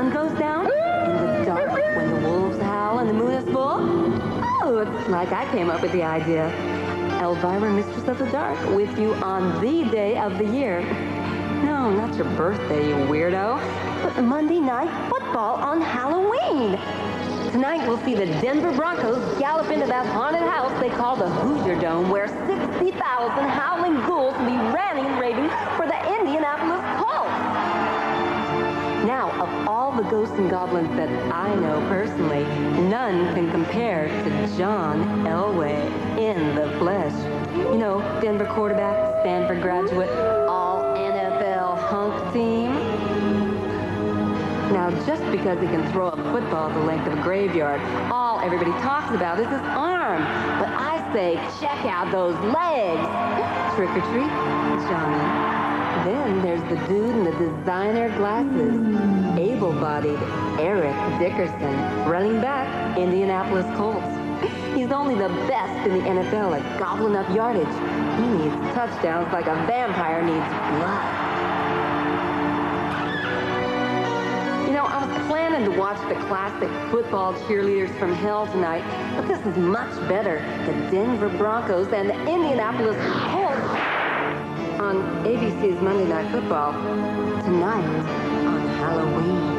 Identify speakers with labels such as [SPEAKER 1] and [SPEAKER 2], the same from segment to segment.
[SPEAKER 1] sun goes down, in the dark, when the wolves howl and the moon is full. Oh, it's like I came up with the idea. Elvira, Mistress of the Dark, with you on the day of the year. No, not your birthday, you weirdo, but Monday Night Football on Halloween. Tonight, we'll see the Denver Broncos gallop into that haunted house they call the Hoosier Dome, where 60,000 howling ghouls will be ranting and raving for the Indianapolis Colts. Now, of all the ghosts and goblins that I know personally, none can compare to John Elway in the flesh. You know, Denver quarterback, Stanford graduate, all NFL hunk team. Now, just because he can throw a football the length of a graveyard, all everybody talks about is his arm. But I say, check out those legs. Trick or treat, Johnny. Then there's the dude in the designer glasses. Able-bodied Eric Dickerson, running back, Indianapolis Colts. He's only the best in the NFL at gobbling up yardage. He needs touchdowns like a vampire needs blood. You know, I was planning to watch the classic football cheerleaders from hell tonight, but this is much better. The Denver Broncos and the Indianapolis Colts on ABC's Monday Night Football tonight on Halloween.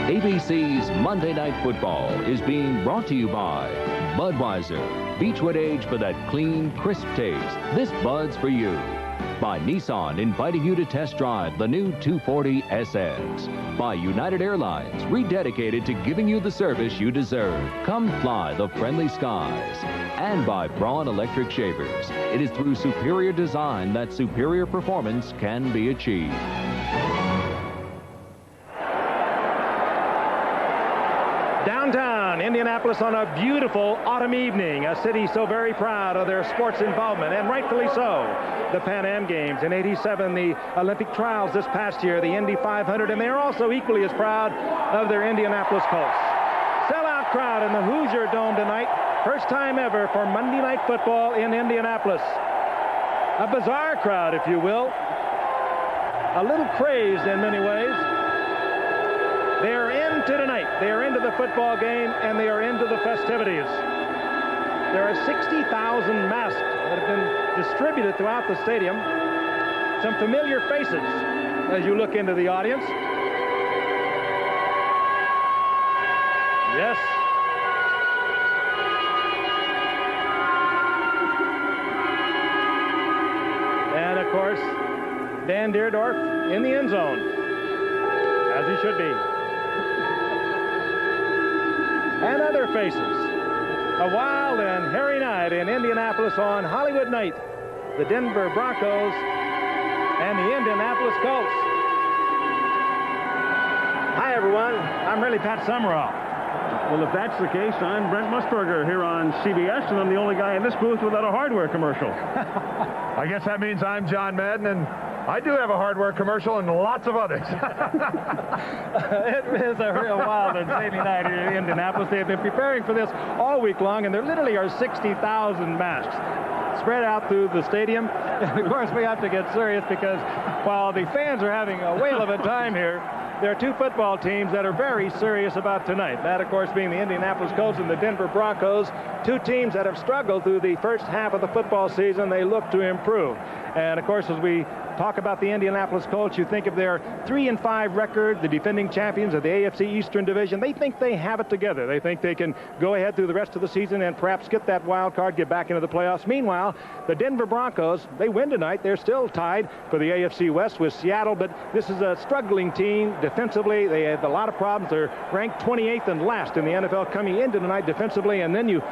[SPEAKER 2] ABC's Monday Night Football is being brought to you by Budweiser. Beechwood Age for that clean, crisp taste. This Bud's for you. By Nissan, inviting you to test drive the new 240 SX. By United Airlines, rededicated to giving you the service you deserve. Come fly the friendly skies. And by Braun Electric Shavers. It is through superior design that superior performance can be achieved.
[SPEAKER 3] Downtown Indianapolis on a beautiful autumn evening, a city so very proud of their sports involvement, and rightfully so. The Pan Am Games in '87, the Olympic trials this past year, the Indy 500, and they're also equally as proud of their Indianapolis Colts. Sellout crowd in the Hoosier Dome tonight, first time ever for Monday Night Football in Indianapolis. A bizarre crowd, if you will, a little crazed in many ways. They are into tonight. They are into the football game, and they are into the festivities. There are 60,000 masks that have been distributed throughout the stadium. Some familiar faces as you look into the audience. Yes. And, of course, Dan Deerdorf in the end zone, as he should be. And other faces. A wild and hairy night in Indianapolis on Hollywood night. The Denver Broncos and the Indianapolis Colts. Hi, everyone. I'm really Pat Summerall.
[SPEAKER 4] Well, if that's the case, I'm Brent Musburger here on CBS, and I'm the only guy in this booth without a hardware commercial.
[SPEAKER 5] I guess that means I'm John Madden, and I do have a hardware commercial and lots of others.
[SPEAKER 3] It is a real wild and zany night here in Indianapolis. They've been preparing for this all week long, and there literally are 60,000 masks spread out through the stadium. And, of course, we have to get serious because while the fans are having a whale of a time here, there are two football teams that are very serious about tonight. That, of course, being the Indianapolis Colts and the Denver Broncos, two teams that have struggled through the first half of the football season. They look to improve. And, of course, as we talk about the Indianapolis Colts, you think of their 3-5 record, the defending champions of the AFC Eastern Division. They think they have it together. They think they can go ahead through the rest of the season and perhaps get that wild card, get back into the playoffs. Meanwhile, the Denver Broncos, they win tonight. They're still tied for the AFC West with Seattle, but this is a struggling team defensively. They have a lot of problems. They're ranked 28th and last in the NFL coming into tonight defensively, and then you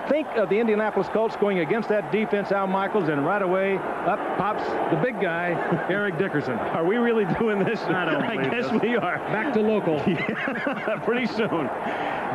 [SPEAKER 3] think of the Indianapolis Colts going against that defense, Al Michaels, and right away up pops the big guy, Eric Dickerson.
[SPEAKER 4] Are we really doing this?
[SPEAKER 3] I
[SPEAKER 4] guess we are.
[SPEAKER 3] Back to local.
[SPEAKER 4] Yeah, pretty soon.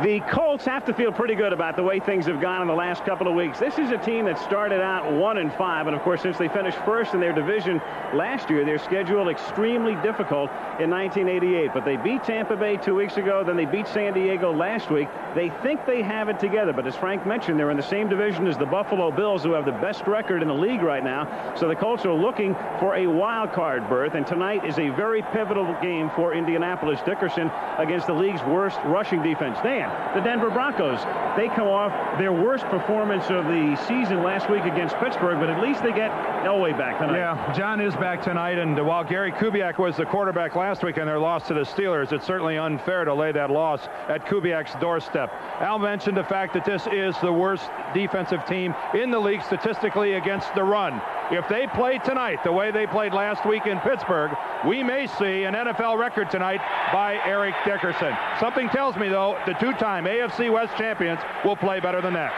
[SPEAKER 4] The Colts have to feel pretty good about the way things have gone in the last couple of weeks. This is a team that started out 1-5, and of course, since they finished first in their division last year, their schedule extremely difficult in 1988. But they beat Tampa Bay 2 weeks ago, then they beat San Diego last week. They think they have it together, but as Frank mentioned, they're in the same division as the Buffalo Bills, who have the best record in the league right now. So the Colts are looking for a wild card berth, and tonight is a very pivotal game for Indianapolis. Dickerson against the league's worst rushing defense. Dan, the Denver Broncos, they come off their worst performance of the season last week against Pittsburgh, but at least they get Elway back tonight.
[SPEAKER 5] Yeah, John is back tonight, and while Gary Kubiak was the quarterback last week in their loss to the Steelers, it's certainly unfair to lay that loss at Kubiak's doorstep. Al mentioned the fact that this is the worst defensive team in the league statistically against the run. If they play tonight the way they played last week in Pittsburgh, we may see an NFL record tonight by Eric Dickerson. Something tells me, though, the two-time AFC West champions will play better than that.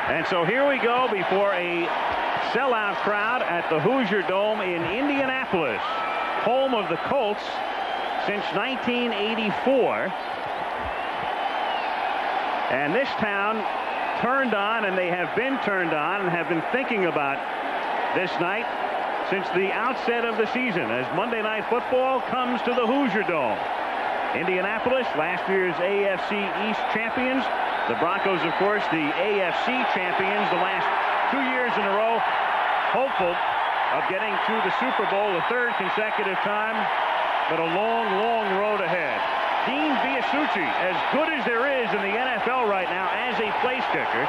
[SPEAKER 4] And so here we go before a sellout crowd at the Hoosier Dome in Indianapolis, home of the Colts since 1984. And this town turned on, and they have been turned on and have been thinking about this night since the outset of the season as Monday Night Football comes to the Hoosier Dome. Indianapolis, last year's AFC East champions. The Broncos, of course, the AFC champions the last 2 years in a row, hopeful of getting to the Super Bowl the third consecutive time, but a long, long road ahead. Dean Biasucci, as good as there is in the NFL right now as a place kicker,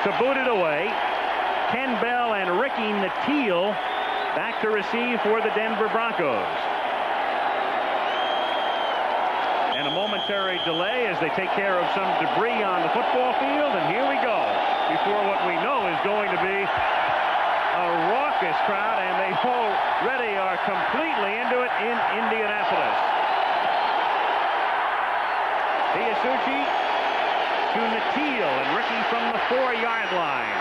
[SPEAKER 4] to boot it away. Ken Bell and Ricky Nattiel back to receive for the Denver Broncos. And a momentary delay as they take care of some debris on the football field, and here we go before what we know is going to be a raucous crowd, and they already are completely into it in Indianapolis. Biasucci to Nattiel, and Ricky from the 4-yard line.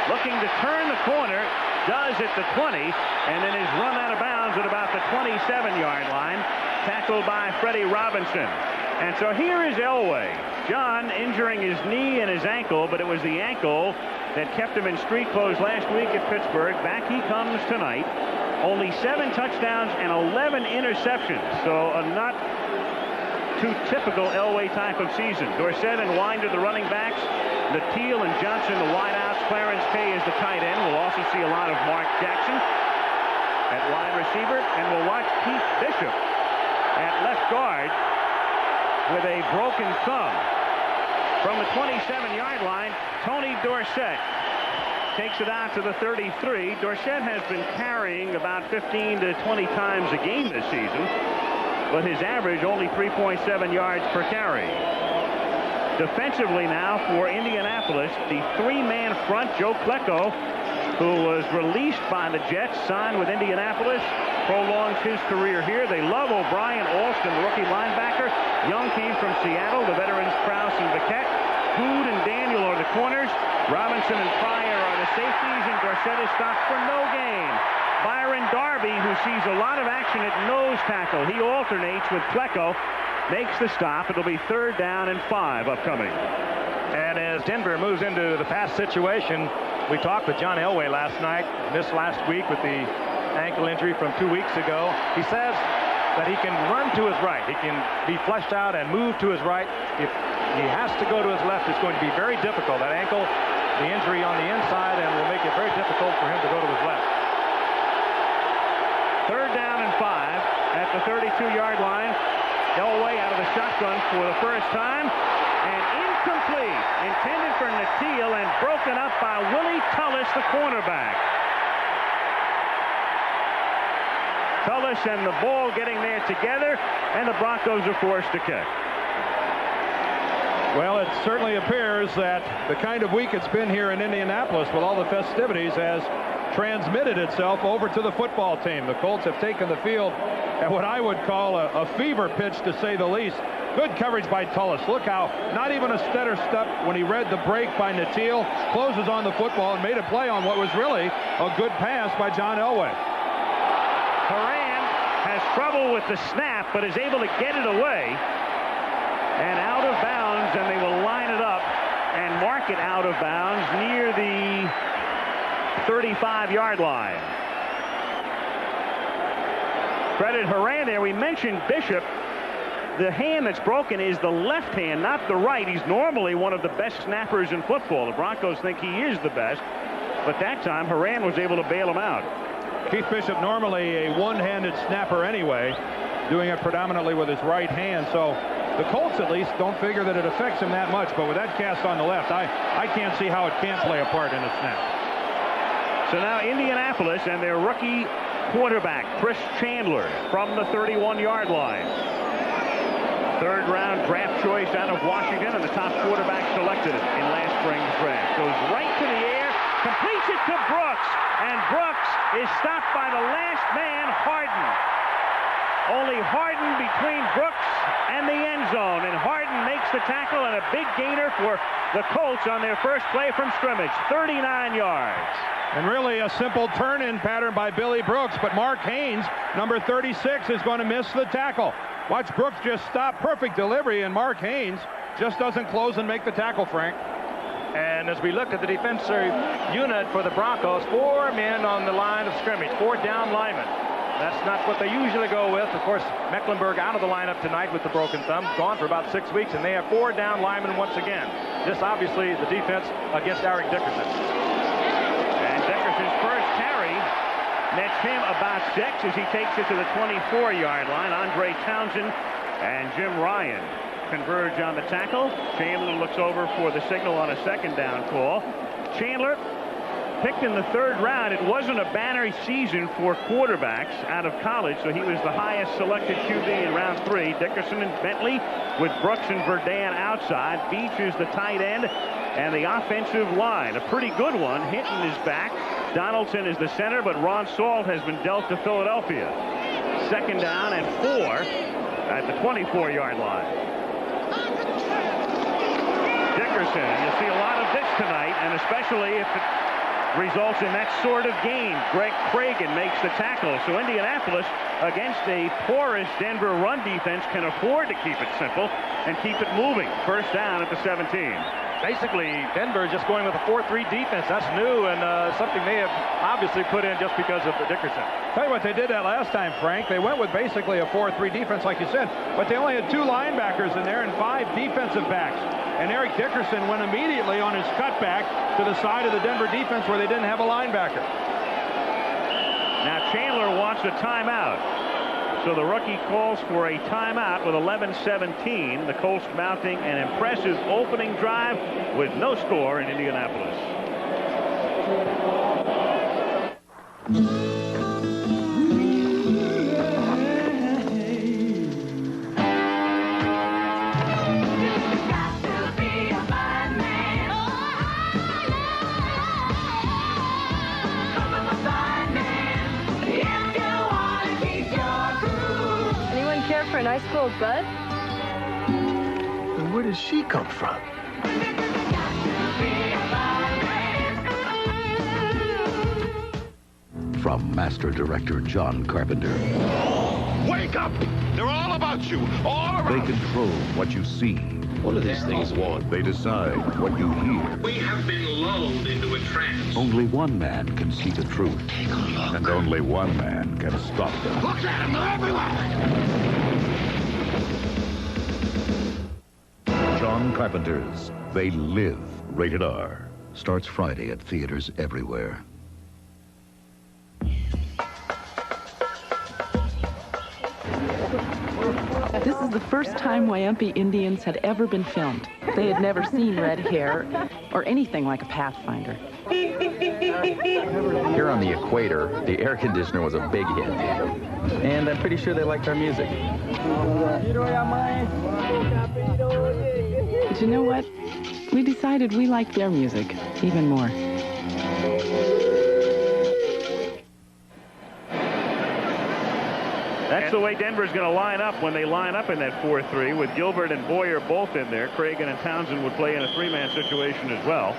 [SPEAKER 4] Looking to turn the corner, does at the 20, and then is run out of bounds at about the 27-yard line, tackled by Freddie Robinson. And so here is Elway. John injuring his knee and his ankle, but it was the ankle that kept him in street clothes last week at Pittsburgh. Back he comes tonight. Only 7 touchdowns and 11 interceptions, so a not too typical Elway type of season. Dorsett and Winder the running backs, Nattiel and Johnson the wideouts, Clarence Kay is the tight end. We'll also see a lot of Mark Jackson at wide receiver, and we'll watch Keith Bishop at left guard with a broken thumb. From the 27-yard line, Tony Dorsett takes it out to the 33. Dorsett has been carrying about 15 to 20 times a game this season, but his average only 3.7 yards per carry. Defensively now for Indianapolis, the 3-man front, Joe Klecko, who was released by the Jets, signed with Indianapolis, prolongs his career here. They love O'Brien, Alston, the rookie linebacker. Young came from Seattle, the veterans Krause and Biquette. Hood and Daniel are the corners. Robinson and Pryor are the safeties, and Dorsett is stopped for no gain. Byron Darby, who sees a lot of action at nose tackle, he alternates with Klecko, makes the stop. It'll be 3rd down and 5 upcoming.
[SPEAKER 3] And as Denver moves into the pass situation, we talked with John Elway last night, missed last week with the ankle injury from 2 weeks ago. He says that he can run to his right. He can be fleshed out and move to his right. If he has to go to his left, it's going to be very difficult. That ankle, the injury on the inside, and will make it very difficult for him to go to his left.
[SPEAKER 4] 3rd down and 5 at the 32-yard line. Elway out of the shotgun for the first time. And incomplete. Intended for Natil and broken up by Willie Tullis, the cornerback. Tullis and the ball getting there together, and the Broncos are forced to kick.
[SPEAKER 5] Well, it certainly appears that the kind of week it's been here in Indianapolis with all the festivities has transmitted itself over to the football team. The Colts have taken the field at what I would call a fever pitch, to say the least. Good coverage by Tullis. Look how not even a stutter step when he read the break by Natil, closes on the football and made a play on what was really a good pass by John Elway.
[SPEAKER 4] Horan has trouble with the snap, but is able to get it away and out of bounds, and they will line it up and mark it out of bounds near the 35-yard line. Credit Horan there. We mentioned Bishop. The hand that's broken is the left hand, not the right. He's normally one of the best snappers in football. The Broncos think he is the best, but that time Horan was able to bail him out.
[SPEAKER 5] Keith Bishop, normally a one-handed snapper anyway, doing it predominantly with his right hand. So the Colts at least don't figure that it affects him that much, but with that cast on the left, I can't see how it can't play a part in a snap.
[SPEAKER 4] So now Indianapolis and their rookie quarterback, Chris Chandler, from the 31-yard line. 3rd-round draft choice out of Washington, and the top quarterback selected in last spring's draft. Goes right to the air, completes it to Brooks, and Brooks is stopped by the last man, Harden. Only Harden between Brooks and the end zone, and Harden makes the tackle, and a big gainer for the Colts on their first play from scrimmage, 39 yards.
[SPEAKER 5] And really a simple turn-in pattern by Billy Brooks, but Mark Haynes, number 36, is going to miss the tackle. Watch Brooks just stop. Perfect delivery, and Mark Haynes just doesn't close and make the tackle, Frank.
[SPEAKER 3] And as we look at the defensive unit for the Broncos, 4 men on the line of scrimmage, 4 down linemen. That's not what they usually go with. Of course, Mecklenburg out of the lineup tonight with the broken thumb, gone for about 6 weeks, and they have 4 down linemen once again. This obviously the defense against Eric Dickerson.
[SPEAKER 4] And Dickerson's first carry nets him about 6 as he takes it to the 24-yard line. Andre Townsend and Jim Ryan converge on the tackle. Chandler looks over for the signal on a 2nd down call. Chandler picked in the 3rd round. It wasn't a banner season for quarterbacks out of college, so he was the highest selected QB in round 3. Dickerson and Bentley with Brooks and Verdun outside. Beach is the tight end, and the offensive line, a pretty good one. Hinton is back. Donaldson is the center, but Ron Salt has been dealt to Philadelphia. 2nd down and 4 at the 24-yard line. Dickerson, you'll see a lot of this tonight, and especially if it results in that sort of game. Greg Cragen makes the tackle. So Indianapolis, against a porous Denver run defense, can afford to keep it simple and keep it moving. 1st down at the 17.
[SPEAKER 3] Basically, Denver is just going with a 4-3 defense. That's new and something they have obviously put in just because of the Dickerson.
[SPEAKER 5] Tell you what, they did that last time, Frank. They went with basically a 4-3 defense, like you said, but they only had 2 linebackers in there and 5 defensive backs. And Eric Dickerson went immediately on his cutback to the side of the Denver defense where they didn't have a linebacker.
[SPEAKER 4] Now Chandler wants a timeout. So the rookie calls for a timeout with 11:17. The Colts mounting an impressive opening drive with no score in Indianapolis.
[SPEAKER 1] For a nice cold bud?
[SPEAKER 6] And where does she come from?
[SPEAKER 7] From Master Director John Carpenter.
[SPEAKER 8] Wake up! They're all about you, all around.
[SPEAKER 7] They control what you see.
[SPEAKER 8] What do these things want?
[SPEAKER 7] They decide what you hear.
[SPEAKER 9] We have been lulled into a trance.
[SPEAKER 7] Only one man can see the truth.
[SPEAKER 8] Take a look.
[SPEAKER 7] And only one man can stop them.
[SPEAKER 8] Look at them, they're everywhere!
[SPEAKER 7] John Carpenter's They Live, rated R. Starts Friday at theaters everywhere.
[SPEAKER 6] the first time Wyompe Indians had ever been filmed. They had never seen red hair or anything like a Pathfinder.
[SPEAKER 10] Here on the equator, the air conditioner was a big hit. And I'm pretty sure they liked our music.
[SPEAKER 6] But you know what? We decided we liked their music even more.
[SPEAKER 4] That's the way Denver's going to line up when they line up in that 4-3 with Gilbert and Boyer both in there. Cragen and Townsend would play in a 3-man situation as well.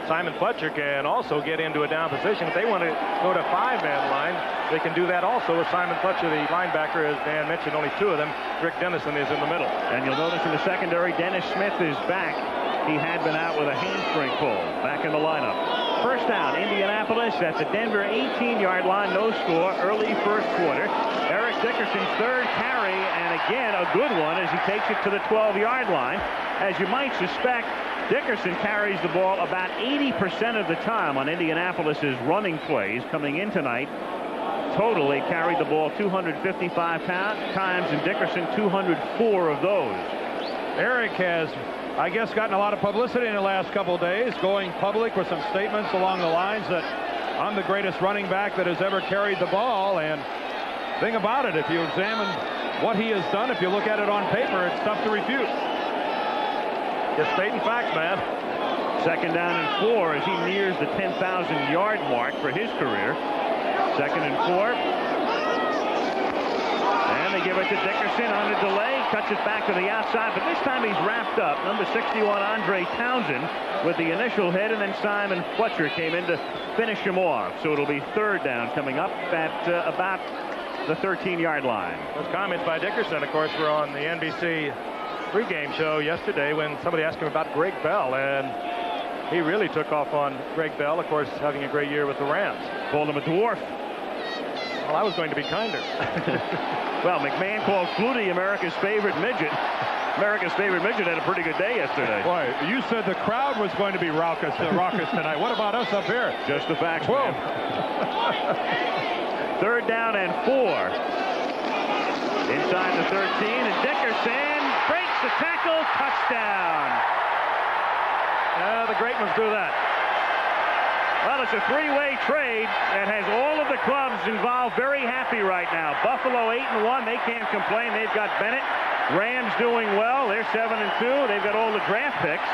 [SPEAKER 3] Simon Fletcher can also get into a down position. If they want to go to 5-man line, they can do that also with Simon Fletcher, the linebacker, as Dan mentioned, only 2 of them. Rick Dennison is in the middle.
[SPEAKER 4] And you'll notice in the secondary, Dennis Smith is back. He had been out with a hamstring pull. Back in the lineup. First down, Indianapolis at the Denver 18-yard line. No score, early first quarter. Eric Dickerson's third carry, and again, a good one as he takes it to the 12-yard line. As you might suspect, Dickerson carries the ball about 80% of the time on Indianapolis's running plays coming in tonight. Total, they carried the ball 255 times, and Dickerson 204 of those.
[SPEAKER 5] Eric has, I guess, gotten a lot of publicity in the last couple of days, going public with some statements along the lines that I'm the greatest running back that has ever carried the ball. And thing about it, if you examine what he has done, if you look at it on paper, it's tough to refute.
[SPEAKER 3] Just stating facts, man.
[SPEAKER 4] Second down and 4 as he nears the 10,000-yard mark for his career. Second and 4. And they give it to Dickerson on a delay. Cuts it back to the outside, but this time he's wrapped up. Number 61, Andre Townsend, with the initial hit, and then Simon Fletcher came in to finish him off. So it'll be third down coming up at about the 13-yard line.
[SPEAKER 3] Those comments by Dickerson, of course, were on the NBC pregame show yesterday when somebody asked him about Greg Bell, and he really took off on Greg Bell, of course, having a great year with the Rams.
[SPEAKER 4] Called him a dwarf.
[SPEAKER 3] Well, I was going to be kinder.
[SPEAKER 4] Well, McMahon called Flutie America's favorite midget. America's favorite midget had a pretty good day yesterday.
[SPEAKER 5] Boy, you said the crowd was going to be raucous tonight. What about us up here?
[SPEAKER 4] Just the facts, man. Third down and 4. Inside the 13, and Dickerson breaks the tackle. Touchdown.
[SPEAKER 3] The great ones do that.
[SPEAKER 4] Well, it's a 3-way trade that has all of the clubs involved very happy right now. Buffalo 8-1. They can't complain. They've got Bennett. Rams doing well. They're 7-2. They've got all the draft picks.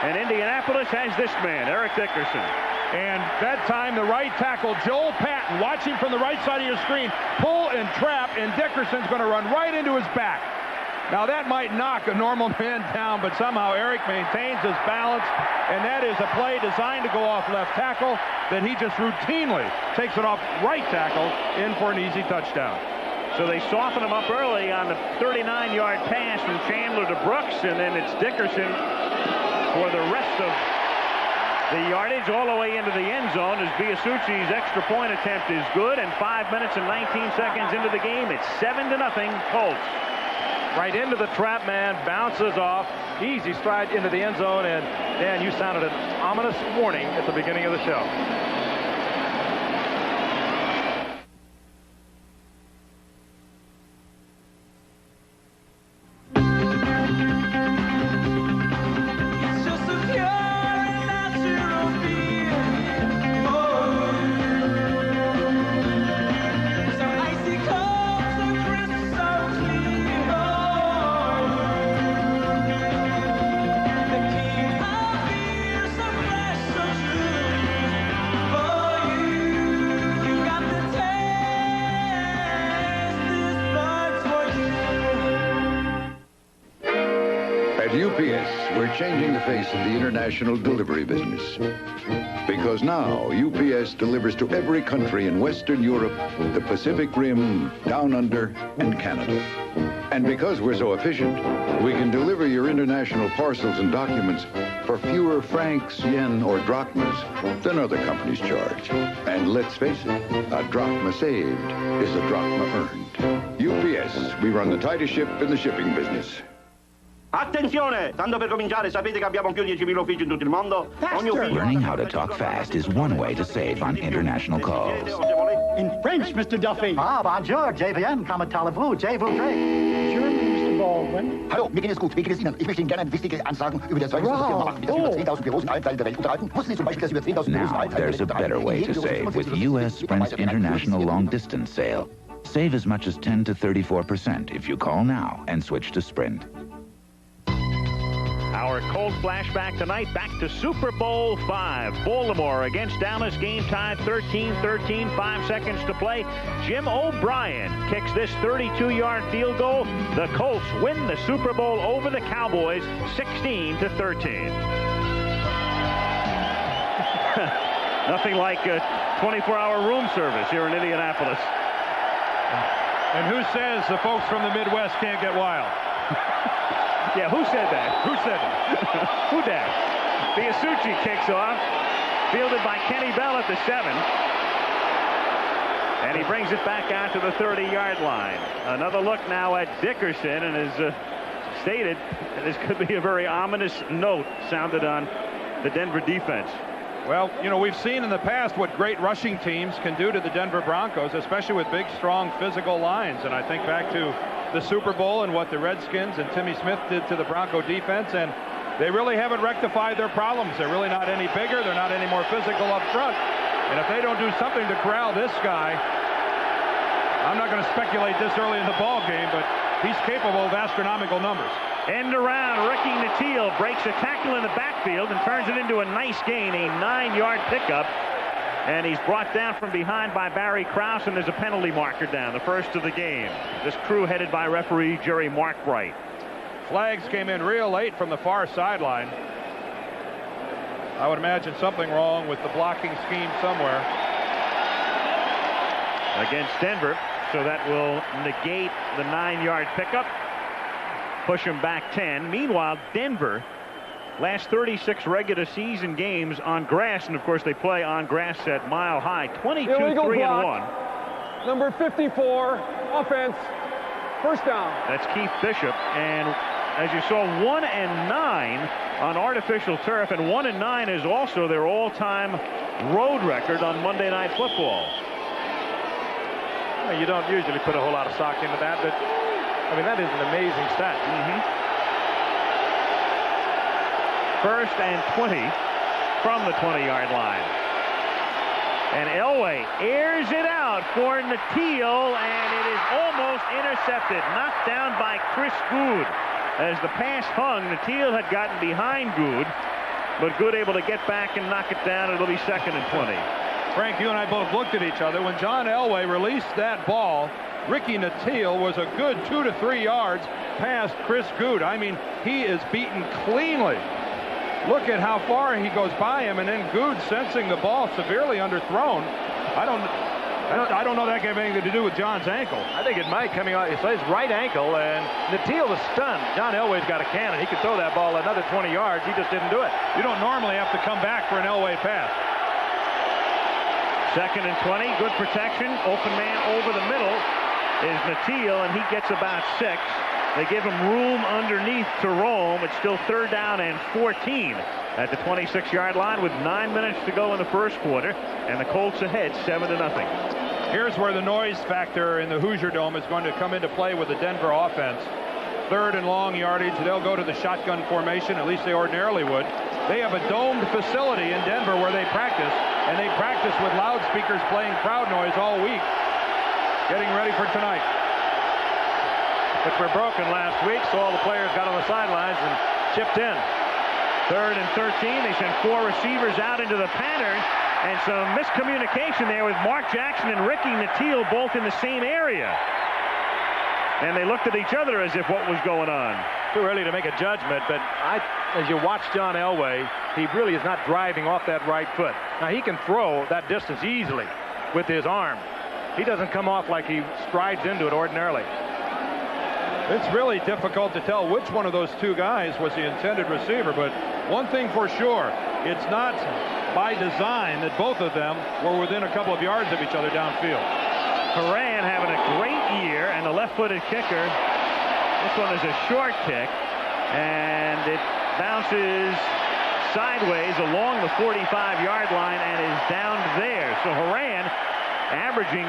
[SPEAKER 4] And Indianapolis has this man, Eric Dickerson.
[SPEAKER 5] And that time, the right tackle, Joel Patton, watching from the right side of your screen, pull and trap, and Dickerson's going to run right into his back. Now, that might knock a normal man down, but somehow Eric maintains his balance, and that is a play designed to go off left tackle that he just routinely takes it off right tackle in for an easy touchdown.
[SPEAKER 4] So they soften him up early on the 39-yard pass from Chandler to Brooks, and then it's Dickerson for the rest of the yardage all the way into the end zone as Biasucci's extra point attempt is good, and 5 minutes and 19 seconds into the game, it's 7-0 Colts.
[SPEAKER 3] Right into the trap man, bounces off, easy stride into the end zone, and Dan, you sounded an ominous warning at the beginning of the show.
[SPEAKER 11] Changing the face of the international delivery business. Because now, UPS delivers to every country in Western Europe, the Pacific Rim, Down Under, and Canada. And because we're so efficient, we can deliver your international parcels and documents for fewer francs, yen, or drachmas than other companies charge. And let's face it, a drachma saved is a drachma earned. UPS, we run the tightest ship in the shipping business.
[SPEAKER 12] Attenzione! Tanto per cominciare, sapete che abbiamo più di 10.000 uffici in tutto il mondo?
[SPEAKER 13] Learning how to talk fast is one way to save on international calls.
[SPEAKER 14] In French, Mr. Duffy.
[SPEAKER 15] Ah, bonjour, je viens, comment allez-vous, je voudrais.
[SPEAKER 14] Sure, Mr. Baldwin.
[SPEAKER 15] Hallo, mir geht es gut. Wie geht es Ihnen? Ich möchte Ihnen gerne eine wichtige Ansagen über das Zeugnisfirma machen, mit das über 10.000 Büros in allen Teilen der Welt unterhalten. Wussten Sie zum Beispiel, dass über 10.000 Büros in allen Teilen der
[SPEAKER 13] There's
[SPEAKER 15] Welt
[SPEAKER 13] a better way to save with U.S. Sprint's International Long Distance Sale. Save as much as 10 to 34% if you call now and switch to Sprint.
[SPEAKER 4] Our Colts flashback tonight, back to Super Bowl V. Baltimore against Dallas, game tied 13-13, 5 seconds to play. Jim O'Brien kicks this 32-yard field goal. The Colts win the Super Bowl over the Cowboys 16-13. Nothing like a 24-hour room service here in Indianapolis.
[SPEAKER 5] And who says the folks from the Midwest can't get wild?
[SPEAKER 4] Yeah, who said that?
[SPEAKER 5] Who said it?
[SPEAKER 4] Who dat? Biasucci kicks off, fielded by Kenny Bell at the 7. And he brings it back out to the 30-yard line. Another look now at Dickerson, and as stated, this could be a very ominous note sounded on the Denver defense.
[SPEAKER 5] Well, you know, we've seen in the past what great rushing teams can do to the Denver Broncos, especially with big, strong, physical lines. And I think back to the Super Bowl and what the Redskins and Timmy Smith did to the Bronco defense, and they really haven't rectified their problems. They're really not any bigger. They're not any more physical up front. And if they don't do something to corral this guy, I'm not going to speculate this early in the ball game, but he's capable of astronomical numbers.
[SPEAKER 4] End around, Ricky Nattiel breaks a tackle in the backfield and turns it into a nice gain, a 9-yard pickup. And he's brought down from behind by Barry Krause, and there's a penalty marker down, the first of the game. This crew headed by referee Jerry Markbright.
[SPEAKER 5] Flags came in real late from the far sideline. I would imagine something wrong with the blocking scheme somewhere.
[SPEAKER 4] Against Denver, so that will negate the 9-yard pickup. Push him back 10. Meanwhile, Denver, last 36 regular season games on grass, and of course they play on grass at Mile High, 22-3-1.
[SPEAKER 16] Number 54, offense, first down.
[SPEAKER 4] That's Keith Bishop, and as you saw, 1-9 on artificial turf, and 1-9 is also their all-time road record on Monday Night Football.
[SPEAKER 3] Well, you don't usually put a whole lot of stock into that, but I mean, that is an amazing stat.
[SPEAKER 4] First and 20 from the 20-yard line. And Elway airs it out for Nattiel, and it is almost intercepted. Knocked down by Chris Good. As the pass hung, Nattiel had gotten behind Good, but Good able to get back and knock it down. It'll be 2nd and 20.
[SPEAKER 5] Frank, you and I both looked at each other. When John Elway released that ball, Ricky Nattiel was a good 2 to 3 yards past Chris Good. I mean, he is beaten cleanly. Look at how far he goes by him, and then Good, sensing the ball severely underthrown. I don't know that can have anything to do with John's ankle.
[SPEAKER 3] I think it might, coming out. It's his right ankle, and Nattiel was stunned. John Elway's got a cannon. He could throw that ball another 20 yards. He just didn't do it.
[SPEAKER 5] You don't normally have to come back for an Elway pass.
[SPEAKER 4] 2nd and 20, good protection. Open man over the middle is Nattiel, and he gets about 6. They give him room underneath to roam. It's still 3rd down and 14 at the 26-yard line with 9 minutes to go in the first quarter, and the Colts ahead 7-0.
[SPEAKER 5] Here's where the noise factor in the Hoosier Dome is going to come into play with the Denver offense. 3rd and long yardage. They'll go to the shotgun formation, at least they ordinarily would. They have a domed facility in Denver where they practice, and they practice with loudspeakers playing crowd noise all week, getting ready for tonight.
[SPEAKER 3] Which were broken last week, so all the players got on the sidelines and chipped in.
[SPEAKER 4] 3rd and 13. They send 4 receivers out into the pattern, and some miscommunication there with Mark Jackson and Ricky Nattiel both in the same area. And they looked at each other as if what was going on.
[SPEAKER 3] Too early to make a judgment, but as you watch John Elway, he really is not driving off that right foot. Now, he can throw that distance easily with his arm. He doesn't come off like he strides into it ordinarily.
[SPEAKER 5] It's really difficult to tell which one of those two guys was the intended receiver, but one thing for sure, it's not by design that both of them were within a couple of yards of each other downfield.
[SPEAKER 4] Horan having a great year, and the left-footed kicker, this one is a short kick, and it bounces sideways along the 45-yard line and is down there. So Horan averaging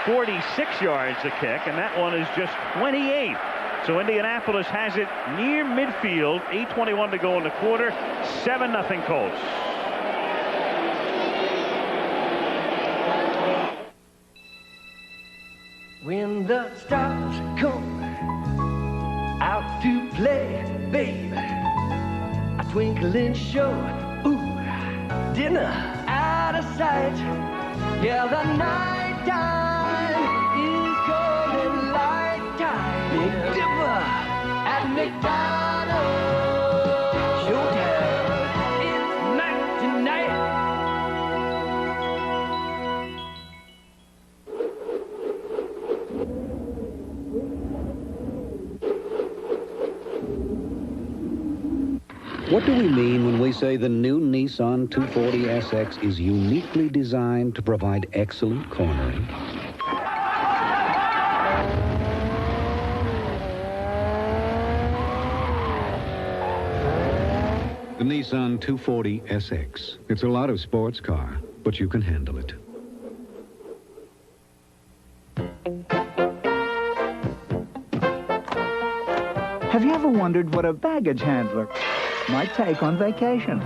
[SPEAKER 4] 46 yards a kick, and that one is just 28. So Indianapolis has it near midfield. 8:21 to go in the quarter. 7-0 Colts.
[SPEAKER 14] When the stars come out to play, babe, a twinkling show, ooh, dinner out of sight. Yeah, the night time is golden light time. Big Dipper at McDonald's. Showtime, it's night tonight.
[SPEAKER 17] What do we mean when we say the new Nissan 240 SX is uniquely designed to provide excellent cornering? The Nissan 240 SX. It's a lot of sports car, but you can handle it.
[SPEAKER 18] Have you ever wondered what a baggage handler might take on vacation?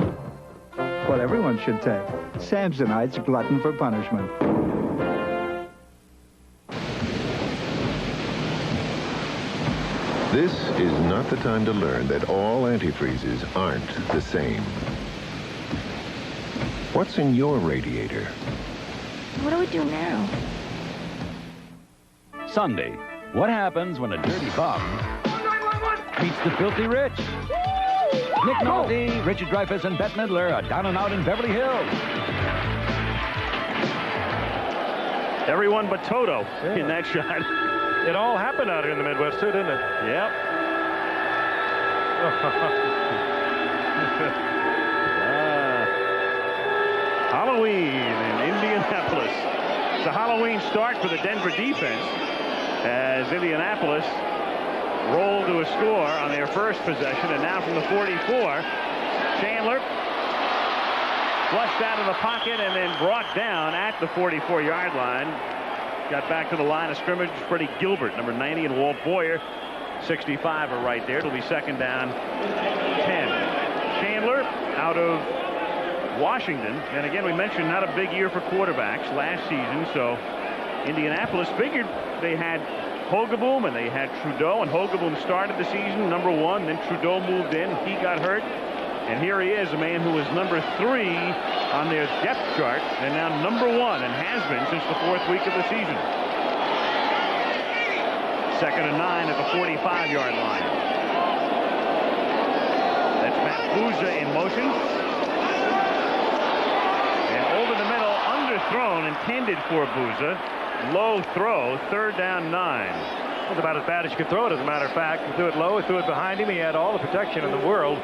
[SPEAKER 18] Well, everyone should take Samsonite's Glutton for Punishment.
[SPEAKER 7] This is not the time to learn that all antifreezes aren't the same. What's in your radiator?
[SPEAKER 19] What do we do now?
[SPEAKER 2] Sunday, what happens when a dirty bum beats the filthy rich? Nick Nolte, Richard Dreyfuss, and Bette Midler are down and out in Beverly Hills.
[SPEAKER 4] Everyone but Toto in that shot.
[SPEAKER 3] It all happened out here in the Midwest, too, didn't it?
[SPEAKER 4] Yep. Halloween in Indianapolis. It's a Halloween start for the Denver defense as Indianapolis rolled to a score on their first possession, and now from the 44, Chandler flushed out of the pocket and then brought down at the 44-yard line. Got back to the line of scrimmage. Freddie Gilbert, number 90, and Walt Boyer, 65, are right there. It'll be second down, 10. Chandler out of Washington, and again, we mentioned not a big year for quarterbacks last season, so Indianapolis figured they had Hogeboom and they had Trudeau, and Hogeboom started the season number 1, then Trudeau moved in, he got hurt, and here he is, a man who was number 3 on their depth chart, and now number 1, and has been since the 4th week of the season. Second and 9 at the 45-yard line. That's Matt Bouza in motion. And over the middle, underthrown, intended for Bouza. Low throw, third down 9.
[SPEAKER 3] It was about as bad as you could throw it, as a matter of fact. He threw it low, he threw it behind him. He had all the protection in the world.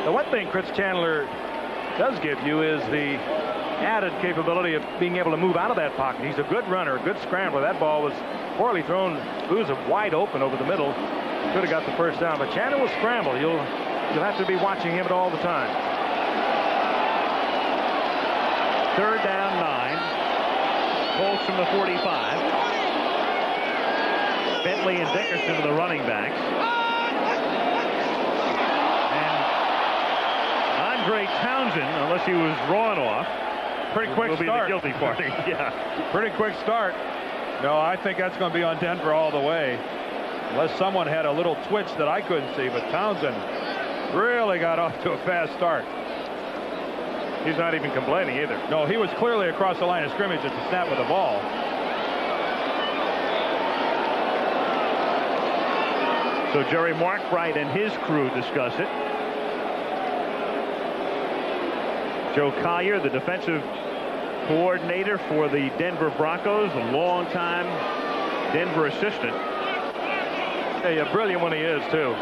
[SPEAKER 3] The one thing Chris Chandler does give you is the added capability of being able to move out of that pocket. He's a good runner, a good scrambler. That ball was poorly thrown. Bouza wide open over the middle. Could have got the first down, but Chandler will scramble. You'll have to be watching him all the time.
[SPEAKER 4] Third down 9. Colts from the 45. Bentley and Dickerson are the running backs. And Andre Townsend, unless he was drawn off,
[SPEAKER 5] pretty quick
[SPEAKER 4] will be
[SPEAKER 5] start.
[SPEAKER 4] the guilty party. Yeah.
[SPEAKER 5] Pretty quick start. No, I think that's going to be on Denver all the way. Unless someone had a little twitch that I couldn't see, but Townsend really got off to a fast start.
[SPEAKER 3] He's not even complaining either.
[SPEAKER 5] No, he was clearly across the line of scrimmage at the snap of the ball.
[SPEAKER 4] So Jerry Markbright and his crew discuss it. Joe Collier, the defensive coordinator for the Denver Broncos, a longtime Denver assistant.
[SPEAKER 3] Hey, a brilliant one he is, too.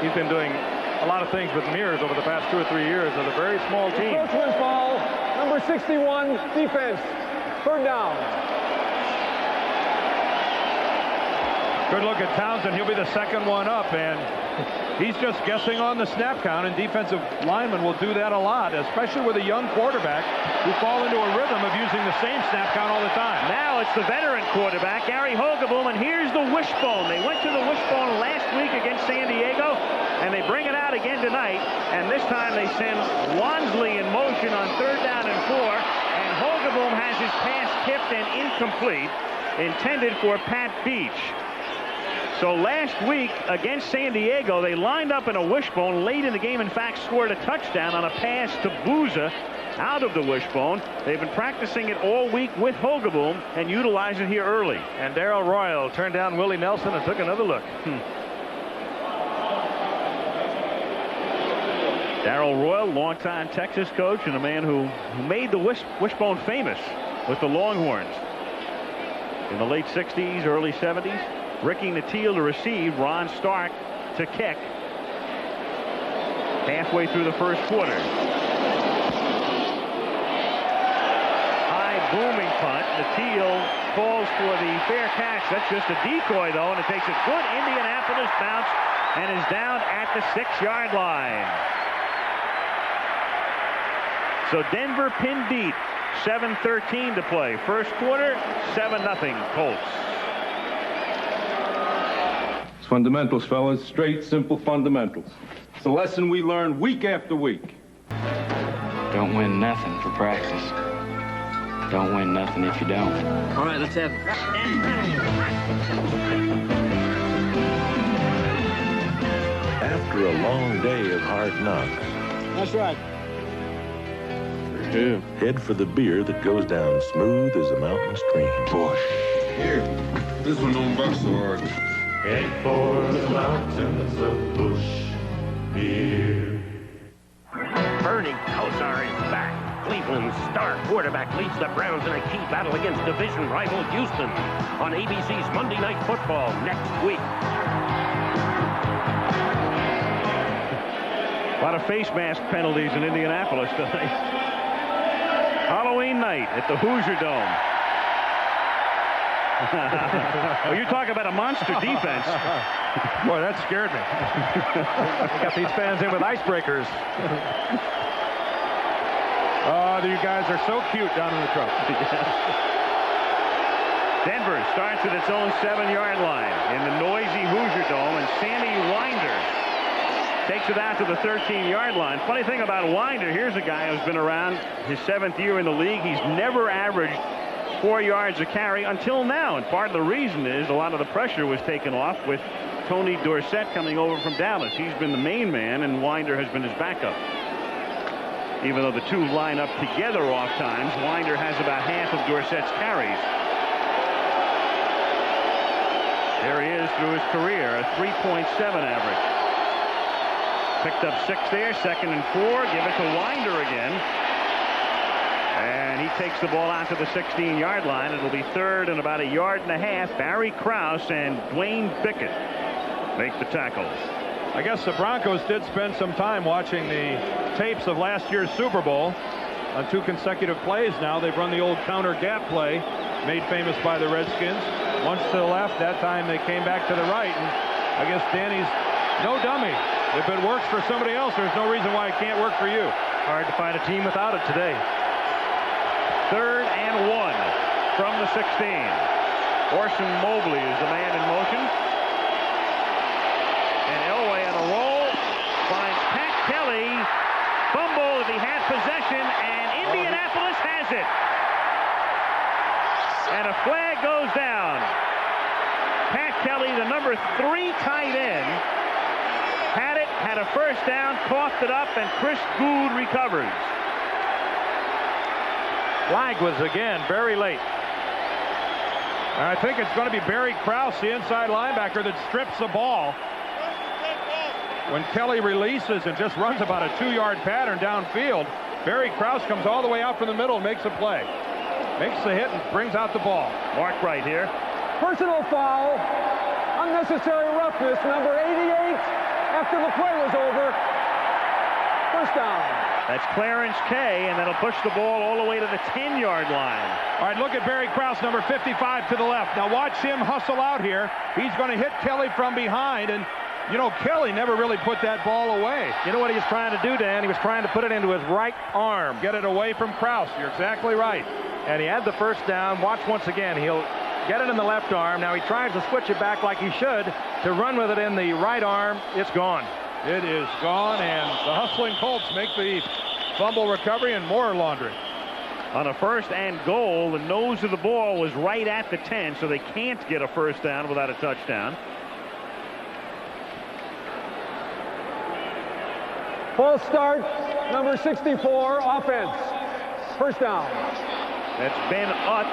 [SPEAKER 3] He's been doing a lot of things with mirrors over the past 2 or 3 years with a very small team.
[SPEAKER 16] Coach wins ball. Number 61, defense. Third down.
[SPEAKER 5] Good look at Townsend. He'll be the second one up, and He's just guessing on the snap count, and defensive linemen will do that a lot, especially with a young quarterback who fall into a rhythm of using the same snap count all the time.
[SPEAKER 4] Now it's the veteran quarterback, Gary Hogeboom, and here's the wishbone. They went to the wishbone last week against San Diego, and they bring it out again tonight, and this time they send Wansley in motion on 3rd down and 4, and Hogeboom has his pass tipped and incomplete, intended for Pat Beach. So last week against San Diego, they lined up in a wishbone late in the game. In fact, scored a touchdown on a pass to Booza out of the wishbone. They've been practicing it all week with Hogeboom and utilize it here early.
[SPEAKER 3] And Darrell Royal turned down Willie Nelson and took another look.
[SPEAKER 4] Darrell Royal, longtime Texas coach and a man who made the wishbone famous with the Longhorns in the late 60s, early 70s. Ricky Nattiel to receive, Ron Stark to kick. Halfway through the first quarter. High booming punt. Nattiel calls for the fair catch. That's just a decoy though, and it takes a good Indianapolis bounce and is down at the 6-yard line. So Denver pinned deep. 7:13 to play. First quarter, 7-0 Colts.
[SPEAKER 20] Fundamentals, fellas. Straight, simple fundamentals. It's a lesson we learn week after week.
[SPEAKER 21] Don't win nothing for practice. Don't win nothing if you don't.
[SPEAKER 22] All right, let's have it.
[SPEAKER 7] After a long day of hard knocks.
[SPEAKER 22] That's right.
[SPEAKER 7] Yeah. Head for the beer that goes down smooth as a mountain stream.
[SPEAKER 8] Bush. Here. This one don't buck so hard.
[SPEAKER 23] Head for the mountains of Bush beer.
[SPEAKER 24] Bernie Kosar is back. Cleveland's star quarterback leads the Browns in a key battle against division rival Houston on ABC's Monday Night Football next week.
[SPEAKER 4] A lot of face mask penalties in Indianapolis tonight. Halloween night at the Hoosier Dome. Well, you talk about a monster defense.
[SPEAKER 3] Boy, that scared me. We got these fans in with icebreakers. Oh, you guys are so cute down in the truck.
[SPEAKER 4] Denver starts at its own 7-yard line in the noisy Hoosier Dome, and Sammy Winder takes it out to the 13-yard line. Funny thing about Winder, here's a guy who's been around his 7th year in the league. He's never averaged 4 yards a carry until now, and part of the reason is a lot of the pressure was taken off with Tony Dorsett coming over from Dallas. He's been the main man, and Winder has been his backup. Even though the two line up together off times, Winder has about half of Dorsett's carries. There he is through his career, a 3.7 average. Picked up 6 there, 2nd and 4. Give it to Winder again. And he takes the ball out to the 16-yard line. It'll be 3rd and about 1.5 yards. Barry Krause and Dwayne Bickett make the tackles.
[SPEAKER 5] I guess the Broncos did spend some time watching the tapes of last year's Super Bowl. On 2 consecutive plays now, they've run the old counter gap play, made famous by the Redskins. Once to the left, that time they came back to the right. And I guess Danny's no dummy. If it works for somebody else, there's no reason why it can't work for you.
[SPEAKER 3] Hard to find a team without it today.
[SPEAKER 4] 3rd and 1 from the 16. Orson Mobley is the man in motion. And Elway on a roll finds Pat Kelly. Fumble if he had possession, and Indianapolis has it. And a flag goes down. Pat Kelly, the number 3 tight end, had a first down, coughed it up, and Chris Gould recovers.
[SPEAKER 3] Flag was again very late.
[SPEAKER 5] And I think it's going to be Barry Krause, the inside linebacker, that strips the ball. When Kelly releases and just runs about a 2-yard pattern downfield, Barry Krause comes all the way out from the middle and makes a play. Makes the hit and brings out the ball.
[SPEAKER 4] Mark right here.
[SPEAKER 16] Personal foul. Unnecessary roughness, number 88, after the play was over. First down.
[SPEAKER 4] That's Clarence Kay, and that'll push the ball all the way to the 10-yard line.
[SPEAKER 5] All right, look at Barry Krause, number 55 to the left. Now watch him hustle out here. He's going to hit Kelly from behind, and You know, Kelly never really put that ball away.
[SPEAKER 3] You know what he was trying to do, Dan? He was trying to put it into his right arm.
[SPEAKER 5] Get it away from Krause. You're exactly right.
[SPEAKER 3] And he had the first down. Watch once again. He'll get it in the left arm. Now he tries to switch it back like he should to run with it in the right arm. It's gone.
[SPEAKER 5] It is gone, and the hustling Colts make the fumble recovery and more laundry.
[SPEAKER 4] On a 1st and goal, the nose of the ball was right at the 10, so they can't get a first down without a touchdown.
[SPEAKER 16] False start, number 64, offense. First down.
[SPEAKER 4] That's Ben Utt.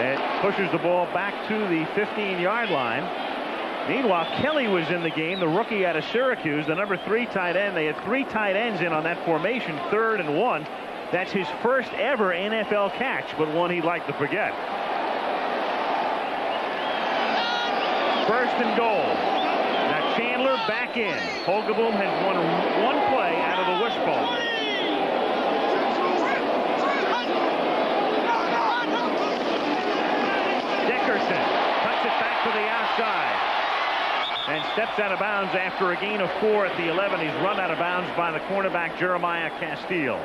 [SPEAKER 4] It pushes the ball back to the 15-yard line. Meanwhile, Kelly was in the game, the rookie out of Syracuse, the number 3 tight end. They had 3 tight ends in on that formation, 3rd and 1. That's his first ever NFL catch, but one he'd like to forget. 1st and goal. Now Chandler back in. Hogaboom has won one play out of the wishbone. Dickerson cuts it back to the outside and steps out of bounds after a gain of 4 at the 11. He's run out of bounds by the cornerback Jeremiah Castile.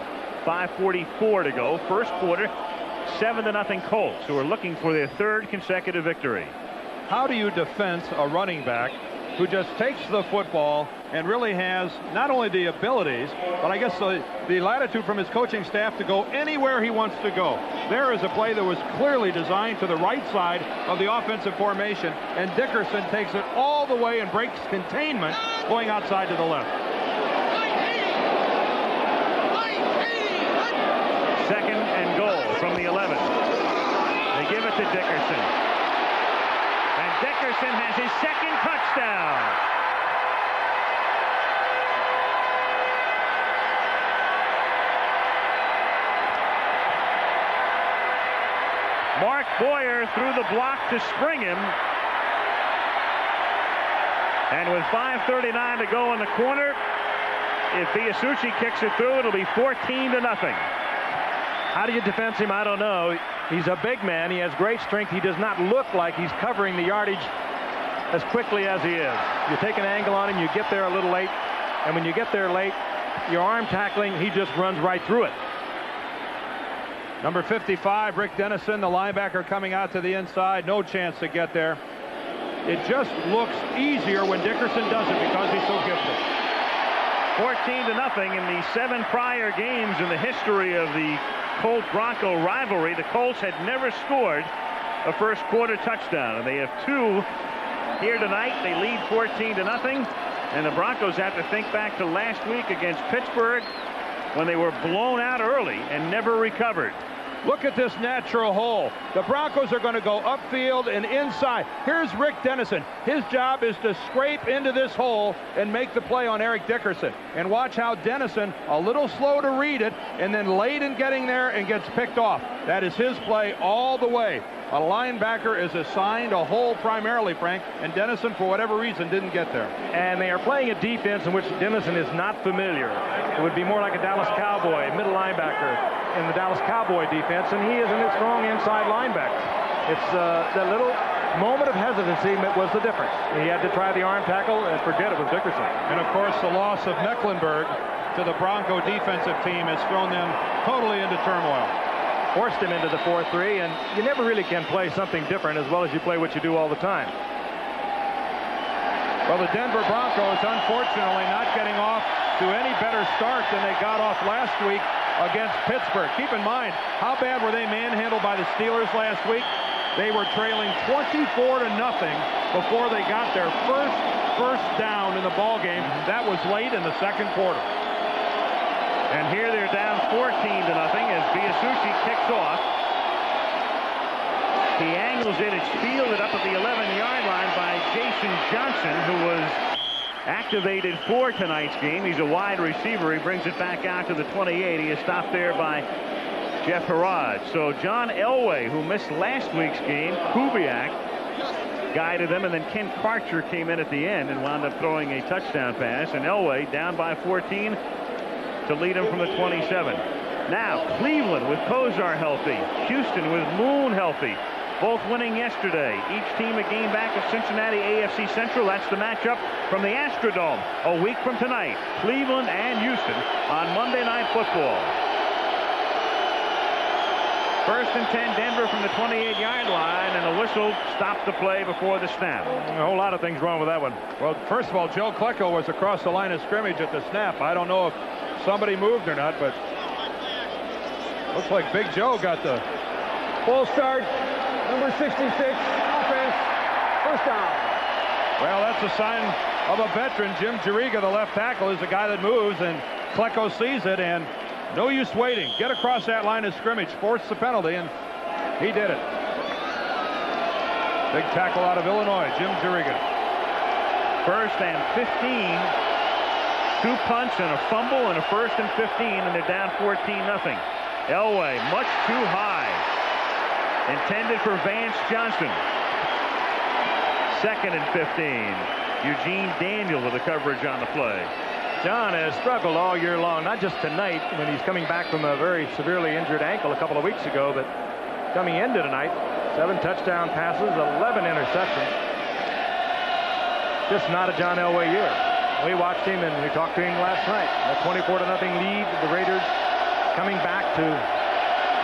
[SPEAKER 4] 5:44 to go. First quarter, 7-0 Colts, who are looking for their 3rd consecutive victory.
[SPEAKER 5] How do you defend a running back who just takes the football and really has not only the abilities, but I guess the latitude from his coaching staff to go anywhere he wants to go? There is a play that was clearly designed to the right side of the offensive formation, and Dickerson takes it all the way and breaks containment going outside to the left.
[SPEAKER 4] 2nd and goal from the 11. They give it to Dickerson. And Dickerson has his 2nd touchdown. Mark Boyer threw the block to spring him. And with 5:39 to go in the corner, if Biasucci kicks it through, it'll be 14-0.
[SPEAKER 3] How do you defend him? I don't know. He's a big man. He has great strength. He does not look like he's covering the yardage as quickly as he is. You take an angle on him, you get there a little late, and when you get there late, your arm tackling, he just runs right through it.
[SPEAKER 5] Number 55, Rick Dennison, the linebacker, coming out to the inside. No chance to get there. It just looks easier when Dickerson does it because he's so gifted.
[SPEAKER 4] 14-0 in the 7 prior games in the history of the Colt-Bronco rivalry. The Colts had never scored a first quarter touchdown, and they have 2 here tonight. They lead 14-0, and the Broncos have to think back to last week against Pittsburgh when they were blown out early and never recovered.
[SPEAKER 5] Look at this natural hole. The Broncos are going to go upfield and inside. Here's Rick Dennison. His job is to scrape into this hole and make the play on Eric Dickerson. And watch how Dennison, a little slow to read it, and then late in getting there and gets picked off. That is his play all the way. A linebacker is assigned a hole primarily, Frank, and Dennison, for whatever reason, didn't get there.
[SPEAKER 3] And they are playing a defense in which Dennison is not familiar. It would be more like a Dallas Cowboy, middle linebacker in the Dallas Cowboy defense, and he is a strong inside linebacker. It's the little moment of hesitancy was the difference. He had to try the arm tackle and forget it was Dickerson.
[SPEAKER 5] And, of course, the loss of Mecklenburg to the Bronco defensive team has thrown them totally into turmoil.
[SPEAKER 3] Forced him into the 4-3, and you never really can play something different as well as you play what you do all the time.
[SPEAKER 5] Well, the Denver Broncos, unfortunately, not getting off to any better start than they got off last week against Pittsburgh. Keep in mind, how bad were they manhandled by the Steelers last week? They were trailing 24-0 before they got their first down in the ball game. That was late in the 2nd quarter.
[SPEAKER 4] And here they're down 14-0 as Biasucci kicks off. He angles it. It's fielded up at the 11-yard line by Jason Johnson, who was activated for tonight's game. He's a wide receiver. He brings it back out to the 28. He is stopped there by Jeff Harrod. So John Elway, who missed last week's game, Kubiak guided them, and then Ken Karcher came in at the end and wound up throwing a touchdown pass. And Elway down by 14 to lead him from the 27. Now Cleveland with Kosar healthy, Houston with Moon healthy, both winning yesterday. Each team a game back of Cincinnati AFC Central. That's the matchup from the Astrodome a week from tonight. Cleveland and Houston on Monday Night Football. First and 10, Denver from the 28-yard line, and a whistle stopped the play before the snap.
[SPEAKER 5] A whole lot of things wrong with that one. Well, first of all, Joe Klecko was across the line of scrimmage at the snap. I don't know if somebody moved or not, but looks like Big Joe got the
[SPEAKER 16] full start. Number 66, offense, first down.
[SPEAKER 5] Well, that's a sign of a veteran. Jim Juriga, the left tackle, is the guy that moves, and Klecko sees it, and no use waiting. Get across that line of scrimmage, force the penalty, and he did it. Big tackle out of Illinois, Jim Juriga.
[SPEAKER 4] First and 15. 2 punts and a fumble and a first and 15, and they're down 14-0. Elway much too high. Intended for Vance Johnson. Second and 15. Eugene Daniel with the coverage on the play.
[SPEAKER 3] John has struggled all year long, not just tonight when he's coming back from a very severely injured ankle a couple of weeks ago, but coming into tonight. 7 touchdown passes, 11 interceptions. Just not a John Elway year. We watched him and we talked to him last night. A 24-0 lead, the Raiders coming back to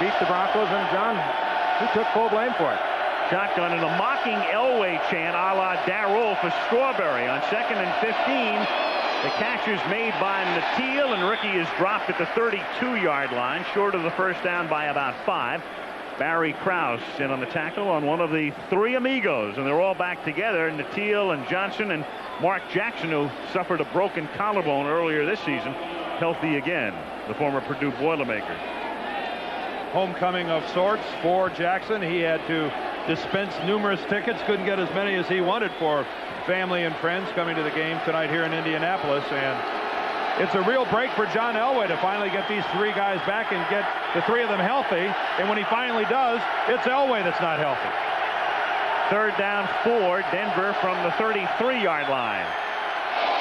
[SPEAKER 3] beat the Broncos, and John, he took full blame for it.
[SPEAKER 4] Shotgun and a mocking Elway chant a la Darrell for Strawberry on second and 15. The catch is made by Natil, and Ricky is dropped at the 32-yard line, short of the first down by about 5. Barry Krause in on the tackle on one of the 3 amigos, and they're all back together. Natil and Johnson and Mark Jackson, who suffered a broken collarbone earlier this season, healthy again, the former Purdue Boilermaker.
[SPEAKER 5] Homecoming of sorts for Jackson. He had to dispense numerous tickets, couldn't get as many as he wanted for family and friends coming to the game tonight here in Indianapolis, and it's a real break for John Elway to finally get these 3 guys back and get the 3 of them healthy, and when he finally does, it's Elway that's not healthy.
[SPEAKER 4] Third down 4, Denver from the 33-yard line.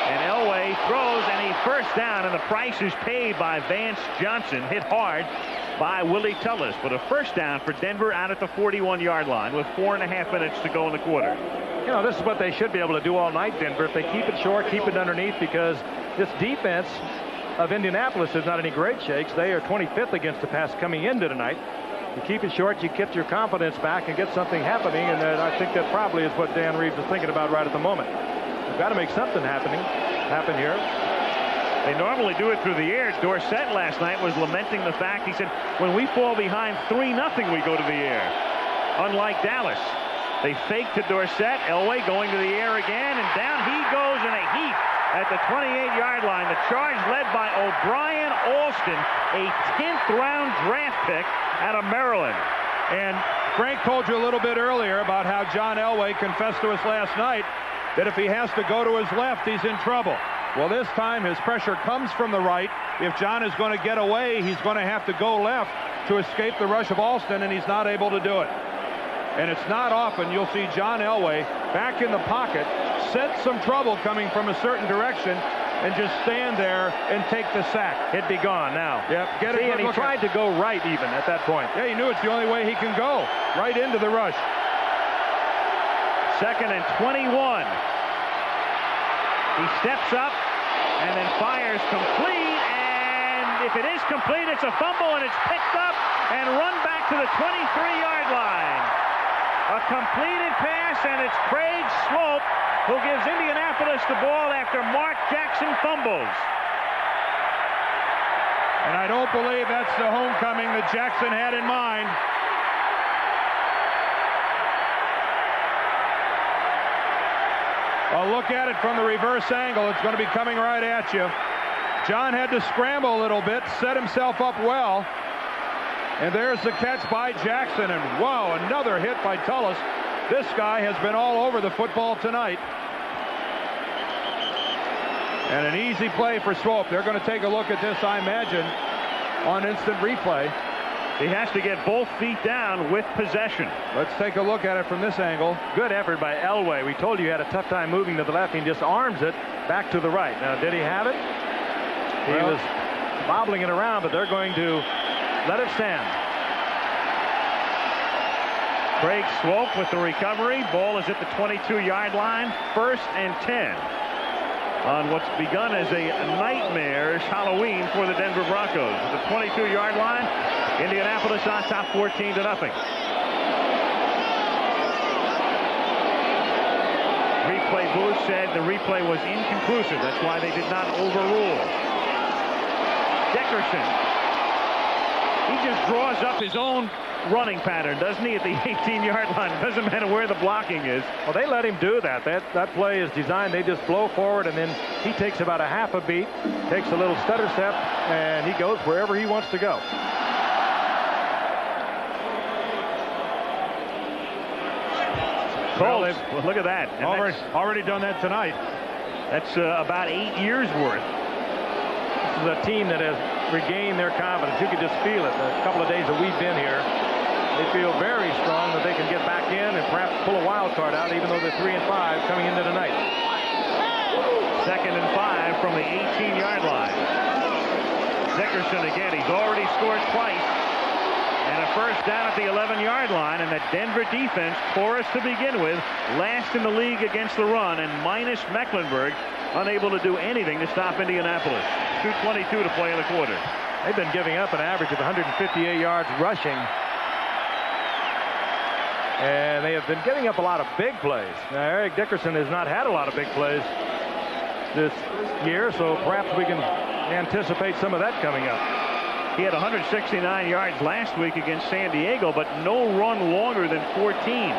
[SPEAKER 4] And Elway throws, and he first down, and the price is paid by Vance Johnson, hit hard by Willie Tullis. But a first down for Denver out at the 41-yard line with 4.5 minutes to go in the quarter.
[SPEAKER 3] You know, this is what they should be able to do all night, Denver. If they keep it short, keep it underneath, because this defense of Indianapolis is not any great shakes. They are 25th against the pass coming into tonight. You keep it short, you get your confidence back and get something happening, and I think that probably is what Dan Reeves is thinking about right at the moment. We've got to make something happen here.
[SPEAKER 4] They normally do it through the air. Dorsett last night was lamenting the fact, he said, when we fall behind 3-0, we go to the air. Unlike Dallas. They fake to Dorsett. Elway going to the air again, and down he goes in a heap at the 28-yard line. The charge led by O'Brien Alston, a 10th round draft pick out of Maryland.
[SPEAKER 5] And Frank told you a little bit earlier about how John Elway confessed to us last night that if he has to go to his left, he's in trouble. Well, this time his pressure comes from the right. If John is going to get away, he's going to have to go left to escape the rush of Alston, and he's not able to do it. And it's not often you'll see John Elway back in the pocket, sense some trouble coming from a certain direction, and just stand there and take the sack.
[SPEAKER 3] He'd be gone now.
[SPEAKER 5] Yep. Get it.
[SPEAKER 3] And he tried to go right even at that point.
[SPEAKER 5] Yeah, he knew it's the only way he can go. Right into the rush.
[SPEAKER 4] Second and 21. He steps up and then fires complete. And if it is complete, it's a fumble, and it's picked up and run back to the 23-yard line. A completed pass, and it's Craig Slope who gives Indianapolis the ball after Mark Jackson fumbles.
[SPEAKER 5] And I don't believe that's the homecoming that Jackson had in mind. A look at it from the reverse angle. It's going to be coming right at you. John had to scramble a little bit, set himself up well. And there's the catch by Jackson, and wow, another hit by Tullis. This guy has been all over the football tonight. And an easy play for Swope. They're going to take a look at this, I imagine, on instant replay.
[SPEAKER 4] He has to get both feet down with possession.
[SPEAKER 5] Let's take a look at it from this angle.
[SPEAKER 3] Good effort by Elway. We told you he had a tough time moving to the left. He just arms it back to the right. Now, did he have it? He was bobbling it around, but they're going to let it stand.
[SPEAKER 4] Craig Swope with the recovery. Ball is at the 22-yard line. 1st and 10 on what's begun as a nightmarish Halloween for the Denver Broncos. At the 22-yard line, Indianapolis on top 14-0. Replay booth said the replay was inconclusive. That's why they did not overrule. Dickerson. He just draws up his own running pattern, doesn't he, at the 18-yard line? It doesn't matter where the blocking is.
[SPEAKER 3] Well, they let him do that. That play is designed. They just blow forward, and then he takes about a half a beat, takes a little stutter step, and he goes wherever he wants to go.
[SPEAKER 4] Colts, well, look at that.
[SPEAKER 5] Already done that tonight.
[SPEAKER 4] That's about 8 years worth.
[SPEAKER 3] This is a team that has regained their confidence. You could just feel it. The couple of days that we've been here, they feel very strong that they can get back in and perhaps pull a wild card out, even though they're 3-5 coming into tonight.
[SPEAKER 4] 2nd and 5 from the 18-yard line. Dickerson again. He's already scored twice. And a 1st down at the 11-yard line, and the Denver defense, porous to begin with, last in the league against the run, and minus Mecklenburg, unable to do anything to stop Indianapolis. 2:22 to play in the quarter.
[SPEAKER 3] They've been giving up an average of 158 yards rushing. And they have been giving up a lot of big plays. Now, Eric Dickerson has not had a lot of big plays this year, so perhaps we can anticipate some of that coming up.
[SPEAKER 4] He had 169 yards last week against San Diego, but no run longer than 14.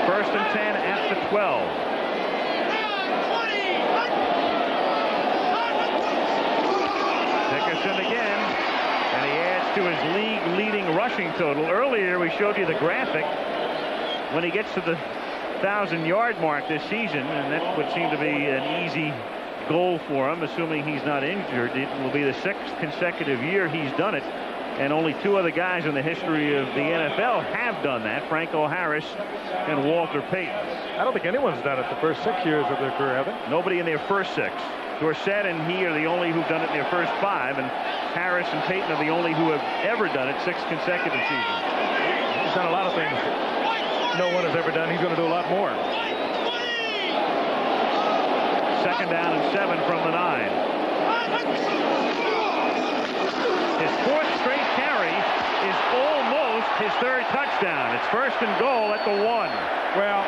[SPEAKER 4] 1st and 10 at the 12. Dickerson again, and he adds to his league-leading rushing total. Earlier, we showed you the graphic. When he gets to the 1,000-yard mark this season, and that would seem to be an easy goal for him, assuming he's not injured. It will be the 6th consecutive year he's done it, and only 2 other guys in the history of the NFL have done that, Franco Harris and Walter Payton.
[SPEAKER 3] I don't think anyone's done it the first 6 years of their career, have they?
[SPEAKER 4] Nobody in their first 6. Dorsett and he are the only who've done it in their first 5, and Harris and Payton are the only who have ever done it 6 consecutive seasons.
[SPEAKER 3] He's done a lot of things no one has ever done. He's going to do a lot more.
[SPEAKER 4] 2nd down and 7 from the 9. His 4th straight carry is almost his 3rd touchdown. It's 1st and goal at the 1.
[SPEAKER 5] Well,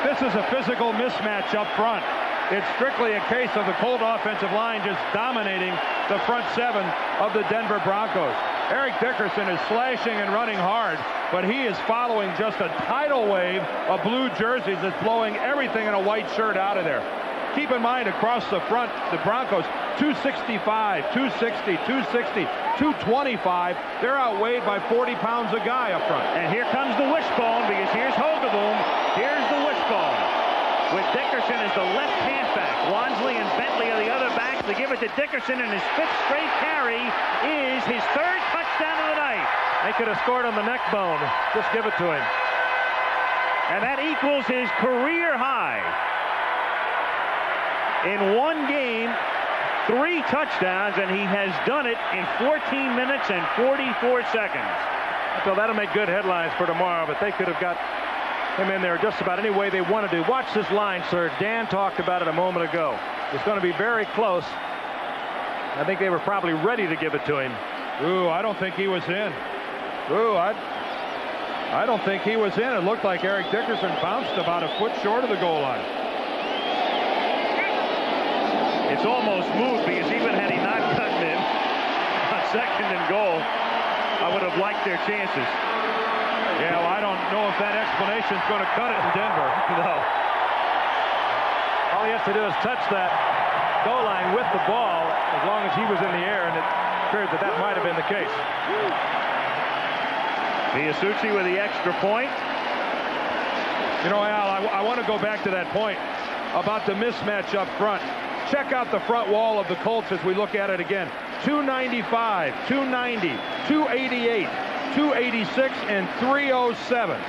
[SPEAKER 5] this is a physical mismatch up front. It's strictly a case of the Colt offensive line just dominating the front 7 of the Denver Broncos. Eric Dickerson is slashing and running hard, but he is following just a tidal wave of blue jerseys that's blowing everything in a white shirt out of there. Keep in mind, across the front, the Broncos, 265, 260, 260, 225. They're outweighed by 40 pounds a guy up front.
[SPEAKER 4] And here comes the wishbone, because here's Hogeboom. Here's the wishbone. With Dickerson as the left halfback. Wansley and Bentley are the other backs. They give it to Dickerson, and his 5th straight carry is his 3rd touchdown of the night.
[SPEAKER 3] They could have scored on the neck bone. Just give it to him.
[SPEAKER 4] And that equals his career high. In one game, 3 touchdowns, and he has done it in 14 minutes and 44 seconds.
[SPEAKER 3] So that'll make good headlines for tomorrow, but they could have got him in there just about any way they wanted to. Watch this line, sir. Dan talked about it a moment ago. It's going to be very close. I think they were probably ready to give it to him.
[SPEAKER 5] Ooh, I don't think he was in. Ooh, I don't think he was in. It looked like Eric Dickerson bounced about a foot short of the goal line.
[SPEAKER 4] It's almost moved, because even had he not gotten in on 2nd and goal, I would have liked their chances.
[SPEAKER 5] Yeah, well, I don't know if that explanation is going to cut it in Denver.
[SPEAKER 4] No.
[SPEAKER 3] All he has to do is touch that goal line with the ball as long as he was in the air, and it appeared that might have been the case.
[SPEAKER 4] Miyasuchi with the extra point.
[SPEAKER 5] You know, Al, I want to go back to that point about the mismatch up front. Check out the front wall of the Colts as we look at it again. 295, 290, 288, 286, and 307.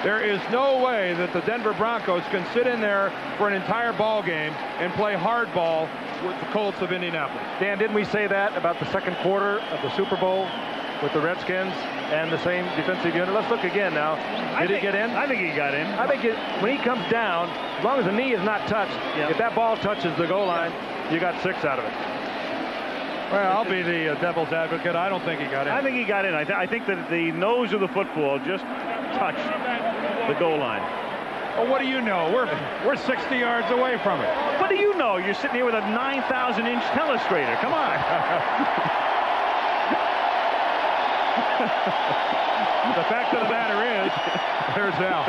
[SPEAKER 5] There is no way that the Denver Broncos can sit in there for an entire ball game and play hardball with the Colts of Indianapolis.
[SPEAKER 3] Dan, didn't we say that about the 2nd quarter of the Super Bowl?
[SPEAKER 5] with the Redskins and the same defensive unit. Let's look again now. Did he get in?
[SPEAKER 4] I think he got in.
[SPEAKER 5] I think when he comes down, as long as the knee is not touched, if that ball touches the goal line, you got 6 out of it. Well, I'll be the devil's advocate. I don't think he got in.
[SPEAKER 4] I think he got in. I think that the nose of the football just touched the goal line.
[SPEAKER 5] Well, what do you know? We're 60 yards away from it.
[SPEAKER 4] What do you know? You're sitting here with a 9,000-inch telestrator. Come on.
[SPEAKER 5] The fact of the matter is, there's Al.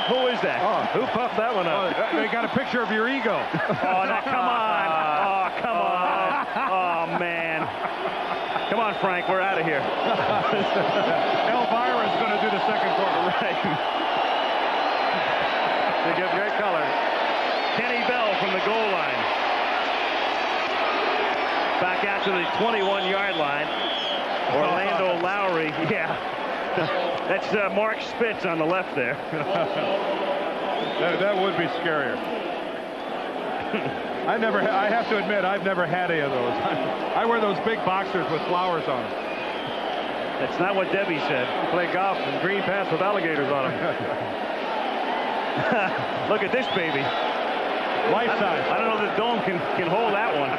[SPEAKER 4] Who is that?
[SPEAKER 5] Oh, who puffed that one up? They got a picture of your ego.
[SPEAKER 4] Oh, now come on. Oh, come on. Oh, man. Come on, Frank. We're out of here.
[SPEAKER 5] Elvira's going to do the second quarter.
[SPEAKER 4] Right.
[SPEAKER 5] They give great color.
[SPEAKER 4] Kenny Bell from the goal line. Back out to the 21-yard line. Orlando Lowry. Yeah. That's Mark Spitz on the left there.
[SPEAKER 5] That would be scarier. I have to admit, I've never had any of those. I wear those big boxers with flowers on them.
[SPEAKER 4] That's not what Debbie said.
[SPEAKER 5] I play golf in green pants with alligators on them.
[SPEAKER 4] Look at this baby.
[SPEAKER 5] Life size.
[SPEAKER 4] I don't know if the dome can hold that one.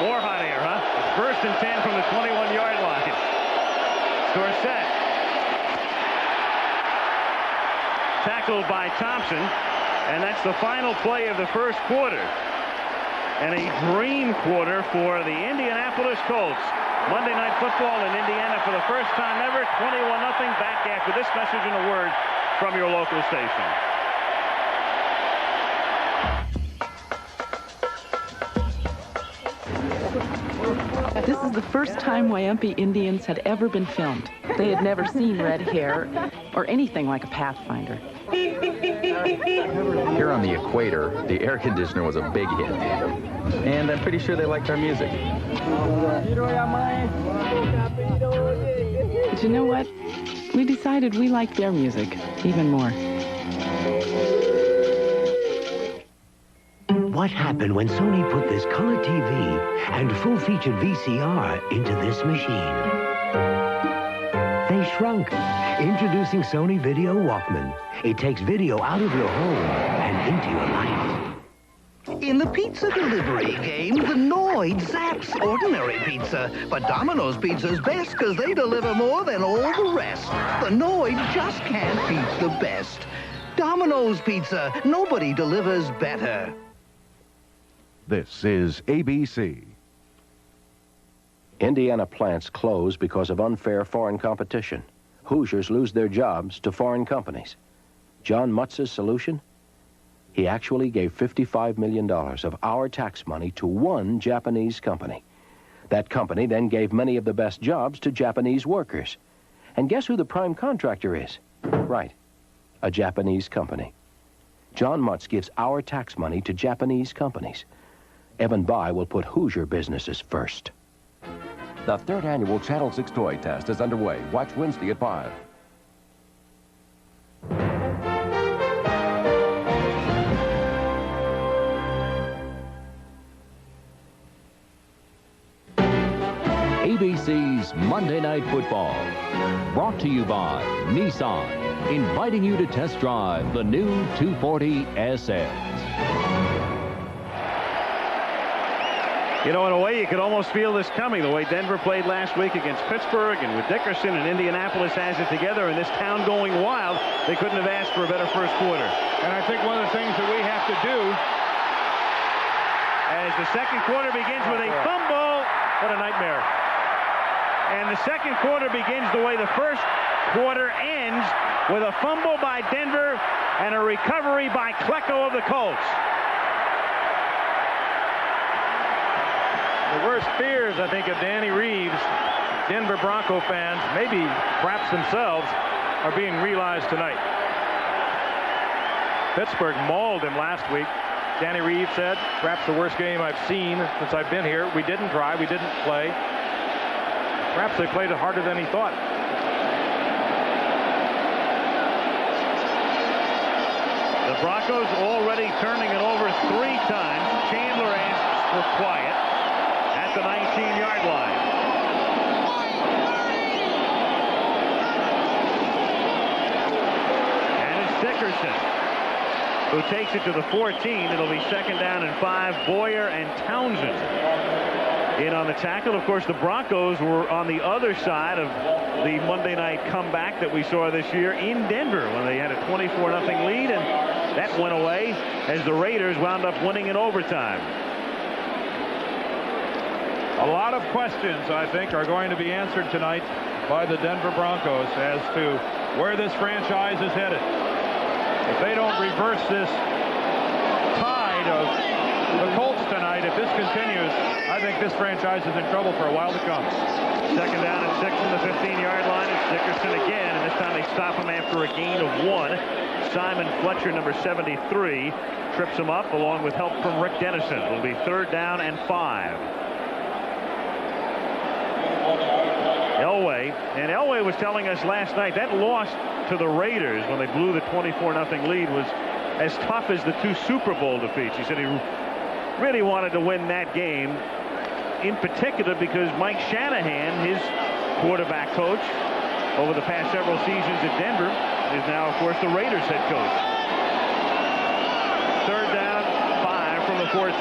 [SPEAKER 4] More hot air, huh? It's 1st and 10 from the 21-yard line. Dorsett. Tackled by Thompson, and that's the final play of the first quarter. And a dream quarter for the Indianapolis Colts. Monday Night Football in Indiana for the first time ever. 21-0. Back after this message and a word from your local station.
[SPEAKER 1] This is the first time Wyompe Indians had ever been filmed. They had never seen red hair or anything like a Pathfinder.
[SPEAKER 6] Here on the equator, the air conditioner was a big hit. And I'm pretty sure they liked our music.
[SPEAKER 1] But you know what? We decided we liked their music even more.
[SPEAKER 9] What happened when Sony put this color TV and full-featured VCR into this machine? They shrunk. Introducing Sony Video Walkman. It takes video out of your home and into your life.
[SPEAKER 10] In the pizza delivery game, the Noid zaps ordinary pizza. But Domino's Pizza's best because they deliver more than all the rest. The Noid just can't beat the best. Domino's Pizza. Nobody delivers better.
[SPEAKER 25] This is ABC.
[SPEAKER 26] Indiana plants close because of unfair foreign competition. Hoosiers lose their jobs to foreign companies. John Mutz's solution? He actually gave $55 million of our tax money to one Japanese company. That company then gave many of the best jobs to Japanese workers. And guess who the prime contractor is? Right, a Japanese company. John Mutz gives our tax money to Japanese companies. Evan Bayh will put Hoosier businesses first.
[SPEAKER 27] The 3rd annual Channel 6 toy test is underway. Watch Wednesday at 5.
[SPEAKER 2] ABC's Monday Night Football. Brought to you by Nissan, inviting you to test drive the new 240 SX.
[SPEAKER 4] You know, in a way, you could almost feel this coming, the way Denver played last week against Pittsburgh, and with Dickerson and Indianapolis has it together, and this town going wild, they couldn't have asked for a better first quarter.
[SPEAKER 5] And I think one of the things that we have to do,
[SPEAKER 4] as the second quarter begins with a fumble,
[SPEAKER 5] what a nightmare.
[SPEAKER 4] And the second quarter begins the way the first quarter ends, with a fumble by Denver and a recovery by Klecko of the Colts.
[SPEAKER 5] The worst fears, I think, of Danny Reeves, Denver Bronco fans, maybe perhaps themselves, are being realized tonight. Pittsburgh mauled him last week. Danny Reeves said, perhaps the worst game I've seen since I've been here. We didn't try, we didn't play. Perhaps they played it harder than he thought.
[SPEAKER 4] The Broncos already turning it over 3 times. Chandler asks for quiet. At at the 19-yard line. And it's Dickerson who takes it to the 14. It'll be 2nd down and 5. Boyer and Townsend in on the tackle. Of course, the Broncos were on the other side of the Monday night comeback that we saw this year in Denver when they had a 24-0 lead, and that went away as the Raiders wound up winning in overtime.
[SPEAKER 5] A lot of questions, I think, are going to be answered tonight by the Denver Broncos as to where this franchise is headed. If they don't reverse this tide of the Colts tonight, if this continues, I think this franchise is in trouble for a while to come.
[SPEAKER 4] 2nd down and 6 from the 15-yard line. It's Dickerson again, and this time they stop him after a gain of 1. Simon Fletcher, number 73, trips him up along with help from Rick Dennison. It'll be 3rd down and 5. Elway was telling us last night that loss to the Raiders when they blew the 24-0 lead was as tough as the 2 Super Bowl defeats. He said he really wanted to win that game, in particular because Mike Shanahan, his quarterback coach over the past several seasons at Denver, is now, of course, the Raiders head coach. 3rd down, 5 from the 14.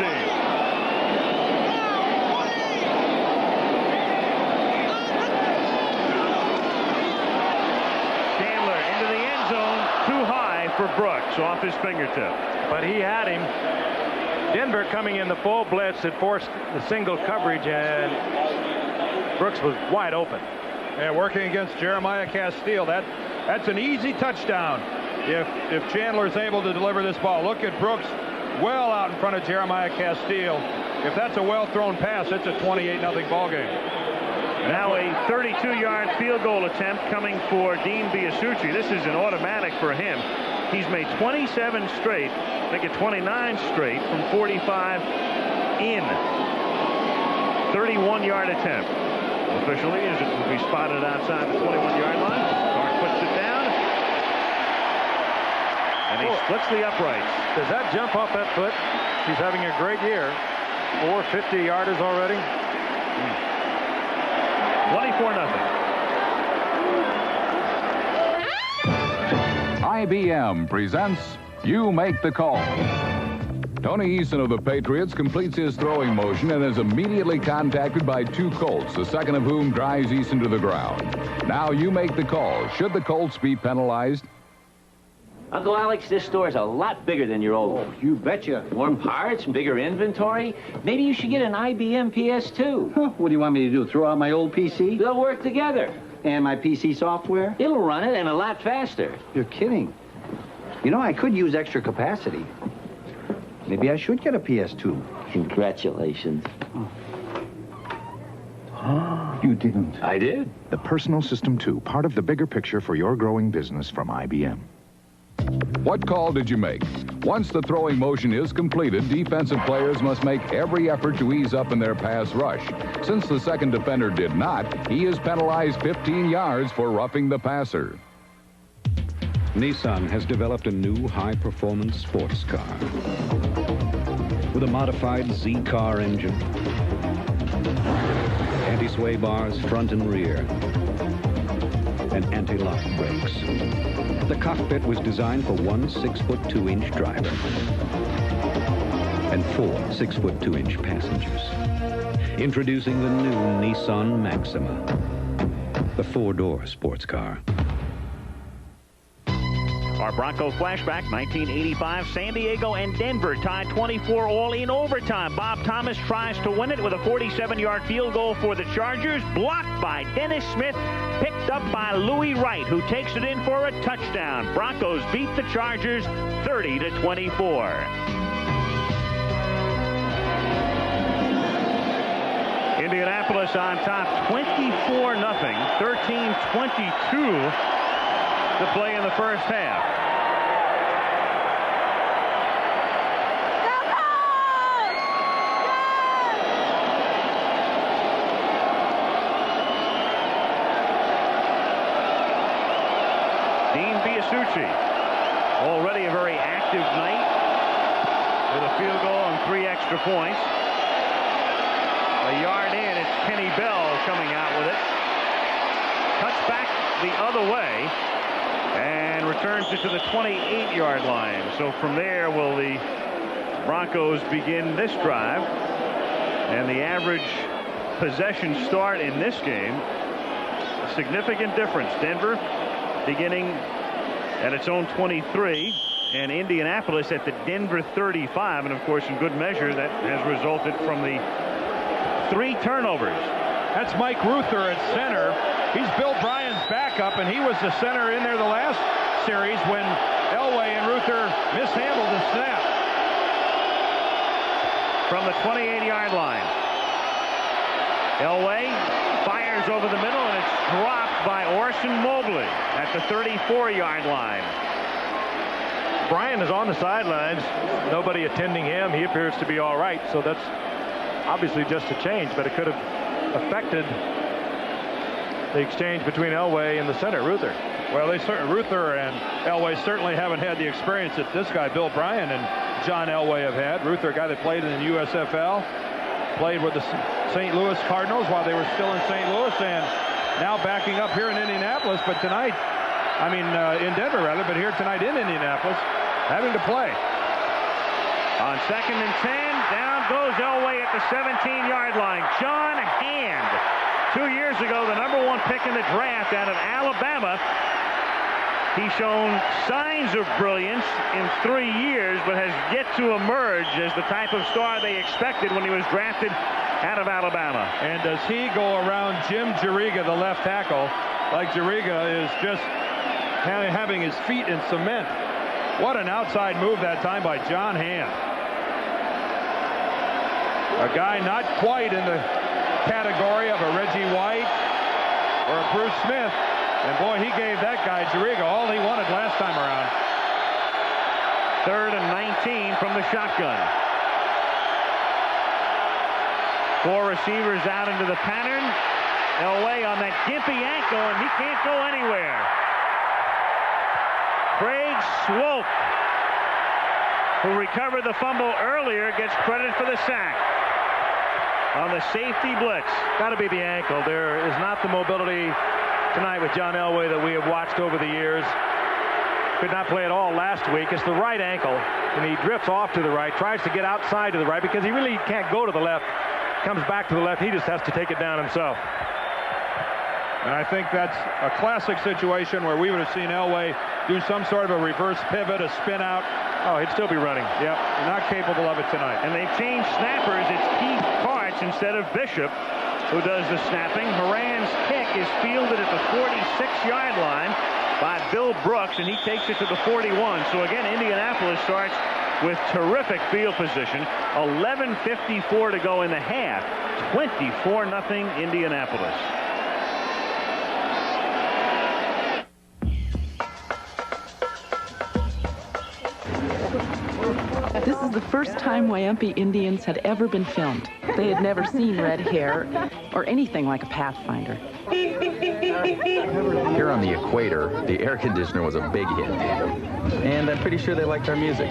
[SPEAKER 4] Too high for Brooks, off his fingertip.
[SPEAKER 3] But he had him. Denver coming in the full blitz had forced the single coverage, and Brooks was wide open.
[SPEAKER 5] Yeah, working against Jeremiah Castile. That's an easy touchdown if Chandler's able to deliver this ball. Look at Brooks well out in front of Jeremiah Castile. If that's a well-thrown pass, it's a 28-0 ball game.
[SPEAKER 4] Now a 32-yard field goal attempt coming for Dean Biasucci. This is an automatic for him. He's made 27 straight, make it 29 straight from 45 in. 31-yard attempt. Officially, as it will be spotted outside the 21-yard line. Clark puts it down. And he splits the uprights.
[SPEAKER 3] Does that jump off that foot? He's having a great year. 4 50-yarders already.
[SPEAKER 4] 24-0.
[SPEAKER 11] IBM presents You Make the Call. Tony Eason of the Patriots completes his throwing motion and is immediately contacted by 2 Colts, the second of whom drives Eason to the ground. Now you make the call. Should the Colts be penalized?
[SPEAKER 12] Uncle Alex, this store is a lot bigger than your old one.
[SPEAKER 13] You betcha.
[SPEAKER 12] More parts, bigger inventory. Maybe you should get an IBM PS2.
[SPEAKER 13] Huh, what do you want me to do, throw out my old PC?
[SPEAKER 12] They'll work together.
[SPEAKER 13] And my PC software?
[SPEAKER 12] It'll run it and a lot faster.
[SPEAKER 13] You're kidding. You know, I could use extra capacity. Maybe I should get a PS2.
[SPEAKER 12] Congratulations.
[SPEAKER 13] You didn't.
[SPEAKER 12] I did.
[SPEAKER 14] The Personal System 2, part of the bigger picture for your growing business from IBM.
[SPEAKER 11] What call did you make? Once the throwing motion is completed, defensive players must make every effort to ease up in their pass rush. Since the second defender did not, he is penalized 15 yards for roughing the passer.
[SPEAKER 15] Nissan has developed a new high-performance sports car with a modified Z-Car engine, anti-sway bars front and rear, and anti-lock brakes. The cockpit was designed for one 6'2" driver and 4 6'2" passengers. Introducing the new Nissan Maxima, the 4-door sports car.
[SPEAKER 4] Our Bronco flashback, 1985, San Diego and Denver tied 24 all in overtime. Bob Thomas tries to win it with a 47-yard field goal for the Chargers, blocked by Dennis Smith, picked up by Louis Wright, who takes it in for a touchdown. Broncos beat the Chargers 30-24. Indianapolis on top 24-0, 13-22 to play in the first half. Dean Biasucci, already a very active night with a field goal and 3 extra points. A yard in, it's Kenny Bell coming out with it. Cuts back the other way and returns it to the 28-yard line. So from there will the Broncos begin this drive. And the average possession start in this game, a significant difference. Denver beginning at its own 23 and Indianapolis at the Denver 35. And of course, in good measure, that has resulted from the 3 turnovers.
[SPEAKER 5] That's Mike Ruther at center. He's Bill Bryan's backup, and he was the center in there the last series when Elway and Ruther mishandled the snap.
[SPEAKER 4] From the 28-yard line, Elway fires over the middle, and it's dropped by Orson Mobley at the 34-yard line.
[SPEAKER 5] Bryan is on the sidelines. Nobody attending him. He appears to be all right, so that's obviously just a change, but it could have affected the exchange between Elway and the center, Ruther. Well, Ruther and Elway certainly haven't had the experience that this guy, Bill Bryan, and John Elway have had. Ruther, a guy that played in the USFL, played with the St. Louis Cardinals while they were still in St. Louis, and now backing up here in Indianapolis. But tonight, in Denver rather, but here tonight in Indianapolis, having to play.
[SPEAKER 4] On 2nd and 10, down goes Elway at the 17-yard line. John Hand, 2 years ago, the #1 pick in the draft out of Alabama. He's shown signs of brilliance in 3 years, but has yet to emerge as the type of star they expected when he was drafted out of Alabama.
[SPEAKER 5] And does he go around Jim Juriga, the left tackle, like Juriga is just having his feet in cement? What an outside move that time by John Hand. A guy not quite in the category of a Reggie White or a Bruce Smith. And boy, he gave that guy, Juriga, all he wanted last time around.
[SPEAKER 4] 3rd and 19 from the shotgun. 4 receivers out into the pattern. Elway on that gimpy ankle, and he can't go anywhere. Craig Swope, who recovered the fumble earlier, gets credit for the sack on the safety blitz.
[SPEAKER 5] Got to be the ankle. There is not the mobility tonight with John Elway that we have watched over the years. Could not play at all last week. It's the right ankle, and he drifts off to the right, tries to get outside to the right because he really can't go to the left. Comes back to the left. He just has to take it down himself. And I think that's a classic situation where we would have seen Elway do some sort of a reverse pivot, a spin out. Oh, he'd still be running. Yep, not capable of it tonight.
[SPEAKER 4] And they've changed snappers. It's Keith Karts instead of Bishop who does the snapping. Moran's kick is fielded at the 46-yard line by Bill Brooks, and he takes it to the 41. So again, Indianapolis starts with terrific field position. 11:54 to go in the half. 24-0 Indianapolis.
[SPEAKER 1] This is the first time Wyompe Indians had ever been filmed. They had never seen red hair or anything like a Pathfinder.
[SPEAKER 6] Here on the equator, the air conditioner was a big hit. And I'm pretty sure they liked our music.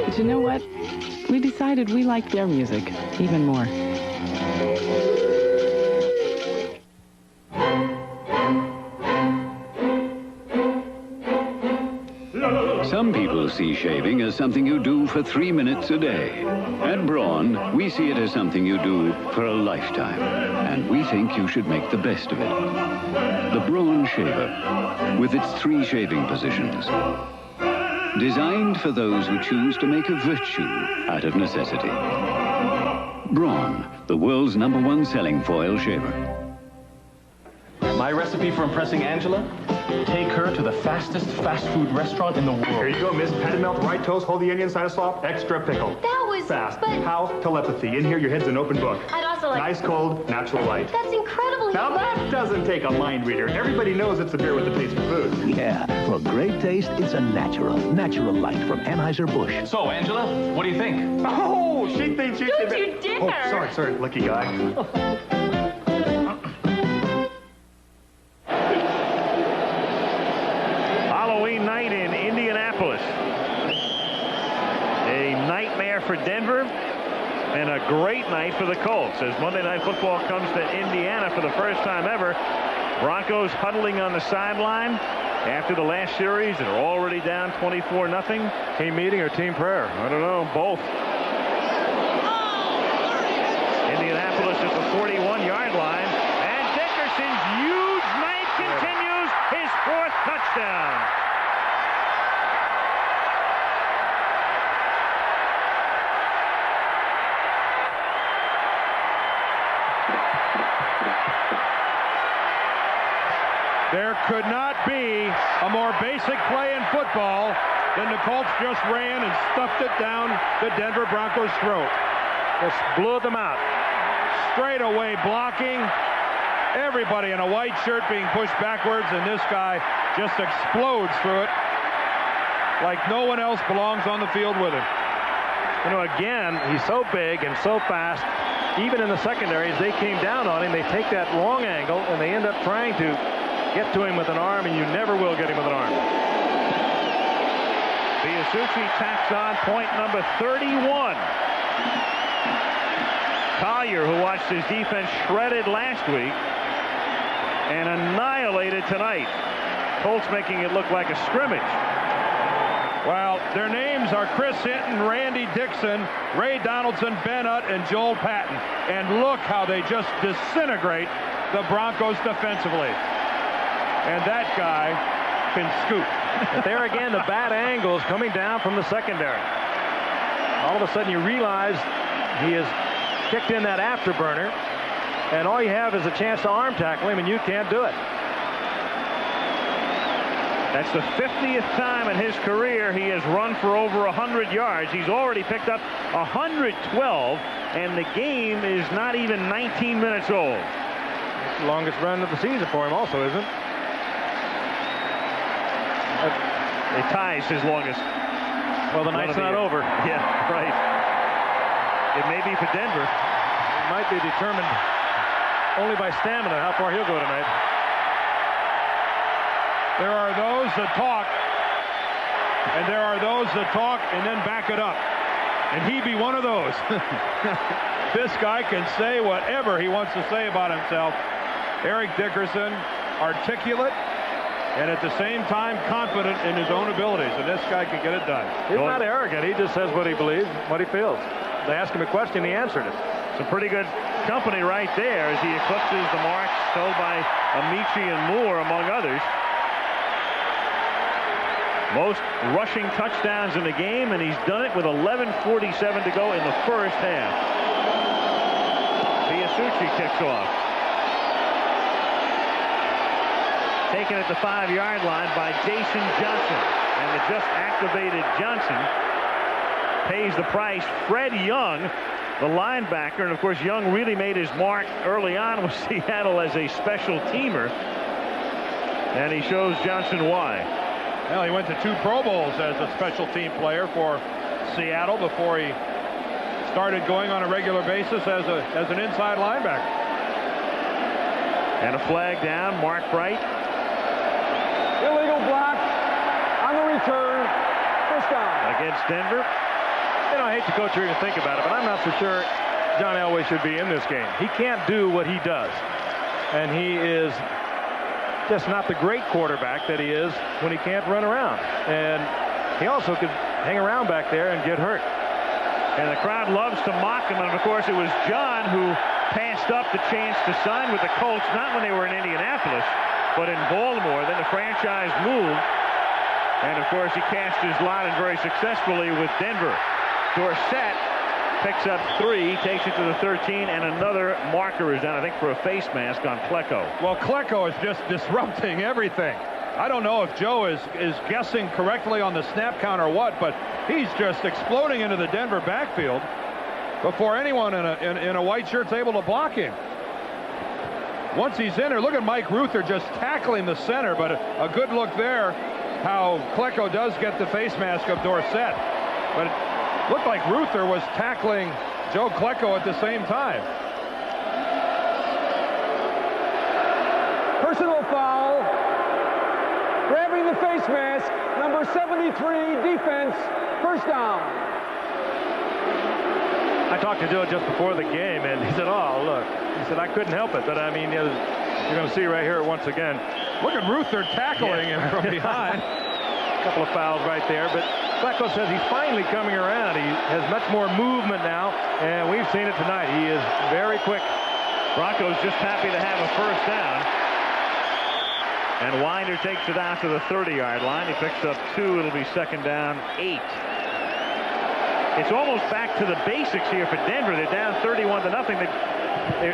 [SPEAKER 1] But you know what? We decided we liked their music even more.
[SPEAKER 7] Some people see shaving as something you do for 3 minutes a day. At Braun, we see it as something you do for a lifetime. And we think you should make the best of it. The Braun Shaver, with its 3 shaving positions. Designed for those who choose to make a virtue out of necessity. Braun, the world's #1 selling foil shaver.
[SPEAKER 17] My recipe for impressing Angela? Take her to the fastest fast food restaurant in the world.
[SPEAKER 18] Here you go, miss. Patty melt, right toast, hold the onion, side of slop, extra pickle.
[SPEAKER 19] That was
[SPEAKER 18] fast.
[SPEAKER 19] But...
[SPEAKER 18] How? Telepathy. In here, your head's an open book.
[SPEAKER 19] I'd also like...
[SPEAKER 18] Nice, cold, natural light.
[SPEAKER 19] That's incredible.
[SPEAKER 18] Now that doesn't take a mind reader. Everybody knows it's a beer with a taste for food.
[SPEAKER 9] Yeah, for great taste, it's a natural light from Anheuser-Busch.
[SPEAKER 17] So, Angela, what do you think?
[SPEAKER 18] Oh, she thinks you
[SPEAKER 19] Don't you dare.
[SPEAKER 18] Oh, sorry, lucky guy.
[SPEAKER 4] Halloween night in Indianapolis. A night nightmare for Denver and a great night for the Colts as Monday Night Football comes to Indiana for the first time ever. Broncos huddling on the sideline after the last series. They're already down 24-0.
[SPEAKER 3] Team meeting or team prayer?
[SPEAKER 4] I don't know. Both. Indianapolis at the 41-yard line. And Dickerson's huge night continues. His 4th touchdown.
[SPEAKER 5] There could not be a more basic play in football than the Colts just ran and stuffed it down the Denver Broncos' throat.
[SPEAKER 3] Just blew them out.
[SPEAKER 5] Straight away blocking. Everybody in a white shirt being pushed backwards, and this guy just explodes through it like no one else belongs on the field with him.
[SPEAKER 3] You know, again, he's so big and so fast. Even in the secondaries, they came down on him. They take that long angle, and they end up trying to get to him with an arm, and you never will get him with an arm.
[SPEAKER 4] Biasucci tacks on point number 31. Collier, who watched his defense shredded last week and annihilated tonight. Colts making it look like a scrimmage.
[SPEAKER 5] Well, their names are Chris Hinton, Randy Dixon, Ray Donaldson, Ben Utt, and Joel Patton. And look how they just disintegrate the Broncos defensively. And that guy can scoop.
[SPEAKER 3] But there again, the bad angles coming down from the secondary. All of a sudden you realize he has kicked in that afterburner, and all you have is a chance to arm tackle him, and you can't do it.
[SPEAKER 4] That's the 50th time in his career he has run for over 100 yards. He's already picked up 112, and the game is not even 19 minutes old.
[SPEAKER 3] It's the longest run of the season for him also, isn't it?
[SPEAKER 4] It ties his longest.
[SPEAKER 3] Well, the night's not over.
[SPEAKER 4] Yeah, right. It may be for Denver.
[SPEAKER 3] It might be determined only by stamina how far he'll go tonight.
[SPEAKER 5] There are those that talk, and there are those that talk and then back it up. And he be one of those. This guy can say whatever he wants to say about himself. Eric Dickerson, articulate, and at the same time confident in his own abilities, and this guy can get it done.
[SPEAKER 3] He's not arrogant. He just says what he believes, what he feels. They asked him a question, he answered it.
[SPEAKER 4] Some pretty good company right there as he eclipses the marks held by Amici and Moore, among others. Most rushing touchdowns in the game, and he's done it with 11:47 to go in the first half. Biasucci kicks off. Taken at the 5-yard line by Jason Johnson. And the just activated Johnson pays the price. Fred Young, the linebacker, and of course Young really made his mark early on with Seattle as a special teamer. And he shows Johnson why.
[SPEAKER 5] Well, he went to 2 Pro Bowls as a special team player for Seattle before he started going on a regular basis as an inside linebacker.
[SPEAKER 4] And a flag down. Mark Bright.
[SPEAKER 16] Illegal block on the return. First down.
[SPEAKER 4] Against Denver.
[SPEAKER 3] You know, I hate to go through and think about it, but I'm not so sure John Elway should be in this game. He can't do what he does. And he is just not the great quarterback that he is when he can't run around. And he also could hang around back there and get hurt.
[SPEAKER 4] And the crowd loves to mock him. And of course, it was John who passed up the chance to sign with the Colts, not when they were in Indianapolis, but in Baltimore. Then the franchise moved. And of course, he cast his lot and very successfully with Denver. Dorsett picks up 3, takes it to the 13, and another marker is down, I think, for a face mask on Klecko.
[SPEAKER 5] Well, Klecko is just disrupting everything. I don't know if Joe is guessing correctly on the snap count or what, but he's just exploding into the Denver backfield before anyone in a white shirt's able to block him. Once he's in there, look at Mike Ruther just tackling the center, but a good look there how Klecko does get the face mask of Dorsett. But it looked like Ruther was tackling Joe Klecko at the same time.
[SPEAKER 16] Personal foul. Grabbing the face mask. Number 73, defense. First down.
[SPEAKER 3] I talked to Joe just before the game, and he said, oh, look. He said, I couldn't help it. But, I mean, you're going to see right here once again.
[SPEAKER 5] Look at Ruther tackling him from behind.
[SPEAKER 3] A couple of fouls right there. But Flacco says he's finally coming around. He has much more movement now, and we've seen it tonight. He is very quick.
[SPEAKER 4] Broncos just happy to have a first down. And Winder takes it out to the 30-yard line. He picks up 2. It'll be second down 8. It's almost back to the basics here for Denver. They're down 31-0.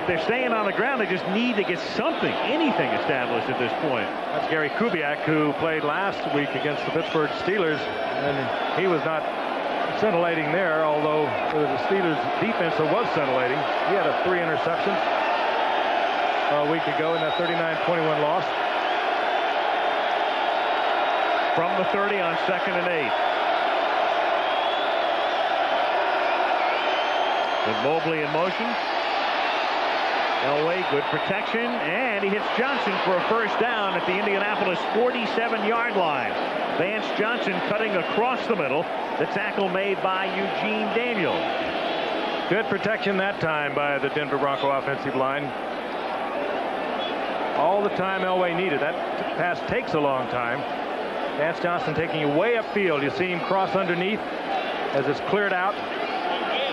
[SPEAKER 4] They're staying on the ground. They just need to get something, anything established at this point.
[SPEAKER 3] That's Gary Kubiak, who played last week against the Pittsburgh Steelers, and he was not scintillating there, although the Steelers defense was scintillating. He had 3 interceptions a week ago in that 39-21 loss.
[SPEAKER 4] From the 30 on 2nd and 8. With Mobley in motion. Elway, good protection, and he hits Johnson for a first down at the Indianapolis 47-yard line. Vance Johnson cutting across the middle. The tackle made by Eugene Daniel.
[SPEAKER 3] Good protection that time by the Denver Bronco offensive line. All the time Elway needed. That pass takes a long time. Vance Johnson taking you way upfield. You see him cross underneath as it's cleared out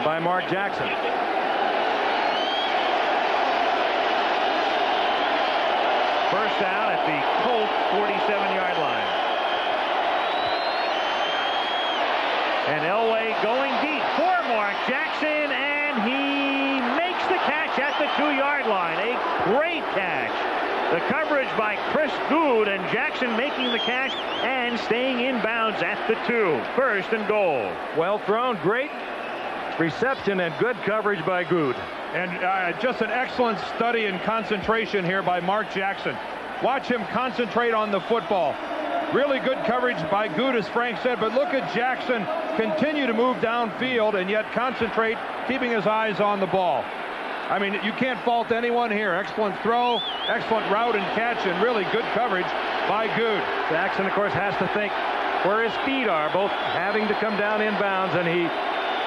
[SPEAKER 3] by Mark Jackson.
[SPEAKER 4] First down at the Colts 47-yard line. And Elway going deep for Mark Jackson, and he makes the catch at the 2-yard line. A great catch. The coverage by Chris Good, and Jackson making the catch and staying in bounds at the 2. First and goal.
[SPEAKER 3] Well thrown. Great reception and good coverage by Good.
[SPEAKER 5] And just an excellent study and concentration here by Mark Jackson. Watch him concentrate on the football. Really good coverage by Good, as Frank said, but look at Jackson continue to move downfield and yet concentrate, keeping his eyes on the ball. I mean, you can't fault anyone here. Excellent throw, excellent route and catch, and really good coverage by Good.
[SPEAKER 3] Jackson, of course, has to think where his feet are, both having to come down inbounds, and he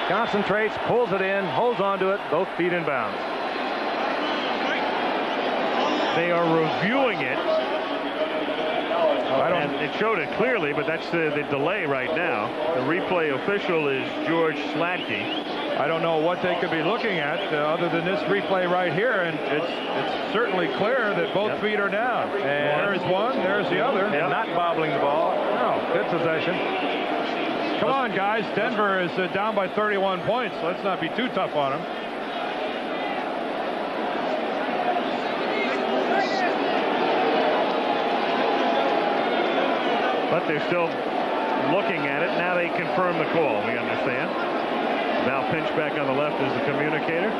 [SPEAKER 3] concentrates, pulls it in, holds onto it, both feet in bounds.
[SPEAKER 4] They are reviewing it. And it showed it clearly, but that's the delay right now. The replay official is George Sladke.
[SPEAKER 5] I don't know what they could be looking at other than this replay right here, and it's certainly clear that both feet are down. And there's one, there's the other.
[SPEAKER 3] And not bobbling the ball. No, good possession.
[SPEAKER 5] Come on, guys. Denver is down by 31 points. Let's not be too tough on them.
[SPEAKER 4] But they're still looking at it. Now they confirm the call, we understand. Val Pinchback on the left is the communicator.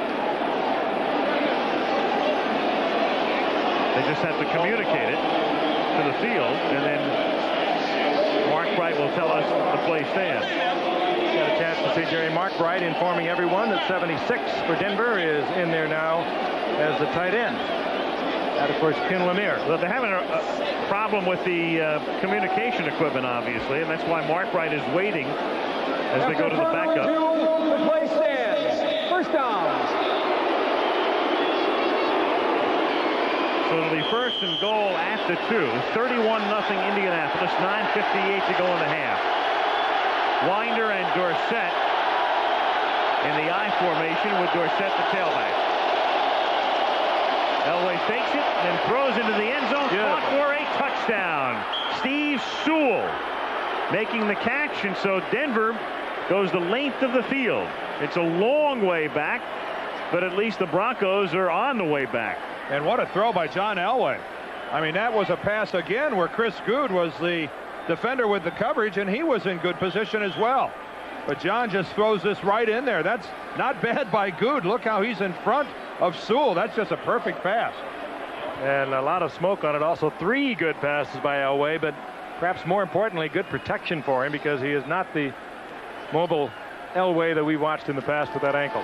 [SPEAKER 4] They just have to communicate it to the field, and then Mark Bright will tell us the play stands.
[SPEAKER 3] Got a chance to see Jerry Mark Bright informing everyone that 76 for Denver is in there now as the tight end. And, of course, Ken Lanier.
[SPEAKER 4] Well, they're having a problem with the communication equipment, obviously, and that's why Mark Bright is waiting as they go to the backup.
[SPEAKER 16] The play stands. First down.
[SPEAKER 4] So it'll be first and goal at the 2. 31-0 Indianapolis. 9:58 to go in the half. Winder and Dorsett in the I formation with Dorsett the tailback. Elway fakes it and throws into the end zone. Caught for a touchdown. Steve Sewell making the catch, and so Denver goes the length of the field. It's a long way back, but at least the Broncos are on the way back.
[SPEAKER 5] And what a throw by John Elway. I mean, that was a pass again where Chris Good was the defender with the coverage, and he was in good position as well. But John just throws this right in there. That's not bad by Good. Look how he's in front of Sewell. That's just a perfect pass.
[SPEAKER 3] And a lot of smoke on it. Also 3 good passes by Elway, but perhaps more importantly, good protection for him, because he is not the mobile Elway that we watched in the past with that ankle.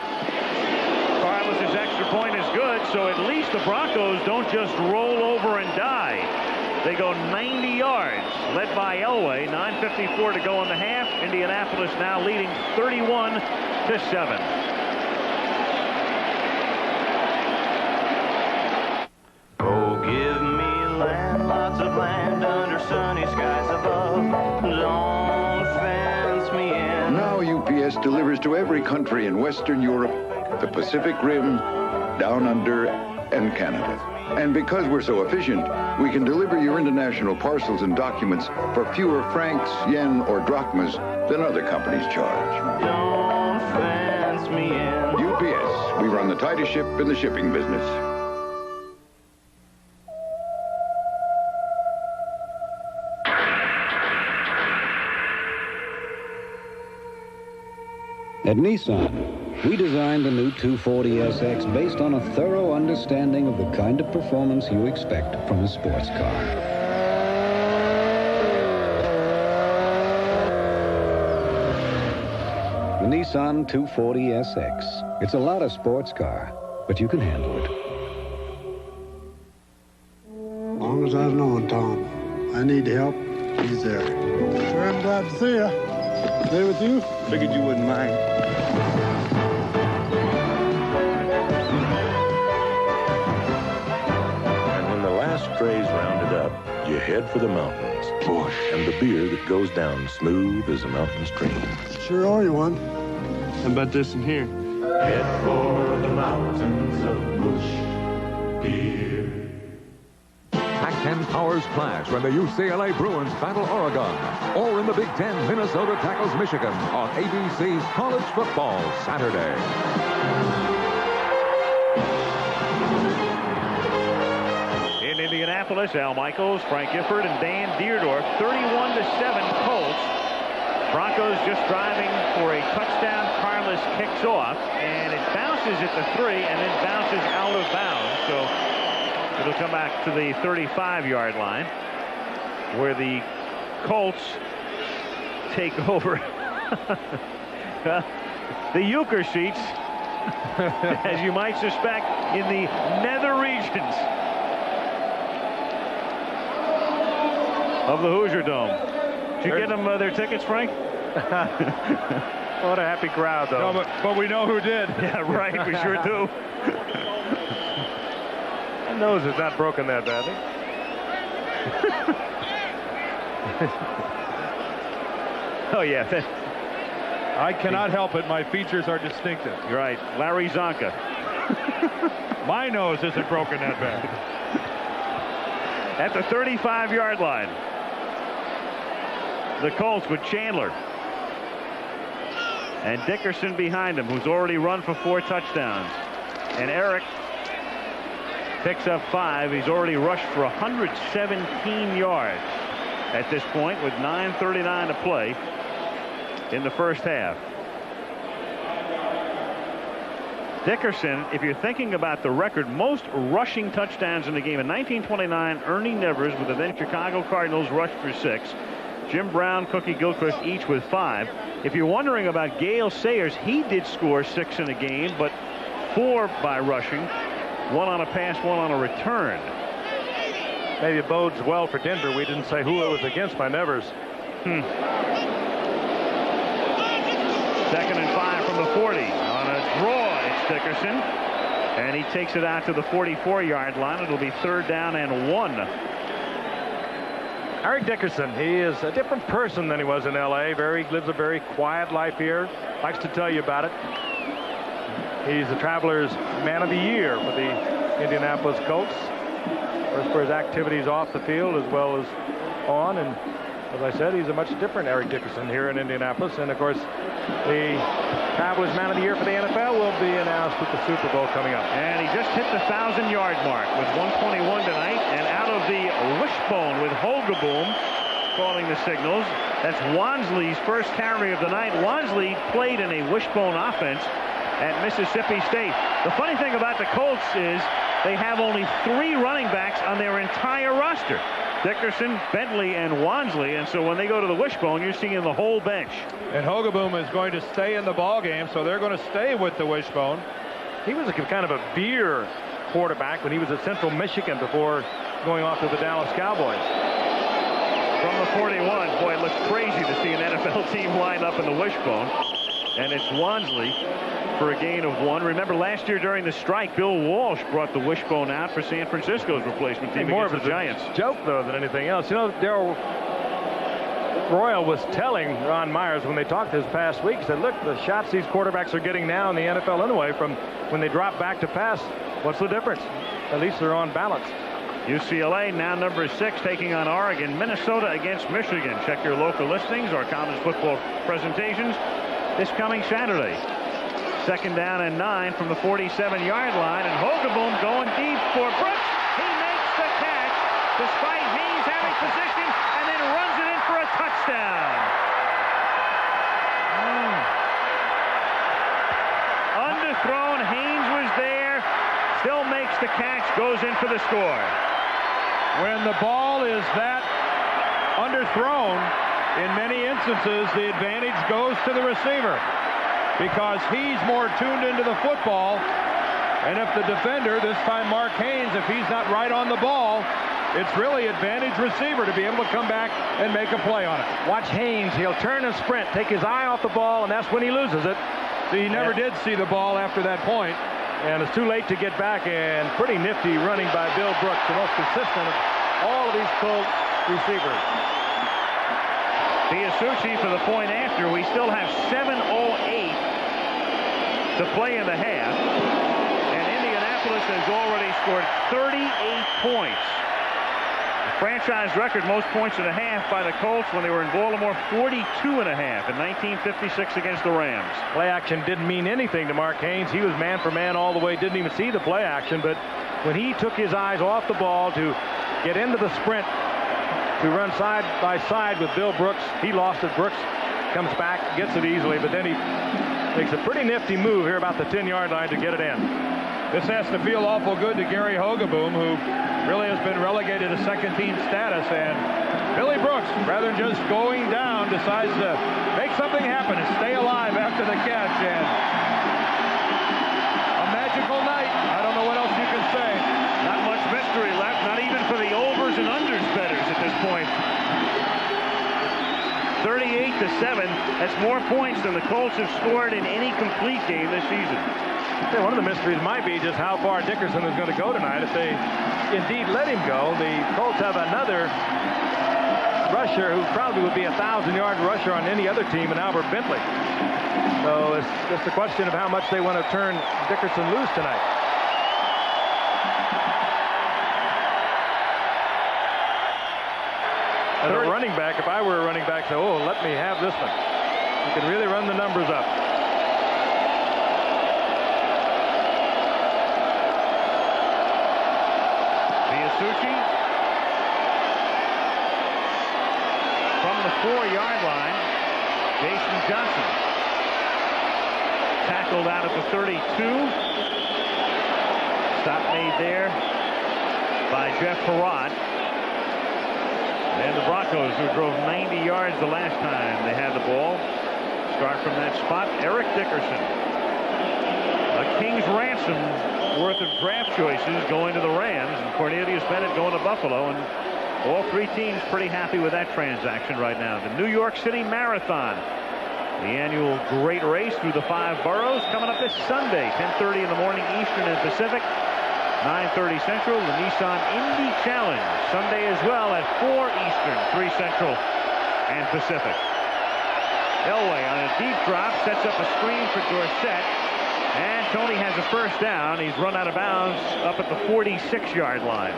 [SPEAKER 4] Carlos's extra point is good, so at least the Broncos don't just roll over and die. They go 90 yards, led by Elway. 9:54 to go in the half. Indianapolis now leading 31-7.
[SPEAKER 8] land under sunny skies above. Don't fence me in.
[SPEAKER 19] Now UPS delivers to every country in Western Europe, the Pacific Rim, Down Under, and Canada. And because we're so efficient, we can deliver your international parcels and documents for fewer francs, yen, or drachmas than other companies charge.
[SPEAKER 8] Don't fence me in.
[SPEAKER 19] UPS, we run the tightest ship in the shipping business.
[SPEAKER 15] At Nissan, we designed the new 240SX based on a thorough understanding of the kind of performance you expect from a sports car. The Nissan 240SX. It's a lot of sports car, but you can handle it.
[SPEAKER 20] As long as I've known Tom, I need help, he's there. Sure, I'm glad to see you. Stay with you? Figured you wouldn't mind.
[SPEAKER 21] And when the last tray's rounded up, you head for the mountains. Bush. And the beer that goes down smooth as a mountain stream.
[SPEAKER 20] Sure are you one. How about this in here?
[SPEAKER 21] Head for the mountains of Bush beer.
[SPEAKER 22] Pac-10 powers clash when the UCLA Bruins battle Oregon. Or in the Big Ten, Minnesota tackles Michigan on ABC's College Football Saturday.
[SPEAKER 4] In Indianapolis, Al Michaels, Frank Gifford, and Dan Deerdorf, 31-7 Colts. Broncos just driving for a touchdown. Carlos kicks off, and it bounces at the 3 and then bounces out of bounds. So it'll come back to the 35-yard line, where the Colts take over the euchre seats, as you might suspect, in the nether regions of the Hoosier Dome. Did you get them their tickets, Frank?
[SPEAKER 5] What a happy crowd, though. No, but we know who did.
[SPEAKER 4] Yeah, right. We sure do.
[SPEAKER 5] My nose is not broken that badly.
[SPEAKER 4] Oh, yeah.
[SPEAKER 5] I cannot help it. My features are distinctive.
[SPEAKER 4] You're right. Larry Zonka.
[SPEAKER 5] My nose isn't broken that bad.
[SPEAKER 4] At the 35-yard line, the Colts with Chandler. And Dickerson behind him, who's already run for 4 touchdowns. And Eric picks up 5. He's already rushed for 117 yards at this point with 9:39 to play in the first half. Dickerson, if you're thinking about the record, most rushing touchdowns in the game. In 1929, Ernie Nevers with the then Chicago Cardinals rushed for 6. Jim Brown, Cookie Gilchrist each with 5. If you're wondering about Gale Sayers, he did score 6 in a game, but 4 by rushing. 1 on a pass, 1 on a return.
[SPEAKER 5] Maybe it bodes well for Denver. We didn't say who it was against by Nevers.
[SPEAKER 4] 2nd and 5 from the 40. On a draw, it's Dickerson. And he takes it out to the 44-yard line. It'll be 3rd down and 1.
[SPEAKER 5] Eric Dickerson, he is a different person than he was in L.A. Lives a very quiet life here. Likes to tell you about it. He's the Travelers' Man of the Year for the Indianapolis Colts. First for his activities off the field as well as on. And as I said, he's a much different Eric Dickerson here in Indianapolis. And of course, the Travelers' Man of the Year for the NFL will be announced with the Super Bowl coming up.
[SPEAKER 4] And he just hit the 1,000-yard mark with 121 tonight. And out of the wishbone with Hogaboom calling the signals. That's Wansley's first carry of the night. Wansley played in a wishbone offense at Mississippi State. The funny thing about the Colts is they have only 3 running backs on their entire roster. Dickerson, Bentley, and Wansley. And so when they go to the wishbone, you're seeing the whole bench.
[SPEAKER 5] And Hogaboom is going to stay in the ball game, so they're going to stay with the wishbone. He was a kind of a beer quarterback when he was at Central Michigan before going off to the Dallas Cowboys.
[SPEAKER 4] From the 41, boy, it looks crazy to see an NFL team line up in the wishbone. And it's Wansley for a gain of 1. Remember last year during the strike, Bill Walsh brought the wishbone out for San Francisco's replacement team
[SPEAKER 3] more
[SPEAKER 4] against
[SPEAKER 3] of
[SPEAKER 4] the Giants.
[SPEAKER 3] A joke, though, than anything else. You know, Darryl Royal was telling Ron Myers when they talked this past week, said, look, the shots these quarterbacks are getting now in the NFL anyway from when they drop back to pass, what's the difference? At least they're on balance.
[SPEAKER 4] UCLA now number 6 taking on Oregon. Minnesota against Michigan. Check your local listings or college football presentations this coming Saturday. 2nd down and 9 from the 47-yard line, and Hogeboom going deep for Brooks. He makes the catch despite Haynes having position, and then runs it in for a touchdown. Underthrown. Haynes was there, still makes the catch, goes in for the score.
[SPEAKER 5] When the ball is that underthrown, in many instances, the advantage goes to the receiver because he's more tuned into the football. And if the defender, this time Mark Haynes, if he's not right on the ball, it's really advantage receiver to be able to come back and make a play on it.
[SPEAKER 3] Watch Haynes. He'll turn and sprint, take his eye off the ball, and that's when he loses it.
[SPEAKER 5] So he never did see the ball after that point.
[SPEAKER 3] And it's too late to get back, and pretty nifty running by Bill Brooks, the most consistent of all of these Colts receivers.
[SPEAKER 4] Biasucci for the point after. We still have 7:08 to play in the half, and Indianapolis has already scored 38 points. The franchise record most points in a half by the Colts when they were in Baltimore, 42 and a half in 1956 against the Rams.
[SPEAKER 3] Play action didn't mean anything to Mark Haynes. He was man for man all the way, didn't even see the play action, but when he took his eyes off the ball to get into the sprint to run side by side with Bill Brooks, he lost it. Brooks comes back, gets it easily, but then he makes a pretty nifty move here about the 10-yard line to get it in.
[SPEAKER 5] This has to feel awful good to Gary Hogeboom, who really has been relegated to second-team status. And Billy Brooks, rather than just going down, decides to make something happen and stay alive after the catch. And a magical night. I don't know what else you can say.
[SPEAKER 4] Not much mystery left, not even for the overs and unders bettors at this point. 38-7. That's more points than the Colts have scored in any complete game this season.
[SPEAKER 3] One of the mysteries might be just how far Dickerson is going to go tonight. If they indeed let him go, the Colts have another rusher who probably would be a 1,000-yard rusher on any other team in Albert Bentley. So it's just a question of how much they want to turn Dickerson loose tonight. As a running back, if I were a running back, say, oh, let me have this one. You can really run the numbers up.
[SPEAKER 4] Biasucci from the 4-yard line. Jason Johnson tackled out at the 32. Stop made there by Jeff Perrott. And the Broncos, who drove 90 yards the last time they had the ball, start from that spot. Eric Dickerson, a king's ransom worth of draft choices going to the Rams, and Cornelius Bennett going to Buffalo, and all three teams pretty happy with that transaction right now. The New York City Marathon, the annual great race through the 5 boroughs, coming up this Sunday, 10:30 in the morning Eastern and Pacific, 9:30 Central. The Nissan Indy Challenge Sunday as well at 4 Eastern, 3 Central and Pacific. Elway on a deep drop sets up a screen for Dorsett, and Tony has a first down. He's run out of bounds up at the 46-yard line.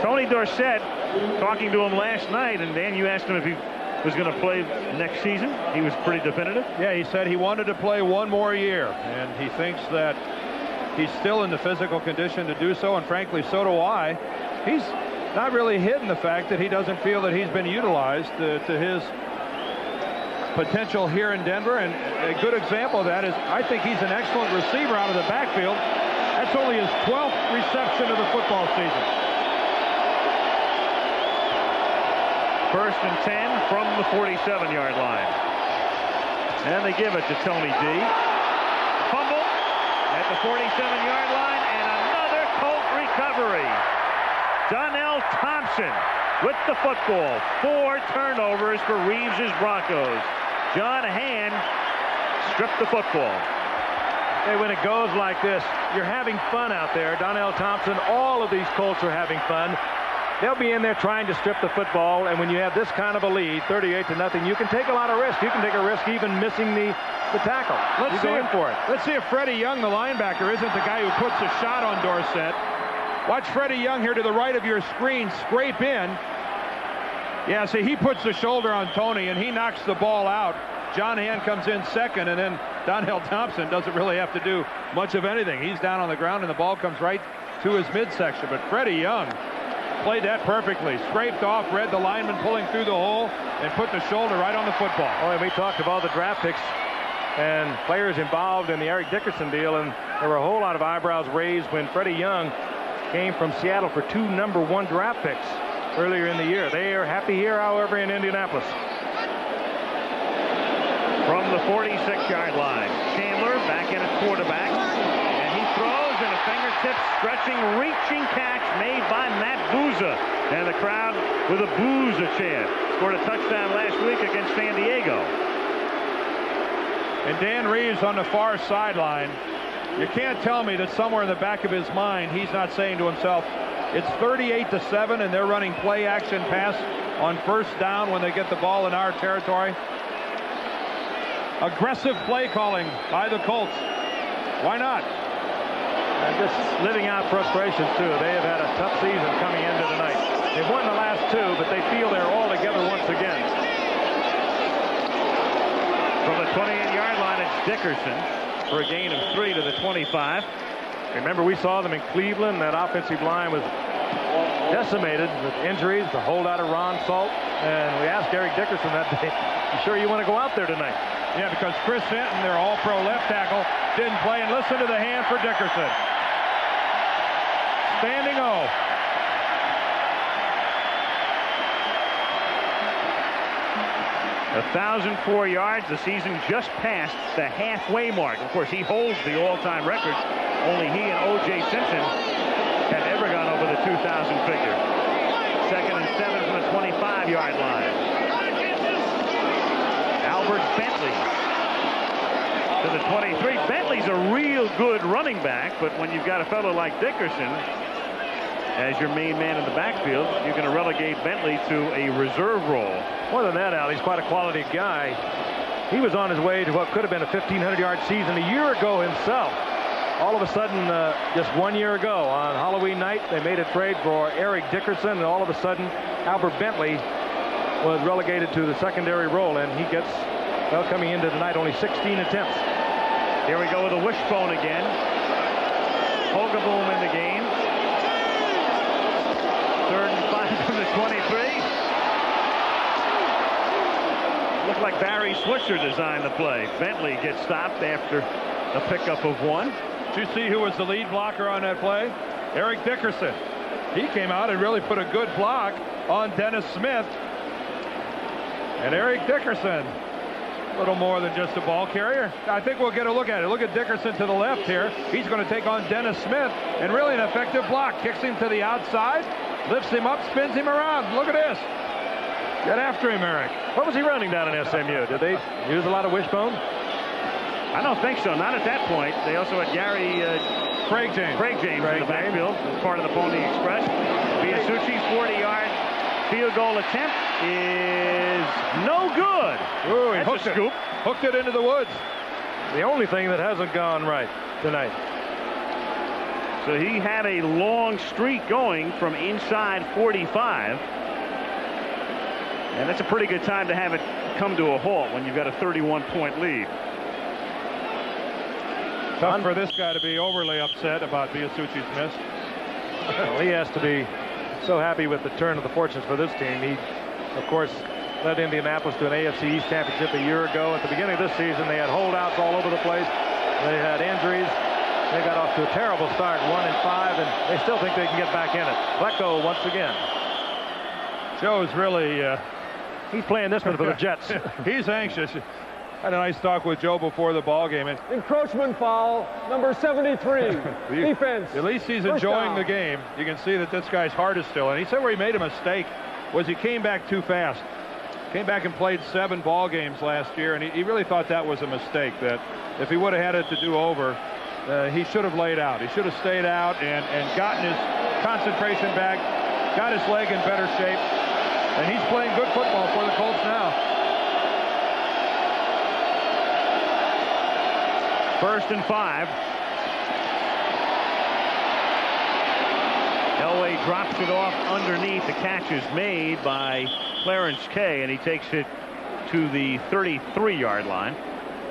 [SPEAKER 4] Tony Dorsett, talking to him last night, and Dan, you asked him if he was going to play next season. He was pretty definitive.
[SPEAKER 5] Yeah, he said he wanted to play one more year, and he thinks that he's still in the physical condition to do so, and frankly, so do I. He's not really hidden the fact that he doesn't feel that he's been utilized to his potential here in Denver, and a good example of that is I think he's an excellent receiver out of the backfield. That's only his 12th reception of the football season.
[SPEAKER 4] First and 10 from the 47-yard line. And they give it to Tony D. Fumble at the 47-yard line, and another Colt recovery. Donnell Thompson with the football. 4 turnovers for Reeves' Broncos. John Hand strip the football.
[SPEAKER 3] Hey, when it goes like this, you're having fun out there. Donnell Thompson, all of these Colts are having fun. They'll be in there trying to strip the football, and when you have this kind of a lead, 38-0, you can take a lot of risk. You can take a risk even missing the tackle.
[SPEAKER 5] Let's
[SPEAKER 3] go in for it.
[SPEAKER 5] Let's see if Freddie Young, the linebacker, isn't the guy who puts a shot on Dorsett. Watch Freddie Young here to the right of your screen scrape in. Yeah, see, he puts the shoulder on Tony, and he knocks the ball out. John Hand comes in second, and then Donnell Thompson doesn't really have to do much of anything. He's down on the ground, and the ball comes right to his midsection. But Freddie Young played that perfectly. Scraped off, read the lineman pulling through the hole, and put the shoulder right on the football.
[SPEAKER 3] Oh, and we talked about the draft picks and players involved in the Eric Dickerson deal, and there were a whole lot of eyebrows raised when Freddie Young came from Seattle for 2 #1 draft picks earlier in the year. They are happy here, however, in Indianapolis.
[SPEAKER 4] From the 46-yard line, Chandler back in at quarterback, and he throws in a fingertip stretching, reaching catch made by Matt Booza, and the crowd with a Booza chant. Scored a touchdown last week against San Diego.
[SPEAKER 5] And Dan Reeves on the far sideline. You can't tell me that somewhere in the back of his mind he's not saying to himself, it's 38-7 and they're running play action pass on first down when they get the ball in our territory. Aggressive play calling by the Colts. Why not?
[SPEAKER 3] And just living out frustrations, too. They have had a tough season coming into tonight. They've won the last 2, but they feel they're all together once again.
[SPEAKER 4] From the 28-yard line, it's Dickerson for a gain of 3 to the 25.
[SPEAKER 3] Remember, we saw them in Cleveland. That offensive line was decimated with injuries, the holdout of Ron Salt. And we asked Eric Dickerson that day, you sure you want to go out there tonight?
[SPEAKER 5] Yeah, because Chris Fenton, their all-pro left tackle, didn't play. And listen to the hand for Dickerson. Standing O.
[SPEAKER 4] A 1,004 yards. The season just passed the halfway mark. Of course, he holds the all-time record. Only he and O.J. Simpson have ever gone over the 2,000 figure. 2nd and 7 from the 25-yard line. Albert Bentley to the 23. Bentley's a real good running back, but when you've got a fellow like Dickerson as your main man in the backfield, you're going to relegate Bentley to a reserve role.
[SPEAKER 3] More than that, Al, he's quite a quality guy. He was on his way to what could have been a 1,500-yard season a year ago himself. All of a sudden, just 1 year ago on Halloween night, they made a trade for Eric Dickerson, and all of a sudden, Albert Bentley was relegated to the secondary role, and he gets, well, coming into tonight, only 16 attempts.
[SPEAKER 4] Here we go with a wishbone again. Hogaboom in the game. 3rd and 5 from the 23. Looked like Barry Switzer designed the play. Bentley gets stopped after a pickup of 1.
[SPEAKER 5] Did you see who was the lead blocker on that play? Eric Dickerson. He came out and really put a good block on Dennis Smith. And Eric Dickerson, a little more than just a ball carrier. I think we'll get a look at it. Look at Dickerson to the left here. He's going to take on Dennis Smith, and really an effective block. Kicks him to the outside, lifts him up, spins him around. Look at this. Get after him, Eric.
[SPEAKER 3] What was he running down in SMU? Did they use a lot of wishbone?
[SPEAKER 4] I don't think so. Not at that point. They also had
[SPEAKER 5] Craig James
[SPEAKER 4] in the backfield as part of the Pony Express. Biasucci's 40-yard field goal attempt is no good.
[SPEAKER 5] Ooh, he
[SPEAKER 4] That's a scoop.
[SPEAKER 5] Hooked it into the woods.
[SPEAKER 3] The only thing that hasn't gone right tonight.
[SPEAKER 4] So he had a long streak going from inside 45. And that's a pretty good time to have it come to a halt when you've got a 31-point lead.
[SPEAKER 5] Tough for this guy to be overly upset about Biasucci's miss.
[SPEAKER 3] Well, he has to be so happy with the turn of the fortunes for this team. He, of course, led Indianapolis to an AFC East championship a year ago. At the beginning of this season, they had holdouts all over the place. They had injuries. They got off to a terrible start, 1-5, and they still think they can get back in it. Blecko once again.
[SPEAKER 5] Joe's really...
[SPEAKER 3] he's playing this one for the Jets.
[SPEAKER 5] He's anxious. I had a nice talk with Joe before the ball game. And
[SPEAKER 16] encroachment foul, number 73, defense.
[SPEAKER 5] At least he's enjoying the game. You can see that this guy's heart is still in. He said where he made a mistake was he came back too fast. Came back and played 7 ball games last year, and he really thought that was a mistake, that if he would have had it to do over, he should have laid out. He should have stayed out and gotten his concentration back, got his leg in better shape, and he's playing good football for the Colts now.
[SPEAKER 4] First and 5. Elway drops it off underneath. The catch is made by Clarence Kay, and he takes it to the 33-yard line,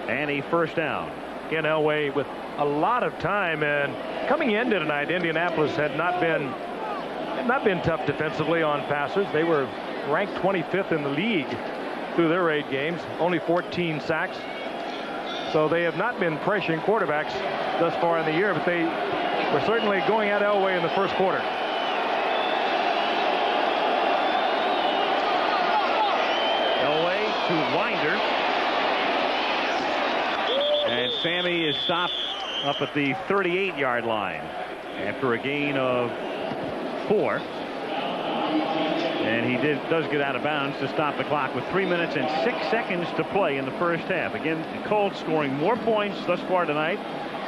[SPEAKER 4] and a first down.
[SPEAKER 3] Again, Elway with a lot of time, and coming into tonight, Indianapolis had not been tough defensively on passes. They were ranked 25th in the league through their 8 games, only 14 sacks. So they have not been pressuring quarterbacks thus far in the year, but they were certainly going at Elway in the first quarter.
[SPEAKER 4] Elway to Winder. And Sammy is stopped up at the 38-yard line after a gain of 4. And he does get out of bounds to stop the clock with 3 minutes and 6 seconds to play in the first half. Again, the Colts scoring more points thus far tonight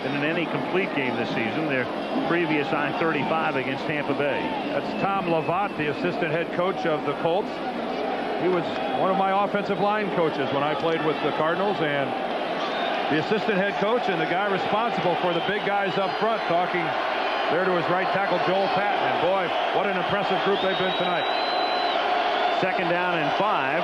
[SPEAKER 4] than in any complete game this season. Their previous I-35 against Tampa Bay.
[SPEAKER 5] That's Tom Lavatt, the assistant head coach of the Colts. He was one of my offensive line coaches when I played with the Cardinals, and the assistant head coach and the guy responsible for the big guys up front, talking there to his right tackle, Joel Patton. And boy, what an impressive group they've been tonight.
[SPEAKER 4] Second down and 5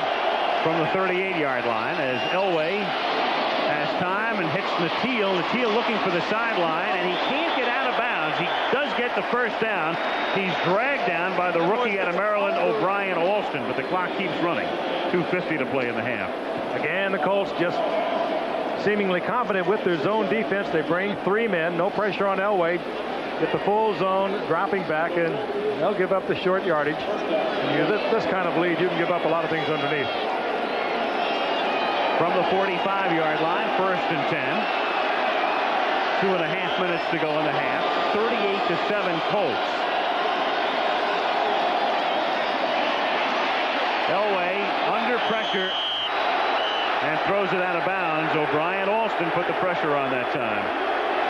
[SPEAKER 4] from the 38-yard line as Elway has time and hits Natil. Natil looking for the sideline, and he can't get out of bounds. He does get the first down. He's dragged down by the rookie out of Maryland, O'Brien Alston, but the clock keeps running. 2:50 to play in the half.
[SPEAKER 3] Again, the Colts just seemingly confident with their zone defense. They bring 3 men, no pressure on Elway. Get the full zone, dropping back, and they'll give up the short yardage. This kind of lead, you can give up a lot of things underneath.
[SPEAKER 4] From the 45-yard line, first and 10. 2.5 minutes to go in the half. 38-7 Colts. Elway under pressure and throws it out of bounds. O'Brien Alston put the pressure on that time.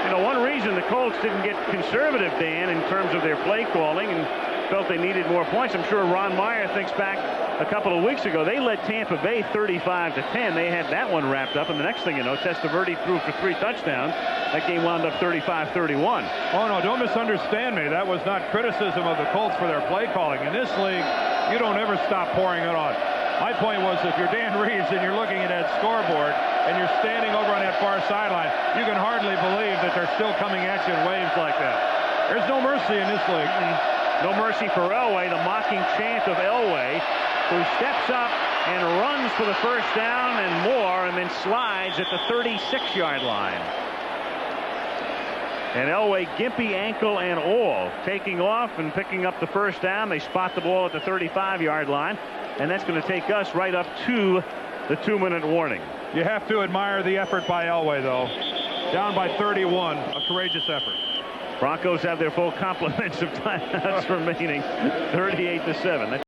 [SPEAKER 4] You know, one reason the Colts didn't get conservative, Dan, in terms of their play calling and felt they needed more points. I'm sure Ron Meyer thinks back a couple of weeks ago. They led Tampa Bay 35-10. They had that one wrapped up, and the next thing you know, Testaverde threw for 3 touchdowns. That game wound up 35-31.
[SPEAKER 5] Oh, no, don't misunderstand me. That was not criticism of the Colts for their play calling. In this league, you don't ever stop pouring it on. My point was, if you're Dan Reeves and you're looking at that scoreboard and you're standing over on that far sideline, you can hardly believe that they're still coming at you in waves like that. There's no mercy in this league.
[SPEAKER 4] No mercy for Elway. The mocking chant of Elway, who steps up and runs for the first down and more, and then slides at the 36-yard line. And Elway, gimpy ankle and all, taking off and picking up the first down. They spot the ball at the 35-yard line, and that's going to take us right up to the 2-minute warning.
[SPEAKER 5] You have to admire the effort by Elway, though. Down by 31, a courageous effort.
[SPEAKER 4] Broncos have their full complements of timeouts remaining, 38-7.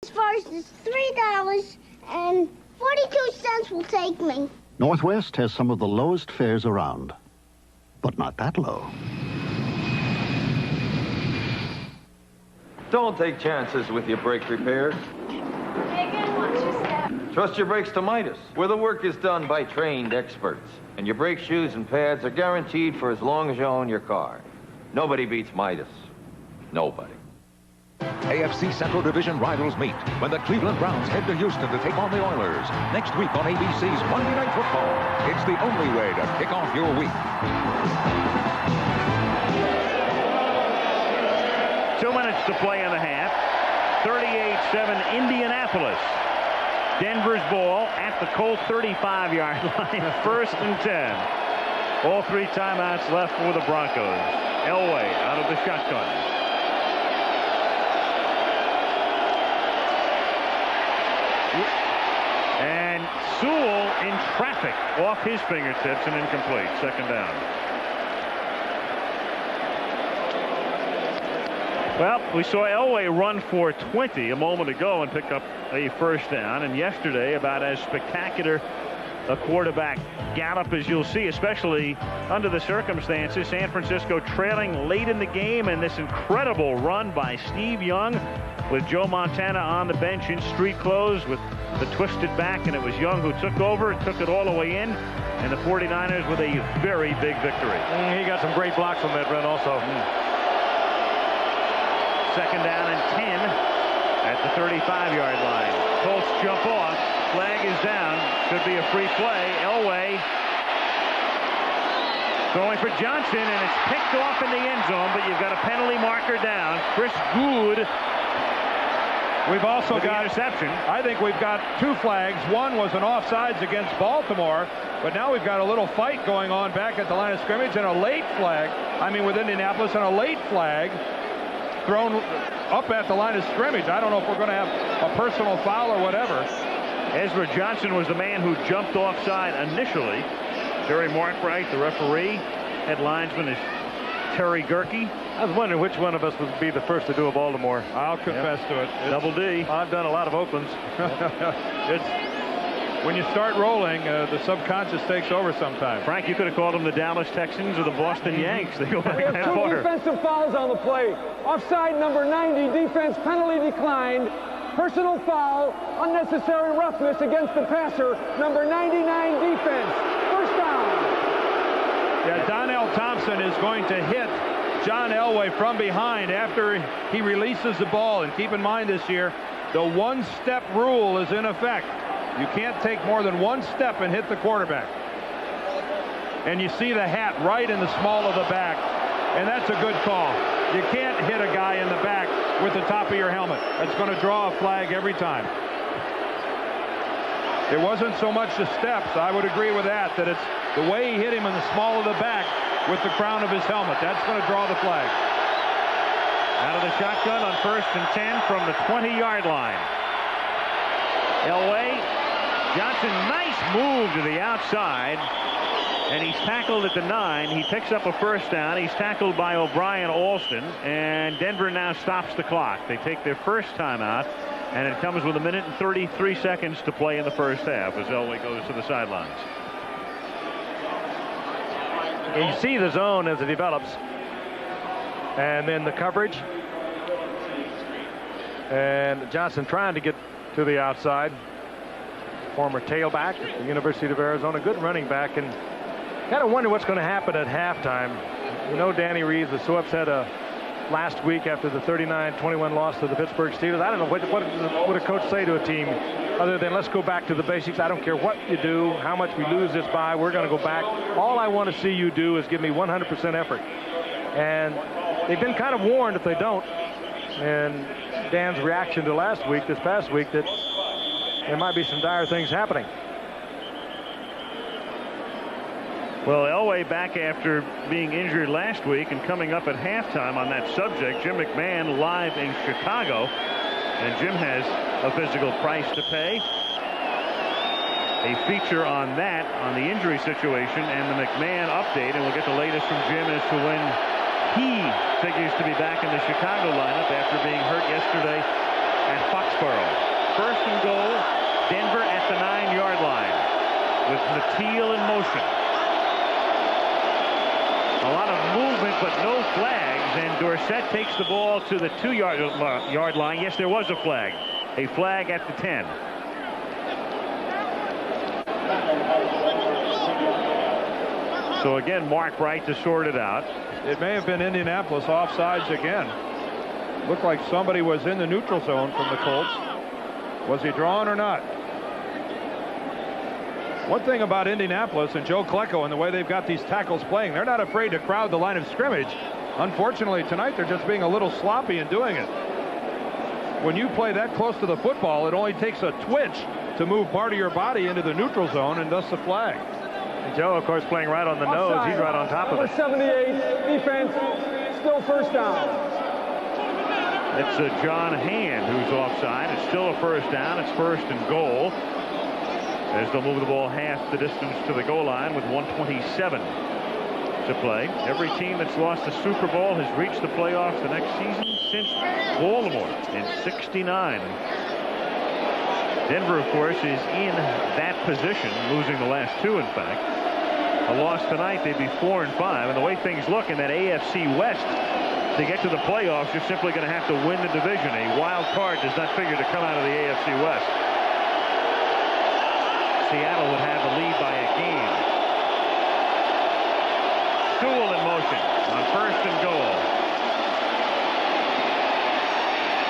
[SPEAKER 2] As far as this $3.42 will take me.
[SPEAKER 10] Northwest has some of the lowest fares around, but not that low. Don't take chances with your brake repairs.
[SPEAKER 2] Megan, watch your step.
[SPEAKER 10] Trust your brakes to Midas, where the work is done by trained experts. And your brake shoes and pads are guaranteed for as long as you own your car. Nobody beats Midas. Nobody.
[SPEAKER 22] AFC Central Division rivals meet when the Cleveland Browns head to Houston to take on the Oilers. Next week on ABC's Monday Night Football. It's the only way to kick off your week.
[SPEAKER 4] 2 minutes to play in the half. 38-7 Indianapolis. Denver's ball at the Colts 35-yard line. First and 10. All 3 timeouts left for the Broncos. Elway out of the shotgun. And Sewell in traffic off his fingertips and incomplete. Second down. Well, we saw Elway run for 20 a moment ago and pick up a first down. And yesterday, about as spectacular a quarterback gallop as you'll see, especially under the circumstances. San Francisco trailing late in the game, and this incredible run by Steve Young with Joe Montana on the bench in street clothes with the twisted back, and it was Young who took over and took it all the way in, and the 49ers with a very big victory.
[SPEAKER 3] He got some great blocks on that run also.
[SPEAKER 4] Second down and 10 at the 35-yard line. Colts jump off. Flag is down. Could be a free play. Elway going for Johnson, and it's picked off in the end zone, but you've got a penalty marker down. Chris Good.
[SPEAKER 5] We've also got
[SPEAKER 4] interception.
[SPEAKER 5] I think we've got 2 flags. One was an offsides against Baltimore, but now we've got a little fight going on back at the line of scrimmage and a late flag. I mean, with Indianapolis, and a late flag thrown up at the line of scrimmage. I don't know if we're going to have a personal foul or whatever.
[SPEAKER 4] Ezra Johnson was the man who jumped offside initially. Jerry Markwright, the referee. Head linesman is Terry Gerke.
[SPEAKER 3] I was wondering which one of us would be the first to do a Baltimore.
[SPEAKER 5] I'll confess to it.
[SPEAKER 3] Double D. I've done a lot of Oaklands.
[SPEAKER 5] It's when you start rolling, the subconscious takes over sometimes.
[SPEAKER 4] Frank, you could have called them the Dallas Texans or the Boston Yanks. They go back
[SPEAKER 16] We have 2 defensive fouls on the play. Offside number 90, defense penalty declined. Personal foul, unnecessary roughness against the passer, number 99 defense. First down.
[SPEAKER 5] Yeah, Donnell Thompson is going to hit John Elway from behind after he releases the ball. And keep in mind this year, the 1-step rule is in effect. You can't take more than 1 step and hit the quarterback. And you see the hat right in the small of the back. And that's a good call. You can't hit a guy in the back with the top of your helmet. That's going to draw a flag every time. It wasn't so much the steps. I would agree with that it's the way he hit him in the small of the back with the crown of his helmet. That's going to draw the flag.
[SPEAKER 4] Out of the shotgun on first and 10 from the 20-yard line. Elway. Johnson, nice move to the outside. And he's tackled at the 9. He picks up a first down. He's tackled by O'Brien Alston. And Denver now stops the clock. They take their first timeout. And it comes with 1 minute and 33 seconds to play in the first half as Elway goes to the sidelines.
[SPEAKER 3] You see the zone as it develops. And then the coverage. And Johnson trying to get to the outside. Former tailback at the University of Arizona. Good running back. And kind of wonder what's going to happen at halftime. You know, Danny Reeves is so upset last week after the 39-21 loss to the Pittsburgh Steelers. I don't know what would a coach say to a team other than let's go back to the basics. I don't care what you do, how much we lose this by. We're going to go back. All I want to see you do is give me 100% effort. And they've been kind of warned if they don't. And Dan's reaction to this past week, that there might be some dire things happening.
[SPEAKER 4] Well, Elway back after being injured last week and coming up at halftime on that subject. Jim McMahon live in Chicago. And Jim has a physical price to pay. A feature on that, on the injury situation and the McMahon update. And we'll get the latest from Jim as to when he figures to be back in the Chicago lineup after being hurt yesterday at Foxborough. First and goal, Denver at the 9-yard line with Natil in motion. A lot of movement but no flags, and Dorsett takes the ball to the 2-yard line. Yes, there was a flag. A flag at the 10. So again, Mark Bright to sort it out.
[SPEAKER 5] It may have been Indianapolis offsides again. Looked like somebody was in the neutral zone from the Colts. Was he drawn or not? One thing about Indianapolis and Joe Klecko and the way they've got these tackles playing, they're not afraid to crowd the line of scrimmage. Unfortunately, tonight they're just being a little sloppy in doing it. When you play that close to the football, it only takes a twitch to move part of your body into the neutral zone, and thus the flag.
[SPEAKER 3] And Joe, of course, playing right on the nose. He's right on top of it.
[SPEAKER 16] 78, defense, still first down.
[SPEAKER 4] It's John Hand who's offside. It's still a first down. It's 1st and goal. As they'll move the ball half the distance to the goal line with 1:27 to play. Every team that's lost the Super Bowl has reached the playoffs the next season since Baltimore in '69. Denver, of course, is in that position, losing the last 2, in fact. A loss tonight, they'd be 4-5. And the way things look in that AFC West, to get to the playoffs, you're simply going to have to win the division. A wild card does not figure to come out of the AFC West. Seattle would have the lead by a game. Sewell in motion on 1st and goal.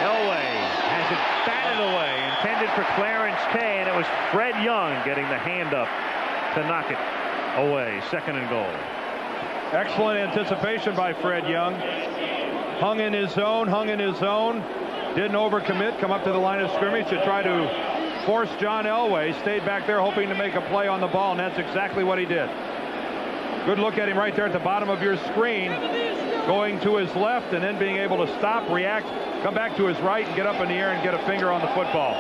[SPEAKER 4] Elway has it batted away, intended for Clarence Kay, and it was Fred Young getting the hand up to knock it away. 2nd and goal.
[SPEAKER 5] Excellent anticipation by Fred Young. Hung in his zone, didn't overcommit, come up to the line of scrimmage to try to force John Elway, stayed back there hoping to make a play on the ball, and that's exactly what he did. Good look at him right there at the bottom of your screen, going to his left and then being able to stop, react, come back to his right and get up in the air and get a finger on the football.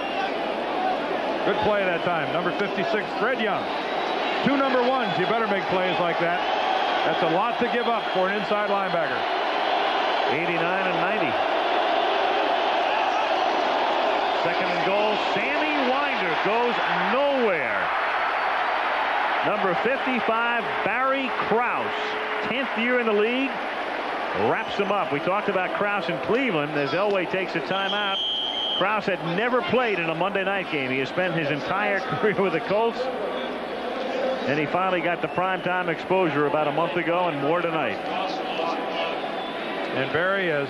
[SPEAKER 5] Good play that time. Number 56, Fred Young. 2 number 1s, you better make plays like that. That's a lot to give up for an inside linebacker.
[SPEAKER 4] 89 and 90. 2nd and goal. Sammy Winder goes nowhere. Number 55, Barry Krause, 10th year in the league, wraps him up. We talked about Krause in Cleveland as Elway takes a timeout. Krause had never played in a Monday night game. He has spent his entire career with the Colts, and he finally got the primetime exposure about a month ago and more tonight.
[SPEAKER 5] And Barry has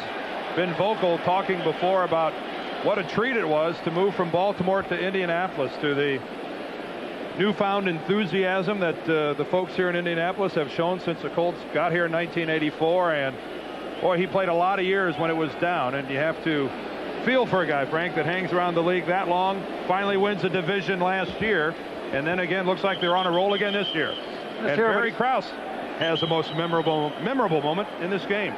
[SPEAKER 5] been vocal, talking before about what a treat it was to move from Baltimore to Indianapolis, to the newfound enthusiasm that the folks here in Indianapolis have shown since the Colts got here in 1984. And boy, he played a lot of years when it was down, and you have to feel for a guy, Frank, that hangs around the league that long, finally wins a division last year, and then again looks like they're on a roll again this year. And Barry Krause has the most memorable moment in this game.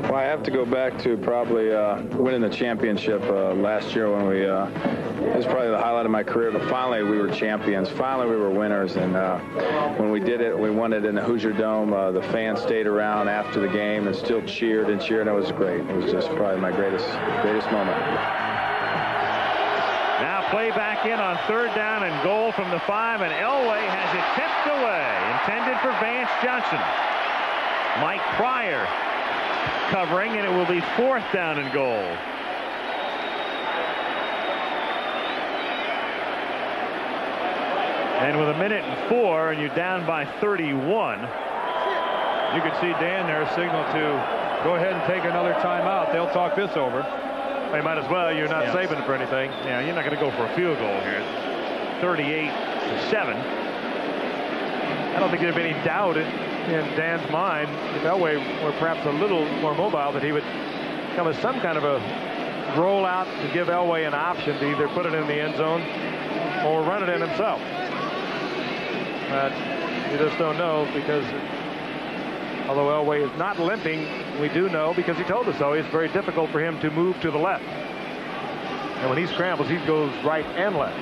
[SPEAKER 12] Well, I have to go back to probably winning the championship last year when we, it was probably the highlight of my career, but finally we were champions. Finally we were winners, and when we did it, we won it in the Hoosier Dome. The fans stayed around after the game and still cheered and cheered, and it was great. It was just probably my greatest moment.
[SPEAKER 4] Now play back in on 3rd down and goal from the 5, and Elway has it tipped away, intended for Vance Johnson. Mike Pryor covering, and it will be 4th down and goal. And with 1:04 and you're down by 31.
[SPEAKER 5] You could see Dan there signal to go ahead and take another timeout. They'll talk this over.
[SPEAKER 3] They might as well. You're not saving for anything.
[SPEAKER 4] Yeah, you're not going to go for a field goal here. 38-7.
[SPEAKER 3] I don't think there'd be any doubt in Dan's mind, if Elway were perhaps a little more mobile, that he would come with some kind of a rollout to give Elway an option to either put it in the end zone or run it in himself. But you just don't know, because although Elway is not limping, we do know, because he told us so, it's very difficult for him to move to the left. And when he scrambles, he goes right and left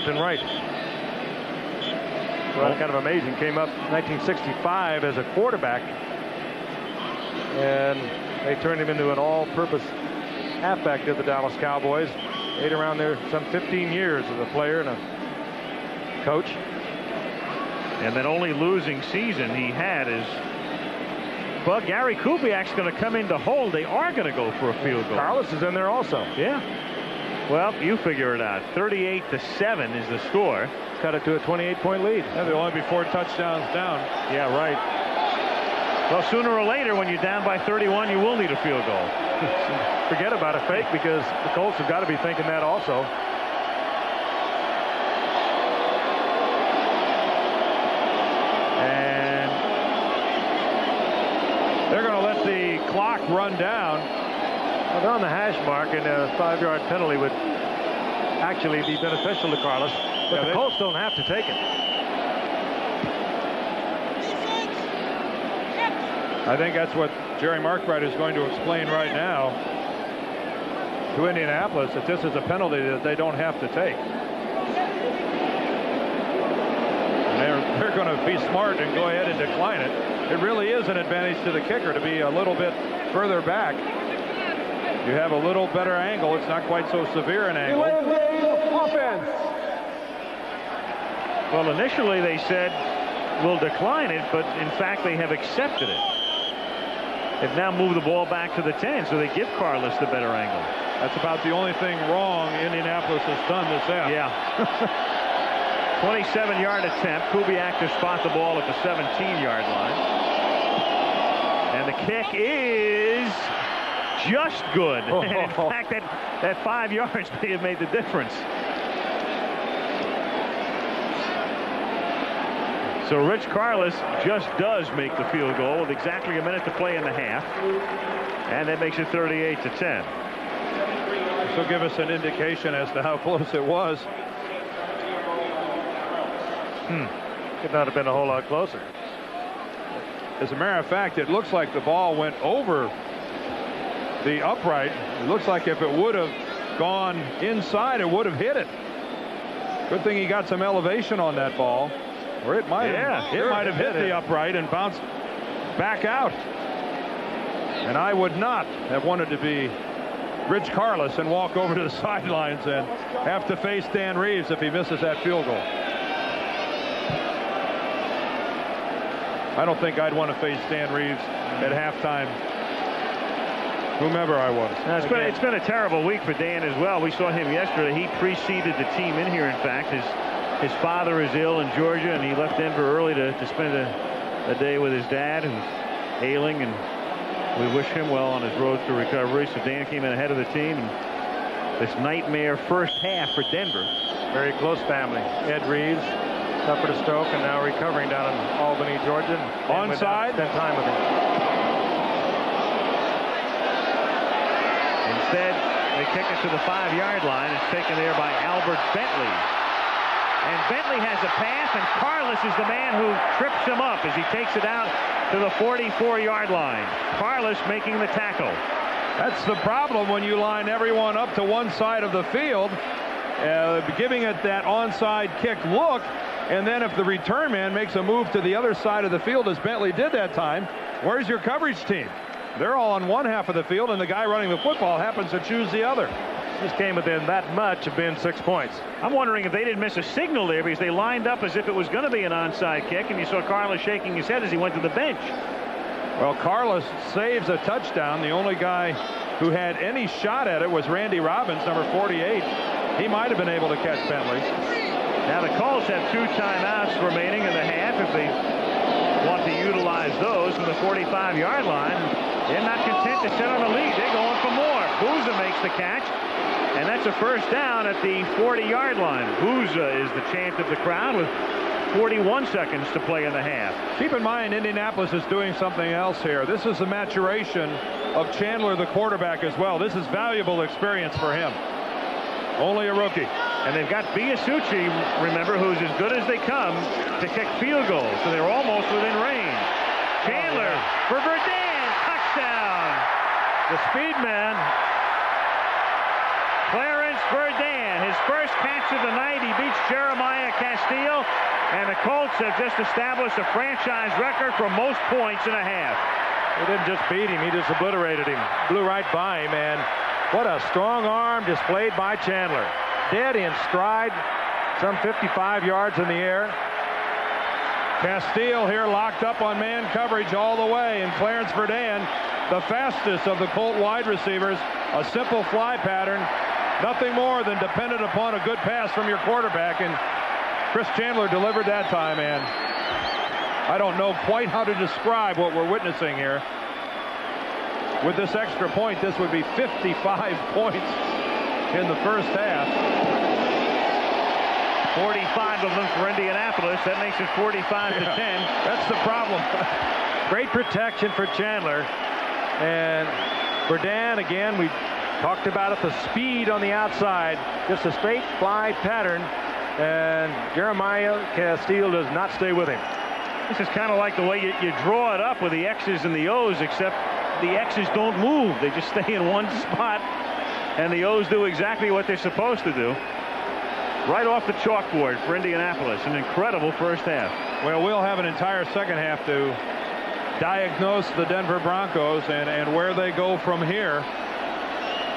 [SPEAKER 3] and right. Well, kind of amazing. Came up 1965 as a quarterback, and they turned him into an all-purpose halfback, did the Dallas Cowboys. Stayed around there some 15 years as a player and a coach.
[SPEAKER 4] And that only losing season he had is. But Gary Kubiak's going to come in to hold. They are going to go for a field goal.
[SPEAKER 3] Carlos is in there also.
[SPEAKER 4] Yeah. Well, you figure it out. 38-7 is the score.
[SPEAKER 3] Cut it to a 28-point lead.
[SPEAKER 5] Yeah, they'll only be 4 touchdowns down.
[SPEAKER 4] Yeah, right. Well, sooner or later, when you're down by 31, you will need a field goal.
[SPEAKER 3] Forget about a fake, because the Colts have got to be thinking that also.
[SPEAKER 5] And they're going to let the clock run down.
[SPEAKER 3] Well, they're on the hash mark, and a 5-yard penalty would actually be beneficial to Carlos. But the Colts don't have to take it.
[SPEAKER 5] I think that's what Jerry Markbright is going to explain right now to Indianapolis, that this is a penalty that they don't have to take. And they're going to be smart and go ahead and decline it. It really is an advantage to the kicker to be a little bit further back. You have a little better angle. It's not quite so severe an angle.
[SPEAKER 16] Offense.
[SPEAKER 4] Well, initially they said we'll decline it, but in fact they have accepted it. They've now moved the ball back to the 10, so they give Carlos the better angle.
[SPEAKER 5] That's about the only thing wrong Indianapolis has done this half.
[SPEAKER 4] Yeah. 27-yard attempt. Kubiak to spot the ball at the 17-yard line. And the kick is just good. And in fact, that 5 yards may have made the difference. So Rich Carlos just does make the field goal with exactly a minute to play in the half. And that makes it 38-10.
[SPEAKER 5] This will give us an indication as to how close it was.
[SPEAKER 3] Could not have been a whole lot closer.
[SPEAKER 5] As a matter of fact, it looks like the ball went over the upright. It looks like if it would have gone inside, it would have hit it. Good thing he got some elevation on that ball. Or it might have, hit the upright and bounced back out. And I would not have wanted to be Rich Carlos and walk over to the sidelines and have to face Dan Reeves if he misses that field goal. I don't think I'd want to face Dan Reeves at halftime, whomever I was.
[SPEAKER 4] Now, it's been a terrible week for Dan as well. We saw him yesterday. He preceded the team in here, in fact. His father is ill in Georgia, and he left Denver early to spend a day with his dad, who's ailing, and we wish him well on his road to recovery. So Dan came in ahead of the team, and this nightmare first half for Denver.
[SPEAKER 3] Very close family. Ed Reeves suffered a stroke and now recovering down in Albany, Georgia.
[SPEAKER 5] Onside.
[SPEAKER 3] Spent time with him.
[SPEAKER 4] Instead, they kick it to the 5-yard line. It's taken there by Albert Bentley. And Bentley has a pass, and Carlos is the man who trips him up as he takes it out to the 44-yard line. Carlos making the tackle.
[SPEAKER 5] That's the problem when you line everyone up to one side of the field, giving it that onside kick look, and then if the return man makes a move to the other side of the field, as Bentley did that time, where's your coverage team? They're all on one half of the field, and the guy running the football happens to choose the other.
[SPEAKER 3] This came within that much of being 6 points.
[SPEAKER 4] I'm wondering if they didn't miss a signal there, because they lined up as if it was going to be an onside kick, and you saw Carlos shaking his head as he went to the bench.
[SPEAKER 5] Well, Carlos saves a touchdown. The only guy who had any shot at it was Randy Robbins, number 48. He might have been able to catch Bentley.
[SPEAKER 4] Now the Colts have 2 timeouts remaining in the half if they want to utilize those from the 45-yard line. They're not content to sit on the lead. They're going for more. Booza makes the catch, and that's a first down at the 40-yard line. Booza is the chant of the crowd with 41 seconds to play in the half.
[SPEAKER 5] Keep in mind, Indianapolis is doing something else here. This is the maturation of Chandler, the quarterback, as well. This is valuable experience for him. Only a rookie.
[SPEAKER 4] And they've got Biasucci, remember, who's as good as they come to kick field goals. So they're almost within range. Chandler for Verdun. Touchdown.
[SPEAKER 3] The speed man.
[SPEAKER 4] Clarence Verdun, his first catch of the night. He beats Jeremiah Castile. And the Colts have just established a franchise record for most points in a half.
[SPEAKER 3] He didn't just beat him, he just obliterated him. Blew right by him, and what a strong arm displayed by Chandler. Dead in stride, some 55 yards in the air.
[SPEAKER 5] Castile here locked up on man coverage all the way, and Clarence Verdun, the fastest of the Colt wide receivers, a simple fly pattern, nothing more than dependent upon a good pass from your quarterback, and Chris Chandler delivered that time, and I don't know quite how to describe what we're witnessing here. With this extra point, this would be 55 points in the first half.
[SPEAKER 4] 45 of them for Indianapolis. That makes it 45 to 10.
[SPEAKER 5] That's the problem.
[SPEAKER 3] Great protection for Chandler. And Verdun, again, we talked about it, the speed on the outside. Just a straight fly pattern. And Jeremiah Castile does not stay with him.
[SPEAKER 4] This is kind of like the way you draw it up with the X's and the O's, except the X's don't move. They just stay in one spot, and the O's do exactly what they're supposed to do. Right off the chalkboard for Indianapolis. An incredible first half.
[SPEAKER 5] Well, we'll have an entire second half to diagnose the Denver Broncos and where they go from here.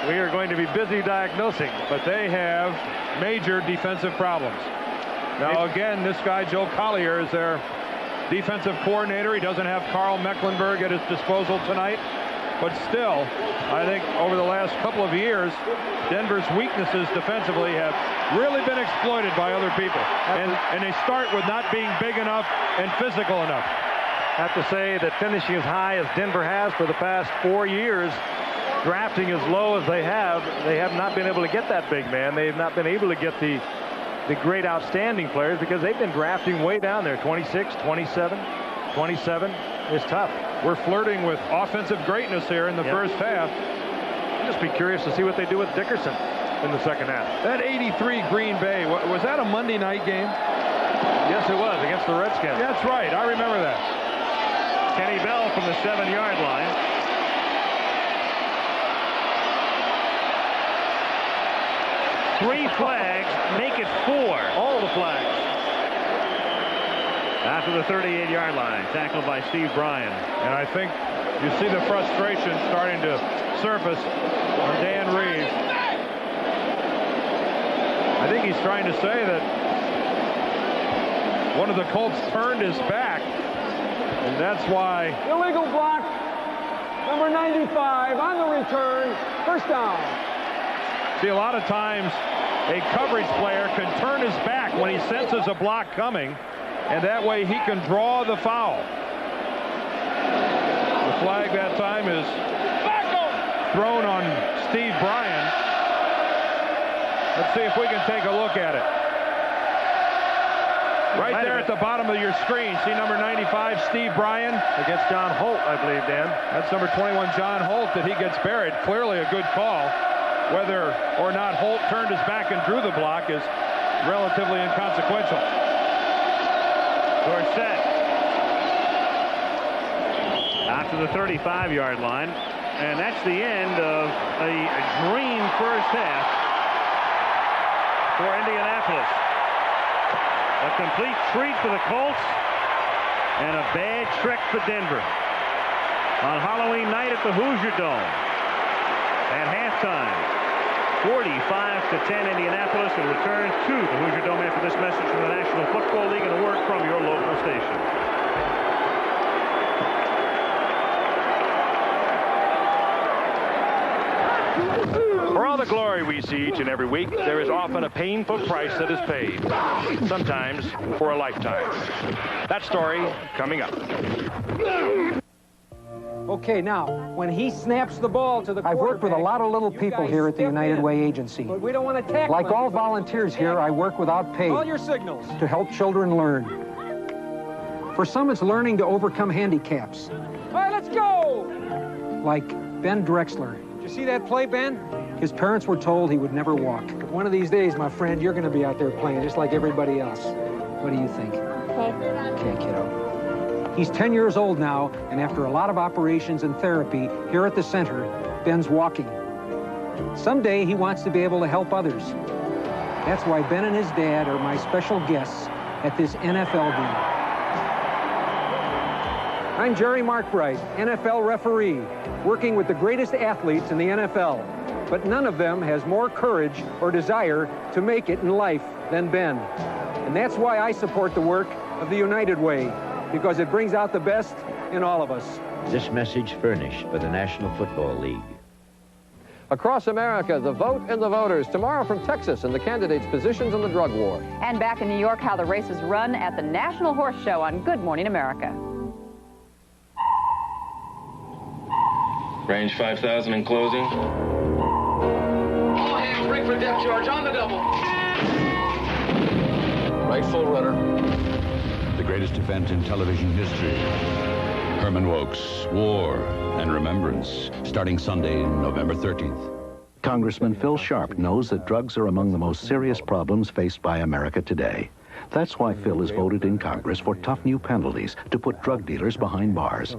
[SPEAKER 3] We are going to be busy diagnosing.
[SPEAKER 5] But they have major defensive problems. Now, again, this guy, Joe Collier, is their defensive coordinator. He doesn't have Carl Mecklenburg at his disposal tonight. But still, I think over the last couple of years, Denver's weaknesses defensively have really been exploited by other people. And they start with not being big enough and physical enough.
[SPEAKER 3] I have to say that finishing as high as Denver has for the past 4 years, drafting as low as they have not been able to get that big man. They've not been able to get the great outstanding players because they've been drafting way down there. 26, 27, 27 is tough.
[SPEAKER 5] We're flirting with offensive greatness here in the first half.
[SPEAKER 3] I'll just be curious to see what they do with Dickerson in the second half.
[SPEAKER 5] That 83 Green Bay, was that a Monday night game?
[SPEAKER 3] Yes, it was, against the Redskins.
[SPEAKER 5] That's right. I remember that.
[SPEAKER 4] Kenny Bell from the 7-yard line. Three flags make it 4.
[SPEAKER 3] All the flags.
[SPEAKER 4] After the 38-yard line, tackled by Steve Bryan.
[SPEAKER 5] And I think you see the frustration starting to surface on Dan Reeves. I think he's trying to say that one of the Colts turned his back, and that's why.
[SPEAKER 16] Illegal block. Number 95 on the return. First down.
[SPEAKER 5] See, a lot of times a coverage player can turn his back when he senses a block coming, and that way he can draw the foul. The flag that time is thrown on Steve Bryan. Let's see if we can take a look at it. Right there at the bottom of your screen, see number 95, Steve Bryan.
[SPEAKER 3] Against John Holt, I believe, Dan.
[SPEAKER 5] That's number 21, John Holt, that he gets buried. Clearly a good call. Whether or not Holt turned his back and drew the block is relatively inconsequential.
[SPEAKER 4] Dorsett after the 35-yard line, and that's the end of a dream first half for Indianapolis. A complete treat for the Colts and a bad trick for Denver on Halloween night at the Hoosier Dome. At halftime, 45-10 Indianapolis, and return to the Hoosier Dome after this message from the National Football League and a word from your local station.
[SPEAKER 3] For all the glory we see each and every week, there is often a painful price that is paid, sometimes for a lifetime. That story coming up.
[SPEAKER 13] Okay, now, when he snaps the ball to the quarterback... I've worked with a lot of little people here at the United Way Agency.
[SPEAKER 16] But we don't want to tackle
[SPEAKER 13] Like all volunteers here, I work without pay.
[SPEAKER 16] All your signals.
[SPEAKER 13] To help children learn. For some, it's learning to overcome handicaps.
[SPEAKER 16] All right, let's go!
[SPEAKER 13] Like Ben Drexler.
[SPEAKER 16] Did you see that play, Ben?
[SPEAKER 13] His parents were told he would never walk. But one of these days, my friend, you're going to be out there playing just like everybody else. What do you think? Okay, kiddo. He's 10 years old now, and after a lot of operations and therapy here at the center, Ben's walking. Someday, he wants to be able to help others. That's why Ben and his dad are my special guests at this NFL game. I'm Jerry Markbright, NFL referee, working with the greatest athletes in the NFL. But none of them has more courage or desire to make it in life than Ben. And that's why I support the work of the United Way, because it brings out the best in all of us.
[SPEAKER 11] This message furnished by the National Football League.
[SPEAKER 14] Across America, the vote and the voters. Tomorrow from Texas and the candidates' positions on the drug war.
[SPEAKER 23] And back in New York, how the races run at the National Horse Show on Good Morning America.
[SPEAKER 24] Range 5,000 in closing.
[SPEAKER 25] All hands break for depth charge on the double.
[SPEAKER 24] Right full rudder.
[SPEAKER 26] The greatest event in television history. Herman Woukes, War and Remembrance, starting Sunday, November 13th.
[SPEAKER 27] Congressman Phil Sharp knows that drugs are among the most serious problems faced by America today. That's why Phil has voted in Congress for tough new penalties to put drug dealers behind bars.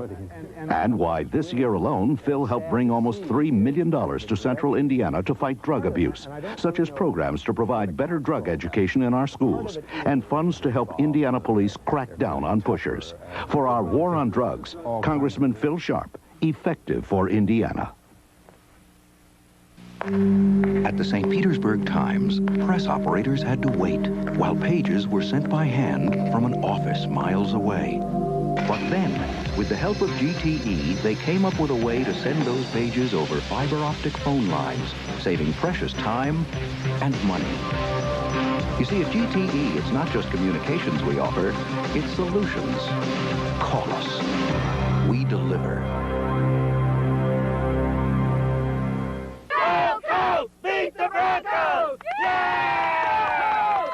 [SPEAKER 27] And why this year alone, Phil helped bring almost $3 million to Central Indiana to fight drug abuse, such as programs to provide better drug education in our schools and funds to help Indiana police crack down on pushers. For our war on drugs, Congressman Phil Sharp, effective for Indiana.
[SPEAKER 28] At the St. Petersburg Times, press operators had to wait while pages were sent by hand from an office miles away. But then, with the help of GTE, they came up with a way to send those pages over fiber optic phone lines, saving precious time and money. You see, at GTE, it's not just communications we offer, it's solutions. Call us. We deliver.
[SPEAKER 25] Beat the Broncos! Yeah!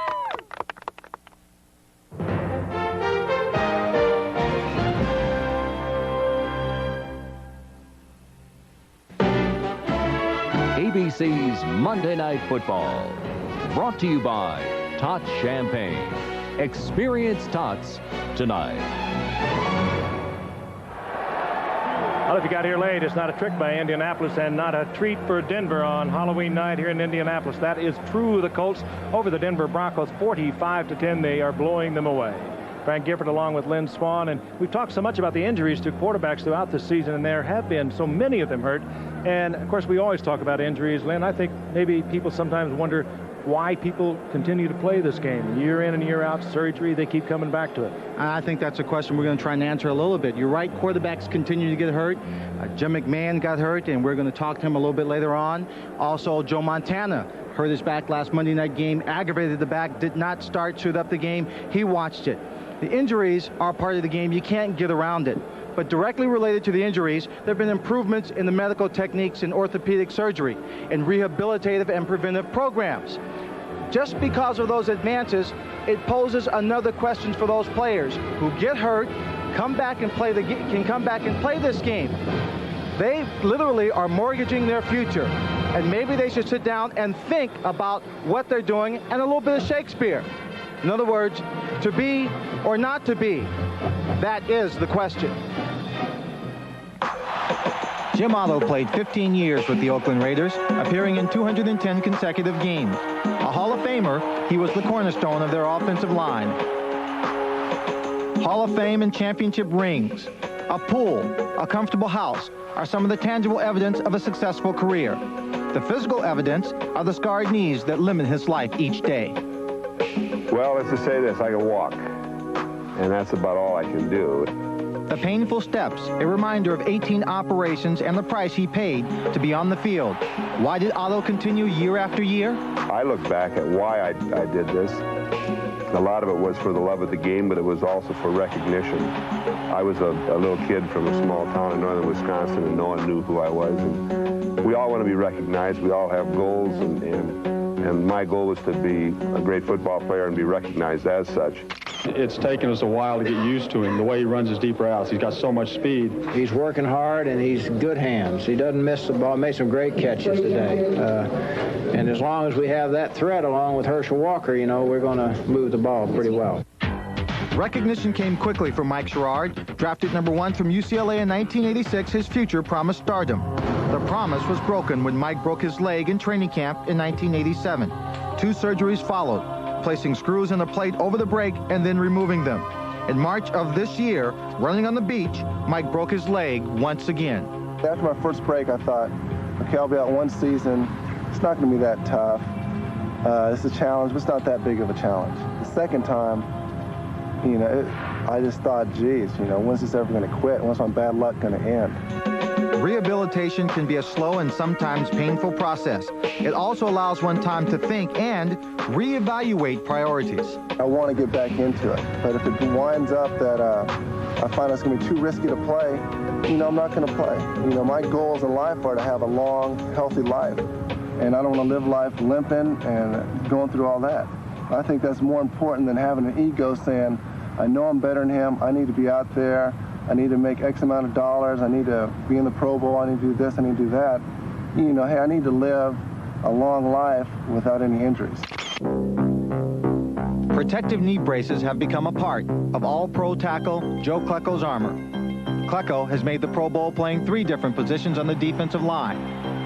[SPEAKER 29] ABC's Monday Night Football. Brought to you by Tots Champagne. Experience Tots tonight.
[SPEAKER 3] Well, if you got here late, it's not a trick by Indianapolis and not a treat for Denver on Halloween night here in Indianapolis. That is true. The Colts over the Denver Broncos 45-10. They are blowing them away. Frank Gifford along with Lynn Swan. And we've talked so much about the injuries to quarterbacks throughout the season, and there have been so many of them hurt. And, of course, we always talk about injuries, Lynn. I think maybe people sometimes wonder why people continue to play this game. Year in and year out, surgery, they keep coming back to it.
[SPEAKER 30] I think that's a question we're going to try and answer a little bit. You're right, quarterbacks continue to get hurt. Jim McMahon got hurt, and we're going to talk to him a little bit later on. Also, Joe Montana hurt his back last Monday night game, aggravated the back, did not start, chewed up the game. He watched it. The injuries are part of the game. You can't get around it. But directly related to the injuries, there have been improvements in the medical techniques in orthopedic surgery and rehabilitative and preventive programs. Just because of those advances, it poses another question for those players who get hurt, can come back and play this game. They literally are mortgaging their future, and maybe they should sit down and think about what they're doing and a little bit of Shakespeare. In other words, to be or not to be, that is the question. Jim Otto played 15 years with the Oakland Raiders, appearing in 210 consecutive games. A Hall of Famer, he was the cornerstone of their offensive line. Hall of Fame and championship rings, a pool, a comfortable house are some of the tangible evidence of a successful career. The physical evidence are the scarred knees that limit his life each day.
[SPEAKER 31] Well, let's just say this, I can walk, and that's about all I can do.
[SPEAKER 30] The painful steps, a reminder of 18 operations and the price he paid to be on the field. Why did Otto continue year after year?
[SPEAKER 31] I look back at why I did this. A lot of it was for the love of the game, but it was also for recognition. I was a little kid from a small town in northern Wisconsin, and no one knew who I was. And we all want to be recognized. We all have goals, and my goal was to be a great football player and be recognized as such.
[SPEAKER 12] It's taken us a while to get used to him, the way he runs his deep routes. He's got so much speed.
[SPEAKER 32] He's working hard, and he's good hands. He doesn't miss the ball. Made some great catches today. And as long as we have that threat along with Herschel Walker, you know, we're going to move the ball pretty well.
[SPEAKER 30] Recognition came quickly for Mike Sherrard. Drafted #1 from UCLA in 1986, his future promised stardom. The promise was broken when Mike broke his leg in training camp in 1987. 2 surgeries followed, placing screws in the plate over the break and then removing them. In March of this year, running on the beach, Mike broke his leg once again.
[SPEAKER 33] After my first break, I thought, okay, I'll be out 1 season. It's not going to be that tough. It's a challenge, but it's not that big of a challenge. The second time, you know, I just thought, geez, you know, when's this ever going to quit? When's my bad luck going to end?
[SPEAKER 30] Rehabilitation can be a slow and sometimes painful process. It also allows one time to think and reevaluate priorities.
[SPEAKER 33] I want to get back into it, but if it winds up that I find it's going to be too risky to play, you know, I'm not going to play. You know, my goals in life are to have a long, healthy life, and I don't want to live life limping and going through all that. I think that's more important than having an ego saying, I know I'm better than him, I need to be out there, I need to make X amount of dollars, I need to be in the Pro Bowl, I need to do this, I need to do that. You know, hey, I need to live a long life without any injuries.
[SPEAKER 30] Protective knee braces have become a part of all-pro tackle Joe Klecko's armor. Klecko has made the Pro Bowl playing 3 different positions on the defensive line.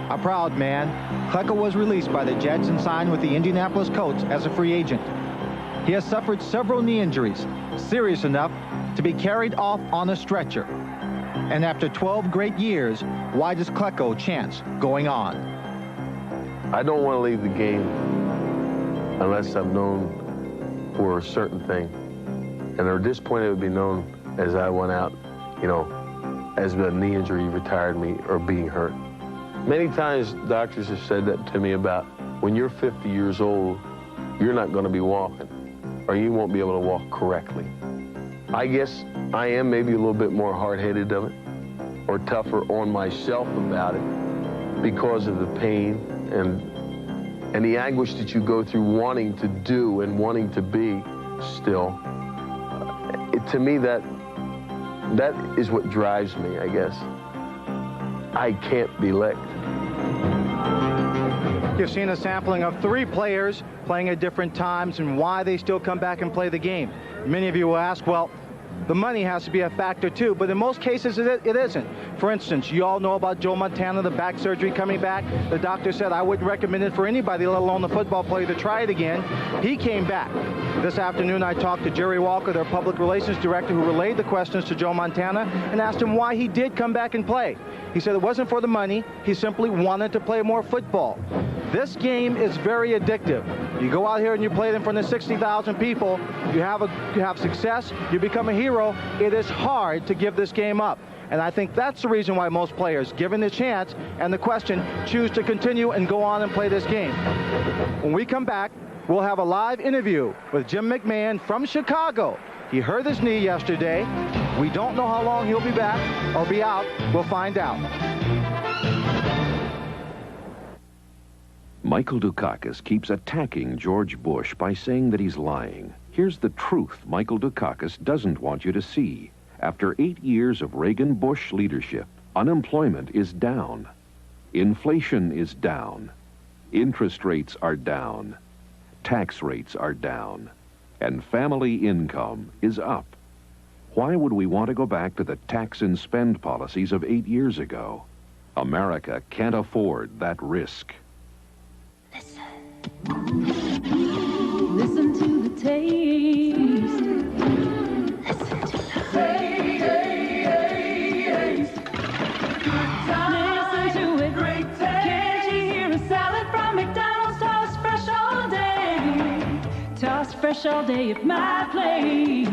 [SPEAKER 30] A proud man, Klecko was released by the Jets and signed with the Indianapolis Colts as a free agent. He has suffered several knee injuries, serious enough to be carried off on a stretcher. And after 12 great years, why does Klecko chance going on?
[SPEAKER 31] I don't want to leave the game unless I'm known for a certain thing. And at this point, it would be known as I went out, you know, as a knee injury retired me or being hurt. Many times, doctors have said that to me about when you're 50 years old, you're not going to be walking, or you won't be able to walk correctly. I guess I am maybe a little bit more hard-headed of it, or tougher on myself about it because of the pain and the anguish that you go through wanting to do and wanting to be still. To me, that is what drives me, I guess. I can't be licked.
[SPEAKER 30] You've seen a sampling of 3 players playing at different times and why they still come back and play the game. Many of you will ask, well, the money has to be a factor too, but in most cases it isn't. For instance, you all know about Joe Montana, the back surgery coming back. The doctor said I wouldn't recommend it for anybody, let alone the football player, to try it again. He came back. This afternoon I talked to Jerry Walker, their public relations director, who relayed the questions to Joe Montana and asked him why he did come back and play. He said it wasn't for the money, he simply wanted to play more football. This game is very addictive. You go out here and you play in front of 60,000 people, you have success, you become a hero. It is hard to give this game up. And I think that's the reason why most players, given the chance and the question, choose to continue and go on and play this game. When we come back, we'll have a live interview with Jim McMahon from Chicago. He hurt his knee yesterday. We don't know how long he'll be back or be out. We'll find out.
[SPEAKER 27] Michael Dukakis keeps attacking George Bush by saying that he's lying. Here's the truth Michael Dukakis doesn't want you to see. After 8 years of Reagan-Bush leadership, unemployment is down. Inflation is down. Interest rates are down. Tax rates are down. And family income is up. Why would we want to go back to the tax and spend policies of 8 years ago? America can't afford that risk.
[SPEAKER 1] Listen to the taste. Listen to the taste. Listen to it. Great taste. Can't you hear a salad from McDonald's? Tossed fresh all day. Tossed fresh all day at my place.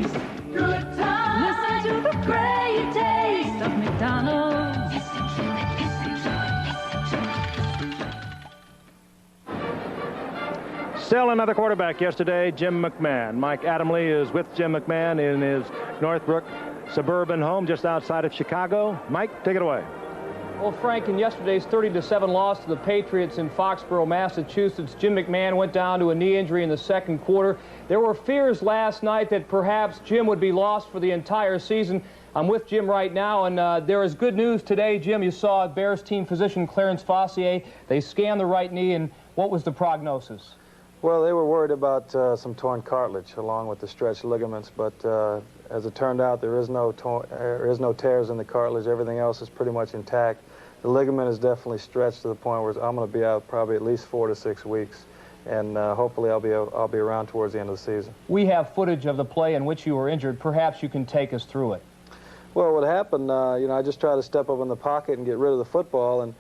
[SPEAKER 1] Good time. Listen to the great taste of McDonald's. Listen to it.
[SPEAKER 3] Still another quarterback yesterday, Jim McMahon. Mike Adamle is with Jim McMahon in his Northbrook suburban home just outside of Chicago. Mike, take it away.
[SPEAKER 2] Well, Frank, in yesterday's 30-7 loss to the Patriots in Foxborough, Massachusetts, Jim McMahon went down to a knee injury in the second quarter. There were fears last night that perhaps Jim would be lost for the entire season. I'm with Jim right now, and there is good news today. Jim, you saw Bears team physician Clarence Fossier. They scanned the right knee, and what was the prognosis?
[SPEAKER 6] Well, they were worried about some torn cartilage along with the stretched ligaments, but as it turned out, there is no tears in the cartilage. Everything else is pretty much intact. The ligament is definitely stretched to the point where I'm going to be out probably at least 4 to 6 weeks, and hopefully I'll be around towards the end of the season. We have footage of the play in which you were injured. Perhaps you can take us through it. Well, what happened, you know, I just tried to step up in the pocket and get rid of the football,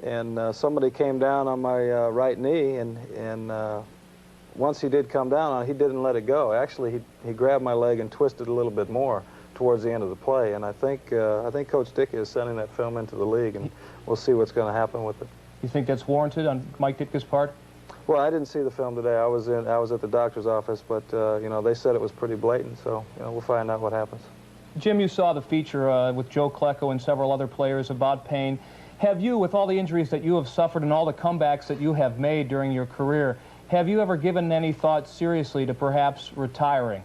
[SPEAKER 6] and somebody came down on my right knee and once he did come down on it, he didn't let it go. Actually, he grabbed my leg and twisted a little bit more towards the end of the play. And I think Coach Dickey is sending that film into the league, and we'll see what's going to happen with it.
[SPEAKER 2] You think that's warranted on Mike Ditka's part?
[SPEAKER 6] Well, I didn't see the film today. I was at the doctor's office, but you know, they said it was pretty blatant. So you know, we'll find out what happens.
[SPEAKER 2] Jim, you saw the feature with Joe Klecko and several other players about pain. Have you, with all the injuries that you have suffered and all the comebacks that you have made during your career, have you ever given any thought seriously to perhaps retiring?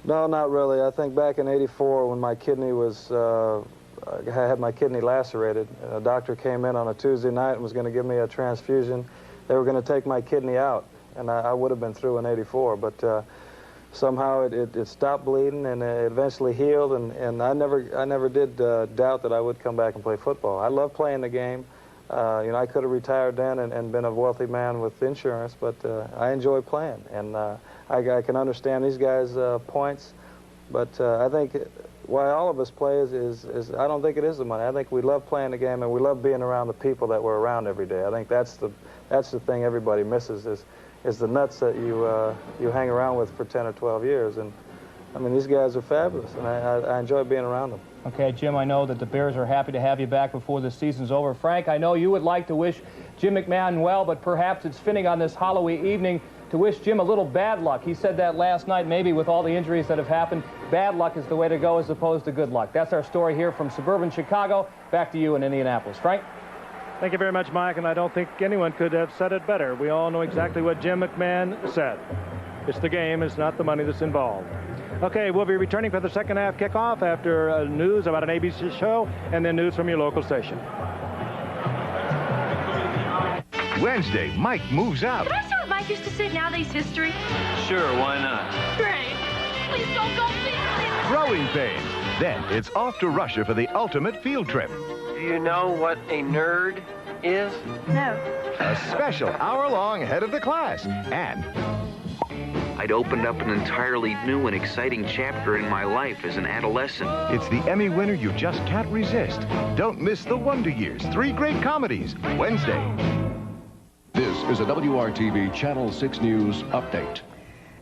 [SPEAKER 6] No, not really. I think back in '84 when my kidney was, I had my kidney lacerated, a doctor came in on a Tuesday night and was going to give me a transfusion. They were going to take my kidney out, and I would have been through in '84, but somehow it stopped bleeding and it eventually healed, and I never did doubt that I would come back and play football. I love playing the game. You know, I could have retired then and been a wealthy man with insurance, but I enjoy playing, and I can understand these guys' points, but I think why all of us play is I don't think it is the money. I think we love playing the game and we love being around the people that we're around every day. I think that's the thing everybody misses is the nuts that you hang around with for 10 or 12 years. And I mean, these guys are fabulous, and I enjoy being around them.
[SPEAKER 2] Okay, Jim, I know that the Bears are happy to have you back before the season's over. Frank, I know you would like to wish Jim McMahon well, but perhaps it's fitting on this Halloween evening to wish Jim a little bad luck. He said that last night, maybe with all the injuries that have happened, bad luck is the way to go as opposed to good luck. That's our story here from suburban Chicago. Back to you in Indianapolis. Frank?
[SPEAKER 3] Thank you very much, Mike, and I don't think anyone could have said it better. We all know exactly what Jim McMahon said. It's the game, it's not the money that's involved. Okay, we'll be returning for the second half kickoff after news about an ABC show and then news from your local station.
[SPEAKER 4] Wednesday, Mike moves out.
[SPEAKER 5] Can I see where Mike used to sit now that he's history?
[SPEAKER 25] Sure, why not?
[SPEAKER 5] Great. Please don't go fishing.
[SPEAKER 4] Growing pains. Then it's off to Russia for the ultimate field trip.
[SPEAKER 7] Do you know what a nerd is?
[SPEAKER 5] No.
[SPEAKER 4] A special hour-long head of the class. And
[SPEAKER 8] I'd opened up an entirely new and exciting chapter in my life as an adolescent.
[SPEAKER 4] it's the Emmy winner you just can't resist. Don't miss The Wonder Years, 3 great comedies, Wednesday.
[SPEAKER 29] This is a WRTV Channel 6 News update.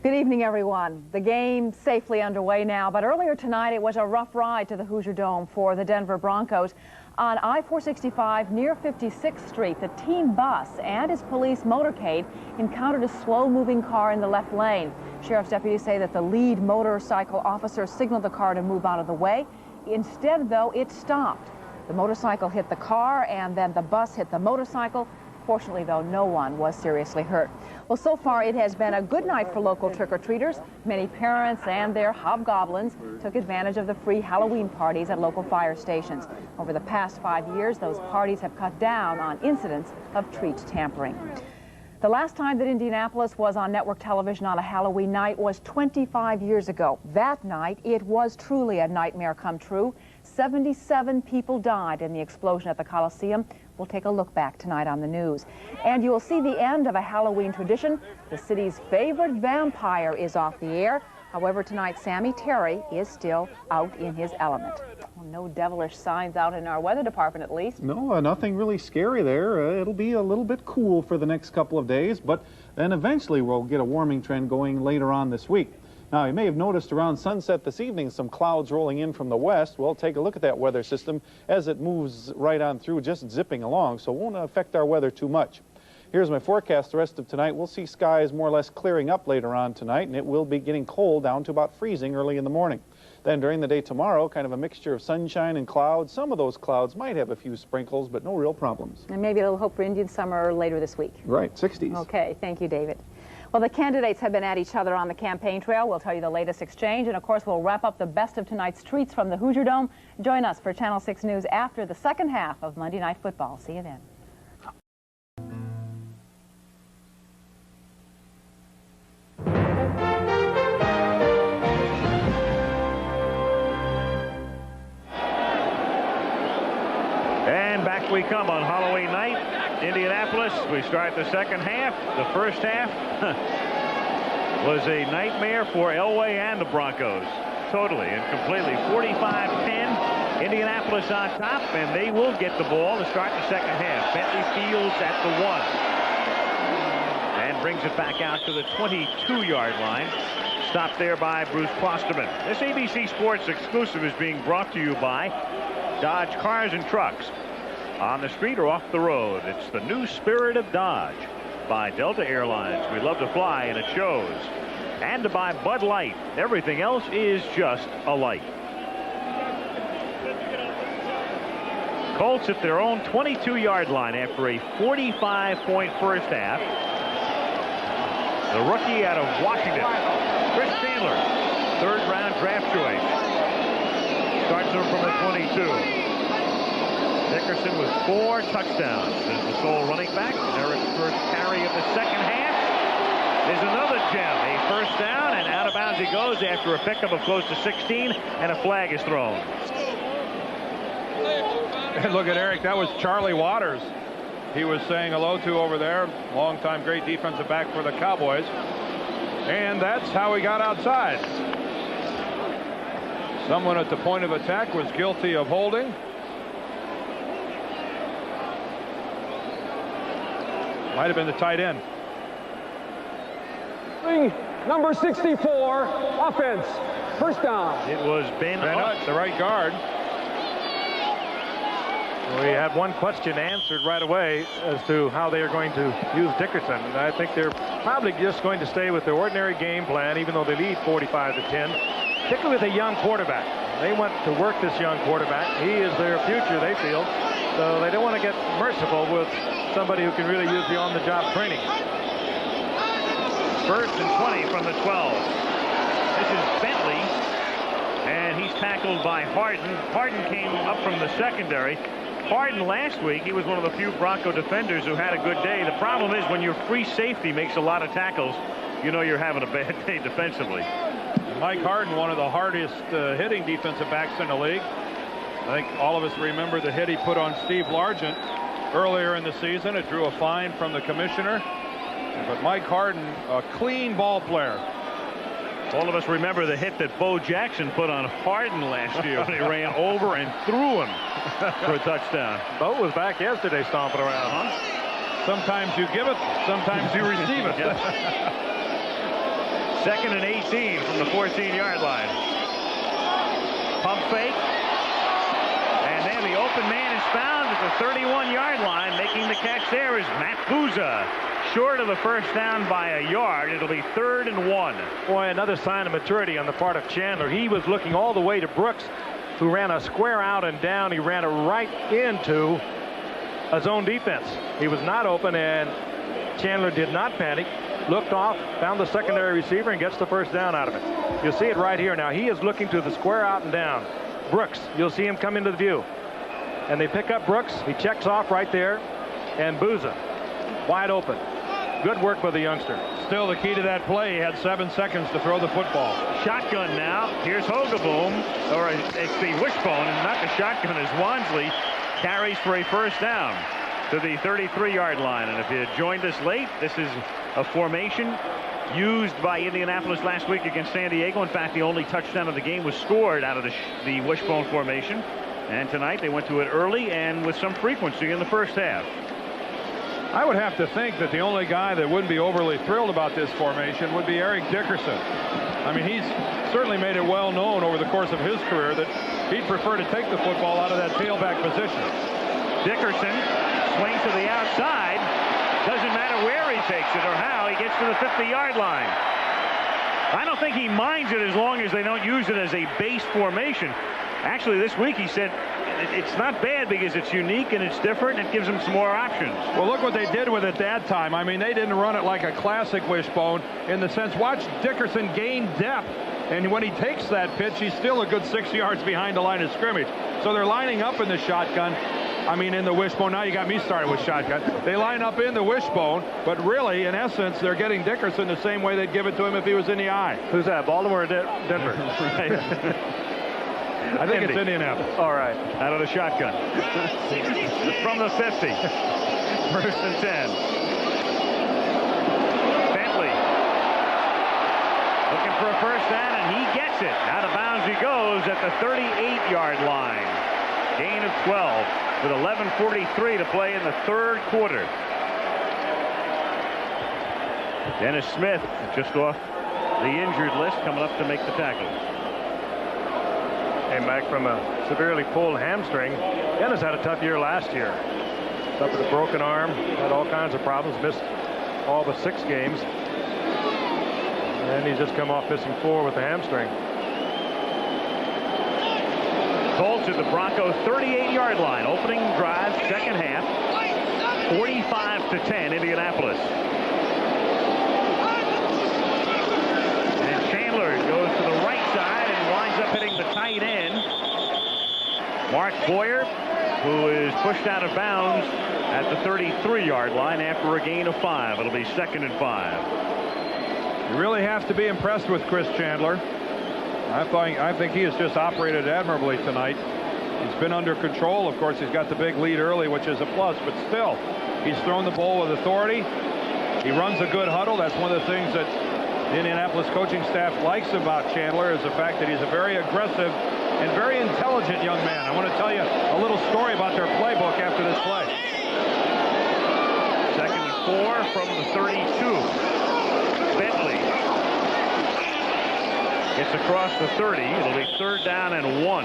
[SPEAKER 23] Good evening, everyone. The game safely underway now, but earlier tonight it was a rough ride to the Hoosier Dome for the Denver Broncos. On I-465 near 56th Street, the team bus and his police motorcade encountered a slow-moving car in the left lane. Sheriff's deputies say that the lead motorcycle officer signaled the car to move out of the way. Instead, though, it stopped. The motorcycle hit the car, and then the bus hit the motorcycle. Fortunately, though, no one was seriously hurt. Well, so far it has been a good night for local trick-or-treaters. Many parents and their hobgoblins took advantage of the free Halloween parties at local fire stations. Over the past 5 years, those parties have cut down on incidents of treat tampering. The last time that Indianapolis was on network television on a Halloween night was 25 years ago. That night, it was truly a nightmare come true. 77 people died in the explosion at the Coliseum. We'll take a look back tonight on the news. And you will see the end of a Halloween tradition. The city's favorite vampire is off the air. However, tonight, Sammy Terry is still out in his element. Well, no devilish signs out in our weather department, at least.
[SPEAKER 9] No, nothing really scary there. It'll be a little bit cool for the next couple of days, but then eventually we'll get a warming trend going later on this week. Now, you may have noticed around sunset this evening some clouds rolling in from the west. Well, take a look at that weather system as it moves right on through, just zipping along, so it won't affect our weather too much. Here's my forecast the rest of tonight. We'll see skies more or less clearing up later on tonight, and it will be getting cold down to about freezing early in the morning. Then during the day tomorrow, kind of a mixture of sunshine and clouds. Some of those clouds might have a few sprinkles, but no real problems.
[SPEAKER 23] And maybe a little hope for Indian summer later this week.
[SPEAKER 9] Right, 60s.
[SPEAKER 23] Okay, thank you, David. Well, the candidates have been at each other on the campaign trail. We'll tell you the latest exchange, and of course, we'll wrap up the best of tonight's treats from the Hoosier Dome. Join us for Channel 6 News after the second half of Monday Night Football. See you then.
[SPEAKER 3] And back we come on Halloween night. Indianapolis, we start the second half. The first half was a nightmare for Elway and the Broncos. Totally and completely. 45-10. Indianapolis on top, and they will get the ball to start the second half. Bentley Fields at the 1. And brings it back out to the 22-yard line. Stopped there by Bruce Klosterman. This ABC Sports exclusive is being brought to you by Dodge Cars and Trucks. On the street or off the road, it's the new spirit of Dodge. By Delta Airlines. We love to fly, and it shows. And to buy Bud Light. Everything else is just a light. Colts at their own 22-yard line after a 45-point first half. The rookie out of Washington, Chris Chandler, third-round draft choice. Starts him from the 22. Dickerson with 4 touchdowns as the sole running back. Eric's first carry of the second half is another gem. A first down, and out of bounds he goes after a pickup of close to 16, and a flag is thrown.
[SPEAKER 10] And look at Eric. That was Charlie Waters he was saying hello to over there. Longtime great defensive back for the Cowboys. And that's how he got outside. Someone at the point of attack was guilty of holding. Might have been the tight end.
[SPEAKER 2] Number 64, offense. First down.
[SPEAKER 3] It was Ben Hutt,
[SPEAKER 10] the right guard.
[SPEAKER 3] We had one question answered right away as to how they are going to use Dickerson. And I think they're probably just going to stay with their ordinary game plan, even though they lead 45-10, particularly with a young quarterback. They want to work this young quarterback. He is their future, they feel. So they don't want to get merciful with somebody who can really use the on-the-job training. First and 20 from the 12. This is Bentley, and he's tackled by Harden. Harden came up from the secondary. Harden last week, he was one of the few Bronco defenders who had a good day. The problem is when your free safety makes a lot of tackles, you know you're having a bad day defensively.
[SPEAKER 10] Mike Harden, one of the hardest hitting defensive backs in the league. I think all of us remember the hit he put on Steve Largent earlier in the season. It drew a fine from the commissioner. But Mike Harden, a clean ball player.
[SPEAKER 3] All of us remember the hit that Bo Jackson put on Harden last year when he ran over and threw him for a touchdown.
[SPEAKER 10] Bo was back yesterday stomping around. Sometimes you give it, sometimes you receive it.
[SPEAKER 3] Second and 18 from the 14-yard line. Pump fake. And then the open man is found at the 31-yard line. Making the catch there is Matt Bouza. Short of the first down by a yard. It'll be 3rd and 1. Boy, another sign of maturity on the part of Chandler. He was looking all the way to Brooks, who ran a square out and down. He ran it right into a zone defense. He was not open, and Chandler did not panic. Looked off, found the secondary receiver, and gets the first down out of it. You'll see it right here now. He is looking to the square out and down. Brooks, you'll see him come into the view. And they pick up Brooks. He checks off right there. And Bouza, wide open. Good work by the youngster.
[SPEAKER 10] Still the key to that play. He had 7 seconds to throw the football.
[SPEAKER 3] Shotgun now. Here's Hogaboom, or it's the wishbone, and not the shotgun, as Wansley carries for a first down to the 33-yard line. And if you joined us late, this is a formation used by Indianapolis last week against San Diego. In fact, the only touchdown of the game was scored out of the wishbone formation. And tonight they went to it early and with some frequency in the first half.
[SPEAKER 10] I would have to think that the only guy that wouldn't be overly thrilled about this formation would be Eric Dickerson. I mean, he's certainly made it well known over the course of his career that he'd prefer to take the football out of that tailback position.
[SPEAKER 3] Dickerson swings to the outside. Doesn't matter where he takes it or how. He gets to the 50-yard line. I don't think he minds it as long as they don't use it as a base formation. Actually, this week he said it's not bad because it's unique and it's different and it gives them some more options.
[SPEAKER 10] Well, look what they did with it that time. I mean, they didn't run it like a classic wishbone in the sense, watch Dickerson gain depth. And when he takes that pitch, he's still a good 6 yards behind the line of scrimmage. So they're lining up in the shotgun. I mean, in the wishbone. Now you got me started with shotgun. They line up in the wishbone, but really, in essence, they're getting Dickerson the same way they'd give it to him if he was in the eye.
[SPEAKER 3] Who's that, Baltimore or Denver?
[SPEAKER 10] I think it's Indianapolis.
[SPEAKER 3] All right. Out of the shotgun. From the 50. First and 10. Bentley. Looking for a first down, and he gets it. Out of bounds he goes at the 38-yard line. Gain of 12 with 11:43 to play in the third quarter.
[SPEAKER 11] Dennis Smith just off the injured list, coming up to make the tackle.
[SPEAKER 3] Came back from a severely pulled hamstring. Dennis had a tough year last year. Suffered a broken arm, had all kinds of problems, missed all but 6 games. And he's just come off missing 4 with the hamstring.
[SPEAKER 11] Colts at the Broncos 38-yard line. Opening drive, second half. 45-10, Indianapolis. And Chandler goes to the right side and winds up hitting the tight end. Mark Boyer, who is pushed out of bounds at the 33-yard line after a gain of 5. It'll be 2nd and 5.
[SPEAKER 10] You really have to be impressed with Chris Chandler. I think he has just operated admirably tonight. He's been under control. Of course, he's got the big lead early, which is a plus, but still, he's thrown the ball with authority. He runs a good huddle. That's one of the things that the Indianapolis coaching staff likes about Chandler, is the fact that he's a very aggressive and very intelligent young man. I want to tell you a little story about their playbook after this play.
[SPEAKER 11] 2nd and 4 from the 32. Bentley gets across the 30. It'll be 3rd down and 1.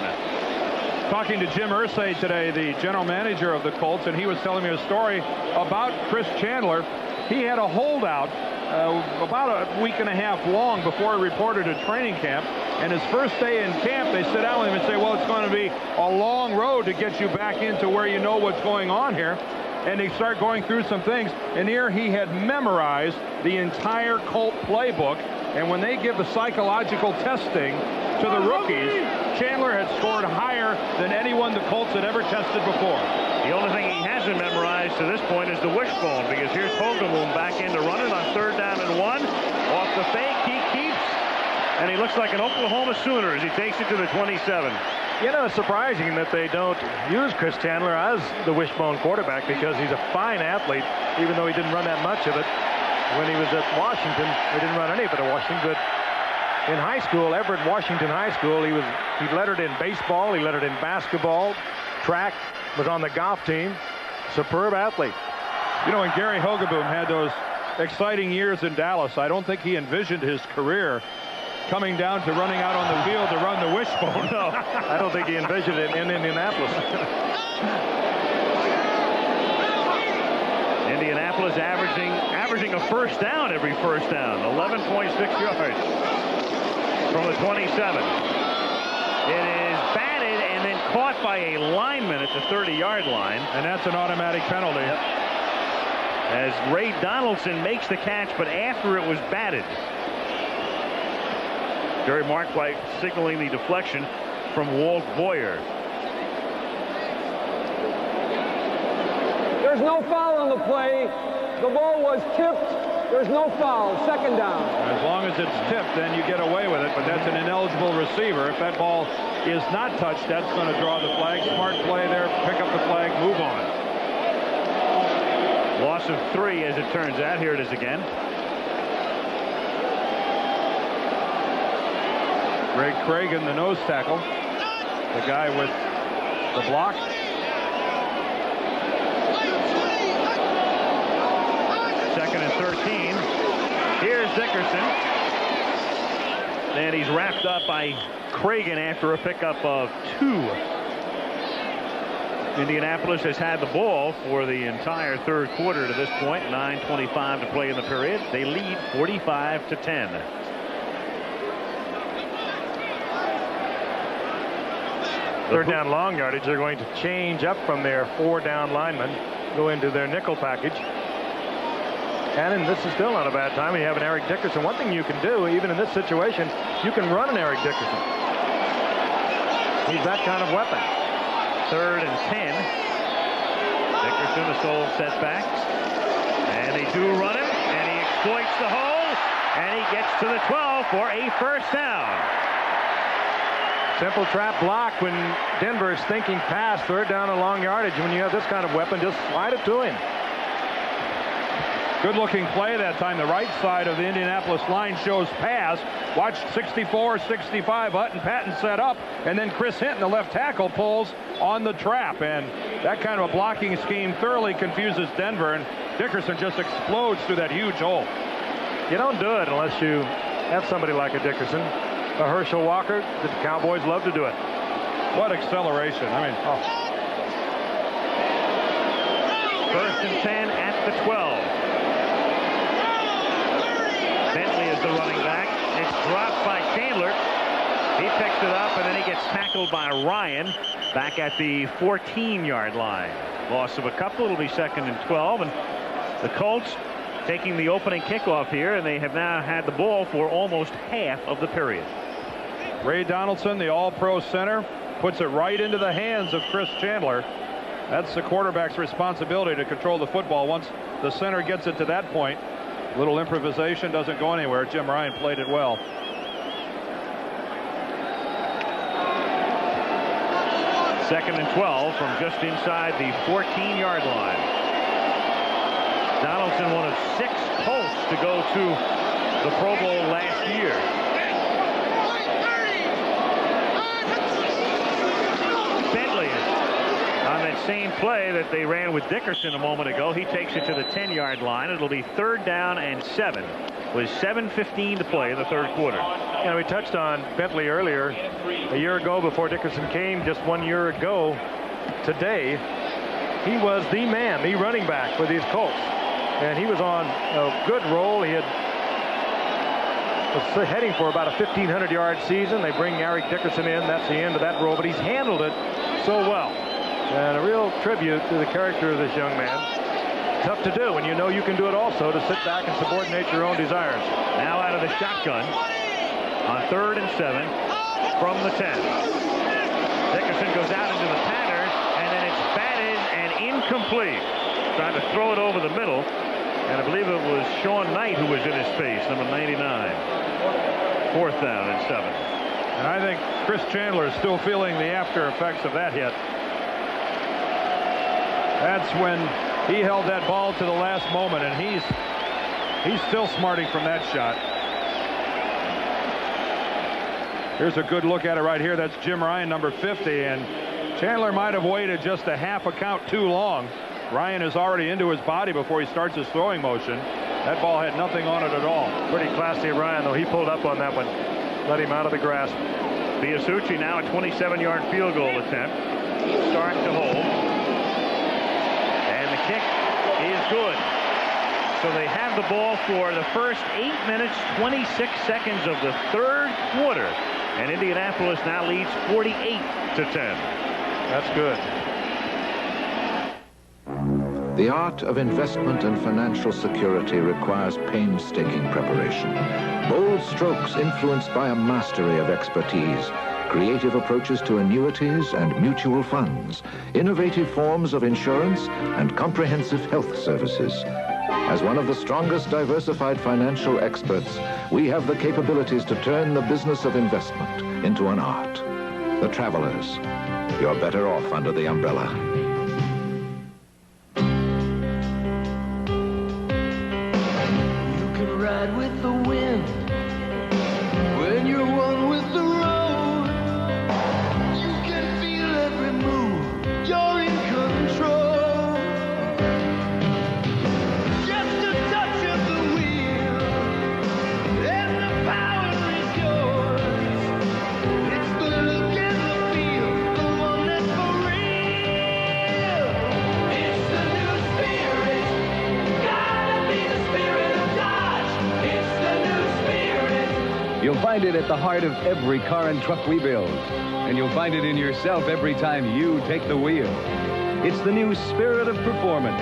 [SPEAKER 10] Talking to Jim Irsay today, the general manager of the Colts, and he was telling me a story about Chris Chandler. He had a holdout about a week and a half long before he reported to training camp. And his first day in camp, they sit down with him and say, well, it's going to be a long road to get you back into where you know what's going on here. And they start going through some things. And here he had memorized the entire Colt playbook. And when they give the psychological testing to the rookies, Chandler had scored higher than anyone the Colts had ever tested before.
[SPEAKER 11] The only thing he hasn't memorized to this point is the wishbone, because here's Hogaboom back into running on 3rd down and 1. Off the fake, he keeps, and he looks like an Oklahoma Sooner as he takes it to the 27.
[SPEAKER 3] You know, it's surprising that they don't use Chris Chandler as the wishbone quarterback, because he's a fine athlete, even though he didn't run that much of it. When he was at Washington, he didn't run any of it at Washington, but in high school, Everett Washington High School, he lettered in baseball, he lettered in basketball, track, was on the golf team. Superb athlete.
[SPEAKER 10] You know, when Gary Hogaboom had those exciting years in Dallas, I don't think he envisioned his career coming down to running out on the field to run the wishbone.
[SPEAKER 3] No, I don't think he envisioned it in Indianapolis.
[SPEAKER 11] Indianapolis averaging a first down every first down. 11.6 yards from the 27. It is batted and then caught by a lineman at the 30-yard line.
[SPEAKER 10] And that's an automatic penalty.
[SPEAKER 11] Yep. As Ray Donaldson makes the catch, but after it was batted. Jerry Markwhite signaling the deflection from Walt Boyer.
[SPEAKER 2] There's no foul on the play. The ball was tipped. There's no foul. 2nd down.
[SPEAKER 10] As long as it's tipped, then you get away with it, but that's an ineligible receiver. If that ball is not touched, that's going to draw the flag. Smart play there. Pick up the flag. Move on.
[SPEAKER 11] Loss of 3, as it turns out. Here it is again.
[SPEAKER 10] Greg Cragen, the nose tackle. The guy with the block.
[SPEAKER 11] Second and 13. Here's Dickerson. And he's wrapped up by Cragen after a pickup of 2. Indianapolis has had the ball for the entire 3rd quarter to this point. 9:25 to play in the period. They lead 45-10.
[SPEAKER 3] Third down long yardage, they're going to change up from their 4-down linemen, go into their nickel package. And this is still not a bad time. You have an Eric Dickerson. One thing you can do, even in this situation, you can run an Eric Dickerson. He's that kind of weapon.
[SPEAKER 11] 3rd and 10. Dickerson, a sole setback. And they do run him, and he exploits the hole, and he gets to the 12 for a first down.
[SPEAKER 3] Simple trap block when Denver is thinking pass, 3rd down and long yardage. When you have this kind of weapon, just slide it to him.
[SPEAKER 10] Good looking play that time. The right side of the Indianapolis line shows pass. Watch 64-65. Hutton Patton set up, and then Chris Hinton, the left tackle, pulls on the trap. And that kind of a blocking scheme thoroughly confuses Denver, and Dickerson just explodes through that huge hole.
[SPEAKER 3] You don't do it unless you have somebody like a Dickerson. A Herschel Walker, the Cowboys love to do it. What acceleration. I mean,
[SPEAKER 11] First and 10 at the 12. Bentley is the running back. It's dropped by Chandler. He picks it up, and then he gets tackled by Ryan back at the 14-yard line. Loss of a couple. It'll be 2nd and 12, and the Colts taking the opening kickoff here, and they have now had the ball for almost half of the period.
[SPEAKER 10] Ray Donaldson, the all-pro center, puts it right into the hands of Chris Chandler. That's the quarterback's responsibility to control the football. Once the center gets it to that point, little improvisation doesn't go anywhere. Jim Ryan played it well.
[SPEAKER 11] Second and 12 from just inside the 14-yard line. Donaldson, one of 6 Colts to go to the Pro Bowl last year. Bentley on that same play that they ran with Dickerson a moment ago. He takes it to the 10-yard line. It'll be 3rd down and 7 with 7:15 to play in the 3rd quarter.
[SPEAKER 3] Yeah, we touched on Bentley earlier. A year ago, before Dickerson came, just 1 year ago today, he was the man, the running back for these Colts. And he was on a good roll. He was heading for about a 1,500-yard season. They bring Eric Dickerson in. That's the end of that role. But he's handled it so well. And a real tribute to the character of this young man. Tough to do, and you know you can do it also, to sit back and subordinate your own desires.
[SPEAKER 11] Now out of the shotgun on 3rd and 7 from the 10. Dickerson goes out into the pattern, and then it's batted and incomplete. Trying to throw it over the middle, and I believe it was Sean Knight who was in his face, number 99. 4th down and 7.
[SPEAKER 10] And I think Chris Chandler is still feeling the after effects of that hit. That's when he held that ball to the last moment, and he's still smarting from that shot. Here's a good look at it right here. That's Jim Ryan, number 50, and Chandler might have waited just a half a count too long. Ryan is already into his body before he starts his throwing motion. That ball had nothing on it at all.
[SPEAKER 3] Pretty classy of Ryan, though. He pulled up on that one. Let him out of the grasp.
[SPEAKER 11] Biasucci now a 27-yard field goal attempt. Stark to hold. And the kick is good. So they have the ball for the first 8 minutes, 26 seconds of the 3rd quarter. And Indianapolis now leads 48-10.
[SPEAKER 3] That's good.
[SPEAKER 27] The art of investment and financial security requires painstaking preparation. Bold strokes influenced by a mastery of expertise, creative approaches to annuities and mutual funds, innovative forms of insurance, and comprehensive health services. As one of the strongest diversified financial experts, we have the capabilities to turn the business of investment into an art. The Travelers. You're better off under the umbrella.
[SPEAKER 25] Ride with the wind when you're one with the road. You can feel every move, you're in control. Just a touch of the wheel and the power is yours. It's the look and the feel, the one that's for real. It's the new spirit, gotta be the spirit of Dodge. It's the new spirit.
[SPEAKER 13] You'll find it at the heart of every car and truck we build. And you'll find it in yourself every time you take the wheel. It's the new spirit of performance.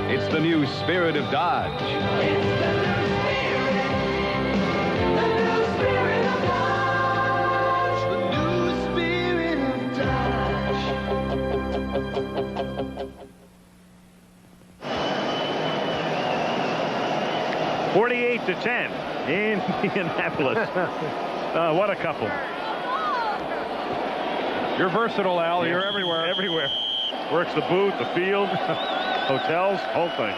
[SPEAKER 13] It's the new spirit of Dodge.
[SPEAKER 25] It's the new spirit of Dodge. The new spirit of Dodge.
[SPEAKER 11] 48-10 in Indianapolis. What a couple.
[SPEAKER 10] You're versatile, Al. You're everywhere.
[SPEAKER 11] Everywhere. Works the booth, the field, hotels, whole thing.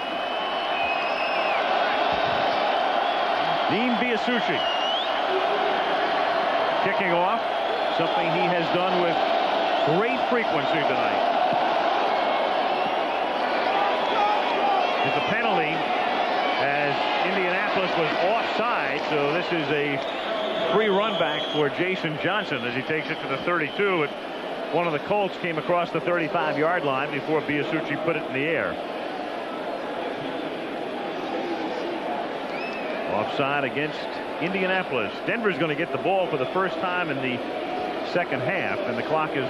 [SPEAKER 11] Dean Biasucci kicking off, something he has done with great frequency tonight. It's a penalty as Indianapolis was offside. So this is a free run back for Jason Johnson as he takes it to the 32. And one of the Colts came across the 35-yard line before Biasucci put it in the air. Offside against Indianapolis. Denver's going to get the ball for the first time in the second half, and the clock is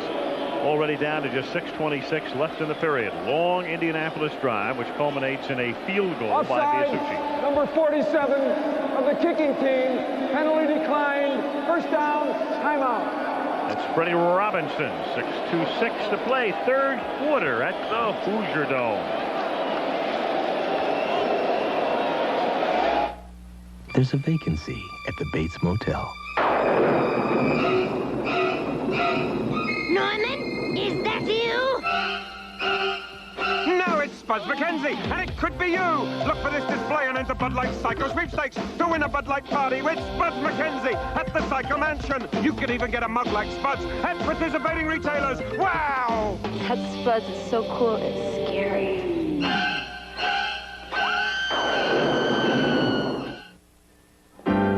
[SPEAKER 11] already down to just 6:26 left in the period. Long Indianapolis drive, which culminates in a field goal by Biasucci.
[SPEAKER 12] Number 47 of the kicking team. Penalty declined. First down. Timeout.
[SPEAKER 11] That's Freddie Robinson. 6:26 to play. Third quarter at the Hoosier Dome.
[SPEAKER 14] There's a vacancy at the Bates Motel.
[SPEAKER 15] Norman, is that you?
[SPEAKER 16] No, it's Spud McKenzie, and it could be you. Look for this display and enter Bud Light Psycho Sweepstakes to win a Bud Light party with Spud McKenzie at the Psycho Mansion. You could even get a mug like Spud's at participating retailers. Wow!
[SPEAKER 15] That Spud is so cool, it's scary.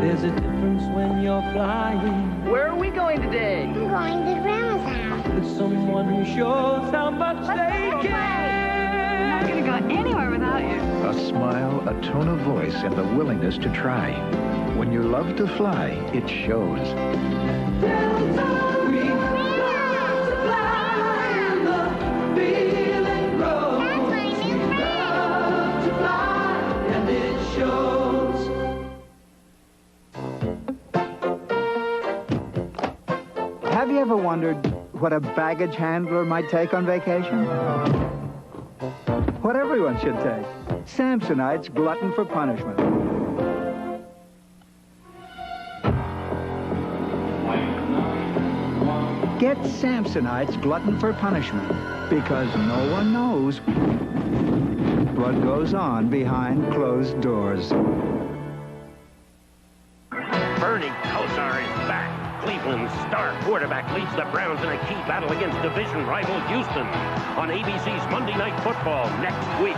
[SPEAKER 14] There's a difference when you're flying.
[SPEAKER 15] Where are we going today?
[SPEAKER 14] I'm going to Grandma's house. With someone who shows how much they care.
[SPEAKER 15] I'm not going to go anywhere without you.
[SPEAKER 17] A smile, a tone of voice, and the willingness to try. When you love to fly, it shows.
[SPEAKER 18] Have you ever wondered what a baggage handler might take on vacation? What everyone should take. Samsonite's Glutton for Punishment. Get Samsonite's Glutton for Punishment, because no one knows what goes on behind closed doors.
[SPEAKER 19] Bernie Kosar is back. Cleveland's star quarterback leads the Browns in a key battle against division rival Houston on ABC's Monday Night Football next week.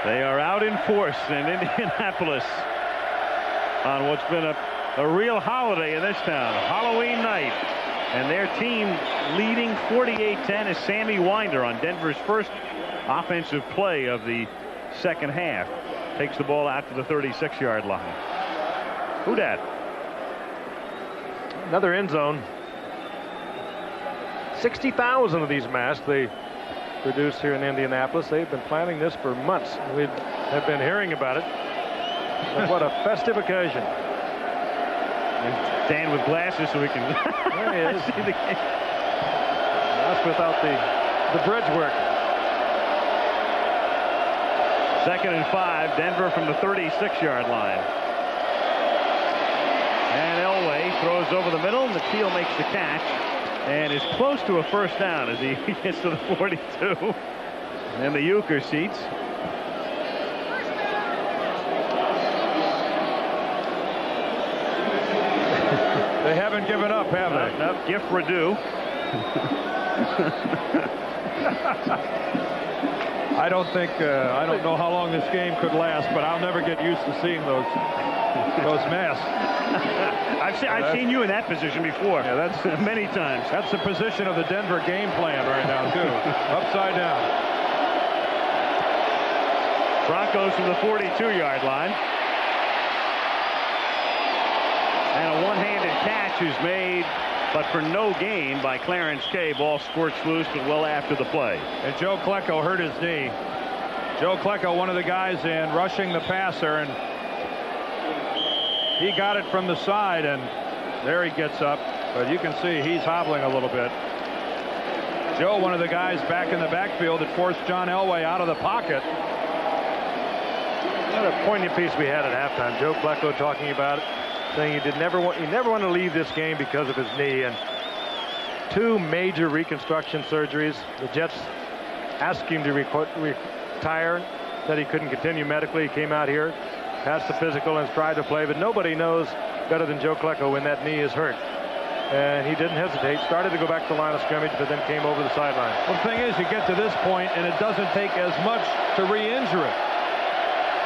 [SPEAKER 11] They are out in force in Indianapolis on what's been a real holiday in this town, Halloween night. And their team leading 48-10 is Sammy Winder on Denver's first offensive play of the second half. Takes the ball out to the 36-yard line. Who dat?
[SPEAKER 3] Another end zone. 60,000 of these masks they produced here in Indianapolis. They've been planning this for months. We have been hearing about it. But what a festive occasion.
[SPEAKER 11] And Dan with glasses so we can
[SPEAKER 3] there he is.
[SPEAKER 11] see the game.
[SPEAKER 3] That's without the bridge work.
[SPEAKER 11] 2nd and 5, Denver from the 36-yard line. And Elway throws over the middle, and the Teal makes the catch and is close to a first down as he gets to the 42. And the Euchre seats.
[SPEAKER 10] They haven't given up, have they?
[SPEAKER 11] No, Gift Redu.
[SPEAKER 10] I don't know how long this game could last, but I'll never get used to seeing those masks.
[SPEAKER 11] I've seen you in that position before.
[SPEAKER 10] Yeah, that's
[SPEAKER 11] many times.
[SPEAKER 10] That's the position of the Denver game plan right now, too. Upside down.
[SPEAKER 11] Broncos from the 42-yard line. And a one-handed catch is made, but for no gain by Clarence Kay. Ball squirts loose, but well after the play.
[SPEAKER 10] And Joe Klecko hurt his knee. Joe Klecko, one of the guys in rushing the passer, and he got it from the side, and there he gets up. But you can see he's hobbling a little bit. Joe, one of the guys back in the backfield that forced John Elway out of the pocket.
[SPEAKER 3] What a poignant piece we had at halftime. Joe Klecko talking about it, saying he never want to leave this game because of his knee, and 2 major reconstruction surgeries. The Jets asked him to retire, said he couldn't continue medically. He came out here, passed the physical, and tried to play, but nobody knows better than Joe Klecko when that knee is hurt. And he didn't hesitate, started to go back to the line of scrimmage, but then came over the sideline.
[SPEAKER 10] Well, the thing is, you get to this point, and it doesn't take as much to re-injure it.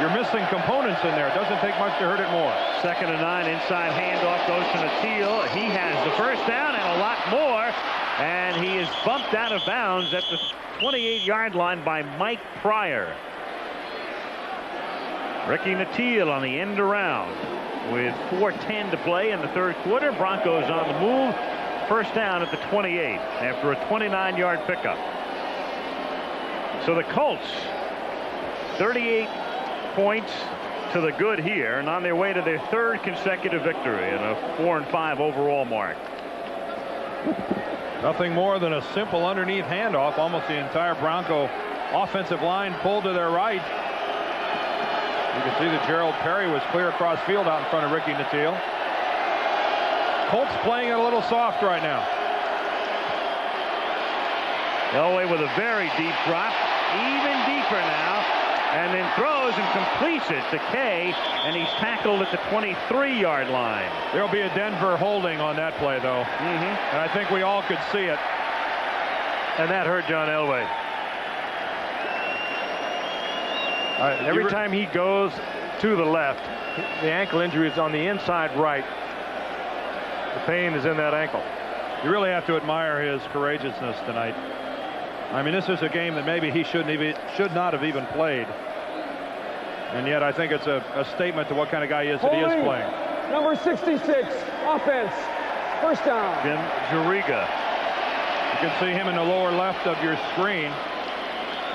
[SPEAKER 10] You're missing components in there. It doesn't take much to hurt it more.
[SPEAKER 11] 2nd and 9, inside handoff goes to Natil. He has the first down and a lot more, and he is bumped out of bounds at the 28-yard line by Mike Pryor. Ricky Natil on the end around with 4:10 to play in the 3rd quarter. Broncos on the move. First down at the 28 after a 29-yard pickup. So the Colts 38 points to the good here, and on their way to their 3rd consecutive victory and a 4-5 overall mark.
[SPEAKER 10] Nothing more than a simple underneath handoff. Almost the entire Bronco offensive line pulled to their right. You can see that Gerald Perry was clear across field out in front of Ricky Natil. Colts playing it a little soft right now.
[SPEAKER 11] Elway with a very deep drop, even deeper now, and then throws and completes it to Kay, and he's tackled at the 23-yard line.
[SPEAKER 10] There'll be a Denver holding on that play, though. And I think we all could see it.
[SPEAKER 3] And that hurt John Elway. Every time he goes to the left, the ankle injury is on the inside right. The pain is in that ankle.
[SPEAKER 10] You really have to admire his courageousness tonight. I mean, this is a game that maybe he should not have even played. And yet I think it's a statement to what kind of guy he is that he is playing.
[SPEAKER 12] Number 66, offense. First down.
[SPEAKER 11] Jim Juriga.
[SPEAKER 10] You can see him in the lower left of your screen.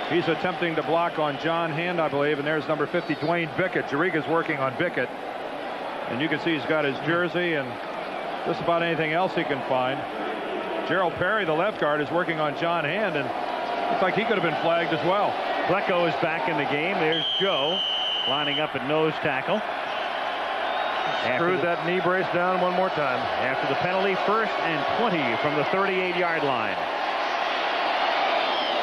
[SPEAKER 10] He's attempting to block on John Hand, I believe, and there's number 50, Dwayne Bickett. Juriga's working on Bickett. And you can see he's got his jersey and just about anything else he can find. Gerald Perry, the left guard, is working on John Hand, and looks like he could have been flagged as well.
[SPEAKER 11] Blecko is back in the game. There's Joe lining up at nose tackle.
[SPEAKER 3] Screwed that knee brace down one more time.
[SPEAKER 11] After the penalty, 1st and 20 from the 38-yard line.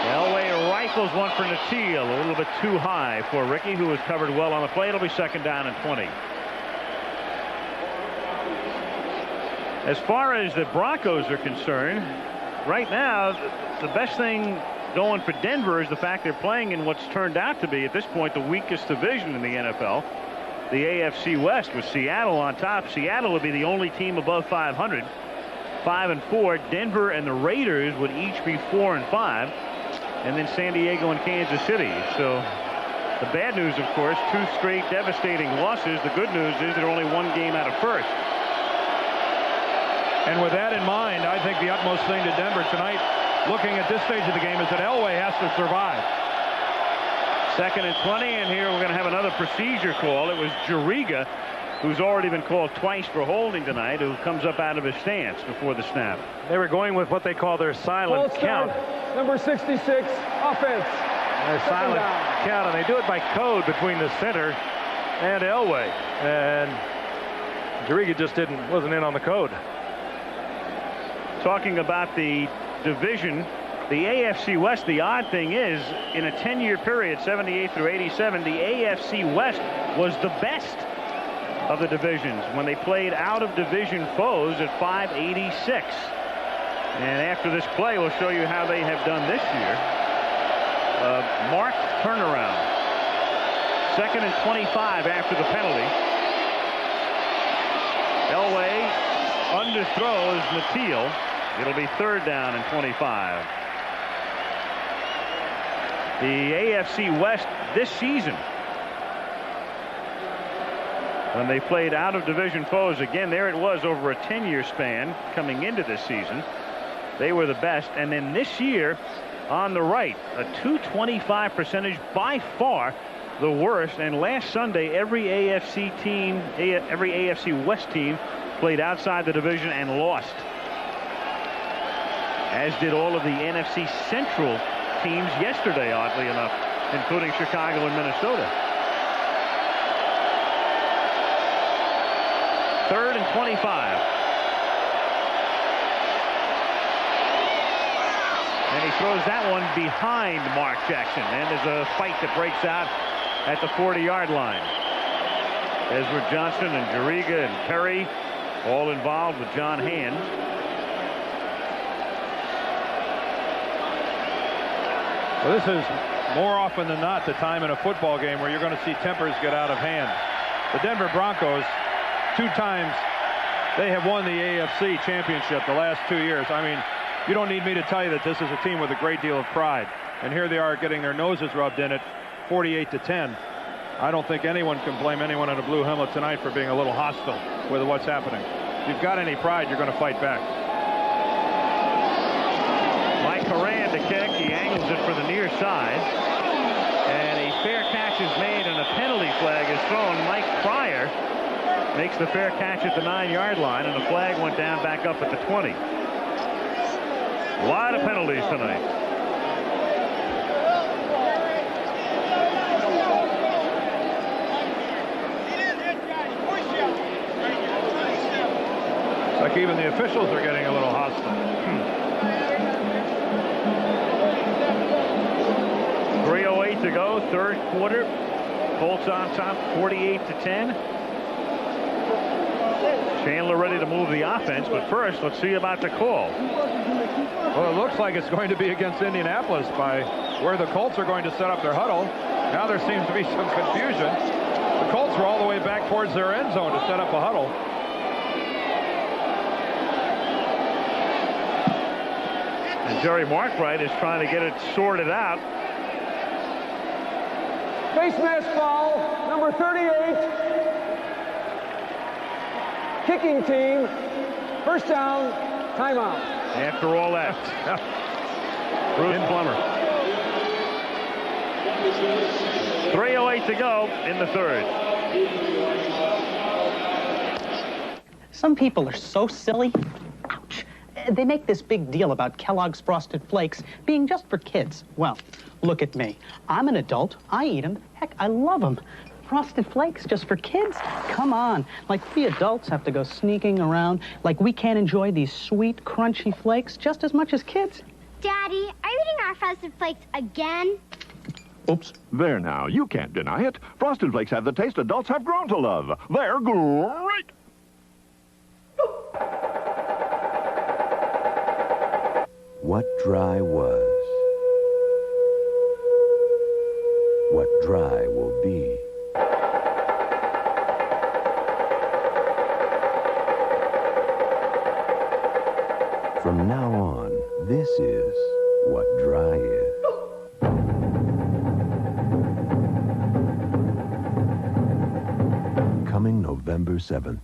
[SPEAKER 11] Elway rifles one for Natil, a little bit too high for Ricky, who was covered well on the play. It'll be 2nd down and 20. As far as the Broncos are concerned, right now, the best thing going for Denver is the fact they're playing in what's turned out to be, at this point, the weakest division in the NFL, the AFC West, with Seattle on top. Seattle would be the only team above 500, 5-4. Denver and the Raiders would each be 4-5, and then San Diego and Kansas City. So the bad news, of course, 2 straight devastating losses. The good news is they're only 1 game out of 1st.
[SPEAKER 10] And with that in mind, I think the utmost thing to Denver tonight, looking at this stage of the game, is that Elway has to survive.
[SPEAKER 11] 2nd and 20, and here we're going to have another procedure call. It was Juriga, who's already been called twice for holding tonight, who comes up out of his stance before the snap.
[SPEAKER 3] They were going with what they call their silent count.
[SPEAKER 12] Number 66, offense.
[SPEAKER 3] Their silent count, and they do it by code between the center and Elway. And Juriga just wasn't in on the code.
[SPEAKER 11] Talking about the division, the AFC West, the odd thing is, in a 10-year period, 78 through 87, the AFC West was the best of the divisions when they played out-of-division foes at 586. And after this play, we'll show you how they have done this year. Marked turnaround. 2nd and 25 after the penalty. Elway underthrows Natil. It'll be 3rd down and 25. The AFC West this season, when they played out of division foes, again, there it was over a 10-year span coming into this season. They were the best. And then this year on the right, a .225 percentage, by far the worst. And last Sunday, every AFC West team played outside the division and lost, as did all of the NFC Central teams yesterday, oddly enough, including Chicago and Minnesota. 3rd and 25. And he throws that one behind Mark Jackson. And there's a fight that breaks out at the 40-yard line. Ezra Johnson and Juriga and Perry all involved with John Hand.
[SPEAKER 10] Well, this is more often than not the time in a football game where you're going to see tempers get out of hand. The Denver Broncos, 2 times they have won the AFC championship the last 2 years. I mean, you don't need me to tell you that this is a team with a great deal of pride. And here they are getting their noses rubbed in it, 48-10. I don't think anyone can blame anyone in a blue helmet tonight for being a little hostile with what's happening. If you've got any pride, you're going to fight back.
[SPEAKER 11] Mike Horan to kick. He angles it for the near side. And a fair catch is made and a penalty flag is thrown. Mike Pryor makes the fair catch at the 9-yard line, and the flag went down back up at the 20. A lot of penalties tonight.
[SPEAKER 10] It's like even the officials are getting a little hostile.
[SPEAKER 11] 3:08 to go, third quarter. Colts on top, 48-10. Chandler ready to move the offense, but first, let's see about the call.
[SPEAKER 10] Well, it looks like it's going to be against Indianapolis by where the Colts are going to set up their huddle. Now there seems to be some confusion. The Colts were all the way back towards their end zone to set up a huddle.
[SPEAKER 11] And Jerry Markwright is trying to get it sorted out.
[SPEAKER 12] Face mask foul, number 38. Kicking team, first down, timeout.
[SPEAKER 11] After all that, Bruce Plummer. 3:08 to go in the third.
[SPEAKER 1] Some people are so silly. Ouch. They make this big deal about Kellogg's Frosted Flakes being just for kids. Well, look at me. I'm an adult. I eat them. Heck, I love them. Frosted Flakes just for kids? Come on. Like we adults have to go sneaking around. Like we can't enjoy these sweet, crunchy flakes just as much as kids.
[SPEAKER 15] Daddy, are you eating our Frosted Flakes again?
[SPEAKER 6] Oops. There now. You can't deny it. Frosted Flakes have the taste adults have grown to love. They're great.
[SPEAKER 7] What dry was. What dry will be. From now on, this is what dry is. Coming November 7th.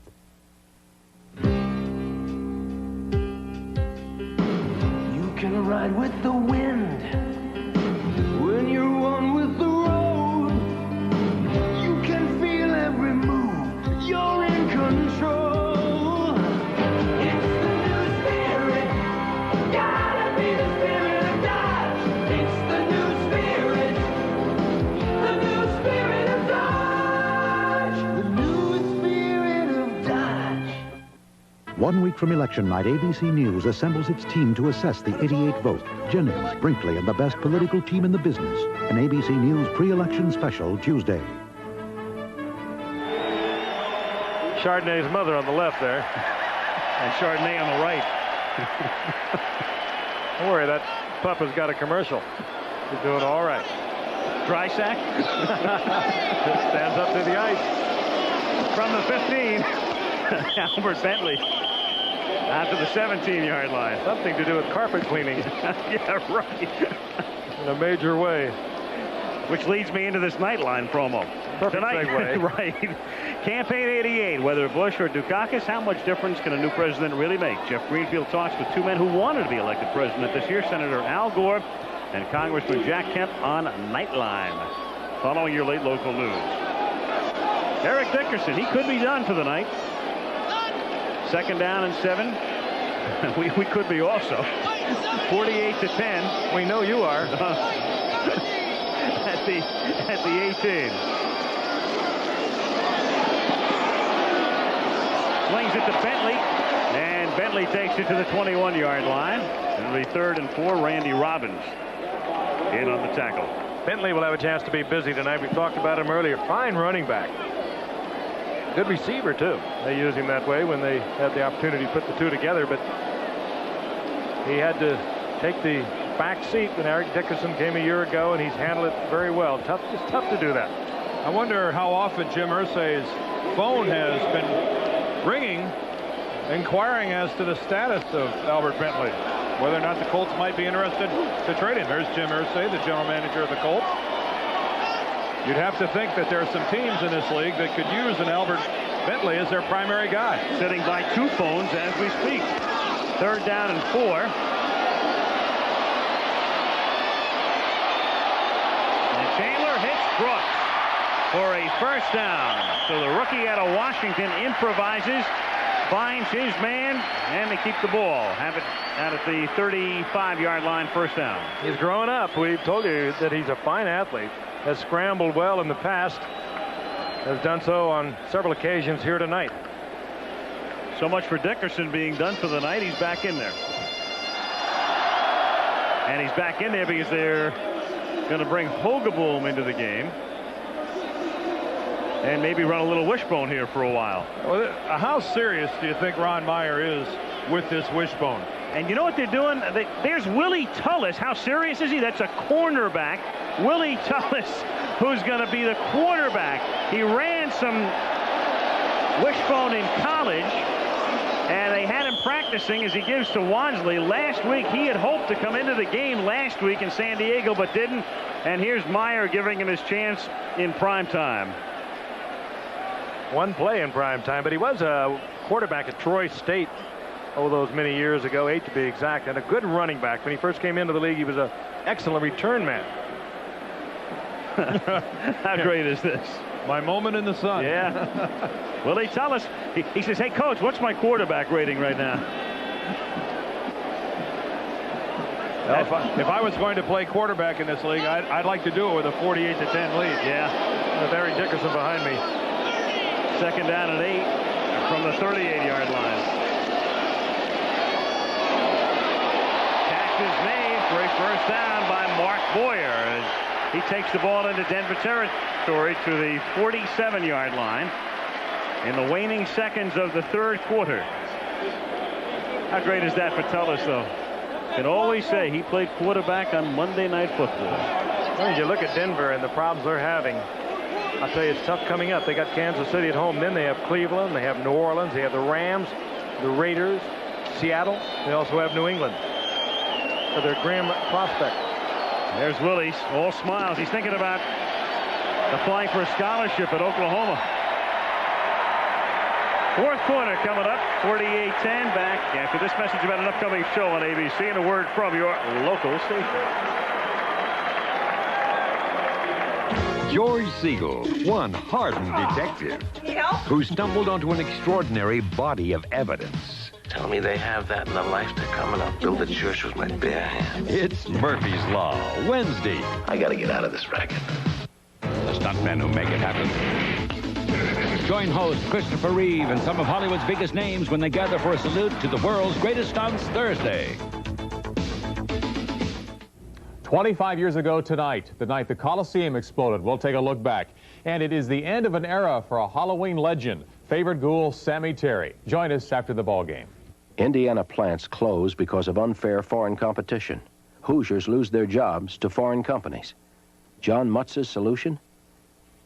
[SPEAKER 14] You can ride with the wind when you're one with the road. You can feel every move. You're in control. It's the new spirit. Gotta be the spirit of Dodge. It's the new spirit. The new spirit of Dodge. The new spirit of Dodge.
[SPEAKER 27] 1 week from election night, ABC News assembles its team to assess the 88 vote. Jennings, Brinkley, and the best political team in the business. An ABC News pre-election special Tuesday.
[SPEAKER 11] Chardonnay's mother on the left there. And Chardonnay on the right.
[SPEAKER 10] Don't worry, that pup has got a commercial. He's doing all right.
[SPEAKER 11] Dry sack.
[SPEAKER 10] Stands up to the ice.
[SPEAKER 11] From the 15, Albert Bentley out to the 17-yard line.
[SPEAKER 10] Something to do with carpet cleaning.
[SPEAKER 11] Yeah, right.
[SPEAKER 10] In a major way.
[SPEAKER 11] Which leads me into this Nightline promo.
[SPEAKER 10] Perfect
[SPEAKER 11] Tonight,
[SPEAKER 10] segue.
[SPEAKER 11] Right. Campaign 88, whether Bush or Dukakis, how much difference can a new president really make? Jeff Greenfield talks with 2 men who wanted to be elected president this year, Senator Al Gore and Congressman Jack Kemp on Nightline. Following your late local news. Eric Dickerson, he could be done for the night. 2nd down and 7. We could be also. 48-10.
[SPEAKER 10] We know you are.
[SPEAKER 11] At the 18. Swings it to Bentley, and Bentley takes it to the 21-yard line. It'll be 3rd and 4. Randy Robbins in on the tackle.
[SPEAKER 10] Bentley will have a chance to be busy tonight. We talked about him earlier. Fine running back. Good receiver, too. They use him that way when they had the opportunity to put the two together, but he had to take the
[SPEAKER 3] back seat when Eric Dickerson came a year ago, and he's handled it very well. Just tough to do that.
[SPEAKER 10] I wonder how often Jim Irsay's phone has been ringing, inquiring as to the status of Albert Bentley, whether or not the Colts might be interested to trade him. There's Jim Irsay, the general manager of the Colts. You'd have to think that there are some teams in this league that could use an Albert Bentley as their primary guy.
[SPEAKER 11] Sitting by 2 phones as we speak. 3rd down and 4. And Chandler hits Brooks for a first down. So the rookie out of Washington improvises, finds his man, and they keep the ball. Have it out at the 35-yard line, first down.
[SPEAKER 3] He's growing up. We've told you that he's a fine athlete. Has scrambled well in the past. Has done so on several occasions here tonight.
[SPEAKER 11] So much for Dickerson being done for the night. He's back in there. And he's back in there because they're going to bring Hogeboom into the game. And maybe run a little wishbone here for a while.
[SPEAKER 10] Well, how serious do you think Ron Meyer is with this wishbone?
[SPEAKER 11] And you know what they're doing? There's Willie Tullis. How serious is he? That's a cornerback. Willie Tullis, who's going to be the quarterback. He ran some wishbone in college, and they had him practicing as he gives to Wansley. Last week, he had hoped to come into the game last week in San Diego, but didn't. And here's Meyer giving him his chance in prime time.
[SPEAKER 3] One play in prime time, but he was a quarterback at Troy State, those many years ago, 8 to be exact, and a good running back. When he first came into the league, he was an excellent return man.
[SPEAKER 11] How great is this?
[SPEAKER 10] My moment in the sun.
[SPEAKER 11] Yeah. Well, they tell us. He says, hey, Coach, what's my quarterback rating right now?
[SPEAKER 10] Well, if I was going to play quarterback in this league, I'd like to do it with a 48-10 lead.
[SPEAKER 11] Yeah.
[SPEAKER 3] With Eric Dickerson behind me.
[SPEAKER 11] 2nd down and 8 from the 38-yard line. Catch is made for a first down by Mark Boyer. He takes the ball into Denver territory to the 47-yard line in the waning seconds of the 3rd quarter. How great is that for Tullis, though? Can always say he played quarterback on Monday Night Football.
[SPEAKER 3] Well, you look at Denver and the problems they're having. I'll tell you, it's tough coming up. They got Kansas City at home. Then they have Cleveland. They have New Orleans. They have the Rams, the Raiders, Seattle. They also have New England for their grim prospect.
[SPEAKER 11] There's Willie, all smiles. He's thinking about applying for a scholarship at Oklahoma. 4th quarter coming up, 48-10. Back after this message about an upcoming show on ABC and a word from your local station.
[SPEAKER 4] George Siegel, one hardened detective who stumbled onto an extraordinary body of evidence.
[SPEAKER 5] Tell me they have that in the life they're coming up. Build a church with my bare hands.
[SPEAKER 4] It's Murphy's Law, Wednesday.
[SPEAKER 5] I gotta get out of this racket.
[SPEAKER 4] The stuntmen who make it happen.
[SPEAKER 8] Join host Christopher Reeve and some of Hollywood's biggest names when they gather for a salute to the world's greatest stunts Thursday.
[SPEAKER 20] 25 years ago tonight, the night the Coliseum exploded. We'll take a look back. And it is the end of an era for a Halloween legend, favorite ghoul Sammy Terry. Join us after the ball game.
[SPEAKER 27] Indiana plants close because of unfair foreign competition. Hoosiers lose their jobs to foreign companies. John Mutz's solution?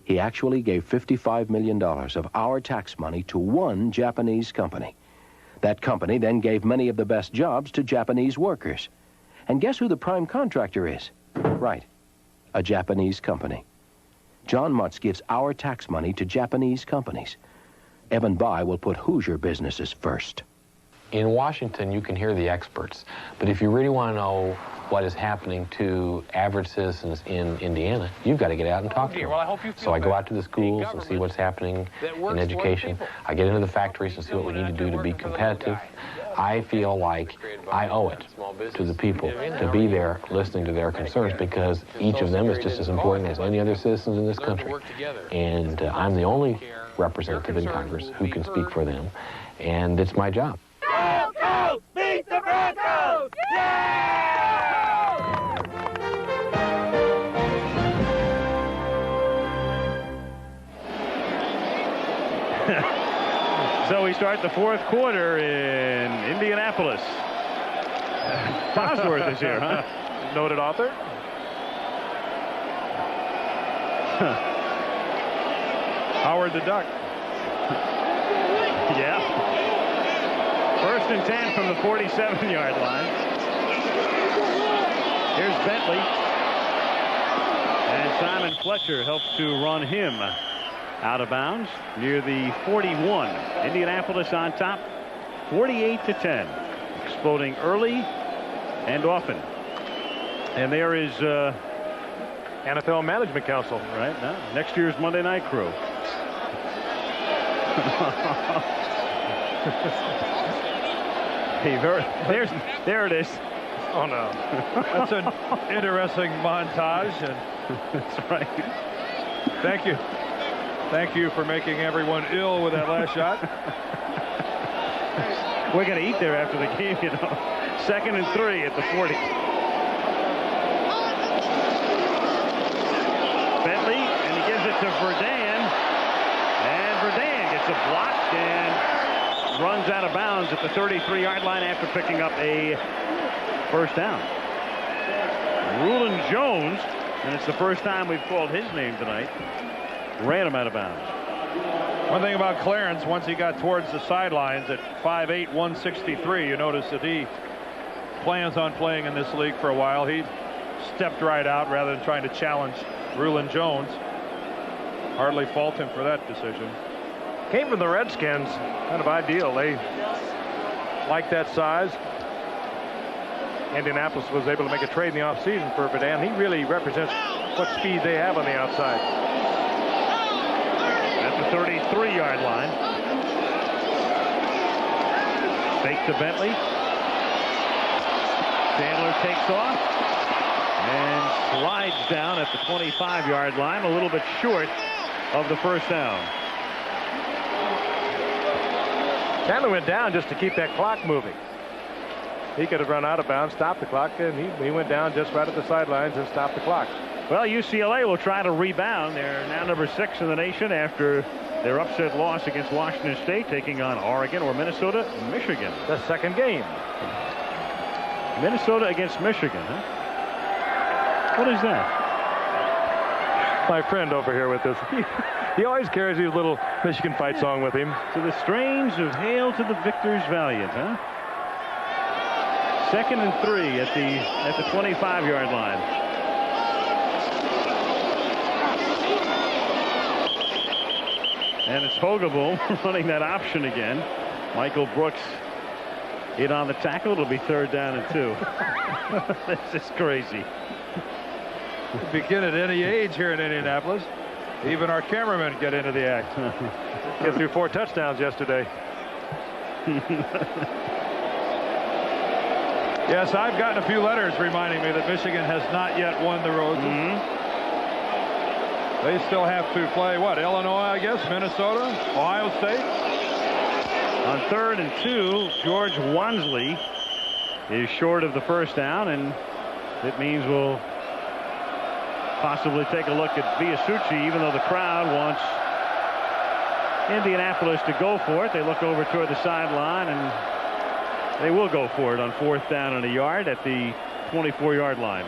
[SPEAKER 27] He actually gave $55 million of our tax money to one Japanese company. That company then gave many of the best jobs to Japanese workers. And guess who the prime contractor is? Right, a Japanese company. John Mutz gives our tax money to Japanese companies. Evan Bayh will put Hoosier businesses first.
[SPEAKER 21] In Washington, you can hear the experts. But if you really want to know what is happening to average citizens in Indiana, you've got to get out and talk to them.
[SPEAKER 3] Well,
[SPEAKER 21] so I go out to the schools and see what's happening in education. I get into the factories and see what we need to do to be competitive. I feel like I owe it to the people to be there listening to their concerns, because each of them is just as important as any other citizens in this country. And I'm the only representative in Congress who can speak for them, and it's my job.
[SPEAKER 25] Broncos! Beat the Broncos!
[SPEAKER 11] So we start the 4th quarter in Indianapolis. Bosworth is here, huh?
[SPEAKER 10] noted author. Howard the Duck.
[SPEAKER 11] Yeah. 1st and 10 from the 47-yard line. Here's Bentley. And Simon Fletcher helps to run him out of bounds near the 41. Indianapolis on top, 48-10. Exploding early and often. And there is
[SPEAKER 10] NFL Management Council.
[SPEAKER 11] Right now, next year's Monday Night Crew. Hey, there it is.
[SPEAKER 10] Oh no, that's an interesting montage. And
[SPEAKER 11] that's right.
[SPEAKER 10] Thank you for making everyone ill with that last shot.
[SPEAKER 11] We're going to eat there after the game, you know. 2nd and 3 at the 40. Bentley, and he gives it to Verdun. And Verdun gets a block and runs out of bounds at the 33-yard line after picking up a first down. Rulon Jones, and it's the first time we've called his name tonight, ran him out of bounds.
[SPEAKER 10] One thing about Clarence, once he got towards the sidelines at 5'8", 163, you notice that he plans on playing in this league for a while. He stepped right out rather than trying to challenge Rulon Jones. Hardly fault him for that decision. Came from the Redskins, kind of ideal. They like that size. Indianapolis was able to make a trade in the offseason for Verdun. He really represents what speed they have on the outside.
[SPEAKER 11] At the 33-yard line. Fake to Bentley. Chandler takes off and slides down at the 25-yard line, a little bit short of the first down.
[SPEAKER 10] Chandler went down just to keep that clock moving. He could have run out of bounds, stopped the clock, and he went down just right at the sidelines and stopped the clock.
[SPEAKER 11] Well, UCLA will try to rebound. They're now number 6 in the nation after their upset loss against Washington State, taking on Oregon or Minnesota, Michigan.
[SPEAKER 10] The second game.
[SPEAKER 11] Minnesota against Michigan, huh? What is that?
[SPEAKER 10] My friend over here with this. He always carries his little Michigan fight song with him.
[SPEAKER 11] To the strains of Hail to the Victors Valiant, huh? 2nd and 3 at the 25-yard line. And it's Hogeboom running that option again. Michael Brooks in on the tackle. It'll be 3rd down and 2. This is crazy.
[SPEAKER 10] Begin at any age here in Indianapolis. Even our cameramen get into the act. Get through 4 touchdowns yesterday. Yes, I've gotten a few letters reminding me that Michigan has not yet won the Roses. They still have to play, what, Illinois, I guess, Minnesota, Ohio State?
[SPEAKER 11] On 3rd and 2, George Wansley is short of the first down, and it means we'll possibly take a look at Biasucci, even though the crowd wants Indianapolis to go for it. They look over toward the sideline, and they will go for it on 4th down and a yard at the 24-yard line.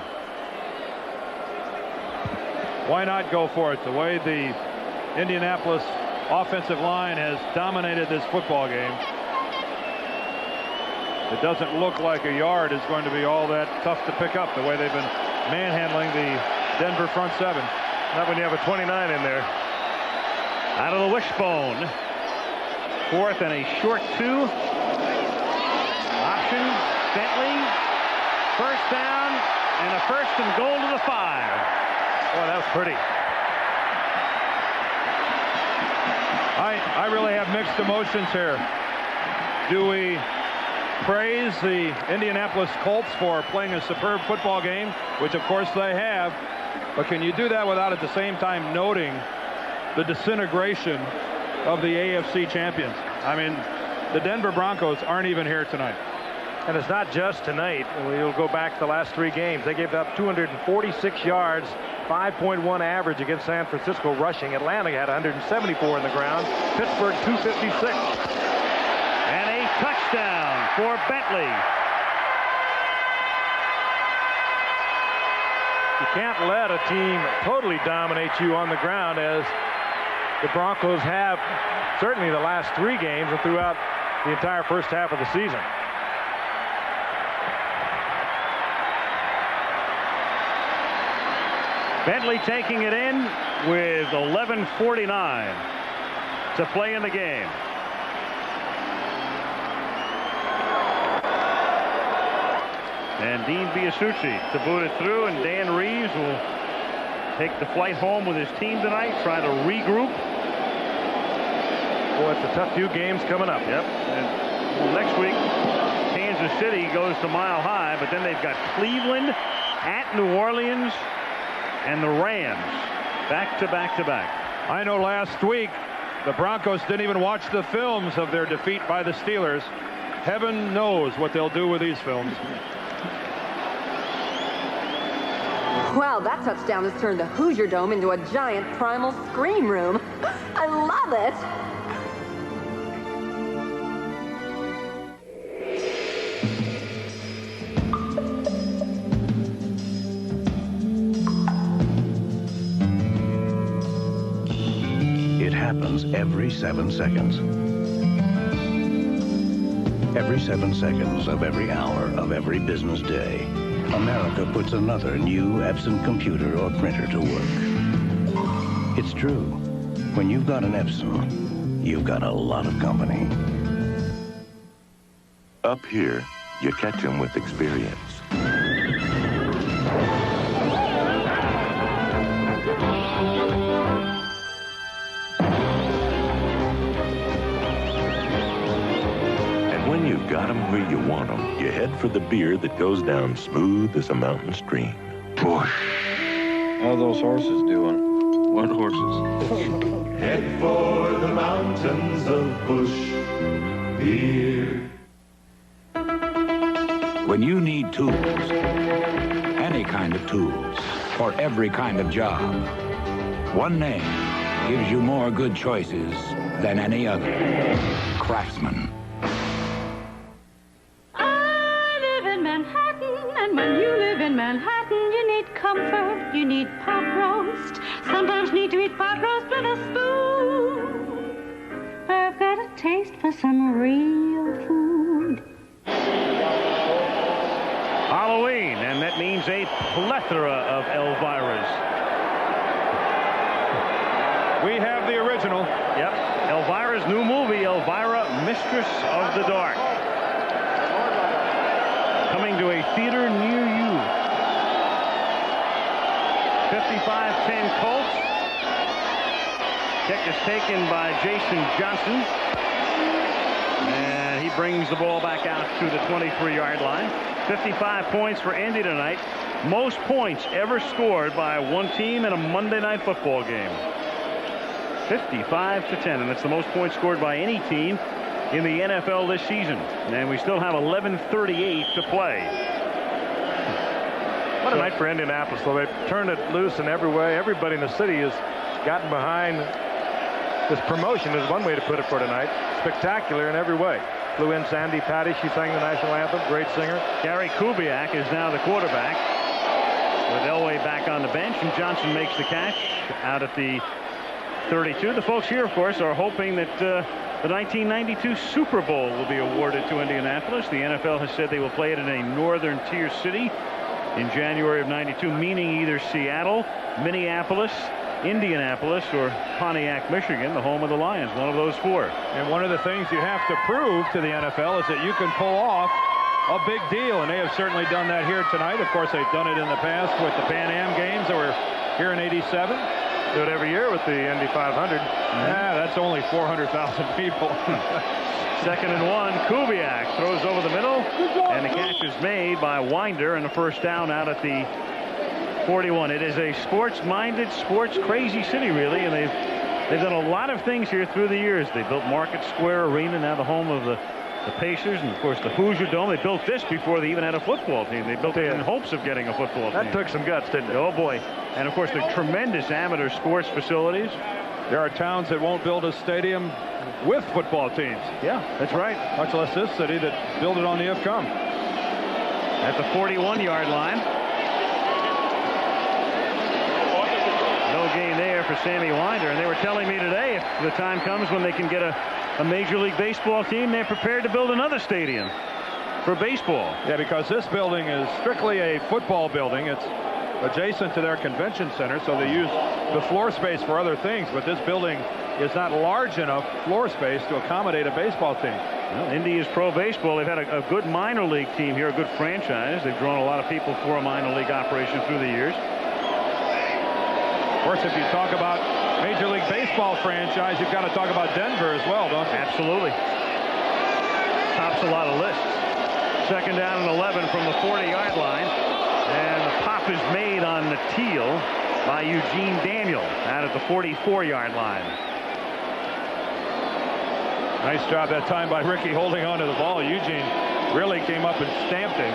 [SPEAKER 10] Why not go for it? The way the Indianapolis offensive line has dominated this football game, it doesn't look like a yard is going to be all that tough to pick up, the way they've been manhandling the Denver front 7.
[SPEAKER 11] Not when you have a 29 in there. Out of the wishbone. 4th and a short 2. Option, Bentley, 1st down, and a 1st and goal to the 5.
[SPEAKER 10] Boy, that was pretty. I really have mixed emotions here. Do we praise the Indianapolis Colts for playing a superb football game, which of course they have, but can you do that without at the same time noting the disintegration of the AFC champions? I mean, the Denver Broncos aren't even here tonight. And it's not just tonight. We'll go back the last 3 games. They gave up 246 yards, 5.1 average against San Francisco rushing. Atlanta had 174 in the ground. Pittsburgh 256.
[SPEAKER 11] And a touchdown for Bentley.
[SPEAKER 3] You can't let a team totally dominate you on the ground, as the Broncos have certainly the last 3 games and throughout the entire first half of the season.
[SPEAKER 11] Bentley taking it in with 11:49 to play in the game. And Dean Biasucci to boot it through, and Dan Reeves will take the flight home with his team tonight, try to regroup.
[SPEAKER 3] Boy, it's a tough few games coming up.
[SPEAKER 11] Yep. And next week, Kansas City goes to Mile High, but then they've got Cleveland, at New Orleans, and the Rams. Back to back to back.
[SPEAKER 10] I know last week the Broncos didn't even watch the films of their defeat by the Steelers. Heaven knows what they'll do with these films.
[SPEAKER 2] Wow, that touchdown has turned the Hoosier Dome into a giant primal scream room. I love it.
[SPEAKER 27] It happens every 7 seconds. Every 7 seconds of every hour of every business day, America puts another new Epson computer or printer to work. It's true. When you've got an Epson, you've got a lot of company.
[SPEAKER 9] Up here, you catch them with experience. When you've got them where you want them, you head for the beer that goes down smooth as a mountain stream. Busch.
[SPEAKER 13] How are those horses doing? What horses?
[SPEAKER 22] Head for the mountains of Busch beer.
[SPEAKER 8] When you need tools, any kind of tools, for every kind of job, one name gives you more good choices than any other. Craftsman.
[SPEAKER 23] When you live in Manhattan, you need comfort, you need pot roast. Sometimes need to eat pot roast with a spoon. I've got a taste for some real food.
[SPEAKER 11] Halloween, and that means a plethora of Elviras.
[SPEAKER 10] We have the original.
[SPEAKER 11] Yep, Elvira's new movie, Elvira, Mistress of the Dark. Coming to a theater near you. 55-10 Colts. Kick is taken by Jason Johnson. And he brings the ball back out to the 23-yard line. 55 points for Indy tonight. Most points ever scored by one team in a Monday Night Football game. 55-10, and that's the most points scored by any team in the NFL this season. And we still have 11:38 to play.
[SPEAKER 3] What a night for Indianapolis, though. They've turned it loose in every way. Everybody in the city has gotten behind this promotion, is one way to put it, for tonight. Spectacular in every way. Flew in Sandy Patty. She sang the national anthem. Great singer.
[SPEAKER 11] Gary Kubiak is now the quarterback, with Elway back on the bench, and Johnson makes the catch out at the 32. The folks here, of course, are hoping that the 1992 Super Bowl will be awarded to Indianapolis. The NFL has said they will play it in a northern tier city in January of '92, meaning either Seattle, Minneapolis, Indianapolis, or Pontiac, Michigan, the home of the Lions. One of those four.
[SPEAKER 10] And one of the things you have to prove to the NFL is that you can pull off a big deal, and they have certainly done that here tonight. Of course, they've done it in the past with the Pan Am games that were here in '87.
[SPEAKER 3] Do it every year with the Indy 500.
[SPEAKER 10] Yeah, that's only 400,000 people.
[SPEAKER 11] 2nd and 1. Kubiak throws over the middle, and the catch is made by Winder, and a first down out at the 41. It is a sports-minded, sports-crazy city, really, and they've done a lot of things here through the years. They built Market Square Arena, now the home of the Pacers, and of course the Hoosier Dome. They built this before they even had a football team. They built it in hopes of getting a football team.
[SPEAKER 3] That took some guts, didn't it?
[SPEAKER 11] Oh boy. And of course the tremendous amateur sports facilities.
[SPEAKER 10] There are towns that won't build a stadium with football teams.
[SPEAKER 11] Yeah, that's right.
[SPEAKER 10] Much less this city that built it on the come.
[SPEAKER 11] At the 41-yard line. game there for Sammy Winder. And they were telling me today, if the time comes when they can get a Major League Baseball team, they're prepared to build another stadium for baseball.
[SPEAKER 10] Yeah, because this building is strictly a football building. It's adjacent to their convention center, so they use the floor space for other things. But this building is not large enough floor space to accommodate a baseball team.
[SPEAKER 11] Well, Indy is pro baseball. They've had a good minor league team here, a good franchise. They've drawn a lot of people for a minor league operation through the years.
[SPEAKER 10] Of course, if you talk about Major League Baseball franchise, you've got to talk about Denver as well, don't you?
[SPEAKER 11] Absolutely. Tops a lot of lists. Second down and 11 from the 40-yard line. And the pop is made on the teal by Eugene Daniel out at the 44-yard line.
[SPEAKER 10] Nice job that time by Ricky holding on to the ball. Eugene really came up and stamped him.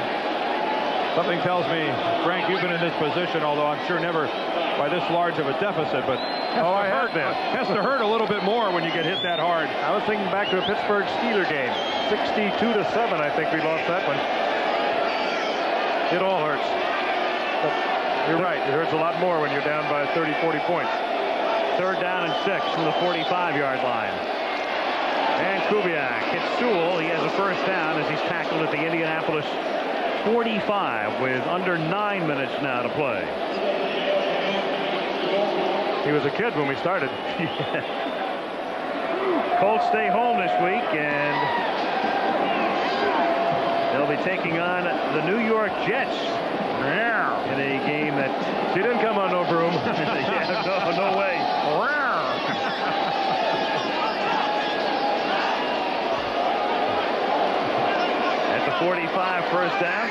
[SPEAKER 10] Something tells me, Frank, you've been in this position, although I'm sure never by this large of a deficit, but has to hurt a little bit more when you get hit that hard.
[SPEAKER 3] I was thinking back to a Pittsburgh Steelers game. 62-7, I think we lost that one. It all hurts. But you're right. It hurts a lot more when you're down by 30, 40 points.
[SPEAKER 11] Third down and 6 from the 45-yard line. And Kubiak hits Sewell. He has a first down as he's tackled at the Indianapolis 45 with under 9 minutes now to play.
[SPEAKER 3] He was a kid when we started.
[SPEAKER 11] Colts stay home this week, and they'll be taking on the New York Jets in a game that
[SPEAKER 3] she didn't come on no broom.
[SPEAKER 11] Yeah, no way. At the 45, first down.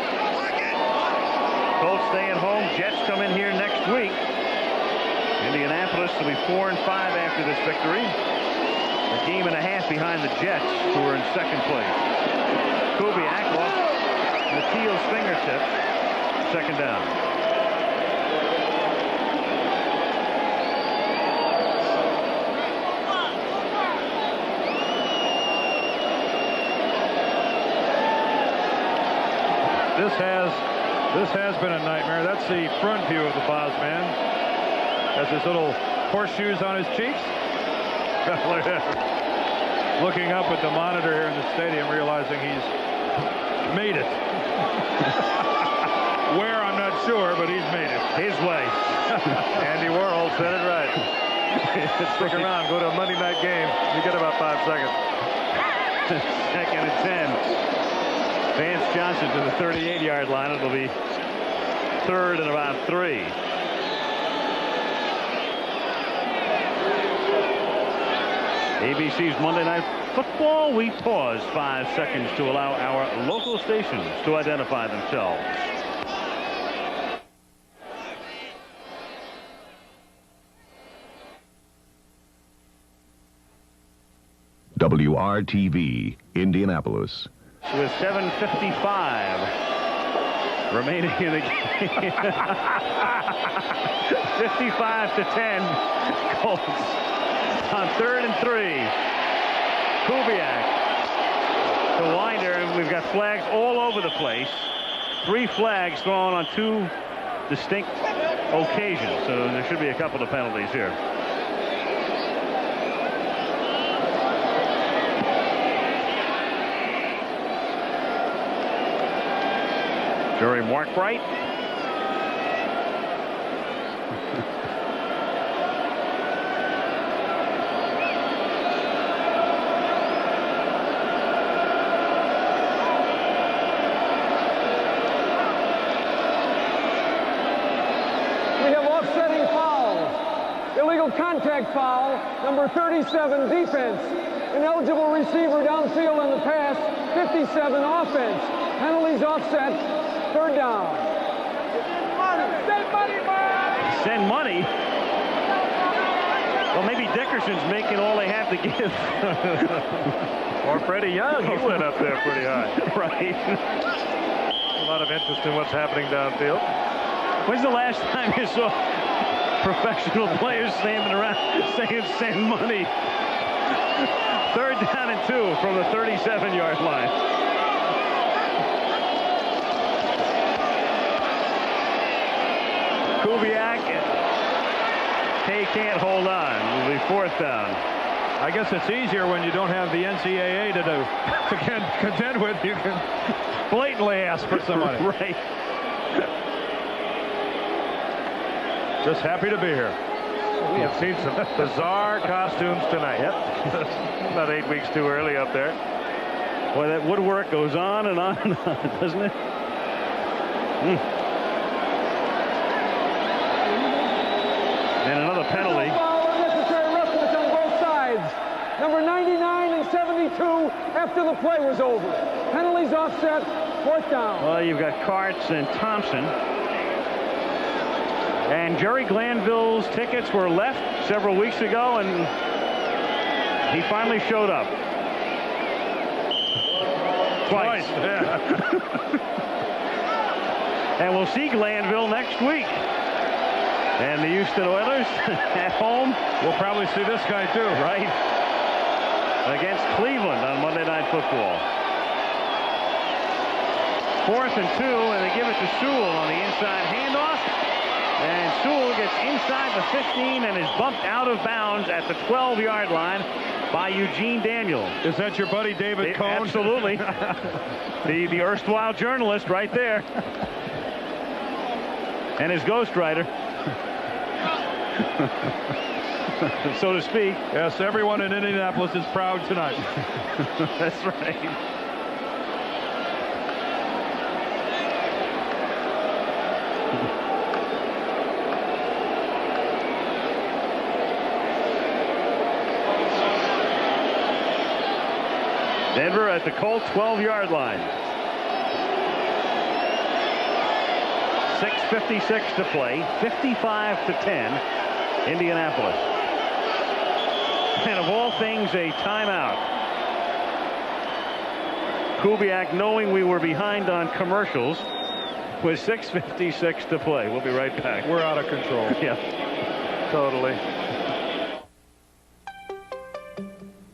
[SPEAKER 11] Colts stay at home. Jets come in here next week. Indianapolis will be 4-5 after this victory. A game and a half behind the Jets, who are in second place. Kubiak off the Teal's fingertip. Second down.
[SPEAKER 10] This has been a nightmare. That's the front view of the Boz man. Has his little horseshoes on his cheeks. Looking up at the monitor here in the stadium, realizing he's made it. Where, I'm not sure, but he's made it.
[SPEAKER 11] His way.
[SPEAKER 3] Andy Warhol said it right. Stick around, go to a Monday night game. You get about 5 seconds.
[SPEAKER 11] Second and 10. Vance Johnson to the 38-yard line. It'll be third and about 3. ABC's Monday Night Football. We pause 5 seconds to allow our local stations to identify themselves.
[SPEAKER 6] WRTV, Indianapolis.
[SPEAKER 11] With 7:55 remaining in the game. 55-10. Colts on 3rd and 3. Kubiak to Winder, and we've got flags all over the place. 3 flags thrown on 2 distinct occasions, so there should be a couple of penalties here. Jury Mark Bright.
[SPEAKER 12] We have offsetting fouls. Illegal contact foul, number 37, defense. Ineligible receiver downfield on the pass, 57, offense. Penalties offset, 3rd down. Send money, man!
[SPEAKER 11] Send money? Well, maybe Dickerson's making all they have to give.
[SPEAKER 3] Or Freddie Young, he went up there pretty high.
[SPEAKER 11] Right.
[SPEAKER 3] A lot of interest in what's happening downfield.
[SPEAKER 11] When's the last time you saw professional players standing around saying send money? 3rd down and 2 from the 37-yard line. Kubiak Kay can't hold on. It'll be 4th down.
[SPEAKER 10] I guess it's easier when you don't have the NCAA to contend with. You can blatantly ask for somebody.
[SPEAKER 11] Right.
[SPEAKER 10] Just happy to be here.
[SPEAKER 11] We have seen some bizarre costumes tonight. Yep. About 8 weeks too early up there. Boy, that woodwork goes on and on and on, doesn't it? And another penalty.
[SPEAKER 12] Unnecessary roughness on both sides. Number 99 and 72 after the play was over. Penalties offset, 4th down.
[SPEAKER 11] Well, you've got Karts and Thompson. And Jerry Glanville's tickets were left several weeks ago, and he finally showed up. Twice.
[SPEAKER 10] Yeah.
[SPEAKER 11] And we'll see Glanville next week. And the Houston Oilers at home.
[SPEAKER 10] We'll probably see this guy too.
[SPEAKER 11] Right. Against Cleveland on Monday Night Football. 4th and 2, and they give it to Sewell on the inside handoff. And Sewell gets inside the 15 and is bumped out of bounds at the 12-yard line by Eugene Daniels.
[SPEAKER 10] Is that your buddy David Cohn?
[SPEAKER 11] Absolutely. the erstwhile journalist right there. And his ghostwriter. So to speak.
[SPEAKER 10] Yes, everyone in Indianapolis is proud tonight.
[SPEAKER 11] That's right. Denver at the Colts 12-yard line. 6:56 to play. 55-10. Indianapolis. And of all things, a timeout. Kubiak, knowing we were behind on commercials, with 6:56 to play. We'll be right back.
[SPEAKER 10] We're out of control.
[SPEAKER 11] Yeah, totally.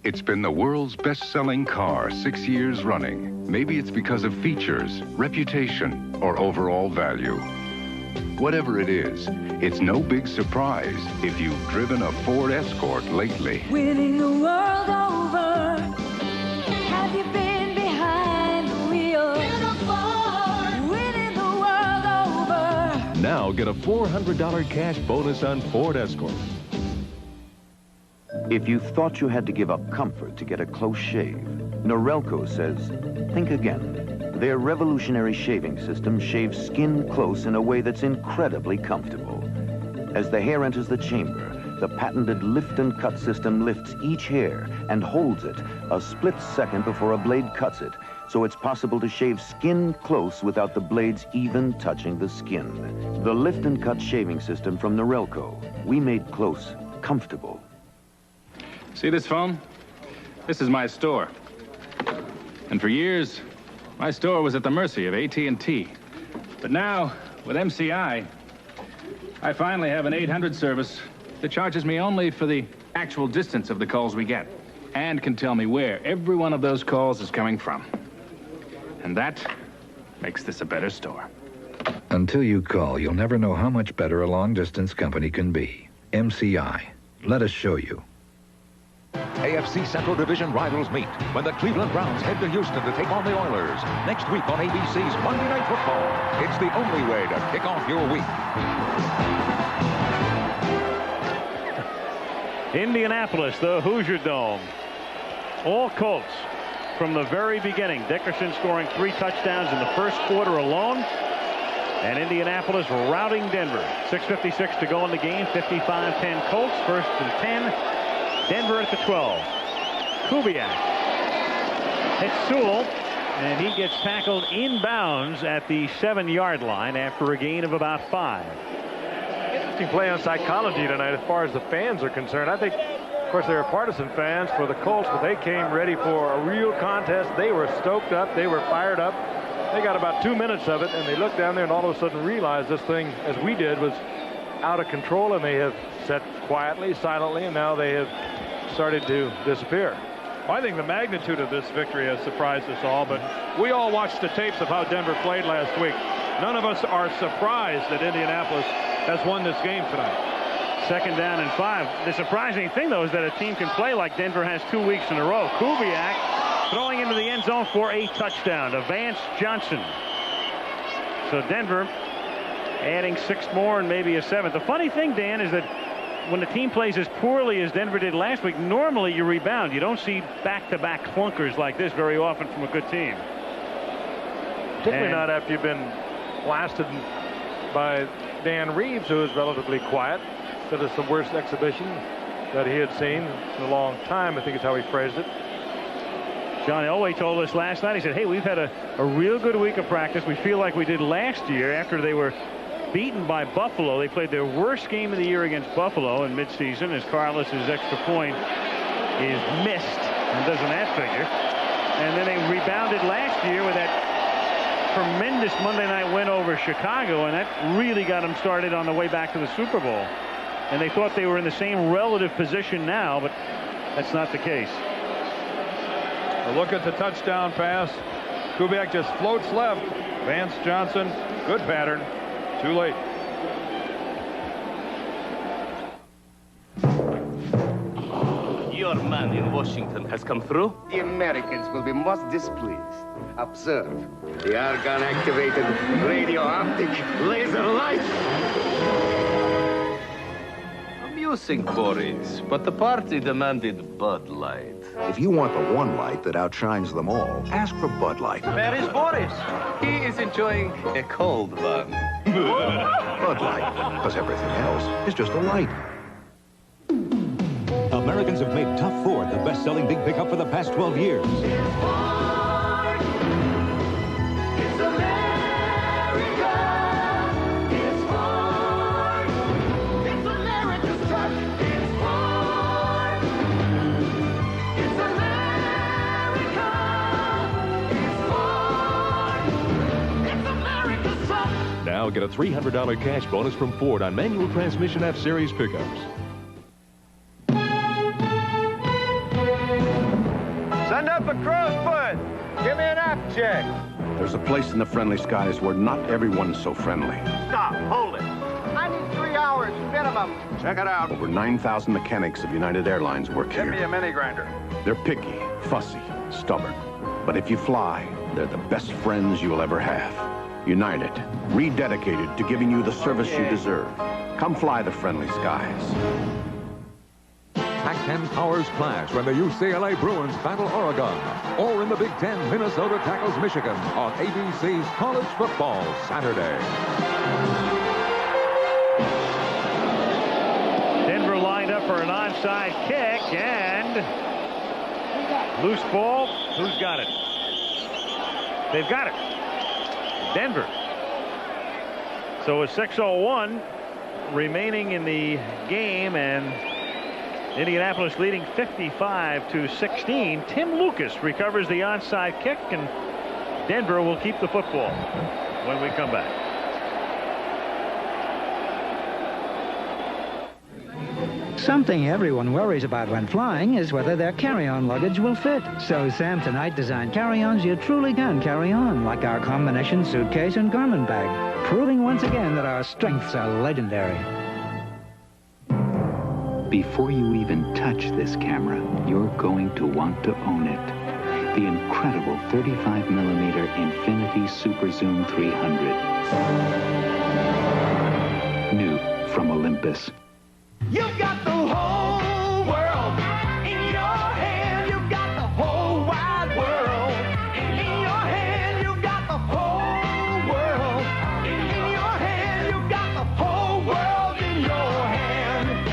[SPEAKER 1] It's been the world's best-selling car 6 years running. Maybe it's because of features, reputation, or overall value. Whatever it is, it's no big surprise if you've driven a Ford Escort lately.
[SPEAKER 16] Winning the world over. Have you been behind the wheel? Winning the world over.
[SPEAKER 17] Now get a $400 cash bonus on Ford Escort.
[SPEAKER 7] If you thought you had to give up comfort to get a close shave, Norelco says, think again. Their revolutionary shaving system shaves skin close in a way that's incredibly comfortable. As the hair enters the chamber, the patented lift and cut system lifts each hair and holds it a split second before a blade cuts it, so it's possible to shave skin close without the blades even touching the skin. The lift and cut shaving system from Norelco. We made close comfortable.
[SPEAKER 18] See this phone? This is my store. And for years, my store was at the mercy of AT&T. But now, with MCI, I finally have an 800 service that charges me only for the actual distance of the calls we get, and can tell me where every one of those calls is coming from. And that makes this a better store.
[SPEAKER 19] Until you call, you'll never know how much better a long-distance company can be. MCI. Let us show you.
[SPEAKER 24] AFC Central Division rivals meet when the Cleveland Browns head to Houston to take on the Oilers. Next week on ABC's Monday Night Football. It's the only way to kick off your week.
[SPEAKER 11] Indianapolis, the Hoosier Dome. All Colts from the very beginning. Dickerson scoring 3 touchdowns in the first quarter alone. And Indianapolis routing Denver. 6:56 to go in the game. 55-10 Colts. 1st and 10. Denver at the 12. Kubiak hits Sewell, and he gets tackled inbounds at the 7-yard line after a gain of about 5.
[SPEAKER 3] Interesting play on psychology tonight as far as the fans are concerned. I think, of course, they were partisan fans for the Colts, but they came ready for a real contest. They were stoked up. They were fired up. They got about 2 minutes of it, and they looked down there and all of a sudden realized this thing, as we did, was out of control, and they have sat quietly, silently, and now they have started to disappear.
[SPEAKER 10] Well, I think the magnitude of this victory has surprised us all, but we all watched the tapes of how Denver played last week. None of us are surprised that Indianapolis has won this game tonight.
[SPEAKER 11] 2nd down and 5. The surprising thing, though, is that a team can play like Denver has 2 weeks in a row. Kubiak throwing into the end zone for a touchdown to Vance Johnson. So Denver adding 6 more and maybe a 7th. The funny thing, Dan, is that when the team plays as poorly as Denver did last week, normally you rebound. You don't see back-to-back clunkers like this very often from a good team.
[SPEAKER 3] Particularly not after you've been blasted by Dan Reeves, who is relatively quiet. Said it's the worst exhibition that he had seen in a long time, I think is how he phrased it.
[SPEAKER 11] John Elway told us last night, he said, hey, we've had a real good week of practice. We feel like we did last year after they were beaten by Buffalo. They played their worst game of the year against Buffalo in midseason as Carlos's extra point is missed and doesn't that figure. And then they rebounded last year with that tremendous Monday night win over Chicago, and that really got them started on the way back to the Super Bowl. And they thought they were in the same relative position now, but that's not the case.
[SPEAKER 10] A look at the touchdown pass. Kubiak just floats left. Vance Johnson, good pattern. Too late.
[SPEAKER 4] Your man in Washington has come through.
[SPEAKER 5] The Americans will be most displeased. Observe the argon-activated radio-optic laser light.
[SPEAKER 4] Amusing, Boris, but the party demanded Bud Light.
[SPEAKER 14] If you want the one light that outshines them all, ask for Bud Light.
[SPEAKER 4] Where is Boris? He is enjoying a cold one.
[SPEAKER 14] Bud Light, because everything else is just a light.
[SPEAKER 15] Americans have made Tough Ford the best-selling big pickup for the past 12 years.
[SPEAKER 17] Now get a $300 cash bonus from Ford on manual transmission F-Series pickups.
[SPEAKER 20] Send up a crow's foot. Give me an app check.
[SPEAKER 21] There's a place in the friendly skies where not everyone's so friendly.
[SPEAKER 20] Stop. Hold it. I need 3 hours minimum.
[SPEAKER 21] Check it out. Over 9,000 mechanics of United Airlines work here.
[SPEAKER 20] Give me a mini grinder.
[SPEAKER 21] They're picky, fussy, stubborn. But if you fly, they're the best friends you'll ever have. United, rededicated to giving you the service you deserve. Come fly the friendly skies.
[SPEAKER 24] Pac-10 powers clash when the UCLA Bruins battle Oregon. Or in the Big Ten, Minnesota tackles Michigan on ABC's College Football Saturday.
[SPEAKER 11] Denver lined up for an onside kick, and loose ball. Who's got it? They've got it. Denver. So with 6:01 remaining in the game, and Indianapolis leading 55-16. Tim Lucas recovers the onside kick, and Denver will keep the football when we come back.
[SPEAKER 26] Something everyone worries about when flying is whether their carry-on luggage will fit. So Sam tonight designed carry-ons you truly can carry on, like our combination suitcase and garment bag, proving once again that our strengths are legendary.
[SPEAKER 28] Before you even touch this camera, you're going to want to own it. The incredible 35mm Infinity Super Zoom 300. New from Olympus.
[SPEAKER 25] You've got the whole world in your hand. You've got the whole wide world in your hand. You've got the whole world in your hand. You've got the whole world in your hand.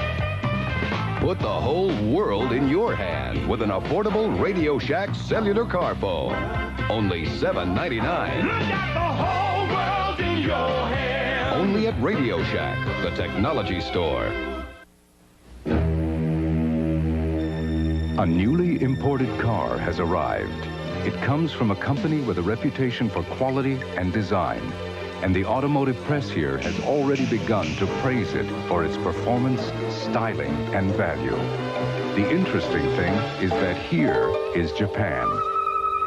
[SPEAKER 29] Put the whole world in your hand with an affordable Radio Shack cellular car phone. Only $7.99.
[SPEAKER 25] You've got the whole world in your hand.
[SPEAKER 29] Only at Radio Shack, the technology store.
[SPEAKER 1] A newly imported car has arrived. It comes from a company with a reputation for quality and design. And the automotive press here has already begun to praise it for its performance, styling, and value. The interesting thing is that here is Japan.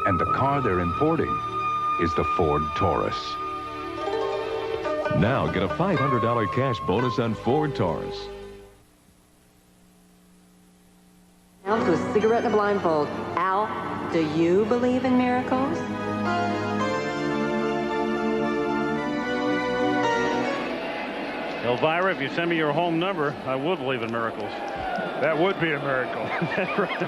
[SPEAKER 1] And the car they're importing is the Ford Taurus.
[SPEAKER 17] Now get a $500 cash bonus on Ford Taurus.
[SPEAKER 2] cigarette and a blindfold. Al, do you believe in miracles?
[SPEAKER 11] Elvira, if you send me your home number, I will believe in miracles.
[SPEAKER 20] That would be a miracle.
[SPEAKER 11] That's right.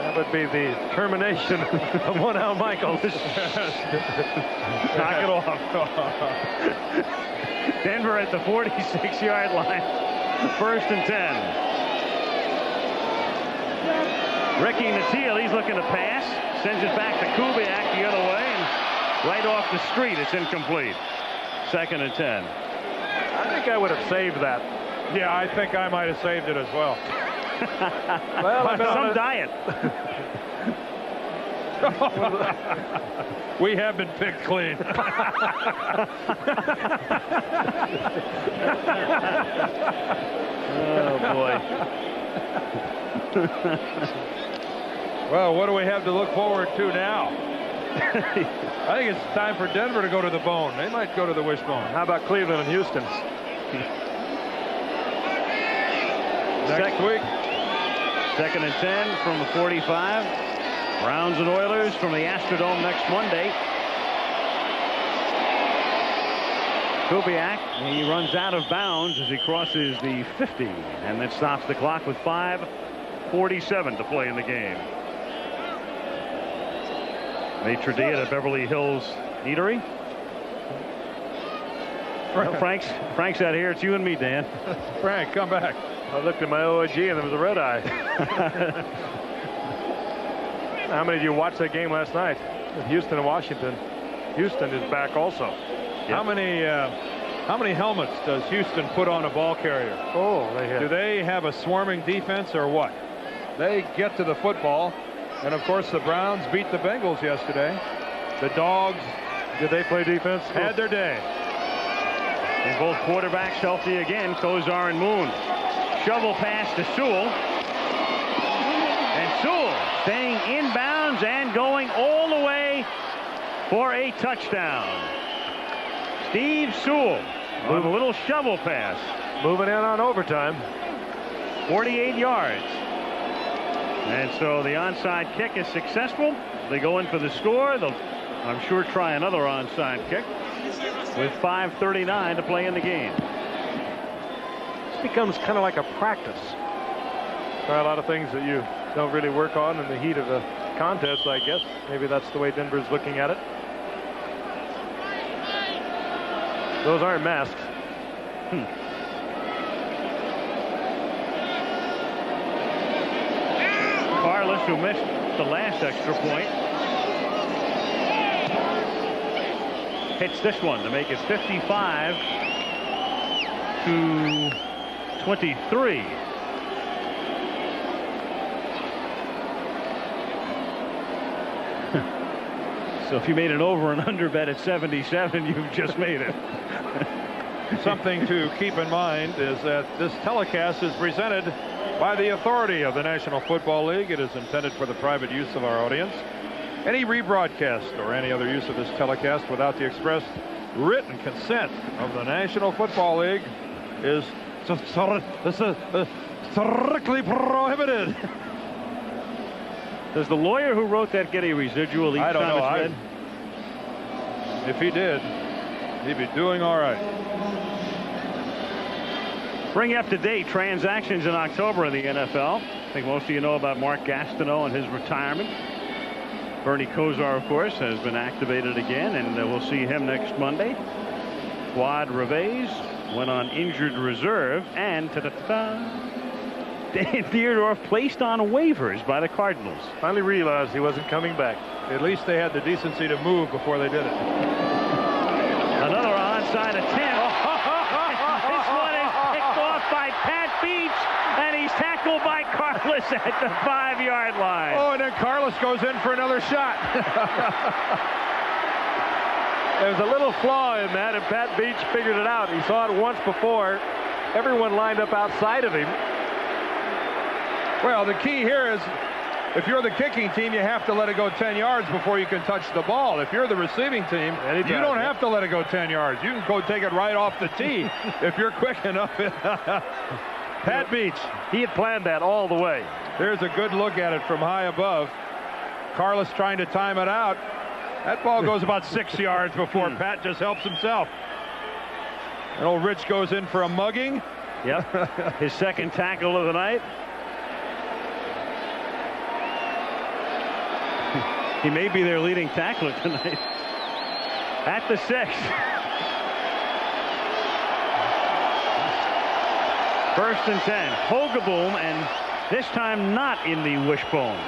[SPEAKER 20] That would be the termination of one Al Michaels.
[SPEAKER 11] Knock it off. Denver at the 46-yard line. 1st and 10. Ricky Nattiel, he's looking to pass. Sends it back to Kubiak the other way. And right off the street, it's incomplete. 2nd and 10.
[SPEAKER 20] I think I would have saved that.
[SPEAKER 10] Yeah, I think I might have saved it as well.
[SPEAKER 20] Well, I've been on
[SPEAKER 11] Some
[SPEAKER 20] a
[SPEAKER 11] diet.
[SPEAKER 10] We have been picked clean.
[SPEAKER 11] Oh, boy.
[SPEAKER 10] Well, what do we have to look forward to now? I think it's time for Denver to go to the bone. They might go to the wishbone.
[SPEAKER 20] How about Cleveland and Houston?
[SPEAKER 10] Next week.
[SPEAKER 11] 2nd and 10 from the 45. Browns and Oilers from the Astrodome next Monday. Kubiak, he runs out of bounds as he crosses the 50, and that stops the clock with 5:47 to play in the game. Maitre d' at a Beverly Hills eatery. Well, Frank's out here. It's you and me, Dan.
[SPEAKER 10] Frank, come back.
[SPEAKER 20] I looked at my OG and there was a red eye. How many of you watched that game last night? Houston and Washington. Houston is back also.
[SPEAKER 10] Yep. How many helmets does Houston put on a ball carrier?
[SPEAKER 20] Oh,
[SPEAKER 10] do they have a swarming defense or what? They get to the football, and of course the Browns beat the Bengals yesterday. The Dogs,
[SPEAKER 20] did they play defense?
[SPEAKER 10] Had their day.
[SPEAKER 11] And both quarterbacks healthy again, Kozar and Moon. Shovel pass to Sewell. And Sewell staying inbounds and going all the way for a touchdown. Steve Sewell with a little shovel pass.
[SPEAKER 20] Moving in on overtime.
[SPEAKER 11] 48 yards. And so the onside kick is successful. They go in for the score. They'll, I'm sure, try another onside kick with 5:39 to play in the game.
[SPEAKER 20] This becomes kind of like a practice. Try a lot of things that you don't really work on in the heat of a contest, I guess. Maybe that's the way Denver's looking at it. Those aren't masks.
[SPEAKER 11] Carlos, who missed the last extra point, hits this one to make it 55-23. So if you made an over and under bet at 77, you've just made it.
[SPEAKER 10] Something to keep in mind is that this telecast is presented by the authority of the National Football League. It is intended for the private use of our audience. Any rebroadcast or any other use of this telecast without the express written consent of the National Football League is strictly prohibited.
[SPEAKER 11] Does the lawyer who wrote that get a residual each
[SPEAKER 10] I don't
[SPEAKER 11] time
[SPEAKER 10] know.
[SPEAKER 11] it's read?
[SPEAKER 10] If he did, he'd be doing all right.
[SPEAKER 11] Bring you up to date transactions in October in the NFL. I think most of you know about Mark Gastineau and his retirement. Bernie Kosar, of course, has been activated again, and we'll see him next Monday. Fuad Reveiz went on injured reserve, and Dan Theodore placed on waivers by the Cardinals.
[SPEAKER 20] Finally realized he wasn't coming back.
[SPEAKER 10] At least they had the decency to move before they did it.
[SPEAKER 11] Another onside attempt. This one is picked off by Pat Beach, and he's tackled by Carlos at the 5-yard line.
[SPEAKER 10] Oh, and then Carlos goes in for another shot.
[SPEAKER 20] There's a little flaw in that, and Pat Beach figured it out. He saw it once before. Everyone lined up outside of him.
[SPEAKER 10] Well, the key here is if you're the kicking team, you have to let it go 10 yards before you can touch the ball. If you're the receiving team, you don't have to let it go 10 yards. You can go take it right off the tee if you're quick enough. Pat Beach.
[SPEAKER 20] He had planned that all the way.
[SPEAKER 10] There's a good look at it from high above. Carlos trying to time it out. That ball goes about 6 yards before Pat just helps himself. And old Rich goes in for a mugging.
[SPEAKER 11] Yep. His second tackle of the night. He may be their leading tackler tonight. At the 6. First and 10. Hogaboom, and this time not in the wishbone.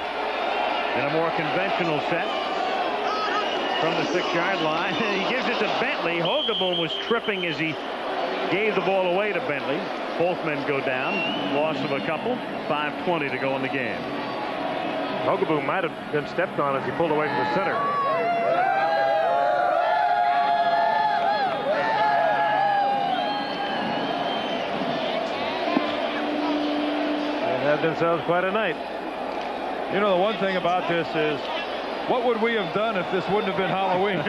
[SPEAKER 11] In a more conventional set from the 6-yard line. He gives it to Bentley. Hogaboom was tripping as he gave the ball away to Bentley. Both men go down. Loss of a couple. 5:20 to go in the game.
[SPEAKER 20] Hogaboom might have been stepped on as he pulled away from the center. They had themselves quite a night.
[SPEAKER 10] You know, the one thing about this is, what would we have done if this wouldn't have been Halloween?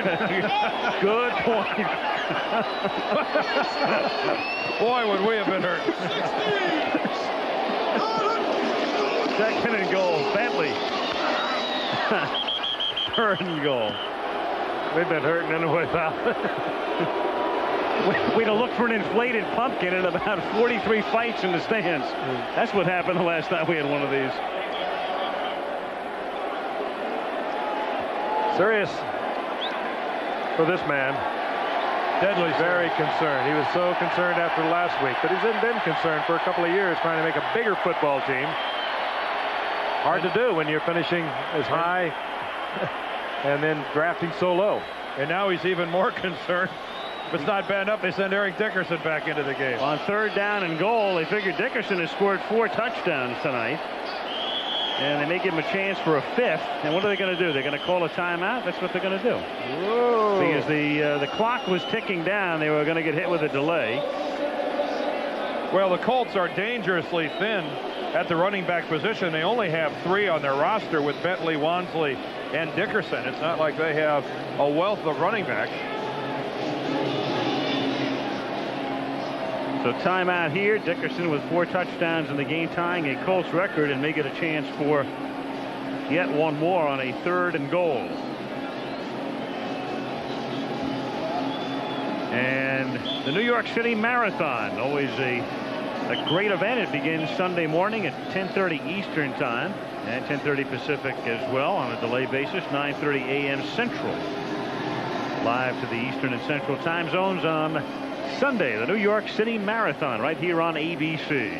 [SPEAKER 11] Good point.
[SPEAKER 10] Boy, would we have been hurt.
[SPEAKER 11] Second and goal. Bentley. Third and goal.
[SPEAKER 20] We've been hurting anyway, pal.
[SPEAKER 11] We'd have looked for an inflated pumpkin in about 43 fights in the stands. That's what happened the last time we had one of these.
[SPEAKER 20] Serious for this man.
[SPEAKER 10] Deadly.
[SPEAKER 20] Very concerned. He was so concerned after last week, but he's been concerned for a couple of years trying to make a bigger football team. Hard to do when you're finishing as high and then drafting so low.
[SPEAKER 10] And now he's even more concerned. If it's not bad enough, they send Eric Dickerson back into the game.
[SPEAKER 11] On third down and goal, they figure Dickerson has scored 4 touchdowns tonight. And they may give him a chance for a 5th. And what are they going to do? They're going to call a timeout? That's what they're going to do.
[SPEAKER 20] Whoa.
[SPEAKER 11] Because the clock was ticking down. They were going to get hit with a delay.
[SPEAKER 10] Well, the Colts are dangerously thin at the running back position. They only have 3 on their roster with Bentley, Wansley, and Dickerson. It's not like they have a wealth of running backs.
[SPEAKER 11] So timeout here. Dickerson with 4 touchdowns in the game, tying a Colts record, and may get a chance for yet one more on a 3rd and goal. And the New York City Marathon, always a great event. It begins Sunday morning at 10:30 Eastern time and 10:30 Pacific as well on a delay basis. 9:30 a.m. Central. Live to the Eastern and Central time zones on Sunday, the New York City Marathon, right here on ABC.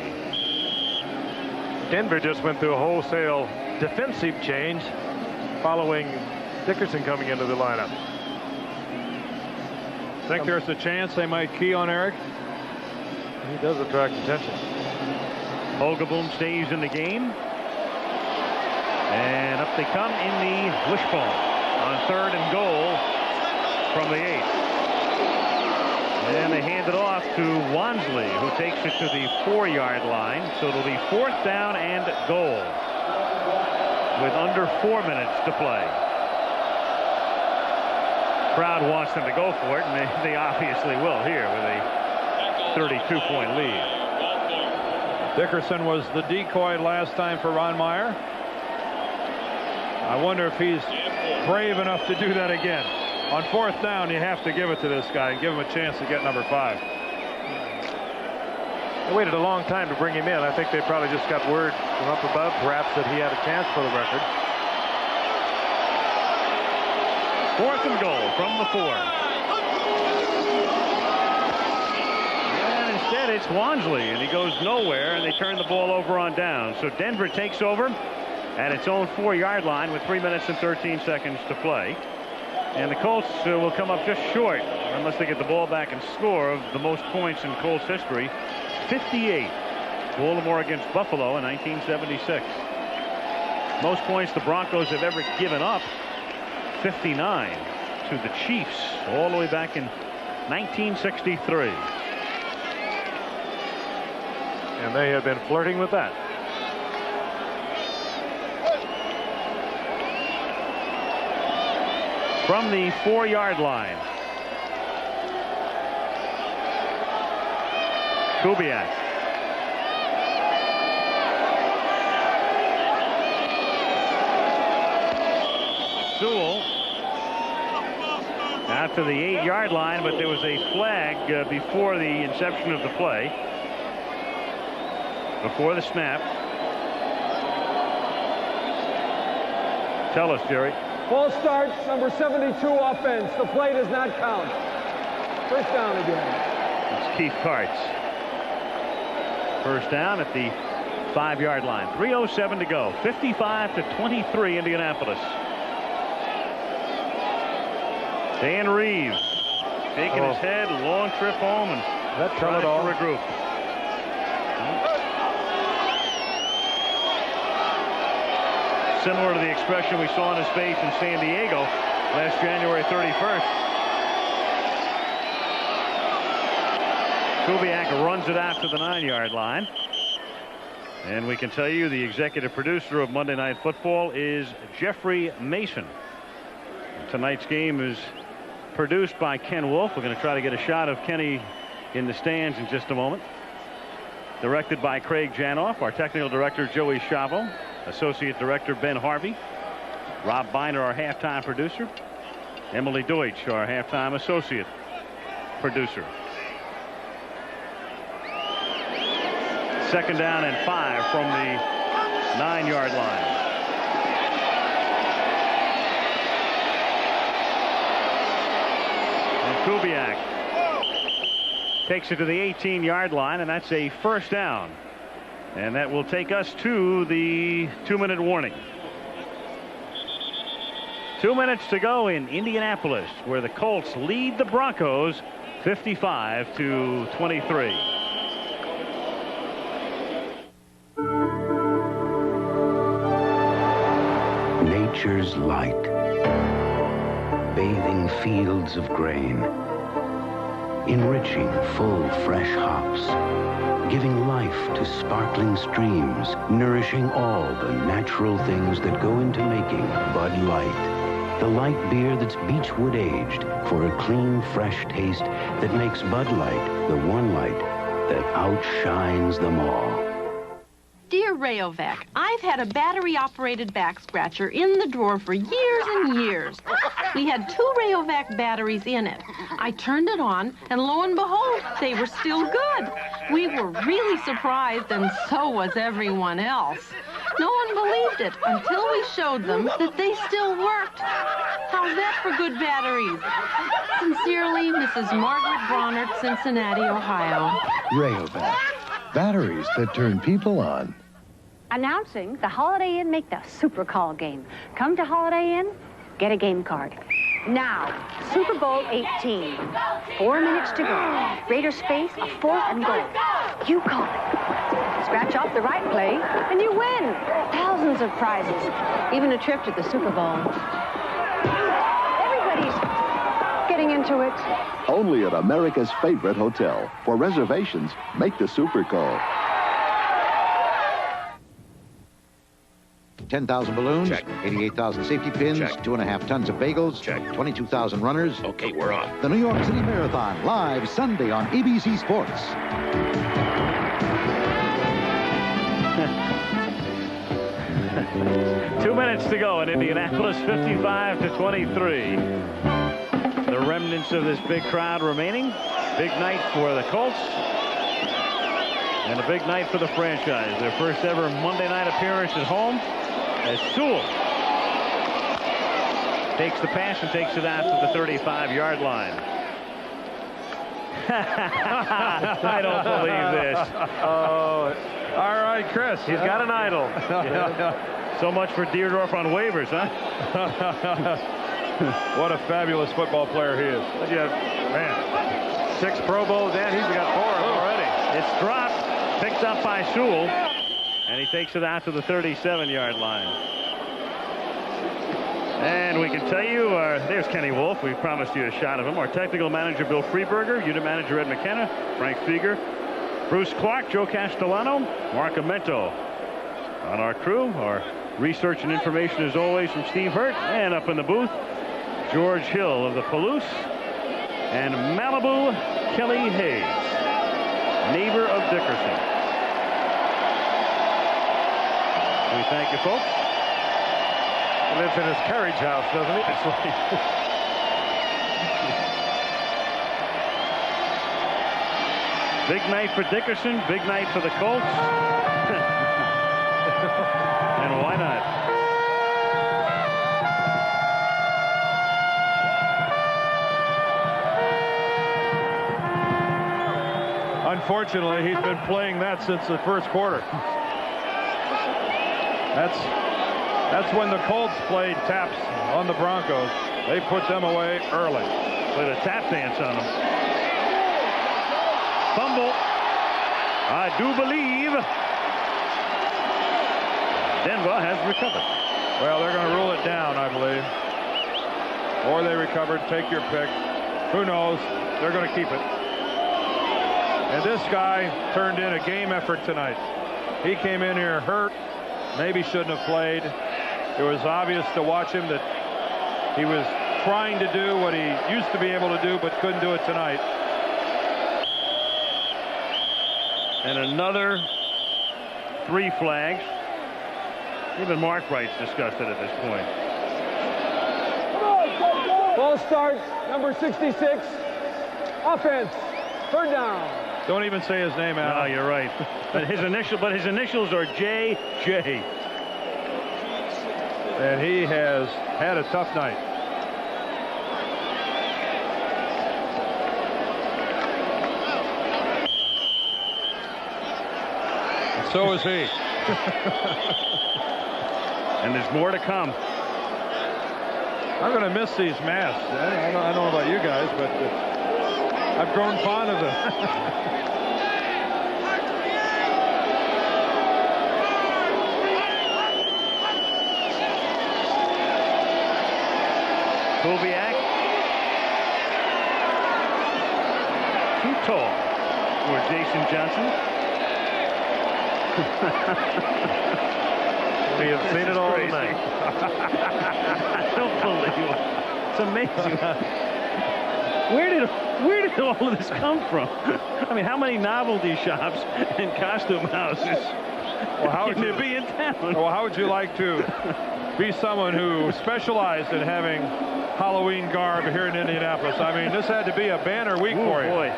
[SPEAKER 20] Denver just went through a wholesale defensive change following Dickerson coming into the lineup.
[SPEAKER 10] Think there's a chance they might key on Eric?
[SPEAKER 20] He does attract attention.
[SPEAKER 11] Hogaboom stays in the game. And up they come in the wishbone on 3rd and goal from the 8. And they hand it off to Wansley, who takes it to the 4-yard line. So it'll be 4th down and goal with under 4 minutes to play. Crowd wants them to go for it, and they obviously will here with a 32-point lead.
[SPEAKER 10] Dickerson was the decoy last time for Ron Meyer. I wonder if he's brave enough to do that again. On 4th down, you have to give it to this guy and give him a chance to get number 5.
[SPEAKER 20] They waited a long time to bring him in. I think they probably just got word from up above, perhaps, that he had a chance for the record.
[SPEAKER 11] 4th and goal from the 4. And instead, it's Wansley, and he goes nowhere, and they turn the ball over on down. So Denver takes over at its own 4-yard line with 3 minutes and 13 seconds to play. And the Colts will come up just short, unless they get the ball back and score, of the most points in Colts history. 58. Baltimore against Buffalo in 1976. Most points the Broncos have ever given up. 59 to the Chiefs all the way back in 1963.
[SPEAKER 20] And they have been flirting with that.
[SPEAKER 11] From the 4-yard line, Kubiak Out to the 8-yard line, but there was a flag before the inception of the play. Before the snap. Tell us, Jerry.
[SPEAKER 6] False start, number 72 offense. The play does not count. First down again.
[SPEAKER 11] It's Keith Karts. First down at the 5-yard line. 3:07 to go. 55-23 Indianapolis. Dan Reeves shaking his head. Long trip home and trying to regroup. Similar to the expression we saw on his face in San Diego last January 31st. Kubiak runs it out to the 9-yard line. And we can tell you the executive producer of Monday Night Football is Jeffrey Mason. Tonight's game is produced by Ken Wolf. We're going to try to get a shot of Kenny in the stands in just a moment. Directed by Craig Janoff. Our technical director, Joey Chavo. Associate Director Ben Harvey. Rob Biner, our halftime producer. Emily Deutsch, our halftime associate producer. Second down and 5 from the 9-yard line. And Kubiak takes it to the 18-yard line, and that's a first down. And that will take us to the 2-minute warning. 2 minutes to go in Indianapolis, where the Colts lead the Broncos 55-23.
[SPEAKER 28] Nature's light, bathing fields of grain, enriching full, fresh hops, giving life to sparkling streams, nourishing all the natural things that go into making Bud Light. The light beer that's beechwood aged for a clean, fresh taste that makes Bud Light the one light that outshines them all.
[SPEAKER 8] Dear Rayovac, I've had a battery-operated back scratcher in the drawer for years and years. We had 2 Rayovac batteries in it. I turned it on, and lo and behold, they were still good. We were really surprised, and so was everyone else. No one believed it until we showed them that they still worked. How's that for good batteries? Sincerely, Mrs. Margaret Bronert, Cincinnati, Ohio.
[SPEAKER 9] Rayovac. Batteries that turn people on.
[SPEAKER 12] Announcing the Holiday Inn Make the Super Call game. Come to Holiday Inn, get a game card. Now, Super Bowl 18. 4 minutes to go. Raiders face a 4th and goal. You call it. Scratch off the right play, and you win. Thousands of prizes. Even a trip to the Super Bowl. Everybody's getting into it.
[SPEAKER 14] Only at America's favorite hotel. For reservations, make the Super Call.
[SPEAKER 13] 10,000 balloons.
[SPEAKER 14] Check.
[SPEAKER 13] 88,000 safety pins.
[SPEAKER 14] Check.
[SPEAKER 13] 2.5 tons of bagels.
[SPEAKER 14] Check.
[SPEAKER 13] 22,000 runners.
[SPEAKER 14] Okay, we're on.
[SPEAKER 13] The New York City Marathon, live Sunday on ABC Sports.
[SPEAKER 11] Two minutes to go in Indianapolis, 55-23. The remnants of this big crowd remaining. Big night for the Colts. And a big night for the franchise. Their first ever Monday night appearance at home as Sewell takes the pass and takes it out to the 35-yard line. I don't believe this.
[SPEAKER 10] Oh, all right, Chris.
[SPEAKER 11] He's got an idol. So much for Deerdorf on waivers, huh?
[SPEAKER 10] What a fabulous football player he is.
[SPEAKER 11] Man, 6 Pro Bowls and he's got 4 already. It's dropped, picked up by Sewell, and he takes it out to the 37-yard line. And we can tell you, there's Kenny Wolf. We promised you a shot of him. Our technical manager, Bill Freeberger. Unit manager, Ed McKenna. Frank Fieger. Bruce Clark, Joe Castellano. Mark Amento on our crew. Our research and information, as always, from Steve Hurt. And up in the booth, George Hill of the Palouse. And Malibu, Kelly Hayes, neighbor of Dickerson. We thank you, folks.
[SPEAKER 20] He lives in his carriage house, doesn't he?
[SPEAKER 11] That's right. Big night for Dickerson, big night for the Colts. And why not?
[SPEAKER 10] Unfortunately, he's been playing that since the first quarter. That's when the Colts played taps on the Broncos. They put them away early.
[SPEAKER 11] Played a tap dance on them. Fumble. I do believe Denver has recovered.
[SPEAKER 10] Well, they're going to rule it down, I believe. Or they recovered. Take your pick. Who knows? They're going to keep it. And this guy turned in a game effort tonight. He came in here hurt. Maybe shouldn't have played. It was obvious to watch him that he was trying to do what he used to be able to do, but couldn't do it tonight.
[SPEAKER 11] And another 3 flags. Even Mark Wright's disgusted at this point.
[SPEAKER 6] Ball start, number 66. Offense. Third down.
[SPEAKER 10] Don't even say his name out.
[SPEAKER 11] No, you're right. But his initials are J.J.
[SPEAKER 10] And he has had a tough night. And so is he.
[SPEAKER 11] And there's more to come.
[SPEAKER 10] I'm going to miss these masks. I don't know about you guys, but I've grown fond of them.
[SPEAKER 11] Kubiak. Too tall for Jason Johnson.
[SPEAKER 20] We have seen it all
[SPEAKER 11] Crazy.
[SPEAKER 20] tonight.
[SPEAKER 11] I don't believe it. It's amazing. Where did all of this come from? I mean, how many novelty shops and costume houses can there be in town?
[SPEAKER 10] Well, how would you like to be someone who specialized in having Halloween garb here in Indianapolis? I mean, this had to be a banner week for you.
[SPEAKER 11] Boy.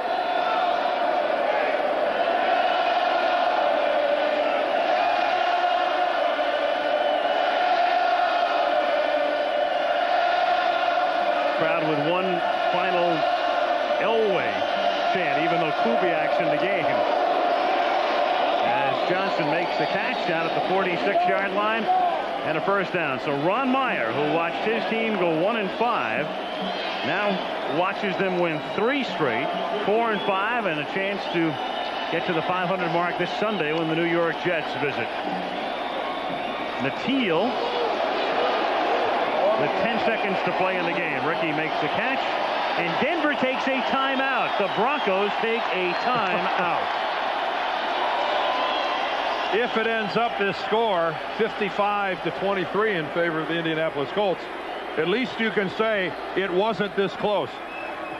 [SPEAKER 11] Crowd with one final Elway chant, even though Kubiak's in the game. As Johnson makes the catch down at the 46-yard line and a first down. So Ron Meyer, who watched his team go 1-5, now watches them win 3 straight, 4-5, and a chance to get to the 500 mark this Sunday when the New York Jets visit. Natil. With 10 seconds to play in the game. Ricky makes the catch, and Denver takes a timeout. The Broncos take a timeout.
[SPEAKER 10] If it ends up this score, 55-23 in favor of the Indianapolis Colts, at least you can say it wasn't this close.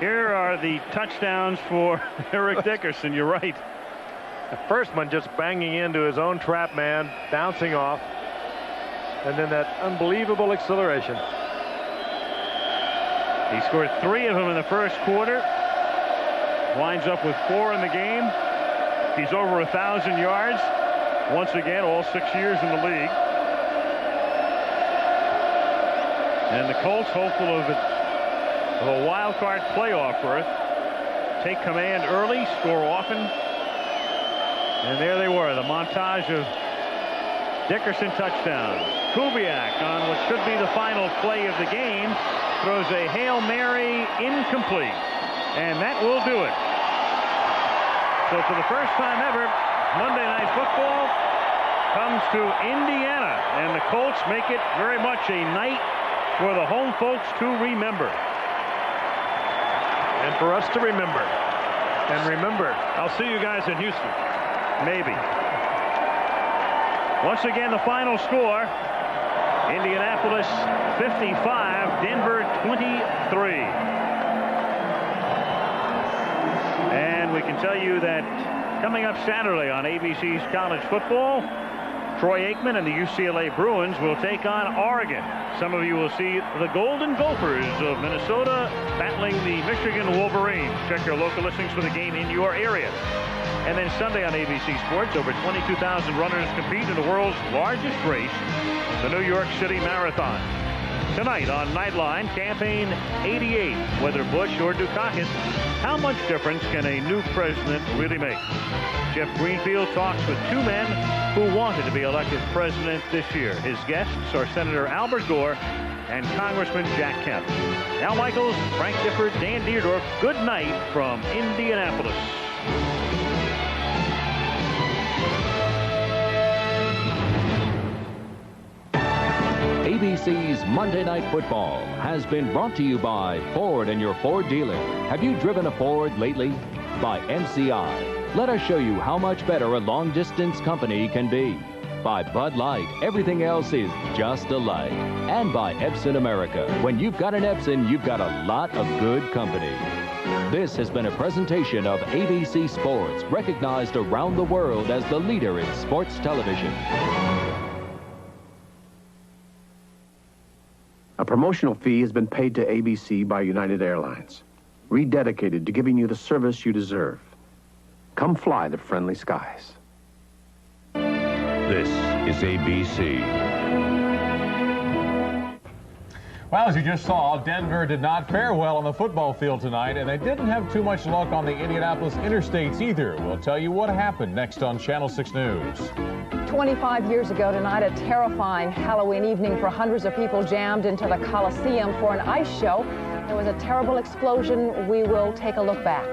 [SPEAKER 11] Here are the touchdowns for Eric Dickerson. You're right.
[SPEAKER 20] The first one just banging into his own trap man, bouncing off. And then that unbelievable acceleration.
[SPEAKER 11] He scored 3 of them in the first quarter. Winds up with 4 in the game. He's over 1,000 yards. Once again, all 6 years in the league. And the Colts, hopeful of a wild card playoff berth, take command early, score often. And there they were, the montage of Dickerson touchdowns. Kubiak on what should be the final play of the game throws a Hail Mary incomplete, and that will do it. So for the first time ever, Monday Night Football comes to Indiana, and the Colts make it very much a night for the home folks to remember.
[SPEAKER 20] And for us to remember. And remember,
[SPEAKER 10] I'll see you guys in Houston.
[SPEAKER 11] Maybe. Once again, the final score, Indianapolis 55, Denver 23. And we can tell you that coming up Saturday on ABC's College Football, Troy Aikman and the UCLA Bruins will take on Oregon. Some of you will see the Golden Gophers of Minnesota battling the Michigan Wolverines. Check your local listings for the game in your area. And then Sunday on ABC Sports, over 22,000 runners compete in the world's largest race, the New York City Marathon. Tonight on Nightline, Campaign 88, whether Bush or Dukakis, how much difference can a new president really make? Jeff Greenfield talks with two men who wanted to be elected president this year. His guests are Senator Albert Gore and Congressman Jack Kemp. Al Michaels, Frank Gifford, Dan Dierdorf, good night from Indianapolis.
[SPEAKER 3] ABC's Monday Night Football has been brought to you by Ford and your Ford dealer. Have you driven a Ford lately? By MCI. Let us show you how much better a long-distance company can be. By Bud Light, everything else is just alike. And by Epson America. When you've got an Epson, you've got a lot of good company. This has been a presentation of ABC Sports, recognized around the world as the leader in sports television.
[SPEAKER 21] A promotional fee has been paid to ABC by United Airlines, rededicated to giving you the service you deserve. Come fly the friendly skies.
[SPEAKER 5] This is ABC.
[SPEAKER 10] Well, as you just saw, Denver did not fare well on the football field tonight, and they didn't have too much luck on the Indianapolis interstates either. We'll tell you what happened next on Channel 6 News.
[SPEAKER 7] 25 years ago tonight, a terrifying Halloween evening for hundreds of people jammed into the Coliseum for an ice show. There was a terrible explosion. We will take a look back.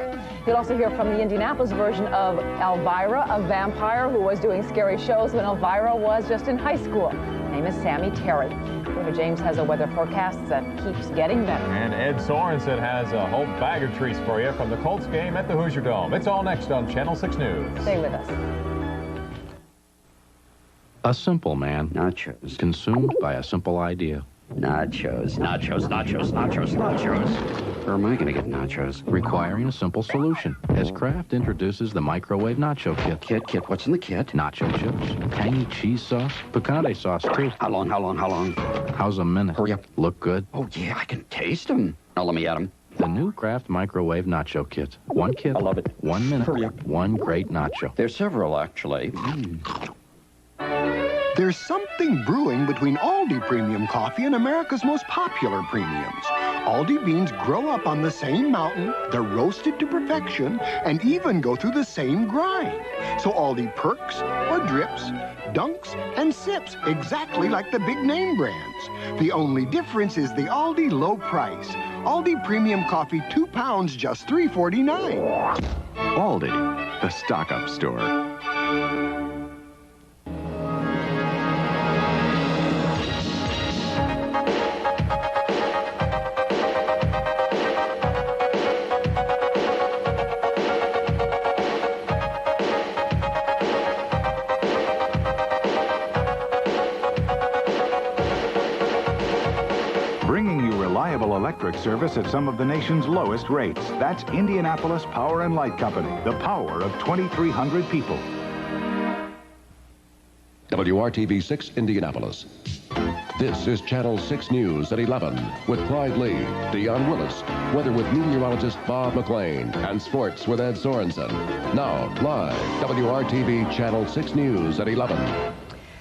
[SPEAKER 7] You'll also hear from the Indianapolis version of Elvira, a vampire who was doing scary shows when Elvira was just in high school. Her name is Sammy Terry. River James has a weather forecast that keeps getting better.
[SPEAKER 10] And Ed Sorensen has a whole bag of treats for you from the Colts game at the Hoosier Dome. It's all next on Channel 6 News.
[SPEAKER 7] Stay with us.
[SPEAKER 16] A simple man. Nachos. Consumed by a simple idea. Nachos, nachos, nachos, nachos, nachos. Where am I going to get nachos? Requiring a simple solution. As Kraft introduces the microwave nacho kit. Kit, what's in the kit? Nacho chips, tangy cheese sauce, picante sauce too. How long? How's a minute? Hurry up. Look good? Oh yeah, I can taste them. Now let me at them. The new Kraft microwave nacho kit. One kit. I love it. 1 minute. Hurry up. One great nacho. There's several actually.
[SPEAKER 18] There's something brewing between Aldi Premium Coffee and America's most popular premiums. Aldi beans grow up on the same mountain, they're roasted to perfection, and even go through the same grind. So Aldi perks or drips, dunks, and sips exactly like the big name brands. The only difference is the Aldi low price. Aldi Premium Coffee, 2 pounds, just $3.49.
[SPEAKER 19] Aldi, the stock-up store.
[SPEAKER 22] Electric service at some of the nation's lowest rates. That's Indianapolis Power and Light Company, the power of 2,300 people.
[SPEAKER 23] WRTV 6 Indianapolis. This is Channel 6 News at 11 with Clyde Lee, Deion Willis, weather with meteorologist Bob McLean, and sports with Ed Sorensen. Now, live, WRTV Channel 6 News at 11.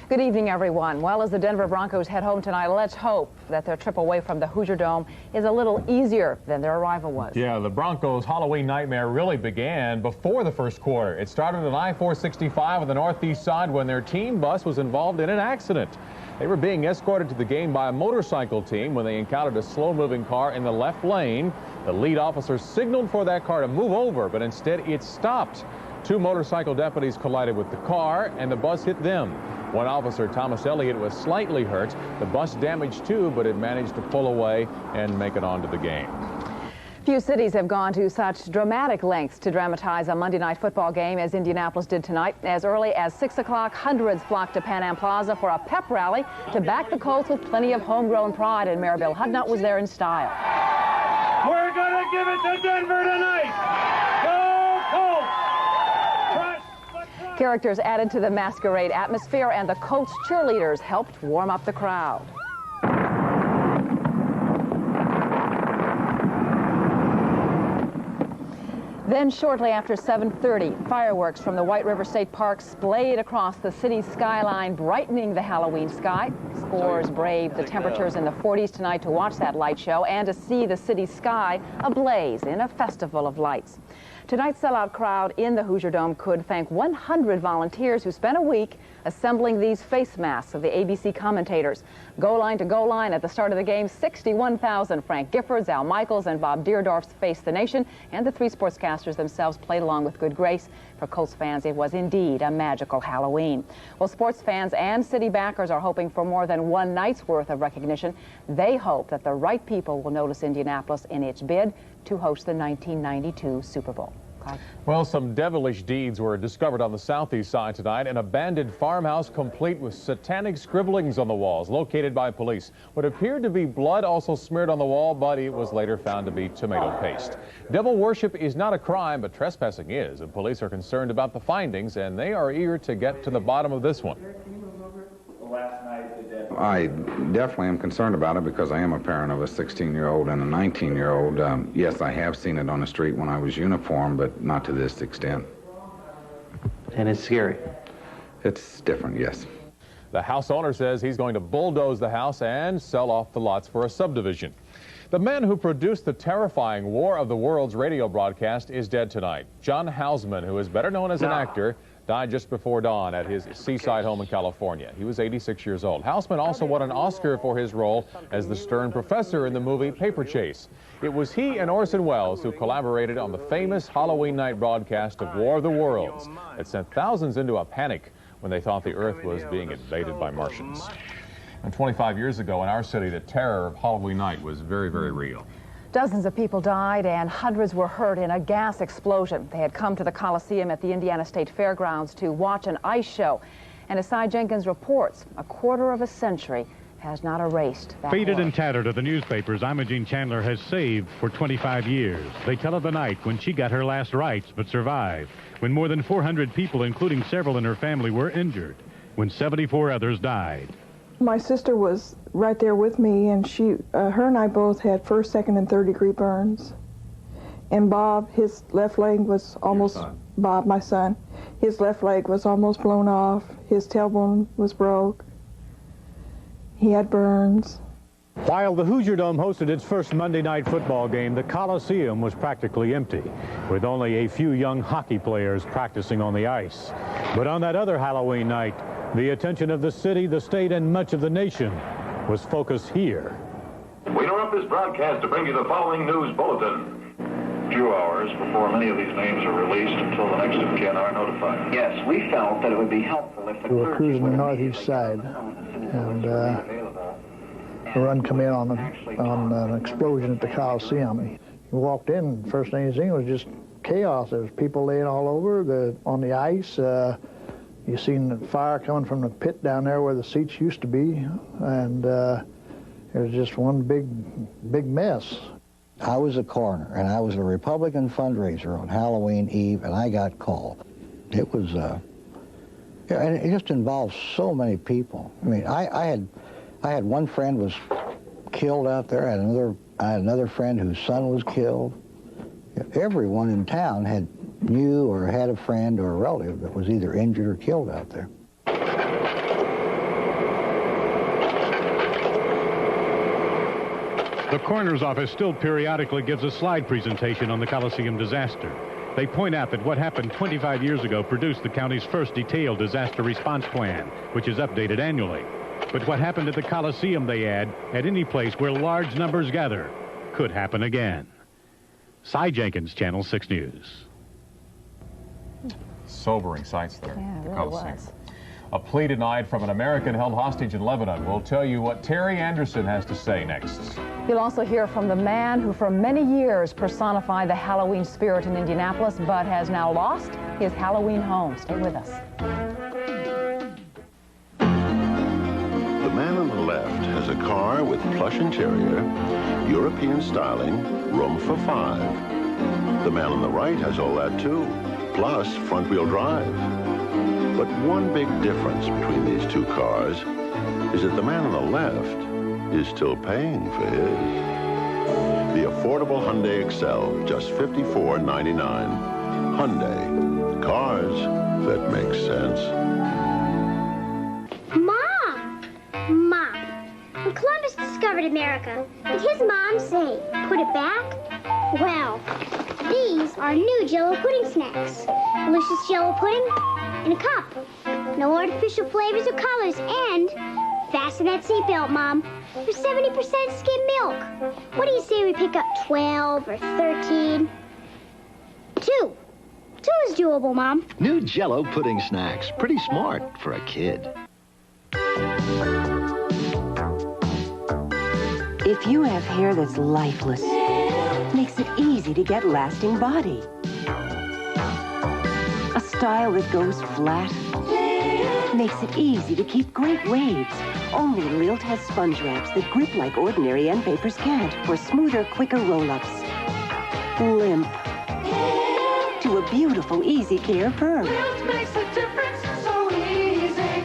[SPEAKER 7] Good evening, everyone. Well, as the Denver Broncos head home tonight, let's hope that their trip away from the Hoosier Dome is a little easier than their arrival was.
[SPEAKER 10] Yeah, the Broncos' Halloween nightmare really began before the first quarter. It started on I-465 on the northeast side when their team bus was involved in an accident. They were being escorted to the game by a motorcycle team when they encountered a slow-moving car in the left lane. The lead officer signaled for that car to move over, but instead it stopped. 2 motorcycle deputies collided with the car, and the bus hit them. One officer, Thomas Elliott, was slightly hurt. The bus damaged too, but it managed to pull away and make it onto the game.
[SPEAKER 7] Few cities have gone to such dramatic lengths to dramatize a Monday night football game as Indianapolis did tonight. As early as 6 o'clock, hundreds flocked to Pan Am Plaza for a pep rally to back the Colts with plenty of homegrown pride, and Mayor Bill Hudnut was there in style.
[SPEAKER 25] We're going to give it to Denver tonight. Go Colts!
[SPEAKER 7] Characters added to the masquerade atmosphere, and the Colts cheerleaders helped warm up the crowd. Then shortly after 7:30, fireworks from the White River State Park splayed across the city's skyline, brightening the Halloween sky. Scores braved the temperatures in the 40s tonight to watch that light show and to see the city's sky ablaze in a festival of lights. Tonight's sellout crowd in the Hoosier Dome could thank 100 volunteers who spent a week assembling these face masks of the ABC commentators. Goal line to goal line at the start of the game, 61,000. Frank Giffords, Al Michaels, and Bob Deerdorf's Face the Nation, and the three sportscasters themselves played along with good grace. For Colts fans, it was indeed a magical Halloween. Well, sports fans and city backers are hoping for more than one night's worth of recognition. They hope that the right people will notice Indianapolis in its bid to host the 1992 Super Bowl.
[SPEAKER 1] Well, some devilish deeds were discovered on the southeast side tonight. An abandoned farmhouse complete with satanic scribblings on the walls, located by police. What appeared to be blood also smeared on the wall, but it was later found to be tomato paste. Devil worship is not a crime, but trespassing is. And police are concerned about the findings, and they are eager to get to the bottom of this one.
[SPEAKER 2] I definitely am concerned about it because I am a parent of a 16-year-old and a 19-year-old. Yes, I have seen it on the street when I was uniformed, but not to this extent.
[SPEAKER 4] And it's scary.
[SPEAKER 2] It's different, yes.
[SPEAKER 1] The house owner says he's going to bulldoze the house and sell off the lots for a subdivision. The man who produced the terrifying War of the Worlds radio broadcast is dead tonight. John Houseman, who is better known as an actor, died just before dawn at his seaside home in California. He was 86 years old. Houseman also won an Oscar for his role as the stern professor in the movie Paper Chase. It was he and Orson Welles who collaborated on the famous Halloween night broadcast of War of the Worlds that sent thousands into a panic when they thought the Earth was being invaded by Martians. And 25 years ago in our city, the terror of Halloween night was very, very real.
[SPEAKER 7] Dozens of people died and hundreds were hurt in a gas explosion. They had come to the Coliseum at the Indiana State Fairgrounds to watch an ice show. And as Cy Jenkins reports, a quarter of a century has not erased that
[SPEAKER 15] Faded
[SPEAKER 7] horror.
[SPEAKER 15] and tattered are the newspapers Imogene Chandler has saved for 25 years. They tell of the night when she got her last rites but survived, when more than 400 people, including several in her family, were injured, when 74 others died.
[SPEAKER 17] My sister was right there with me, and her and I both had first, second, and third-degree burns. And Bob, his left leg was almost, Bob, my son, his left leg was almost blown off. His tailbone was broke. He had burns.
[SPEAKER 15] While the Hoosier Dome hosted its first Monday night football game, the Coliseum was practically empty, with only a few young hockey players practicing on the ice. But on that other Halloween night, the attention of the city, the state, and much of the nation was focused here.
[SPEAKER 24] We interrupt this broadcast to bring you the following news bulletin. A few hours before many of these names are released until the next of kin are notified.
[SPEAKER 26] Yes, we felt that it would be helpful if the
[SPEAKER 27] We were cruising the northeast side, and the run come in on an explosion at the Coliseum. We walked in, first thing you seen was just chaos. There was people laying all over on the ice. You seen the fire coming from the pit down there where the seats used to be, and it was just one big mess.
[SPEAKER 29] I was a coroner, and I was a Republican fundraiser on Halloween Eve, and I got called. It was, and it just involved so many people. I mean, I had one friend was killed out there. I had another friend whose son was killed. Everyone in town knew or had a friend or a relative that was either injured or killed out there.
[SPEAKER 15] The coroner's office still periodically gives a slide presentation on the Coliseum disaster. They point out that what happened 25 years ago produced the county's first detailed disaster response plan, which is updated annually. But what happened at the Coliseum, they add, at any place where large numbers gather, could happen again. Cy Jenkins, Channel 6 News.
[SPEAKER 1] Sobering sights there.
[SPEAKER 7] Yeah, it really was.
[SPEAKER 1] A plea denied from an American held hostage in Lebanon. We'll tell you what Terry Anderson has to say next.
[SPEAKER 7] You'll also hear from the man who for many years personified the Halloween spirit in Indianapolis, but has now lost his Halloween home. Stay with us.
[SPEAKER 14] The man on the left has a car with plush interior, European styling, room for 5. The man on the right has all that too.
[SPEAKER 21] plus front-wheel drive. But one big difference between these two cars is that the man on the left is still paying for his. The affordable Hyundai Excel, just $54.99. Hyundai, cars that make sense.
[SPEAKER 3] Mom, when Columbus discovered America, did his mom say, put it back? Well, these are new Jell-O pudding snacks. Delicious Jell-O pudding in a cup. No artificial flavors or colors, and fasten that seatbelt, Mom. There's 70% skim milk. What do you say we pick up 12 or 13? 2 is doable, Mom.
[SPEAKER 6] New Jell-O pudding snacks. Pretty smart for a kid.
[SPEAKER 8] If you have hair that's lifeless, makes it easy to get lasting body. A style that goes flat, makes it easy to keep great waves. Only Lilt has sponge wraps that grip like ordinary end papers can't for smoother, quicker roll-ups. Limp to a beautiful, easy care perm.
[SPEAKER 25] Lilt makes a difference so easy.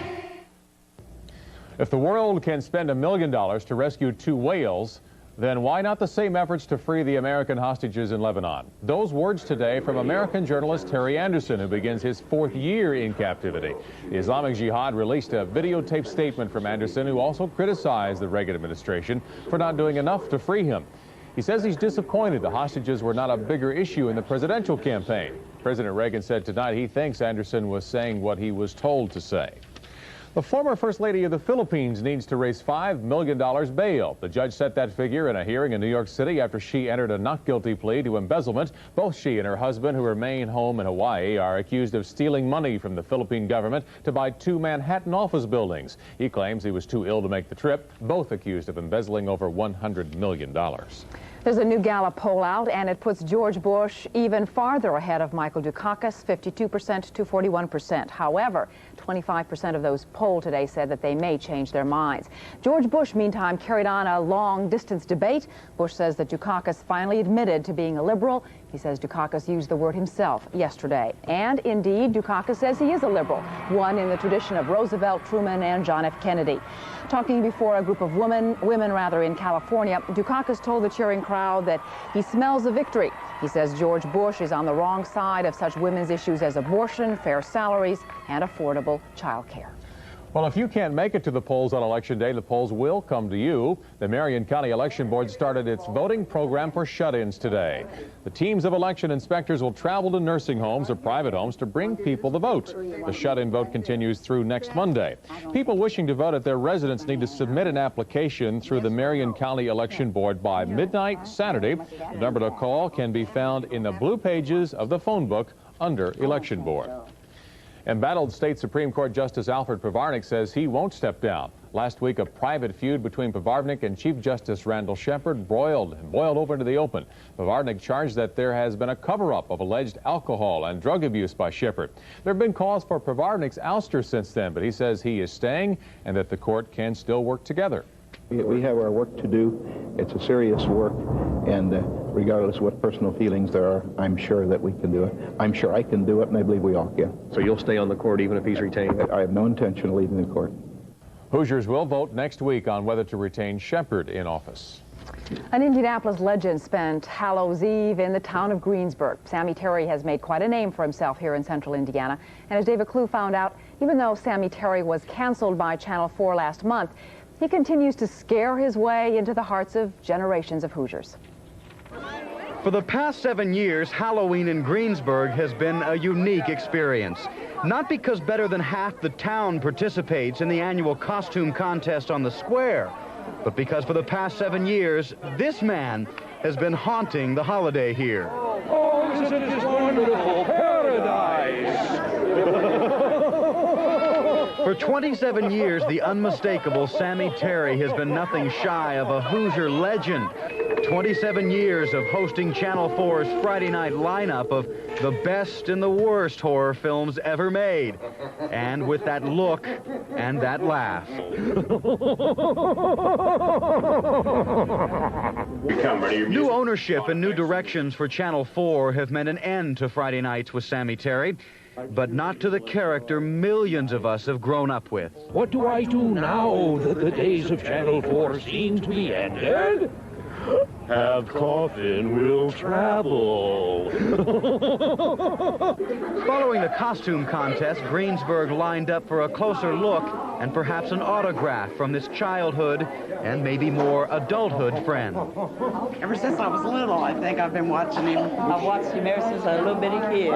[SPEAKER 1] If the world can spend $1 million to rescue 2 whales, then why not the same efforts to free the American hostages in Lebanon? Those words today from American journalist Terry Anderson, who begins his 4th year in captivity. The Islamic Jihad released a videotaped statement from Anderson, who also criticized the Reagan administration for not doing enough to free him. He says he's disappointed the hostages were not a bigger issue in the presidential campaign. President Reagan said tonight he thinks Anderson was saying what he was told to say. The former First Lady of the Philippines needs to raise $5 million bail. The judge set that figure in a hearing in New York City after she entered a not guilty plea to embezzlement. Both she and her husband, who remain home in Hawaii, are accused of stealing money from the Philippine government to buy 2 Manhattan office buildings. He claims he was too ill to make the trip. Both accused of embezzling over $100 million.
[SPEAKER 7] There's a new Gallup poll out, and it puts George Bush even farther ahead of Michael Dukakis, 52% to 41%. However, 25% of those polled today said that they may change their minds. George Bush, meantime, carried on a long-distance debate. Bush says that Dukakis finally admitted to being a liberal. He says Dukakis used the word himself yesterday. And indeed, Dukakis says he is a liberal, one in the tradition of Roosevelt, Truman, and John F. Kennedy. Talking before a group of women in California, Dukakis told the cheering crowd that he smells a victory. He says George Bush is on the wrong side of such women's issues as abortion, fair salaries, and affordable child care.
[SPEAKER 1] Well, if you can't make it to the polls on Election Day, the polls will come to you. The Marion County Election Board started its voting program for shut-ins today. The teams of election inspectors will travel to nursing homes or private homes to bring people to vote. The shut-in vote continues through next Monday. People wishing to vote at their residence need to submit an application through the Marion County Election Board by midnight Saturday. The number to call can be found in the blue pages of the phone book under Election Board. Embattled State Supreme Court Justice Alfred Pavarnik says he won't step down. Last week, a private feud between Pavarnik and Chief Justice Randall Shepard boiled over into the open. Pavarnik charged that there has been a cover-up of alleged alcohol and drug abuse by Shepard. There have been calls for Pavarnik's ouster since then, but he says he is staying and that the court can still work together.
[SPEAKER 9] We have our work to do. It's a serious work, and regardless of what personal feelings there are, I'm sure that we can do it. I'm sure I can do it, and I believe we all can.
[SPEAKER 11] So you'll stay on the court even if he's retained?
[SPEAKER 9] I have no intention of leaving the court.
[SPEAKER 1] Hoosiers will vote next week on whether to retain Shepard in office.
[SPEAKER 7] An Indianapolis legend spent Hallows Eve in the town of Greensburg. Sammy Terry has made quite a name for himself here in central Indiana. And as David Clue found out, even though Sammy Terry was canceled by Channel 4 last month, he continues to scare his way into the hearts of generations of Hoosiers.
[SPEAKER 12] For the past 7 years, Halloween in Greensburg has been a unique experience. Not because better than half the town participates in the annual costume contest on the square, but because for the past 7 years, this man has been haunting the holiday here.
[SPEAKER 25] Oh, isn't this wonderful paradise?
[SPEAKER 12] For 27 years, the unmistakable Sammy Terry has been nothing shy of a Hoosier legend. 27 years of hosting Channel 4's Friday night lineup of the best and the worst horror films ever made. And with that look and that laugh. New ownership and new directions for Channel 4 have meant an end to Friday nights with Sammy Terry, but not to the character millions of us have grown up with.
[SPEAKER 5] What do I do now that the days of Channel 4 seem to be ended? Have coffin will travel.
[SPEAKER 12] Following the costume contest, Greensburg lined up for a closer look and perhaps an autograph from this childhood and maybe more adulthood friend.
[SPEAKER 13] Ever since I was little, I think I've been watching him. I've watched him ever since I was a little bitty kid.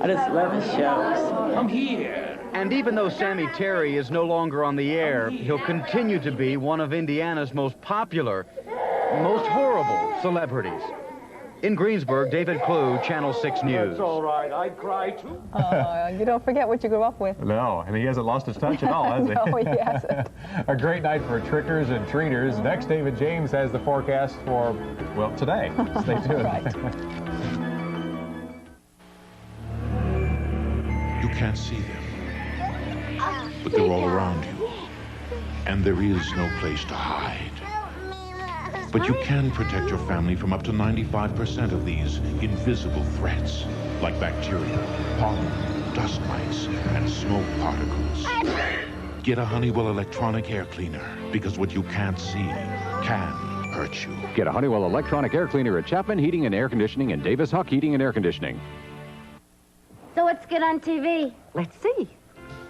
[SPEAKER 13] I just love his shows.
[SPEAKER 5] I'm here.
[SPEAKER 12] And even though Sammy Terry is no longer on the air, he'll continue to be one of Indiana's most popular, most horrible celebrities. In Greensburg, David Clue, Channel 6 News.
[SPEAKER 5] That's all right. I'd cry too.
[SPEAKER 7] You don't forget what you grew up with.
[SPEAKER 1] No, and he hasn't lost his touch at all, has he?
[SPEAKER 7] No, he hasn't.
[SPEAKER 1] A great night for trickers and treaters. Next, David James has the forecast for, well, today. Stay tuned.
[SPEAKER 16] You can't see them, but they're all around you, and there is no place to hide. But you can protect your family from up to 95% of these invisible threats, like bacteria, pollen, dust mites, and smoke particles. Get a Honeywell electronic air cleaner, because what you can't see can hurt you.
[SPEAKER 18] Get a Honeywell electronic air cleaner at Chapman Heating and Air Conditioning and Davis Huck Heating and Air Conditioning.
[SPEAKER 3] So what's good on TV?
[SPEAKER 19] Let's see.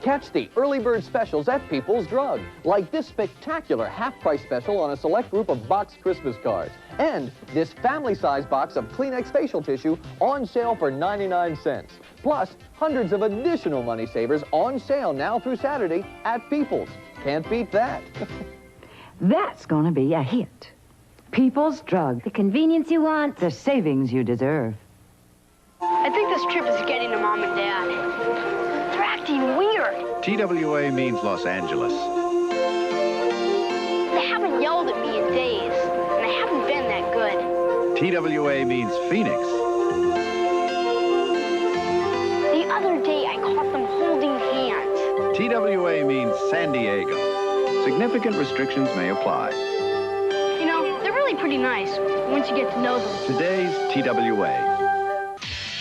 [SPEAKER 19] Catch the early bird specials at People's Drug, like this spectacular half-price special on a select group of boxed Christmas cards. And this family-size box of Kleenex facial tissue on sale for 99 cents. Plus, hundreds of additional money savers on sale now through Saturday at People's. Can't beat that.
[SPEAKER 8] That's gonna be a hit. People's Drug.
[SPEAKER 3] The convenience you want.
[SPEAKER 8] The savings you deserve.
[SPEAKER 3] I think this trip is getting to Mom and Dad. They're acting weird.
[SPEAKER 6] TWA means Los Angeles.
[SPEAKER 3] They haven't yelled at me in days, and I haven't been that good.
[SPEAKER 6] TWA means Phoenix.
[SPEAKER 3] The other day, I caught them holding hands.
[SPEAKER 6] TWA means San Diego. Significant restrictions may apply.
[SPEAKER 3] You know, they're really pretty nice once you get to know them.
[SPEAKER 6] Today's TWA.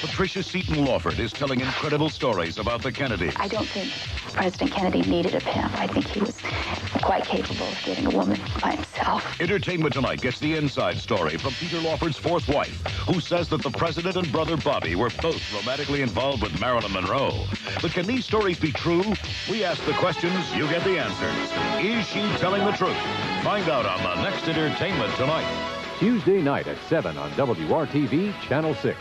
[SPEAKER 20] Patricia Seton Lawford is telling incredible stories about the Kennedys.
[SPEAKER 22] I don't think President Kennedy needed a pimp. I think he was quite capable of getting a woman by himself.
[SPEAKER 20] Entertainment Tonight gets the inside story from Peter Lawford's fourth wife, who says that the president and brother Bobby were both romantically involved with Marilyn Monroe. But can these stories be true? We ask the questions, you get the answers. Is she telling the truth? Find out on the next Entertainment Tonight.
[SPEAKER 18] Tuesday night at 7 on WRTV, Channel 6.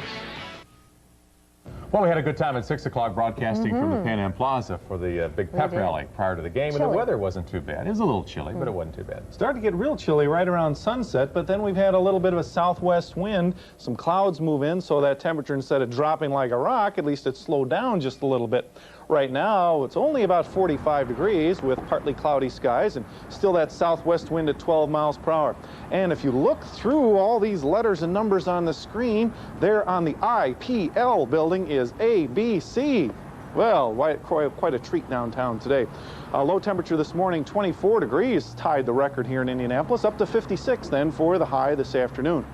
[SPEAKER 1] Well, we had a good time at 6 o'clock broadcasting from the Pan Am Plaza for the big pep rally prior to the game, and the weather wasn't too bad. It was a little chilly, but it wasn't too bad.
[SPEAKER 23] Started to get real chilly right around sunset, but then we've had a little bit of a southwest wind. Some clouds move in, so that temperature, instead of dropping like a rock, at least it slowed down just a little bit. Right now, it's only about 45 degrees with partly cloudy skies and still that southwest wind at 12 miles per hour. And if you look through all these letters and numbers on the screen, there on the IPL building is ABC. Well, quite a treat downtown today. Low temperature this morning, 24 degrees, tied the record here in Indianapolis, up to 56 then for the high this afternoon.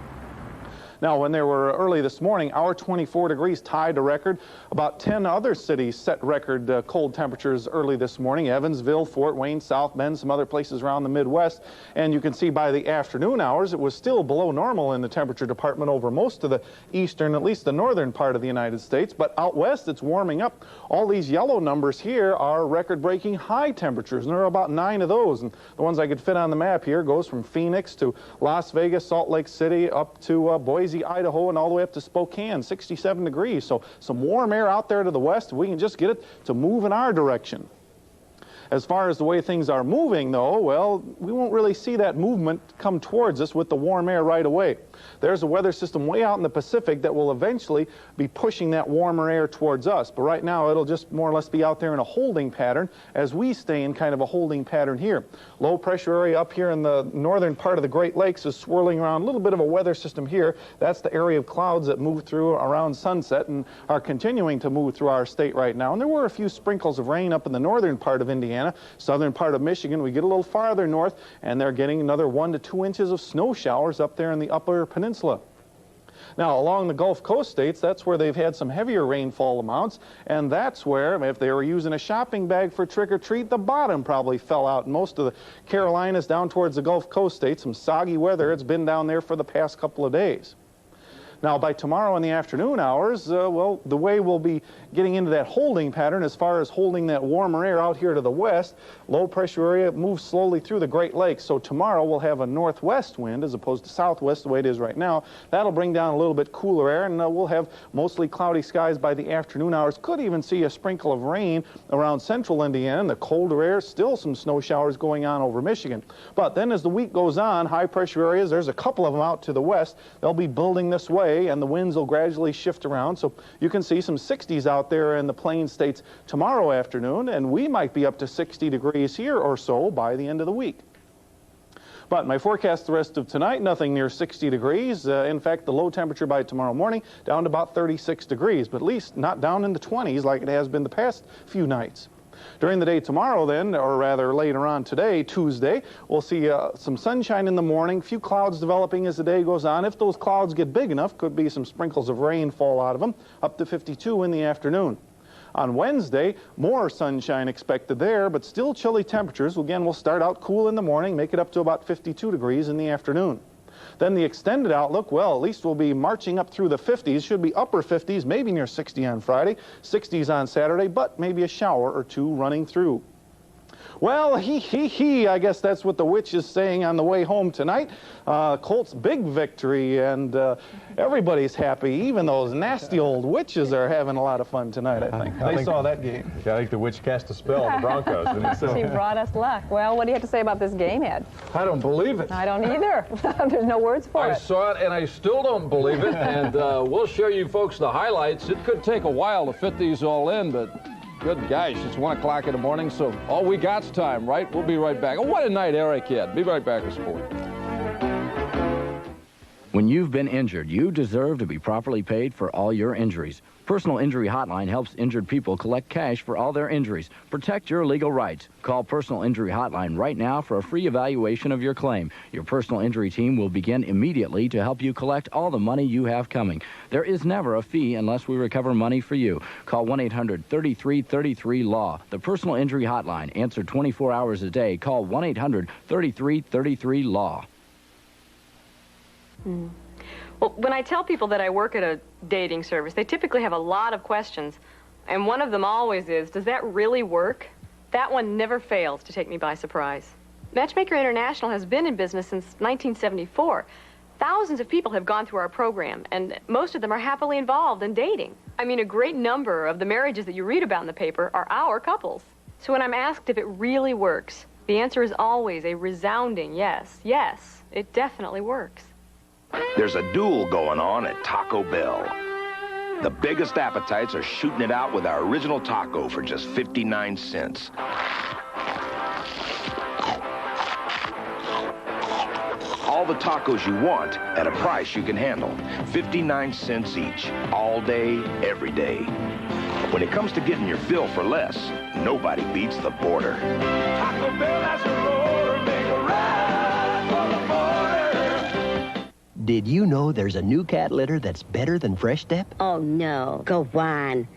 [SPEAKER 23] Now, when they were early this morning, our 24 degrees tied a record. About 10 other cities set record cold temperatures early this morning. Evansville, Fort Wayne, South Bend, some other places around the Midwest. And you can see by the afternoon hours, it was still below normal in the temperature department over most of the eastern, at least the northern part of the United States. But out west, it's warming up. All these yellow numbers here are record-breaking high temperatures, and there are about 9 of those. And the ones I could fit on the map here goes from Phoenix to Las Vegas, Salt Lake City, up to Boise, Idaho, and all the way up to Spokane, 67 degrees. So some warm air out there to the west. We can just get it to move in our direction. As far as the way things are moving, though, well, we won't really see that movement come towards us with the warm air right away. There's a weather system way out in the Pacific that will eventually be pushing that warmer air towards us. But right now, it'll just more or less be out there in a holding pattern as we stay in kind of a holding pattern here. Low pressure area up here in the northern part of the Great Lakes is swirling around, a little bit of a weather system here. That's the area of clouds that move through around sunset and are continuing to move through our state right now. And there were a few sprinkles of rain up in the northern part of Indiana, southern part of Michigan. We get a little farther north, and they're getting another 1 to 2 inches of snow showers up there in the upper peninsula. Now, along the Gulf Coast states, that's where they've had some heavier rainfall amounts, and that's where, if they were using a shopping bag for trick-or-treat, the bottom probably fell out in most of the Carolinas down towards the Gulf Coast states. Some soggy weather. It's been down there for the past couple of days. Now, by tomorrow in the afternoon hours, well, the way we'll be getting into that holding pattern as far as holding that warmer air out here to the west, low pressure area moves slowly through the Great Lakes. So tomorrow we'll have a northwest wind as opposed to southwest the way it is right now. That'll bring down a little bit cooler air, and we'll have mostly cloudy skies by the afternoon hours. Could even see a sprinkle of rain around central Indiana. And the colder air, still some snow showers going on over Michigan. But then as the week goes on, high pressure areas, there's a couple of them out to the west. They'll be building this way, and the winds will gradually shift around. So you can see some 60s out there in the Plains states tomorrow afternoon, and we might be up to 60 degrees here or so by the end of the week. But my forecast the rest of tonight, nothing near 60 degrees. In fact, the low temperature by tomorrow morning down to about 36 degrees, but at least not down in the 20s like it has been the past few nights. During the day tomorrow then, or rather later on today, Tuesday, we'll see some sunshine in the morning, few clouds developing as the day goes on. If those clouds get big enough, could be some sprinkles of rain fall out of them, up to 52 in the afternoon. On Wednesday, more sunshine expected there, but still chilly temperatures. Again, we'll start out cool in the morning, make it up to about 52 degrees in the afternoon. Then the extended outlook, well, at least we'll be marching up through the 50s, should be upper 50s, maybe near 60 on Friday, 60s on Saturday, but maybe a shower or two running through. Well, I guess that's what the witch is saying on the way home tonight. Colts' big victory, and everybody's happy. Even those nasty old witches are having a lot of fun tonight, I think. They saw that game.
[SPEAKER 1] I think the witch cast a spell on the Broncos, didn't it?
[SPEAKER 7] She brought us luck. Well, what do you have to say about this game, Ed?
[SPEAKER 2] I don't believe it.
[SPEAKER 7] I don't either. There's no words for it.
[SPEAKER 2] I saw it, and I still don't believe it, and we'll show you folks the highlights. It could take a while to fit these all in, but good gosh, it's 1 o'clock in the morning, so all we got's time, right? We'll be right back. Oh, what a night, Eric had. Be right back with sport.
[SPEAKER 4] When you've been injured, you deserve to be properly paid for all your injuries. Personal Injury Hotline helps injured people collect cash for all their injuries. Protect your legal rights. Call Personal Injury Hotline right now for a free evaluation of your claim. Your personal injury team will begin immediately to help you collect all the money you have coming. There is never a fee unless we recover money for you. Call 1-800-3333-LAW. The Personal Injury Hotline. Answer 24 hours a day. Call 1-800-3333-LAW.
[SPEAKER 10] Well, when I tell people that I work at a dating service, they typically have a lot of questions. And one of them always is, does that really work? That one never fails to take me by surprise. Matchmaker International has been in business since 1974. Thousands of people have gone through our program, and most of them are happily involved in dating. I mean, a great number of the marriages that you read about in the paper are our couples. So when I'm asked if it really works, the answer is always a resounding yes. Yes, it definitely works.
[SPEAKER 20] There's a duel going on at Taco Bell. The biggest appetites are shooting it out with our original taco for just 59 cents. All the tacos you want at a price you can handle. 59 cents each, all day, every day. When it comes to getting your fill for less, nobody beats the border. Taco Bell has a roller, make a ride for the border.
[SPEAKER 17] Did you know there's a new cat litter that's better than Fresh Step?
[SPEAKER 24] Oh, no. Go on.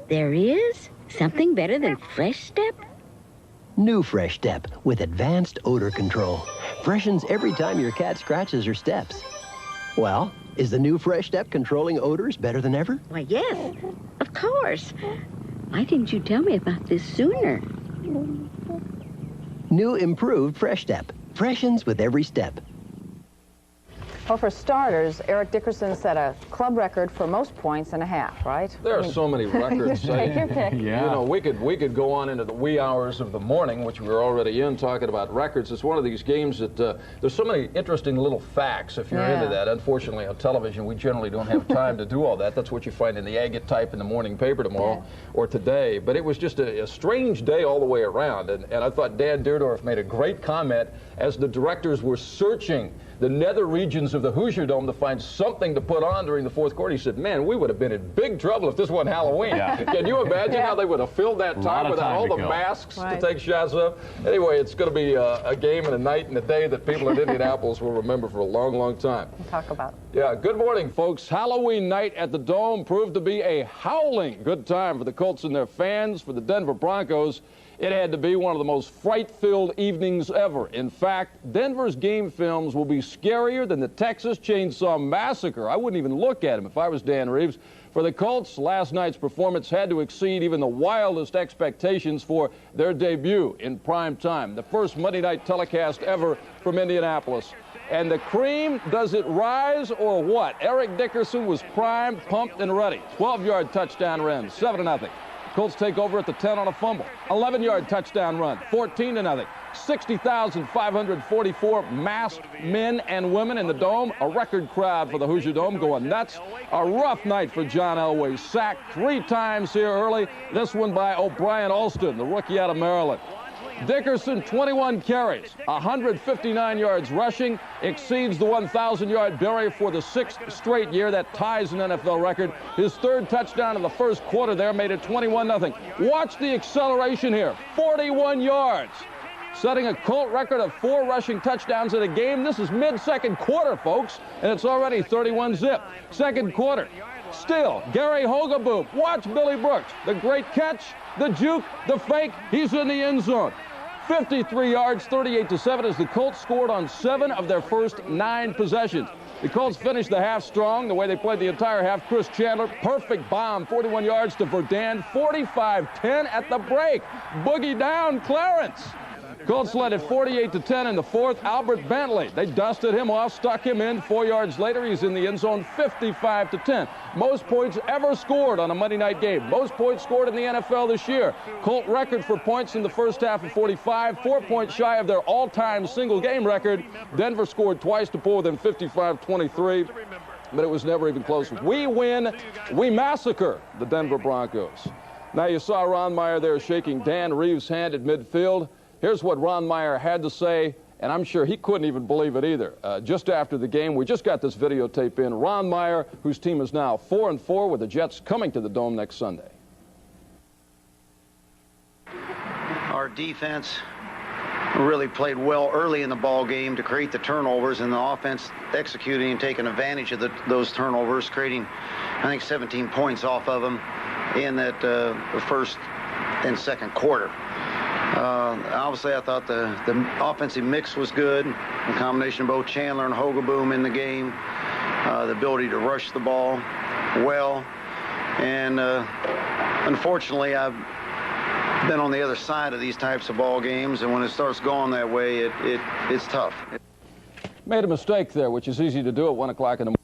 [SPEAKER 24] There is? Something better than Fresh Step?
[SPEAKER 17] New Fresh Step with advanced odor control. Freshens every time your cat scratches or steps. Well, is the new Fresh Step controlling odors better than ever?
[SPEAKER 24] Why, yes. Of course. Why didn't you tell me about this sooner?
[SPEAKER 17] New improved Fresh Step. Freshens with every step.
[SPEAKER 7] Well, for starters, Eric Dickerson set a club record for most points and a half, right?
[SPEAKER 2] There are so many records.
[SPEAKER 7] Take your pick.
[SPEAKER 2] Yeah. You know, we could go on into the wee hours of the morning, which we're already in, talking about records. It's one of these games that there's so many interesting little facts if you're into that. Unfortunately, on television, we generally don't have time to do all that. That's what you find in the agate type in the morning paper tomorrow or today. But it was just a strange day all the way around. And I thought Dan Deerdorf made a great comment as the directors were searching the nether regions of the Hoosier Dome to find something to put on during the fourth quarter. He said, man, we would have been in big trouble if this wasn't Halloween. Yeah. Can you imagine how they would have filled that time without all the masks to take shots of? Anyway, it's going to be a game and a night and a day that people in Indianapolis will remember for a long, long time.
[SPEAKER 7] We'll talk about it.
[SPEAKER 2] Yeah, good morning, folks. Halloween night at the Dome proved to be a howling good time for the Colts and their fans. For the Denver Broncos, it had to be one of the most fright-filled evenings ever. In fact, Denver's game films will be scarier than the Texas Chainsaw Massacre. I wouldn't even look at them if I was Dan Reeves. For the Colts, last night's performance had to exceed even the wildest expectations for their debut in prime time, the first Monday night telecast ever from Indianapolis. And the cream, does it rise or what? Eric Dickerson was primed, pumped, and ready. 12-yard touchdown run, 7-0. Colts take over at the 10 on a fumble. 11-yard touchdown run, 14-0. 60,544 masked men and women in the Dome. A record crowd for the Hoosier Dome going nuts. A rough night for John Elway. Sacked 3 times here early. This one by O'Brien Alston, the rookie out of Maryland. Dickerson, 21 carries, 159 yards rushing, exceeds the 1,000-yard barrier for the 6th straight year. That ties an NFL record. His 3rd touchdown in the first quarter there made it 21-0. Watch the acceleration here, 41 yards. Setting a Colt record of 4 rushing touchdowns in a game. This is mid-second quarter, folks, and it's already 31-0. Second quarter. Still, Gary Hogaboom. Watch Billy Brooks. The great catch, the juke, the fake. He's in the end zone. 53 yards, 38-7 as the Colts scored on 7 of their first 9 possessions. The Colts finished the half strong, the way they played the entire half. Chris Chandler, perfect bomb, 41 yards to Verdun, 45-10 at the break. Boogie down, Clarence. Colts led at 48-10 in the 4th. Albert Bentley, they dusted him off, stuck him in. 4 yards later, he's in the end zone, 55-10. Most points ever scored on a Monday night game. Most points scored in the NFL this year. Colt record for points in the first half of 45, 4 points shy of their all-time single-game record. Denver scored twice to pull within 55-23, but it was never even close. We win, we massacre the Denver Broncos. Now, you saw Ron Meyer there shaking Dan Reeves' hand at midfield. Here's what Ron Meyer had to say, and I'm sure he couldn't even believe it either. Just after the game, we just got this videotape in. Ron Meyer, whose team is now 4-4 with the Jets coming to the Dome next Sunday.
[SPEAKER 9] Our defense really played well early in the ball game to create the turnovers, and the offense executing and taking advantage of those turnovers, creating, I think, 17 points off of them in that first and second quarter. Obviously, I thought the offensive mix was good. The combination of both Chandler and Hogaboom in the game. The ability to rush the ball well. And unfortunately, I've been on the other side of these types of ball games, and when it starts going that way, it's tough.
[SPEAKER 2] Made a mistake there, which is easy to do at 1 o'clock in the morning.